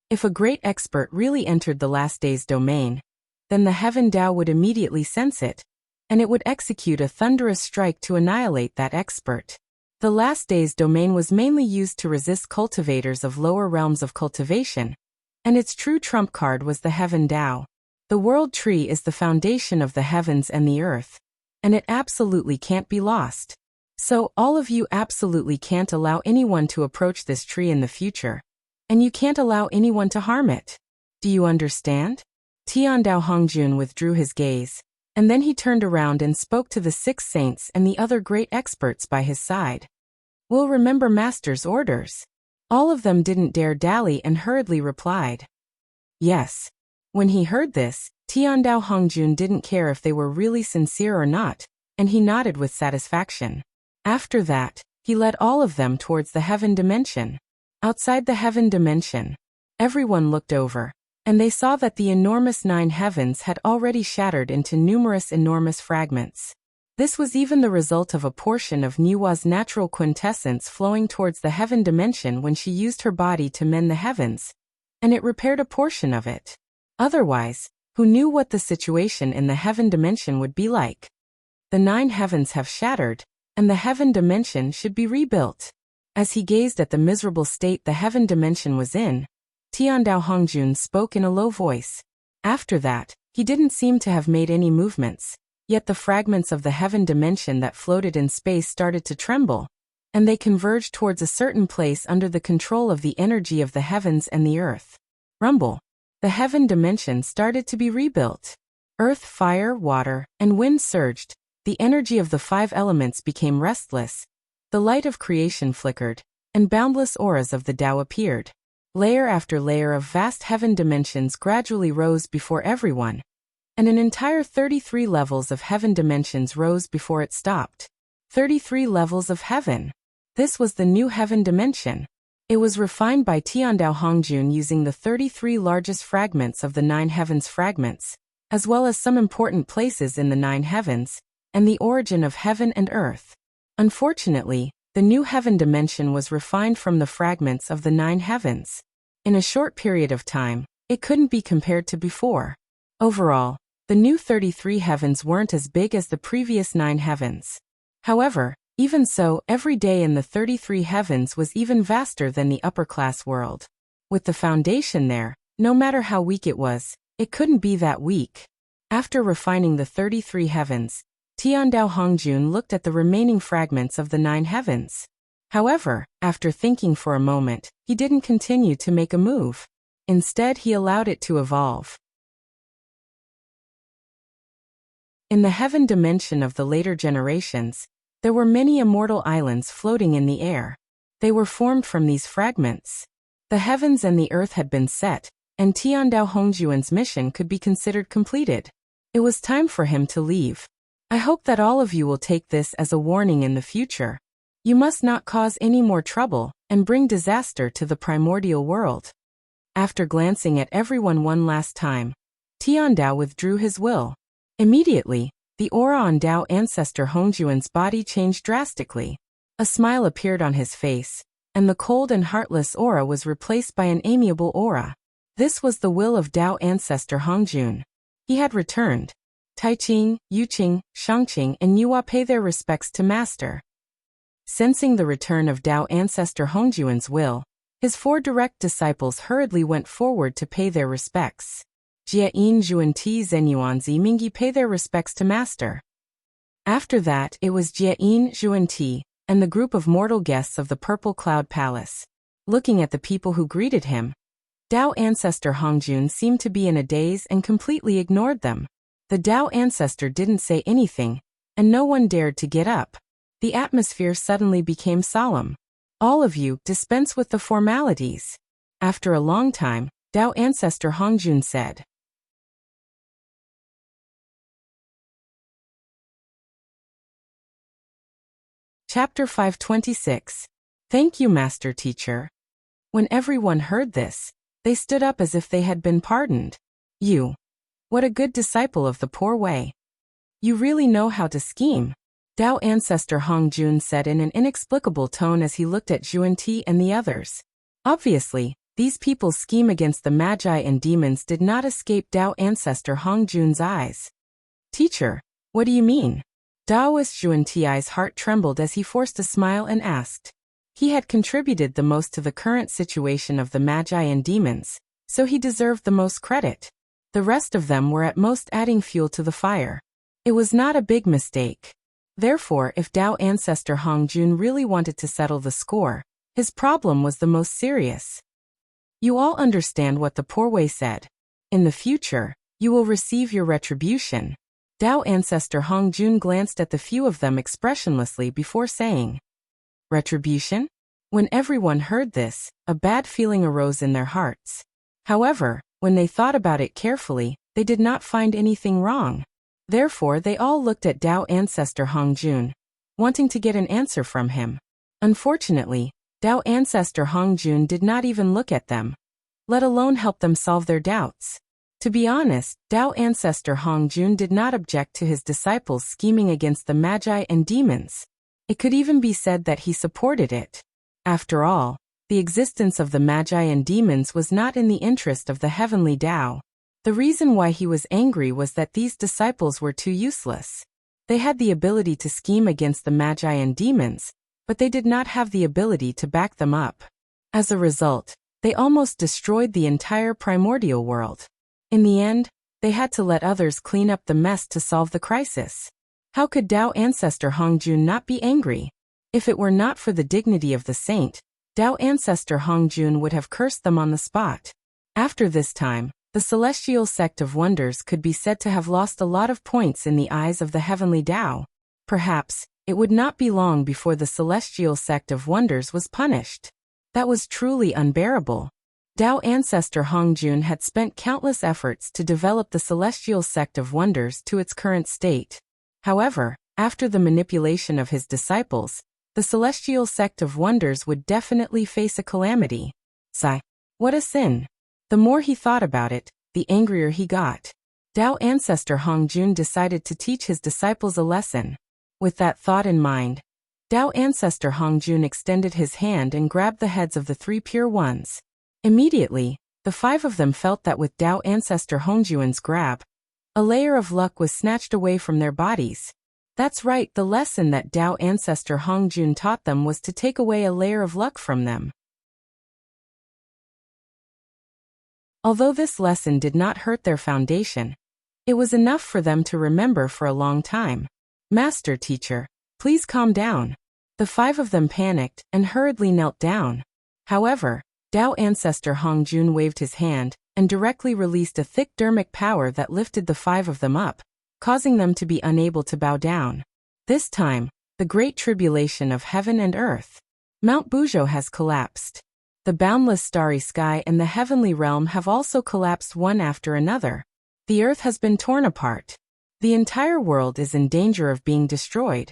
If a great expert really entered the last day's domain, then the Heaven Tao would immediately sense it, and it would execute a thunderous strike to annihilate that expert. The last day's domain was mainly used to resist cultivators of lower realms of cultivation, and its true trump card was the Heaven Tao. The world tree is the foundation of the heavens and the earth, and it absolutely can't be lost. So, all of you absolutely can't allow anyone to approach this tree in the future, and you can't allow anyone to harm it. Do you understand? Tiandao Hongjun withdrew his gaze, and then he turned around and spoke to the 6 saints and the other great experts by his side. We'll remember Master's orders. All of them didn't dare dally and hurriedly replied. Yes. When he heard this, Tiandao Hongjun didn't care if they were really sincere or not, and he nodded with satisfaction. After that, he led all of them towards the heaven dimension. Outside the heaven dimension, everyone looked over, and they saw that the enormous 9 heavens had already shattered into numerous enormous fragments. This was even the result of a portion of Niwa's natural quintessence flowing towards the heaven dimension when she used her body to mend the heavens, and it repaired a portion of it. Otherwise, who knew what the situation in the heaven dimension would be like? The 9 heavens have shattered, and the heaven dimension should be rebuilt. As he gazed at the miserable state the heaven dimension was in, Tiandao Hongjun spoke in a low voice. After that, he didn't seem to have made any movements, yet the fragments of the heaven dimension that floated in space started to tremble, and they converged towards a certain place under the control of the energy of the heavens and the earth. Rumble. The heaven dimension started to be rebuilt. Earth, fire, water, and wind surged. The energy of the 5 elements became restless. The light of creation flickered, and boundless auras of the Tao appeared. Layer after layer of vast heaven dimensions gradually rose before everyone, and an entire 33 levels of heaven dimensions rose before it stopped. 33 levels of heaven. This was the new heaven dimension. It was refined by Tiandao Hongjun using the 33 largest fragments of the 9 heavens fragments, as well as some important places in the 9 heavens, and the origin of heaven and earth. Unfortunately, the new heaven dimension was refined from the fragments of the 9 heavens. In a short period of time, it couldn't be compared to before. Overall, the new 33 heavens weren't as big as the previous 9 heavens. However, even so, every day in the 33 heavens was even vaster than the upper-class world. With the foundation there, no matter how weak it was, it couldn't be that weak. After refining the 33 heavens, Tiandao Hongjun looked at the remaining fragments of the 9 heavens. However, after thinking for a moment, he didn't continue to make a move. Instead, he allowed it to evolve. In the heaven dimension of the later generations, there were many immortal islands floating in the air. They were formed from these fragments. The heavens and the earth had been set, and Tiandao Hongjuan's mission could be considered completed. It was time for him to leave. I hope that all of you will take this as a warning in the future. You must not cause any more trouble and bring disaster to the primordial world. After glancing at everyone one last time, Tiandao withdrew his will. Immediately, the aura on Tao ancestor Hongjuan's body changed drastically. A smile appeared on his face, and the cold and heartless aura was replaced by an amiable aura. This was the will of Tao ancestor Hongjun. He had returned. Taiqing, Yuqing, Shangqing, and Yuhua pay their respects to Master. Sensing the return of Tao ancestor Hongjuan's will, his 4 direct disciples hurriedly went forward to pay their respects. Jia Yin Zhuan Ti Zenyuan Zi Mingi pay their respects to Master. After that, it was Jia Yin Zhuan Ti and the group of mortal guests of the Purple Cloud Palace. Looking at the people who greeted him, Tao ancestor Hongjun seemed to be in a daze and completely ignored them. The Tao ancestor didn't say anything, and no one dared to get up. The atmosphere suddenly became solemn. All of you, dispense with the formalities. After a long time, Tao ancestor Hongjun said. Chapter 526. Thank you, Master Teacher. When everyone heard this, they stood up as if they had been pardoned. You. What a good disciple of the poor way. You really know how to scheme. Tao ancestor Hongjun said in an inexplicable tone as he looked at Zhuan-Ti and the others. Obviously, these people's scheme against the Magi and demons did not escape Tao ancestor Hongjun's eyes. Teacher, what do you mean? Taoist Zhuan-Ti's heart trembled as he forced a smile and asked. He had contributed the most to the current situation of the Magi and demons, so he deserved the most credit. The rest of them were at most adding fuel to the fire. It was not a big mistake. Therefore, if Tao ancestor Hongjun really wanted to settle the score, his problem was the most serious. You all understand what the poor way said. In the future, you will receive your retribution. Tao ancestor Hongjun glanced at the few of them expressionlessly before saying, Retribution? When everyone heard this, a bad feeling arose in their hearts. However, when they thought about it carefully, they did not find anything wrong. Therefore, they all looked at Tao ancestor Hongjun, wanting to get an answer from him. Unfortunately, Tao ancestor Hongjun did not even look at them, let alone help them solve their doubts. To be honest, Tao ancestor Hongjun did not object to his disciples scheming against the Magi and demons. It could even be said that he supported it. After all, the existence of the Magi and demons was not in the interest of the heavenly Tao. The reason why he was angry was that these disciples were too useless. They had the ability to scheme against the Magi and demons, but they did not have the ability to back them up. As a result, they almost destroyed the entire primordial world. In the end, they had to let others clean up the mess to solve the crisis. How could Tao ancestor Hongjun not be angry? If it were not for the dignity of the saint, Tao ancestor Hongjun would have cursed them on the spot. After this time, the celestial sect of wonders could be said to have lost a lot of points in the eyes of the heavenly Tao. Perhaps, it would not be long before the celestial sect of wonders was punished. That was truly unbearable. Tao ancestor Hongjun had spent countless efforts to develop the celestial sect of wonders to its current state. However, after the manipulation of his disciples, the celestial sect of wonders would definitely face a calamity. Sigh. What a sin. The more he thought about it, the angrier he got. Tao ancestor Hongjun decided to teach his disciples a lesson. With that thought in mind, Tao ancestor Hongjun extended his hand and grabbed the heads of the 3 pure ones. Immediately, the 5 of them felt that with Tao ancestor Hongjuan's grab, a layer of luck was snatched away from their bodies. That's right, the lesson that Tao ancestor Hongjun taught them was to take away a layer of luck from them. Although this lesson did not hurt their foundation, it was enough for them to remember for a long time. Master Teacher, please calm down. The 5 of them panicked and hurriedly knelt down. However, Tao ancestor Hongjun waved his hand and directly released a thick dermic power that lifted the 5 of them up, causing them to be unable to bow down. This time, the great tribulation of heaven and earth. Mount Buzhou has collapsed. The boundless starry sky and the heavenly realm have also collapsed one after another. The earth has been torn apart. The entire world is in danger of being destroyed.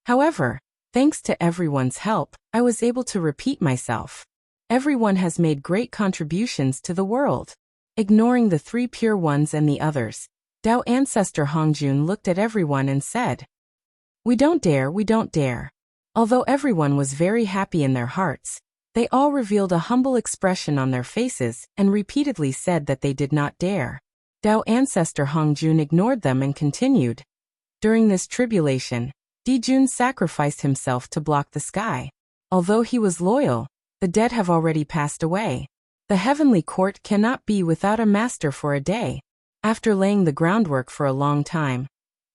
However, thanks to everyone's help, I was able to repeat myself. Everyone has made great contributions to the world. Ignoring the 3 pure ones and the others, Tao ancestor Hongjun looked at everyone and said, We don't dare, we don't dare. Although everyone was very happy in their hearts, they all revealed a humble expression on their faces and repeatedly said that they did not dare. Tao ancestor Hongjun ignored them and continued. During this tribulation, Dijun sacrificed himself to block the sky. Although he was loyal, the dead have already passed away. The heavenly court cannot be without a master for a day. After laying the groundwork for a long time,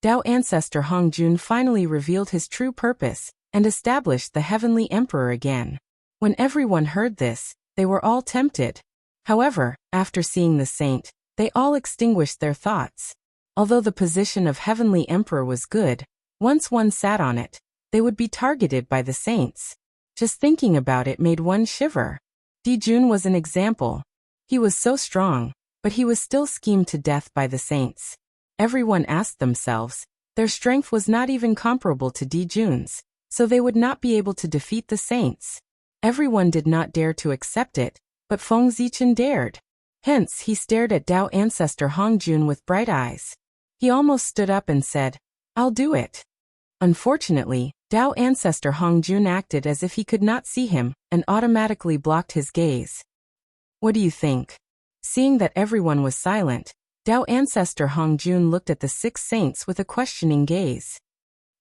Tao ancestor Hongjun finally revealed his true purpose and established the heavenly emperor again. When everyone heard this, they were all tempted. However, after seeing the saint, they all extinguished their thoughts. Although the position of heavenly emperor was good, once one sat on it, they would be targeted by the saints. Just thinking about it made one shiver. Dijun was an example. He was so strong, but he was still schemed to death by the saints. Everyone asked themselves, their strength was not even comparable to Dijun's, so they would not be able to defeat the saints. Everyone did not dare to accept it, but Feng Zichen dared. Hence he stared at Tao ancestor Hongjun with bright eyes. He almost stood up and said, "I'll do it." Unfortunately, Tao ancestor Hongjun acted as if he could not see him and automatically blocked his gaze. What do you think? Seeing that everyone was silent, Tao ancestor Hongjun looked at the 6 saints with a questioning gaze.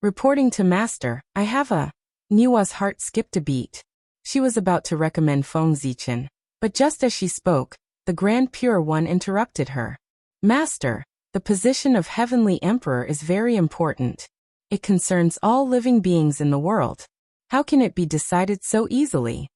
Reporting to Master, I have a... Niwa's heart skipped a beat. She was about to recommend Feng Zichen, but just as she spoke, the Grand Pure One interrupted her. Master, the position of Heavenly Emperor is very important. It concerns all living beings in the world. How can it be decided so easily?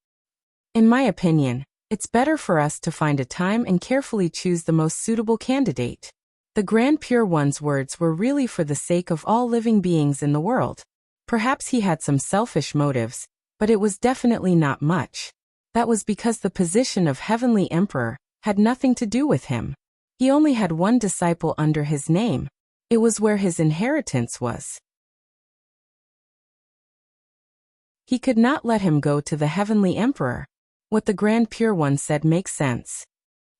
In my opinion, it's better for us to find a time and carefully choose the most suitable candidate. The Grand Pure One's words were really for the sake of all living beings in the world. Perhaps he had some selfish motives, but it was definitely not much. That was because the position of Heavenly Emperor had nothing to do with him. He only had one disciple under his name. It was where his inheritance was. He could not let him go to the Heavenly Emperor. What the Grand Pure One said makes sense.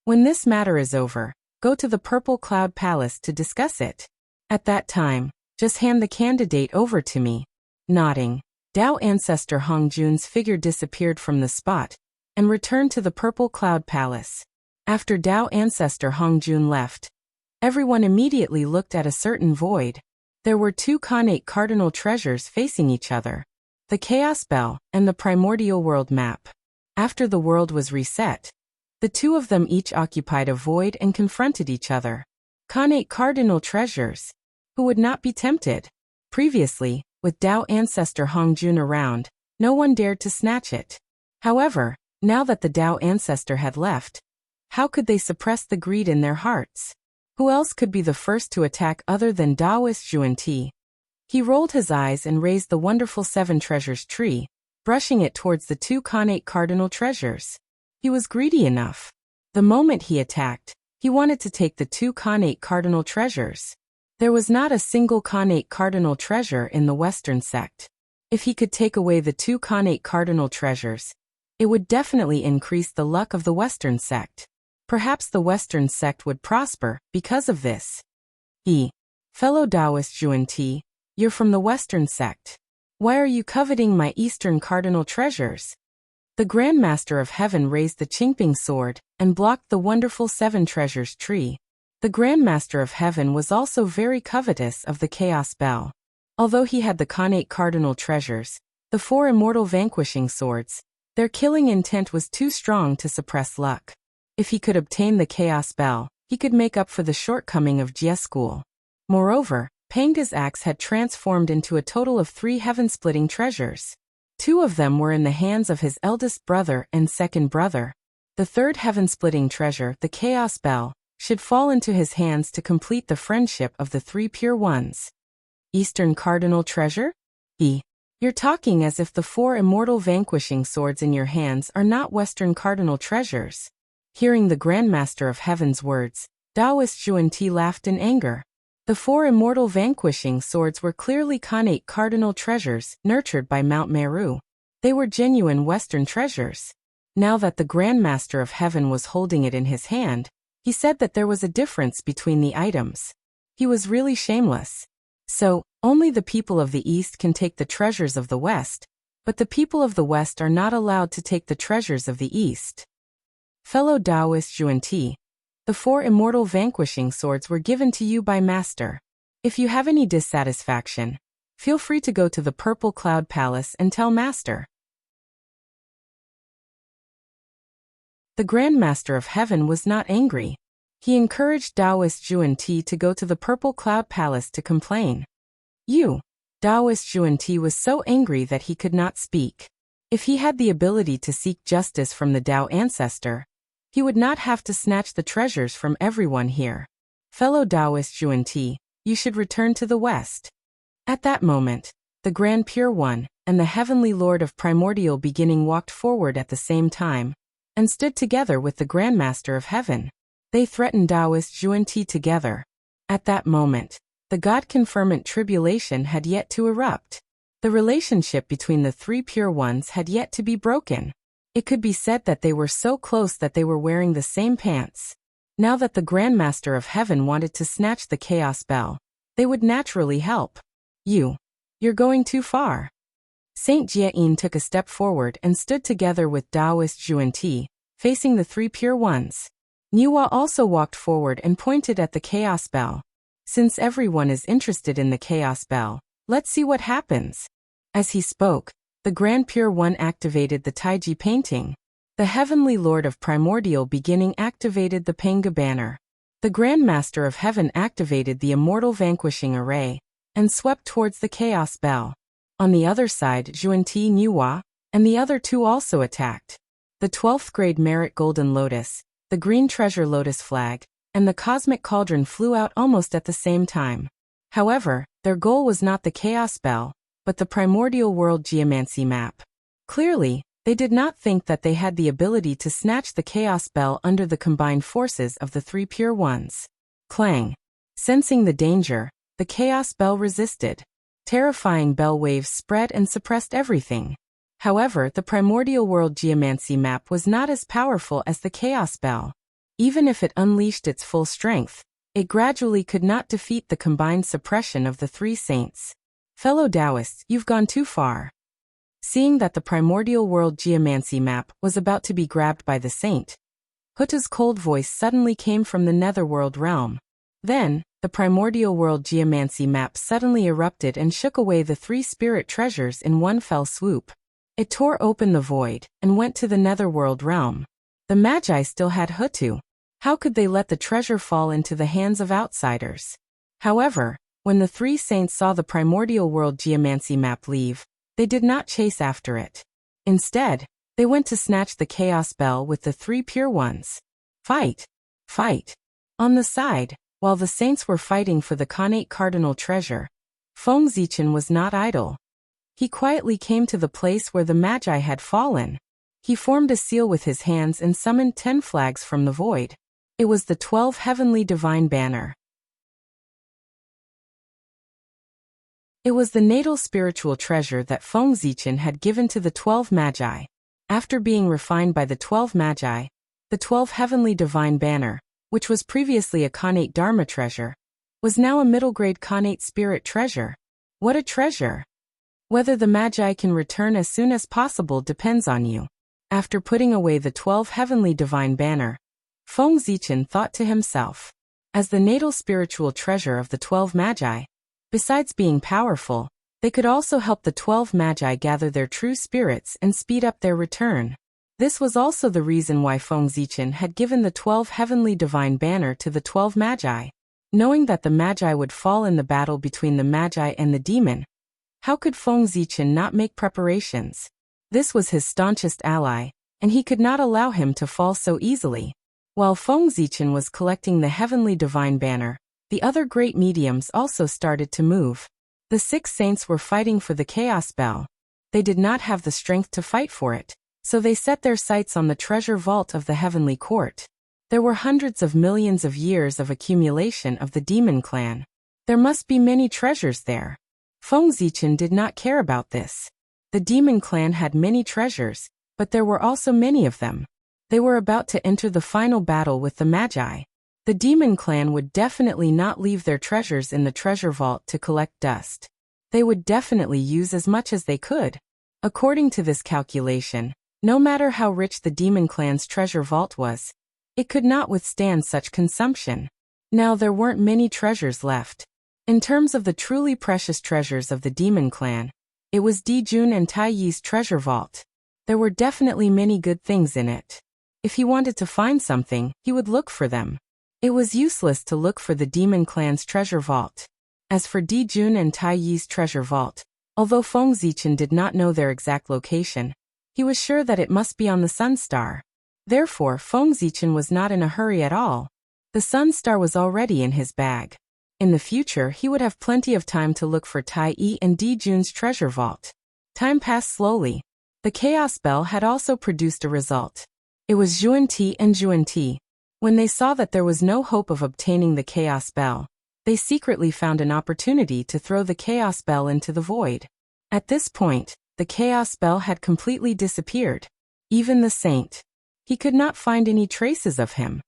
When this matter is over, go to the Purple Cloud Palace to discuss it. At that time, just hand the candidate over to me. Nodding, Tao ancestor Hongjun's figure disappeared from the spot and returned to the Purple Cloud Palace. After Tao ancestor Hongjun left, everyone immediately looked at a certain void. There were 2 connate cardinal treasures facing each other, the Chaos Bell and the Primordial World Map. After the world was reset, the 2 of them each occupied a void and confronted each other. Connate cardinal treasures. Who would not be tempted? Previously, with Tao ancestor Hongjun around, no one dared to snatch it. However, now that the Tao ancestor had left, how could they suppress the greed in their hearts? Who else could be the first to attack other than Taoist Zhuan-Ti? He rolled his eyes and raised the wonderful 7 treasures tree, brushing it towards the 2 connate cardinal treasures. He was greedy enough. The moment he attacked, he wanted to take the 2 connate cardinal treasures. There was not a single connate cardinal treasure in the Western sect. If he could take away the 2 connate cardinal treasures, it would definitely increase the luck of the Western sect. Perhaps the Western sect would prosper because of this. Fellow Taoist Zhuan-Ti, you're from the Western sect. Why are you coveting my Eastern cardinal treasures? The Grand Master of Heaven raised the Qingping sword and blocked the wonderful 7 treasures tree. The Grand Master of Heaven was also very covetous of the Chaos Bell. Although he had the connate cardinal treasures, the 4 immortal vanquishing swords, their killing intent was too strong to suppress luck. If he could obtain the Chaos Bell, he could make up for the shortcoming of Jie School. Moreover, Pangda's axe had transformed into a total of 3 heaven-splitting treasures. 2 of them were in the hands of his eldest brother and second brother. The 3rd heaven-splitting treasure, the Chaos Bell, should fall into his hands to complete the friendship of the 3 pure ones. Eastern cardinal treasure? You're talking as if the 4 immortal vanquishing swords in your hands are not Western cardinal treasures. Hearing the Grand Master of Heaven's words, Taoist Zhuan-Ti laughed in anger. The 4 immortal vanquishing swords were clearly connate cardinal treasures nurtured by Mount Meru. They were genuine Western treasures. Now that the Grand Master of Heaven was holding it in his hand, he said that there was a difference between the items. He was really shameless. So, only the people of the East can take the treasures of the West, but the people of the West are not allowed to take the treasures of the East. Fellow Taoist Zhuan-Ti, the 4 immortal vanquishing swords were given to you by Master. If you have any dissatisfaction, Feel free to go to the Purple Cloud Palace and tell Master. The Grand Master of Heaven was not angry. He encouraged Taoist Juan-Ti to go to the Purple Cloud Palace to complain. Taoist Juan-Ti was so angry that he could not speak. If he had the ability to seek justice from the Tao ancestor, he would not have to snatch the treasures from everyone here. Fellow Taoist Juan-Ti, you should return to the West. At that moment, the Grand Pure One and the Heavenly Lord of Primordial Beginning walked forward at the same time and stood together with the Grand Master of Heaven. They threatened Taoist Juan-Ti together. At that moment, the God-confirmant tribulation had yet to erupt. The relationship between the three pure ones had yet to be broken. It could be said that they were so close that they were wearing the same pants. Now that the Grand Master of Heaven wanted to snatch the Chaos Bell, they would naturally help. You're going too far. Saint Jia-in took a step forward and stood together with Taoist Juan-Ti, facing the three pure ones. Niwa also walked forward and pointed at the Chaos Bell. Since everyone is interested in the Chaos Bell, let's see what happens. As he spoke, the Grand Pure One activated the Taiji painting. The Heavenly Lord of Primordial Beginning activated the Penga banner. The Grand Master of Heaven activated the Immortal Vanquishing Array and swept towards the Chaos Bell. On the other side, Juan-Ti, Niwa, and the other two also attacked. The 12th grade Merit Golden Lotus, the Green Treasure Lotus Flag, and the Cosmic Cauldron flew out almost at the same time. However, their goal was not the Chaos Bell, but the Primordial World Geomancy map. Clearly, they did not think that they had the ability to snatch the Chaos Bell under the combined forces of the three pure ones. Clang. Sensing the danger, the Chaos Bell resisted. Terrifying bell waves spread and suppressed everything. However, the Primordial World Geomancy map was not as powerful as the Chaos Bell. Even if it unleashed its full strength, it gradually could not defeat the combined suppression of the three saints. Fellow Taoists, you've gone too far. Seeing that the Primordial World Geomancy map was about to be grabbed by the saint, Huta's cold voice suddenly came from the Netherworld realm. Then, the Primordial World Geomancy map suddenly erupted and shook away the three spirit treasures in one fell swoop. It tore open the void and went to the Netherworld realm. The Magi still had Hutu. How could they let the treasure fall into the hands of outsiders? However, when the three saints saw the Primordial World Geomancy map leave, they did not chase after it. Instead, they went to snatch the Chaos Bell with the three pure ones. Fight! Fight! On the side, while the saints were fighting for the Khanate Cardinal treasure, Feng Zichen was not idle. He quietly came to the place where the Magi had fallen. He formed a seal with his hands and summoned 10 flags from the void. It was the 12 Heavenly Divine Banner. It was the natal spiritual treasure that Feng Zichen had given to the 12 Magi. After being refined by the 12 Magi, the 12 Heavenly Divine Banner, which was previously a Khanate Dharma treasure, was now a middle-grade Khanate spirit treasure. What a treasure! Whether the Magi can return as soon as possible depends on you. After putting away the 12 Heavenly Divine Banner, Feng Zichen thought to himself, as the natal spiritual treasure of the 12 Magi, besides being powerful, they could also help the 12 Magi gather their true spirits and speed up their return. This was also the reason why Feng Zichen had given the 12 Heavenly Divine Banner to the 12 Magi. Knowing that the Magi would fall in the battle between the Magi and the demon, how could Feng Zichen not make preparations? This was his staunchest ally, and he could not allow him to fall so easily. While Feng Zichen was collecting the Heavenly Divine Banner, the other great mediums also started to move. The 6 saints were fighting for the Chaos Bell. They did not have the strength to fight for it, so they set their sights on the treasure vault of the Heavenly Court. There were hundreds of millions of years of accumulation of the Demon Clan. There must be many treasures there. Feng Zichen did not care about this. The Demon Clan had many treasures, but there were also many of them. They were about to enter the final battle with the Magi. The Demon Clan would definitely not leave their treasures in the treasure vault to collect dust. They would definitely use as much as they could. According to this calculation, no matter how rich the Demon Clan's treasure vault was, it could not withstand such consumption. Now there weren't many treasures left. In terms of the truly precious treasures of the demon clan, it was Dijun and Tai Yi's treasure vault. There were definitely many good things in it. If he wanted to find something, he would look for them. It was useless to look for the demon clan's treasure vault. As for Dijun and Tai Yi's treasure vault, although Feng Zichen did not know their exact location, he was sure that it must be on the Sun Star. Therefore, Feng Zichen was not in a hurry at all. The Sun Star was already in his bag. In the future, he would have plenty of time to look for Tai Yi and Dijun's treasure vault. Time passed slowly. The Chaos Bell had also produced a result. It was Zhuan Ti and Zhuan Ti. When they saw that there was no hope of obtaining the Chaos Bell, they secretly found an opportunity to throw the Chaos Bell into the void. At this point, the Chaos Bell had completely disappeared. Even the saint. He could not find any traces of him.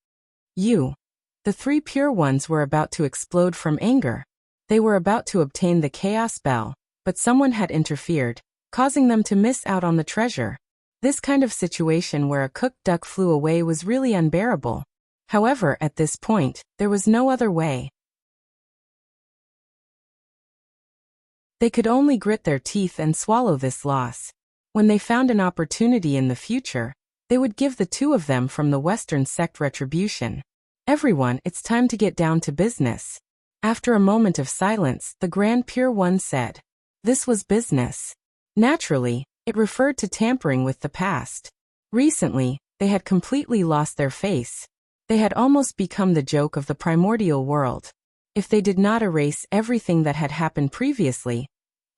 The three pure ones were about to explode from anger. They were about to obtain the Chaos Bell, but someone had interfered, causing them to miss out on the treasure. This kind of situation where a cooked duck flew away was really unbearable. However, at this point, there was no other way. They could only grit their teeth and swallow this loss. When they found an opportunity in the future, they would give the two of them from the Western sect retribution. Everyone, it's time to get down to business. After a moment of silence, the Grand Pure One said. This was business. Naturally, it referred to tampering with the past. Recently, they had completely lost their face. They had almost become the joke of the primordial world. If they did not erase everything that had happened previously,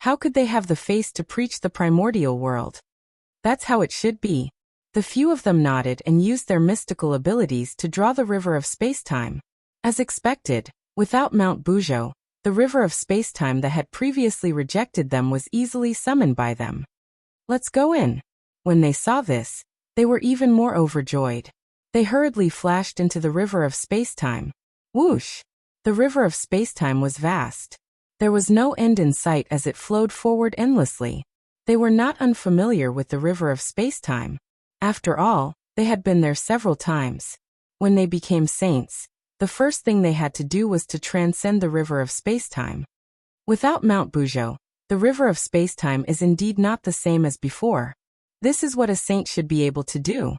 how could they have the face to preach the primordial world? That's how it should be. The few of them nodded and used their mystical abilities to draw the river of spacetime. As expected, without Mount Buzhou, the river of spacetime that had previously rejected them was easily summoned by them. Let's go in. When they saw this, they were even more overjoyed. They hurriedly flashed into the river of spacetime. Whoosh! The river of spacetime was vast. There was no end in sight as it flowed forward endlessly. They were not unfamiliar with the river of spacetime. After all, they had been there several times. When they became saints, the first thing they had to do was to transcend the river of spacetime. Without Mount Buzhou, the river of spacetime is indeed not the same as before. This is what a saint should be able to do.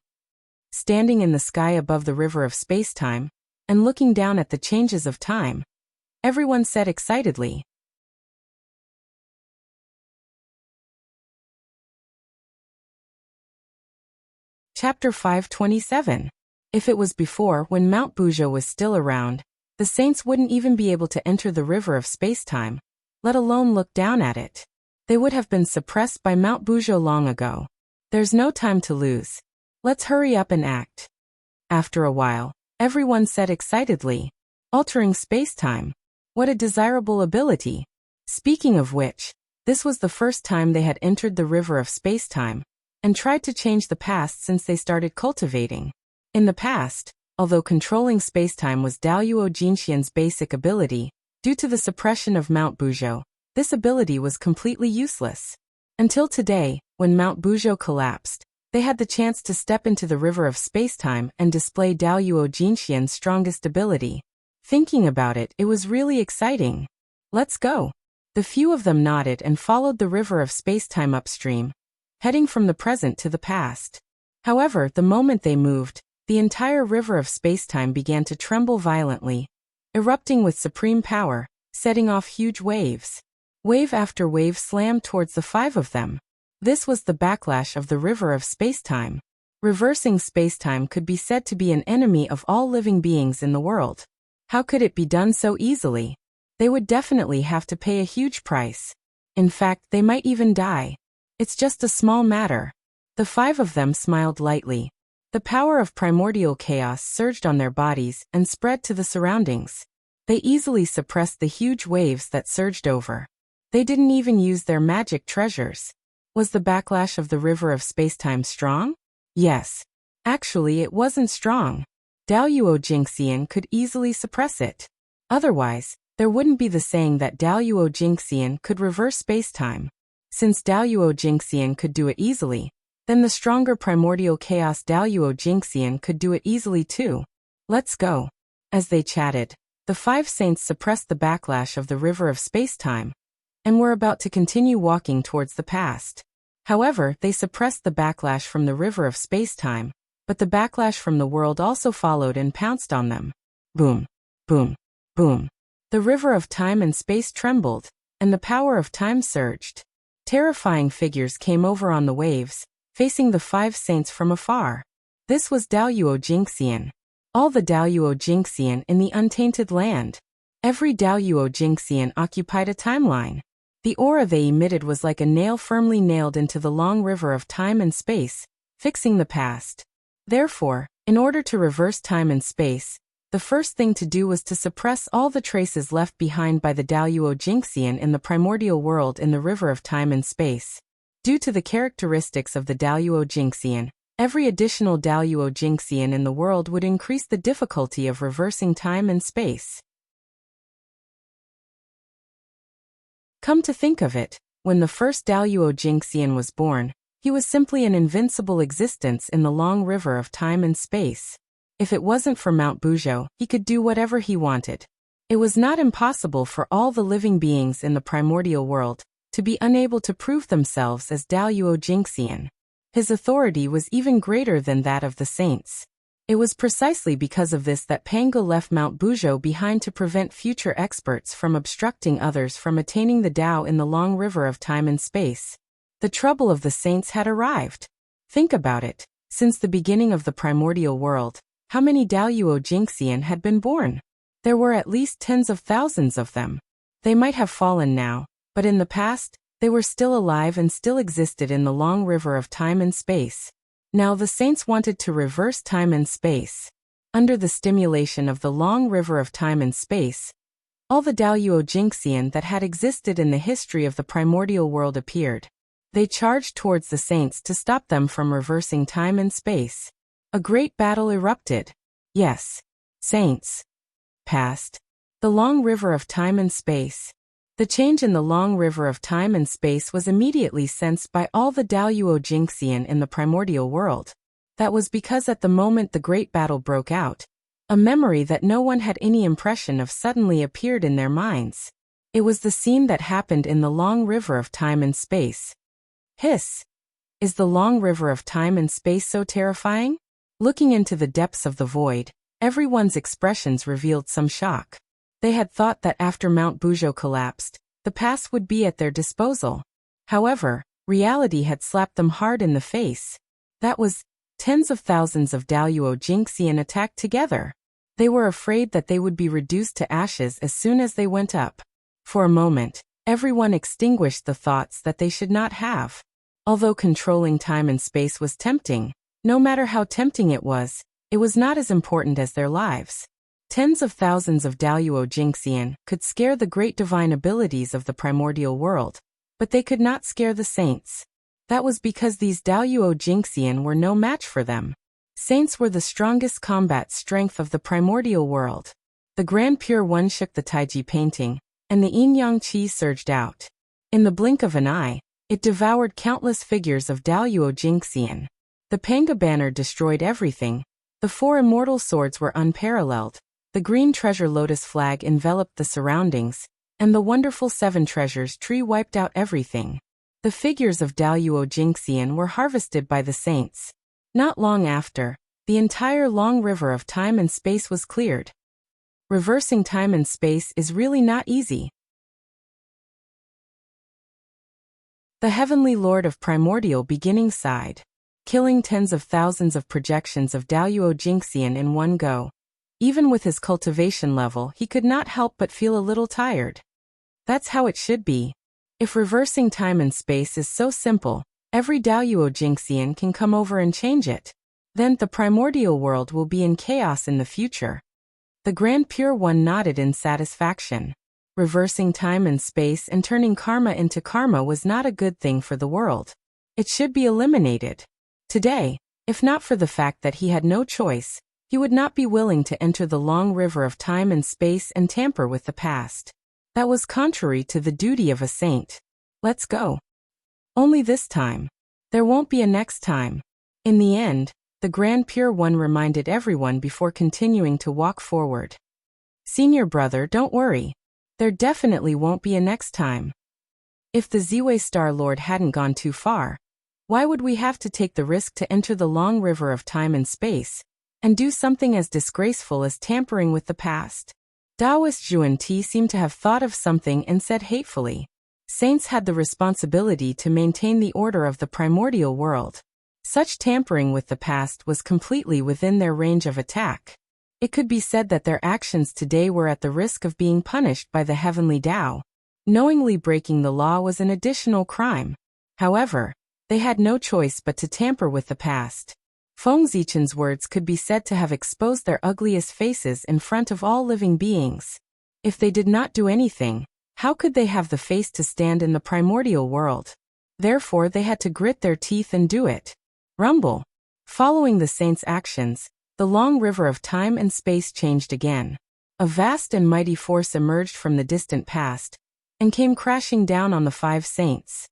Standing in the sky above the river of spacetime, and looking down at the changes of time, everyone said excitedly. Chapter 527. If it was before, when Mount Buzhou was still around, the saints wouldn't even be able to enter the river of spacetime, let alone look down at it. They would have been suppressed by Mount Buzhou long ago. There's no time to lose. Let's hurry up and act. After a while, everyone said excitedly, altering spacetime. What a desirable ability. Speaking of which, this was the first time they had entered the river of spacetime, and tried to change the past since they started cultivating. In the past, although controlling spacetime was Daoyuo Jinxian's basic ability, due to the suppression of Mount Buzhou, this ability was completely useless. Until today, when Mount Buzhou collapsed, they had the chance to step into the river of spacetime and display Daoyuo Jinxian's strongest ability. Thinking about it, it was really exciting. Let's go. The few of them nodded and followed the river of spacetime upstream, heading from the present to the past. However, the moment they moved, the entire river of spacetime began to tremble violently, erupting with supreme power, setting off huge waves. Wave after wave slammed towards the five of them. This was the backlash of the river of spacetime. Reversing spacetime could be said to be an enemy of all living beings in the world. How could it be done so easily? They would definitely have to pay a huge price. In fact, they might even die. It's just a small matter. The five of them smiled lightly. The power of primordial chaos surged on their bodies and spread to the surroundings. They easily suppressed the huge waves that surged over. They didn't even use their magic treasures. Was the backlash of the river of spacetime strong? Yes. Actually, it wasn't strong. Daoyuo Jinxian could easily suppress it. Otherwise, there wouldn't be the saying that Daoyuo Jinxian could reverse spacetime. Since Daoyuo Jinxian could do it easily, then the stronger primordial chaos Daoyuo Jinxian could do it easily too. Let's go. As they chatted, The five saints suppressed the backlash of the river of space-time and were about to continue walking towards the past. However, they suppressed the backlash from the river of space-time, but the backlash from the world also followed and pounced on them. Boom, boom, boom. The river of time and space trembled, and the power of time surged. Terrifying figures came over on the waves, facing the five saints from afar. This was Daluo Jingxian. All the Daluo Jingxian in the untainted land. Every Daluo Jingxian occupied a timeline. The aura they emitted was like a nail firmly nailed into the long river of time and space, fixing the past. Therefore, in order to reverse time and space, the first thing to do was to suppress all the traces left behind by the Daluo Jingxian in the primordial world in the river of time and space. Due to the characteristics of the Daluo Jingxian, every additional Daluo Jingxian in the world would increase the difficulty of reversing time and space. Come to think of it, when the first Daluo Jingxian was born, he was simply an invincible existence in the long river of time and space. If it wasn't for Mount Buzhou, he could do whatever he wanted. It was not impossible for all the living beings in the primordial world to be unable to prove themselves as Daluo Jingxian. His authority was even greater than that of the saints. It was precisely because of this that Pangu left Mount Buzhou behind to prevent future experts from obstructing others from attaining the Tao in the long river of time and space. The trouble of the saints had arrived. Think about it. Since the beginning of the primordial world, how many Daluo Jingxian had been born? There were at least tens of thousands of them. They might have fallen now, but in the past, they were still alive and still existed in the long river of time and space. Now the saints wanted to reverse time and space. Under the stimulation of the long river of time and space, all the Daluo Jingxian that had existed in the history of the primordial world appeared. They charged towards the saints to stop them from reversing time and space. A great battle erupted. Yes, saints. Past. The long river of time and space. The change in the long river of time and space was immediately sensed by all the Daluo Jingxian in the primordial world. That was because at the moment the great battle broke out, a memory that no one had any impression of suddenly appeared in their minds. It was the scene that happened in the long river of time and space. Hiss! Is the long river of time and space so terrifying? Looking into the depths of the void, everyone's expressions revealed some shock. They had thought that after Mount Buzhou collapsed, the past would be at their disposal. However, reality had slapped them hard in the face. That was, tens of thousands of Daluo Jingxian attacked together. They were afraid that they would be reduced to ashes as soon as they went up. For a moment, everyone extinguished the thoughts that they should not have. Although controlling time and space was tempting, no matter how tempting it was not as important as their lives. Tens of thousands of Daluo Jingxian could scare the great divine abilities of the primordial world, but they could not scare the saints. That was because these Daluo Jingxian were no match for them. Saints were the strongest combat strength of the primordial world. The Grand Pure One shook the Taiji painting, and the yin-yang qi surged out. In the blink of an eye, it devoured countless figures of Daluo Jingxian. The Panga banner destroyed everything. The four immortal swords were unparalleled. The green treasure lotus flag enveloped the surroundings, and the wonderful seven treasures tree wiped out everything. The figures of Daluo Jingxian were harvested by the saints. Not long after, the entire long river of time and space was cleared. Reversing time and space is really not easy. The Heavenly Lord of Primordial Beginning sighed. Killing tens of thousands of projections of Daluo Jingxian in one go. Even with his cultivation level, he could not help but feel a little tired. That's how it should be. If reversing time and space is so simple, every Daluo Jingxian can come over and change it. Then the primordial world will be in chaos in the future. The Grand Pure One nodded in satisfaction. Reversing time and space and turning karma into karma was not a good thing for the world. It should be eliminated. Today, if not for the fact that he had no choice, he would not be willing to enter the long river of time and space and tamper with the past. That was contrary to the duty of a saint. Let's go. Only this time. There won't be a next time. In the end, the Grand Pure One reminded everyone before continuing to walk forward. Senior brother, don't worry. There definitely won't be a next time. If the Ziwei Star Lord hadn't gone too far, why would we have to take the risk to enter the long river of time and space, and do something as disgraceful as tampering with the past? Taoist Zhuan Ti seemed to have thought of something and said hatefully, Saints had the responsibility to maintain the order of the primordial world. Such tampering with the past was completely within their range of attack. It could be said that their actions today were at the risk of being punished by the heavenly Tao. Knowingly breaking the law was an additional crime. However, they had no choice but to tamper with the past. Feng Zichen's words could be said to have exposed their ugliest faces in front of all living beings. If they did not do anything, how could they have the face to stand in the primordial world? Therefore they had to grit their teeth and do it. Rumble. Following the saints' actions, the long river of time and space changed again. A vast and mighty force emerged from the distant past, and came crashing down on the five saints.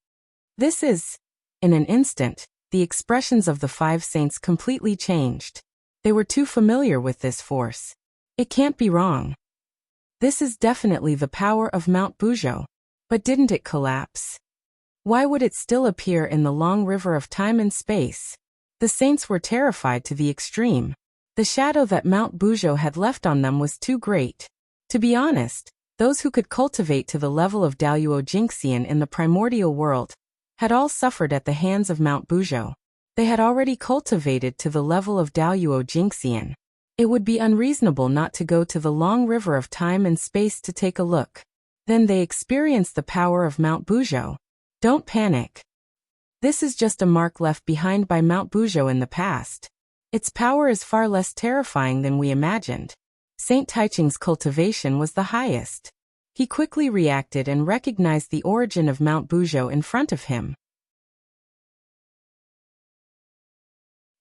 In an instant, the expressions of the five saints completely changed. They were too familiar with this force. It can't be wrong. This is definitely the power of Mount Buzhou. But didn't it collapse? Why would it still appear in the long river of time and space? The saints were terrified to the extreme. The shadow that Mount Buzhou had left on them was too great. To be honest, those who could cultivate to the level of Daluo Jingxian in the primordial world had all suffered at the hands of Mount Buzhou. They had already cultivated to the level of Daluo Jingxian. It would be unreasonable not to go to the long river of time and space to take a look. Then they experienced the power of Mount Buzhou. Don't panic. This is just a mark left behind by Mount Buzhou in the past. Its power is far less terrifying than we imagined. Saint Taiching's cultivation was the highest. He quickly reacted and recognized the origin of Mount Buzhou in front of him.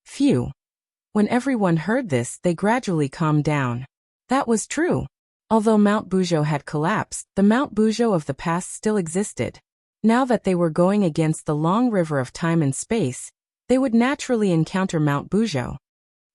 Phew. When everyone heard this, they gradually calmed down. That was true. Although Mount Buzhou had collapsed, the Mount Buzhou of the past still existed. Now that they were going against the long river of time and space, they would naturally encounter Mount Buzhou.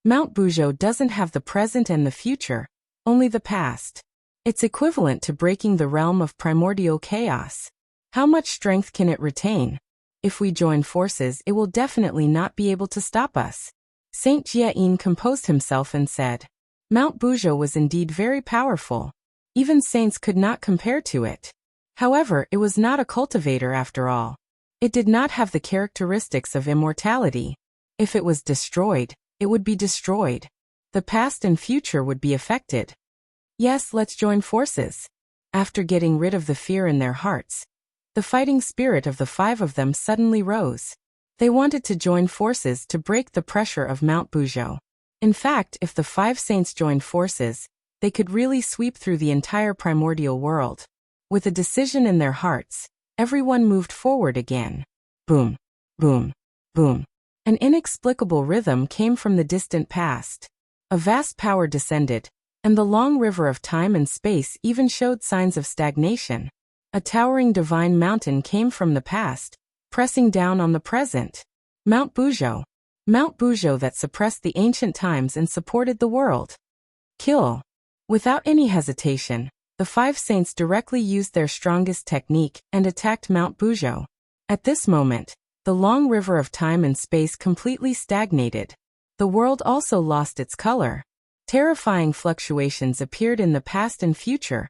Mount Buzhou doesn't have the present and the future, only the past. It's equivalent to breaking the realm of primordial chaos. How much strength can it retain? If we join forces, it will definitely not be able to stop us. Saint Jiayin composed himself and said, Mount Buzhou was indeed very powerful. Even saints could not compare to it. However, it was not a cultivator after all. It did not have the characteristics of immortality. If it was destroyed, it would be destroyed. The past and future would be affected. Yes, let's join forces. After getting rid of the fear in their hearts, the fighting spirit of the five of them suddenly rose. They wanted to join forces to break the pressure of Mount Buzhou. In fact, if the five saints joined forces, they could really sweep through the entire primordial world. With a decision in their hearts, everyone moved forward again. Boom, boom, boom. An inexplicable rhythm came from the distant past. A vast power descended, and the long river of time and space even showed signs of stagnation. A towering divine mountain came from the past, pressing down on the present. Mount Buzhou. Mount Buzhou that suppressed the ancient times and supported the world. Kill. Without any hesitation, the five saints directly used their strongest technique and attacked Mount Buzhou. At this moment, the long river of time and space completely stagnated. The world also lost its color. Terrifying fluctuations appeared in the past and future,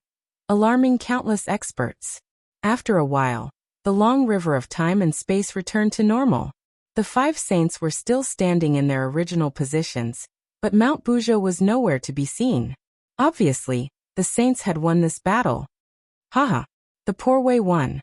alarming countless experts. After a while, the long river of time and space returned to normal. The five saints were still standing in their original positions, but Mount Buzhou was nowhere to be seen. Obviously, the saints had won this battle. Haha, the poor way won.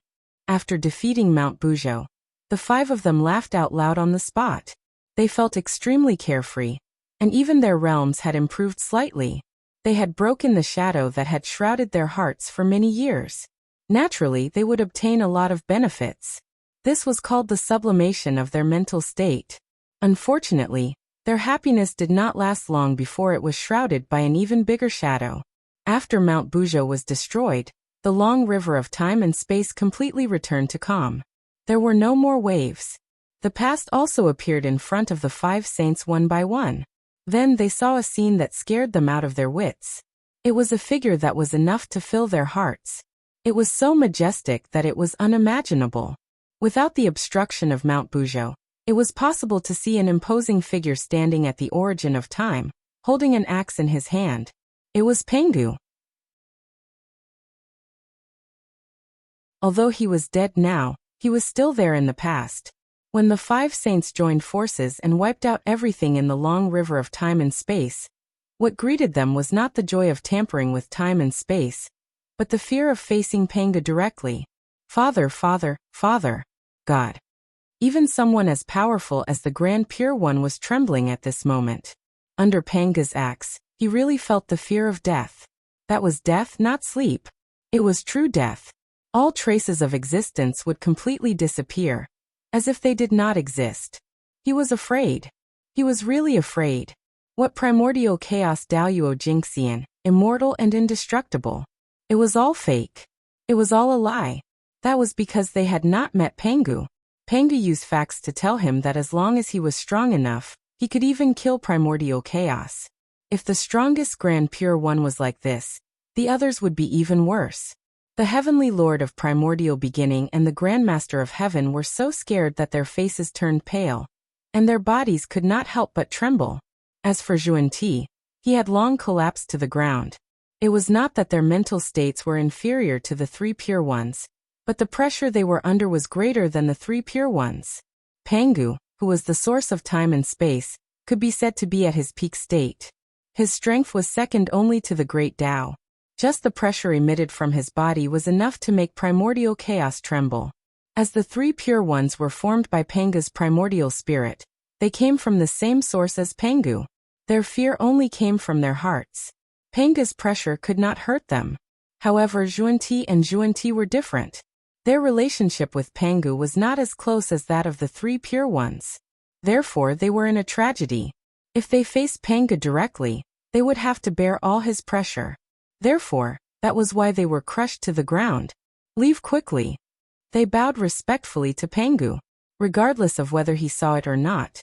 After defeating Mount Buzhou, the five of them laughed out loud on the spot. They felt extremely carefree, and even their realms had improved slightly. They had broken the shadow that had shrouded their hearts for many years. Naturally, they would obtain a lot of benefits. This was called the sublimation of their mental state. Unfortunately, their happiness did not last long before it was shrouded by an even bigger shadow. After Mount Buzhou was destroyed, the long river of time and space completely returned to calm. There were no more waves. The past also appeared in front of the five saints one by one. Then they saw a scene that scared them out of their wits. It was a figure that was enough to fill their hearts. It was so majestic that it was unimaginable. Without the obstruction of Mount Bujo, it was possible to see an imposing figure standing at the origin of time, holding an axe in his hand. It was Pengu. Although he was dead now, he was still there in the past. When the 5 saints joined forces and wiped out everything in the long river of time and space, what greeted them was not the joy of tampering with time and space, but the fear of facing Pengu directly. Father, Father, Father, God. Even someone as powerful as the Grand Pure One was trembling at this moment. Under Pengu's axe, he really felt the fear of death. That was death, not sleep. It was true death. All traces of existence would completely disappear, as if they did not exist. He was afraid. He was really afraid. What primordial chaos Daoyuo Jingxian, immortal and indestructible. It was all fake. It was all a lie. That was because they had not met Pengu. Pengu used facts to tell him that as long as he was strong enough, he could even kill primordial chaos. If the strongest Grand Pure One was like this, the others would be even worse. The Heavenly Lord of Primordial Beginning and the Grandmaster of Heaven were so scared that their faces turned pale, and their bodies could not help but tremble. As for Xuanti, he had long collapsed to the ground. It was not that their mental states were inferior to the 3 pure ones, but the pressure they were under was greater than the 3 pure ones. Pengu, who was the source of time and space, could be said to be at his peak state. His strength was second only to the great Tao. Just the pressure emitted from his body was enough to make primordial chaos tremble. As the 3 pure ones were formed by Pengu's primordial spirit, they came from the same source as Pengu. Their fear only came from their hearts. Pengu's pressure could not hurt them. However, Xuanti and Xuanti were different. Their relationship with Pengu was not as close as that of the 3 pure ones. Therefore, they were in a tragedy. If they faced Pengu directly, they would have to bear all his pressure. Therefore, that was why they were crushed to the ground. Leave quickly. They bowed respectfully to Pengu, regardless of whether he saw it or not.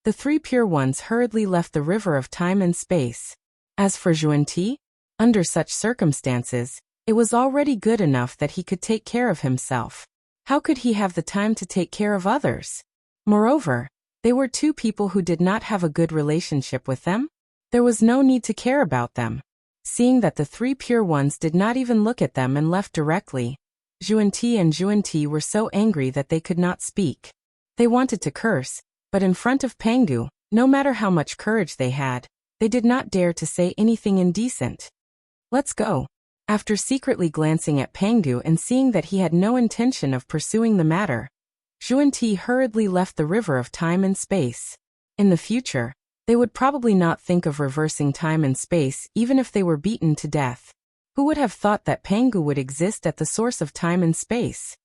The 3 pure ones hurriedly left the river of time and space. As for Xuanti, under such circumstances, it was already good enough that he could take care of himself. How could he have the time to take care of others? Moreover, they were 2 people who did not have a good relationship with them. There was no need to care about them. Seeing that the 3 pure ones did not even look at them and left directly, Xuanti and Xuanti were so angry that they could not speak. They wanted to curse, but in front of Pengu, no matter how much courage they had, they did not dare to say anything indecent. Let's go. After secretly glancing at Pengu and seeing that he had no intention of pursuing the matter, Xuanti hurriedly left the river of time and space. In the future, they would probably not think of reversing time and space even if they were beaten to death. Who would have thought that Pengu would exist at the source of time and space?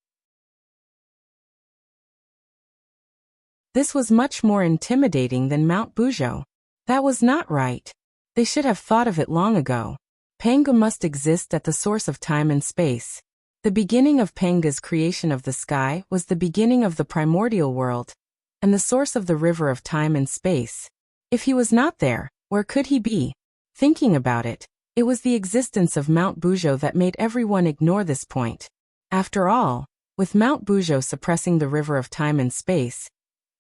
This was much more intimidating than Mount Bujo. That was not right. They should have thought of it long ago. Pengu must exist at the source of time and space. The beginning of Pengu's creation of the sky was the beginning of the primordial world, and the source of the river of time and space. If he was not there, where could he be? Thinking about it, it was the existence of Mount Bujo that made everyone ignore this point. After all, with Mount Bujo suppressing the river of time and space,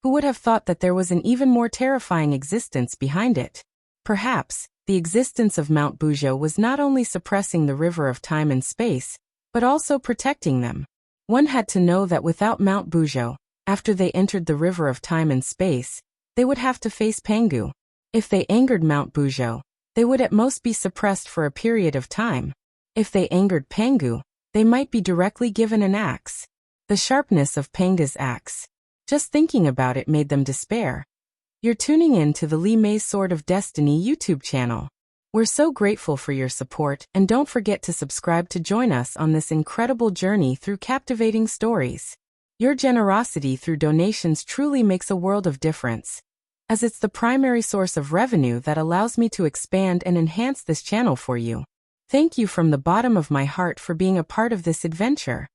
who would have thought that there was an even more terrifying existence behind it? Perhaps, the existence of Mount Bujo was not only suppressing the river of time and space, but also protecting them. One had to know that without Mount Bujo, after they entered the river of time and space, they would have to face Pengu. If they angered Mount Bujo, they would at most be suppressed for a period of time. If they angered Pengu, they might be directly given an axe. The sharpness of Pengu's axe. Just thinking about it made them despair. You're tuning in to the Li Mei's Sword of Destiny YouTube channel. We're so grateful for your support, and don't forget to subscribe to join us on this incredible journey through captivating stories. Your generosity through donations truly makes a world of difference, as it's the primary source of revenue that allows me to expand and enhance this channel for you. Thank you from the bottom of my heart for being a part of this adventure.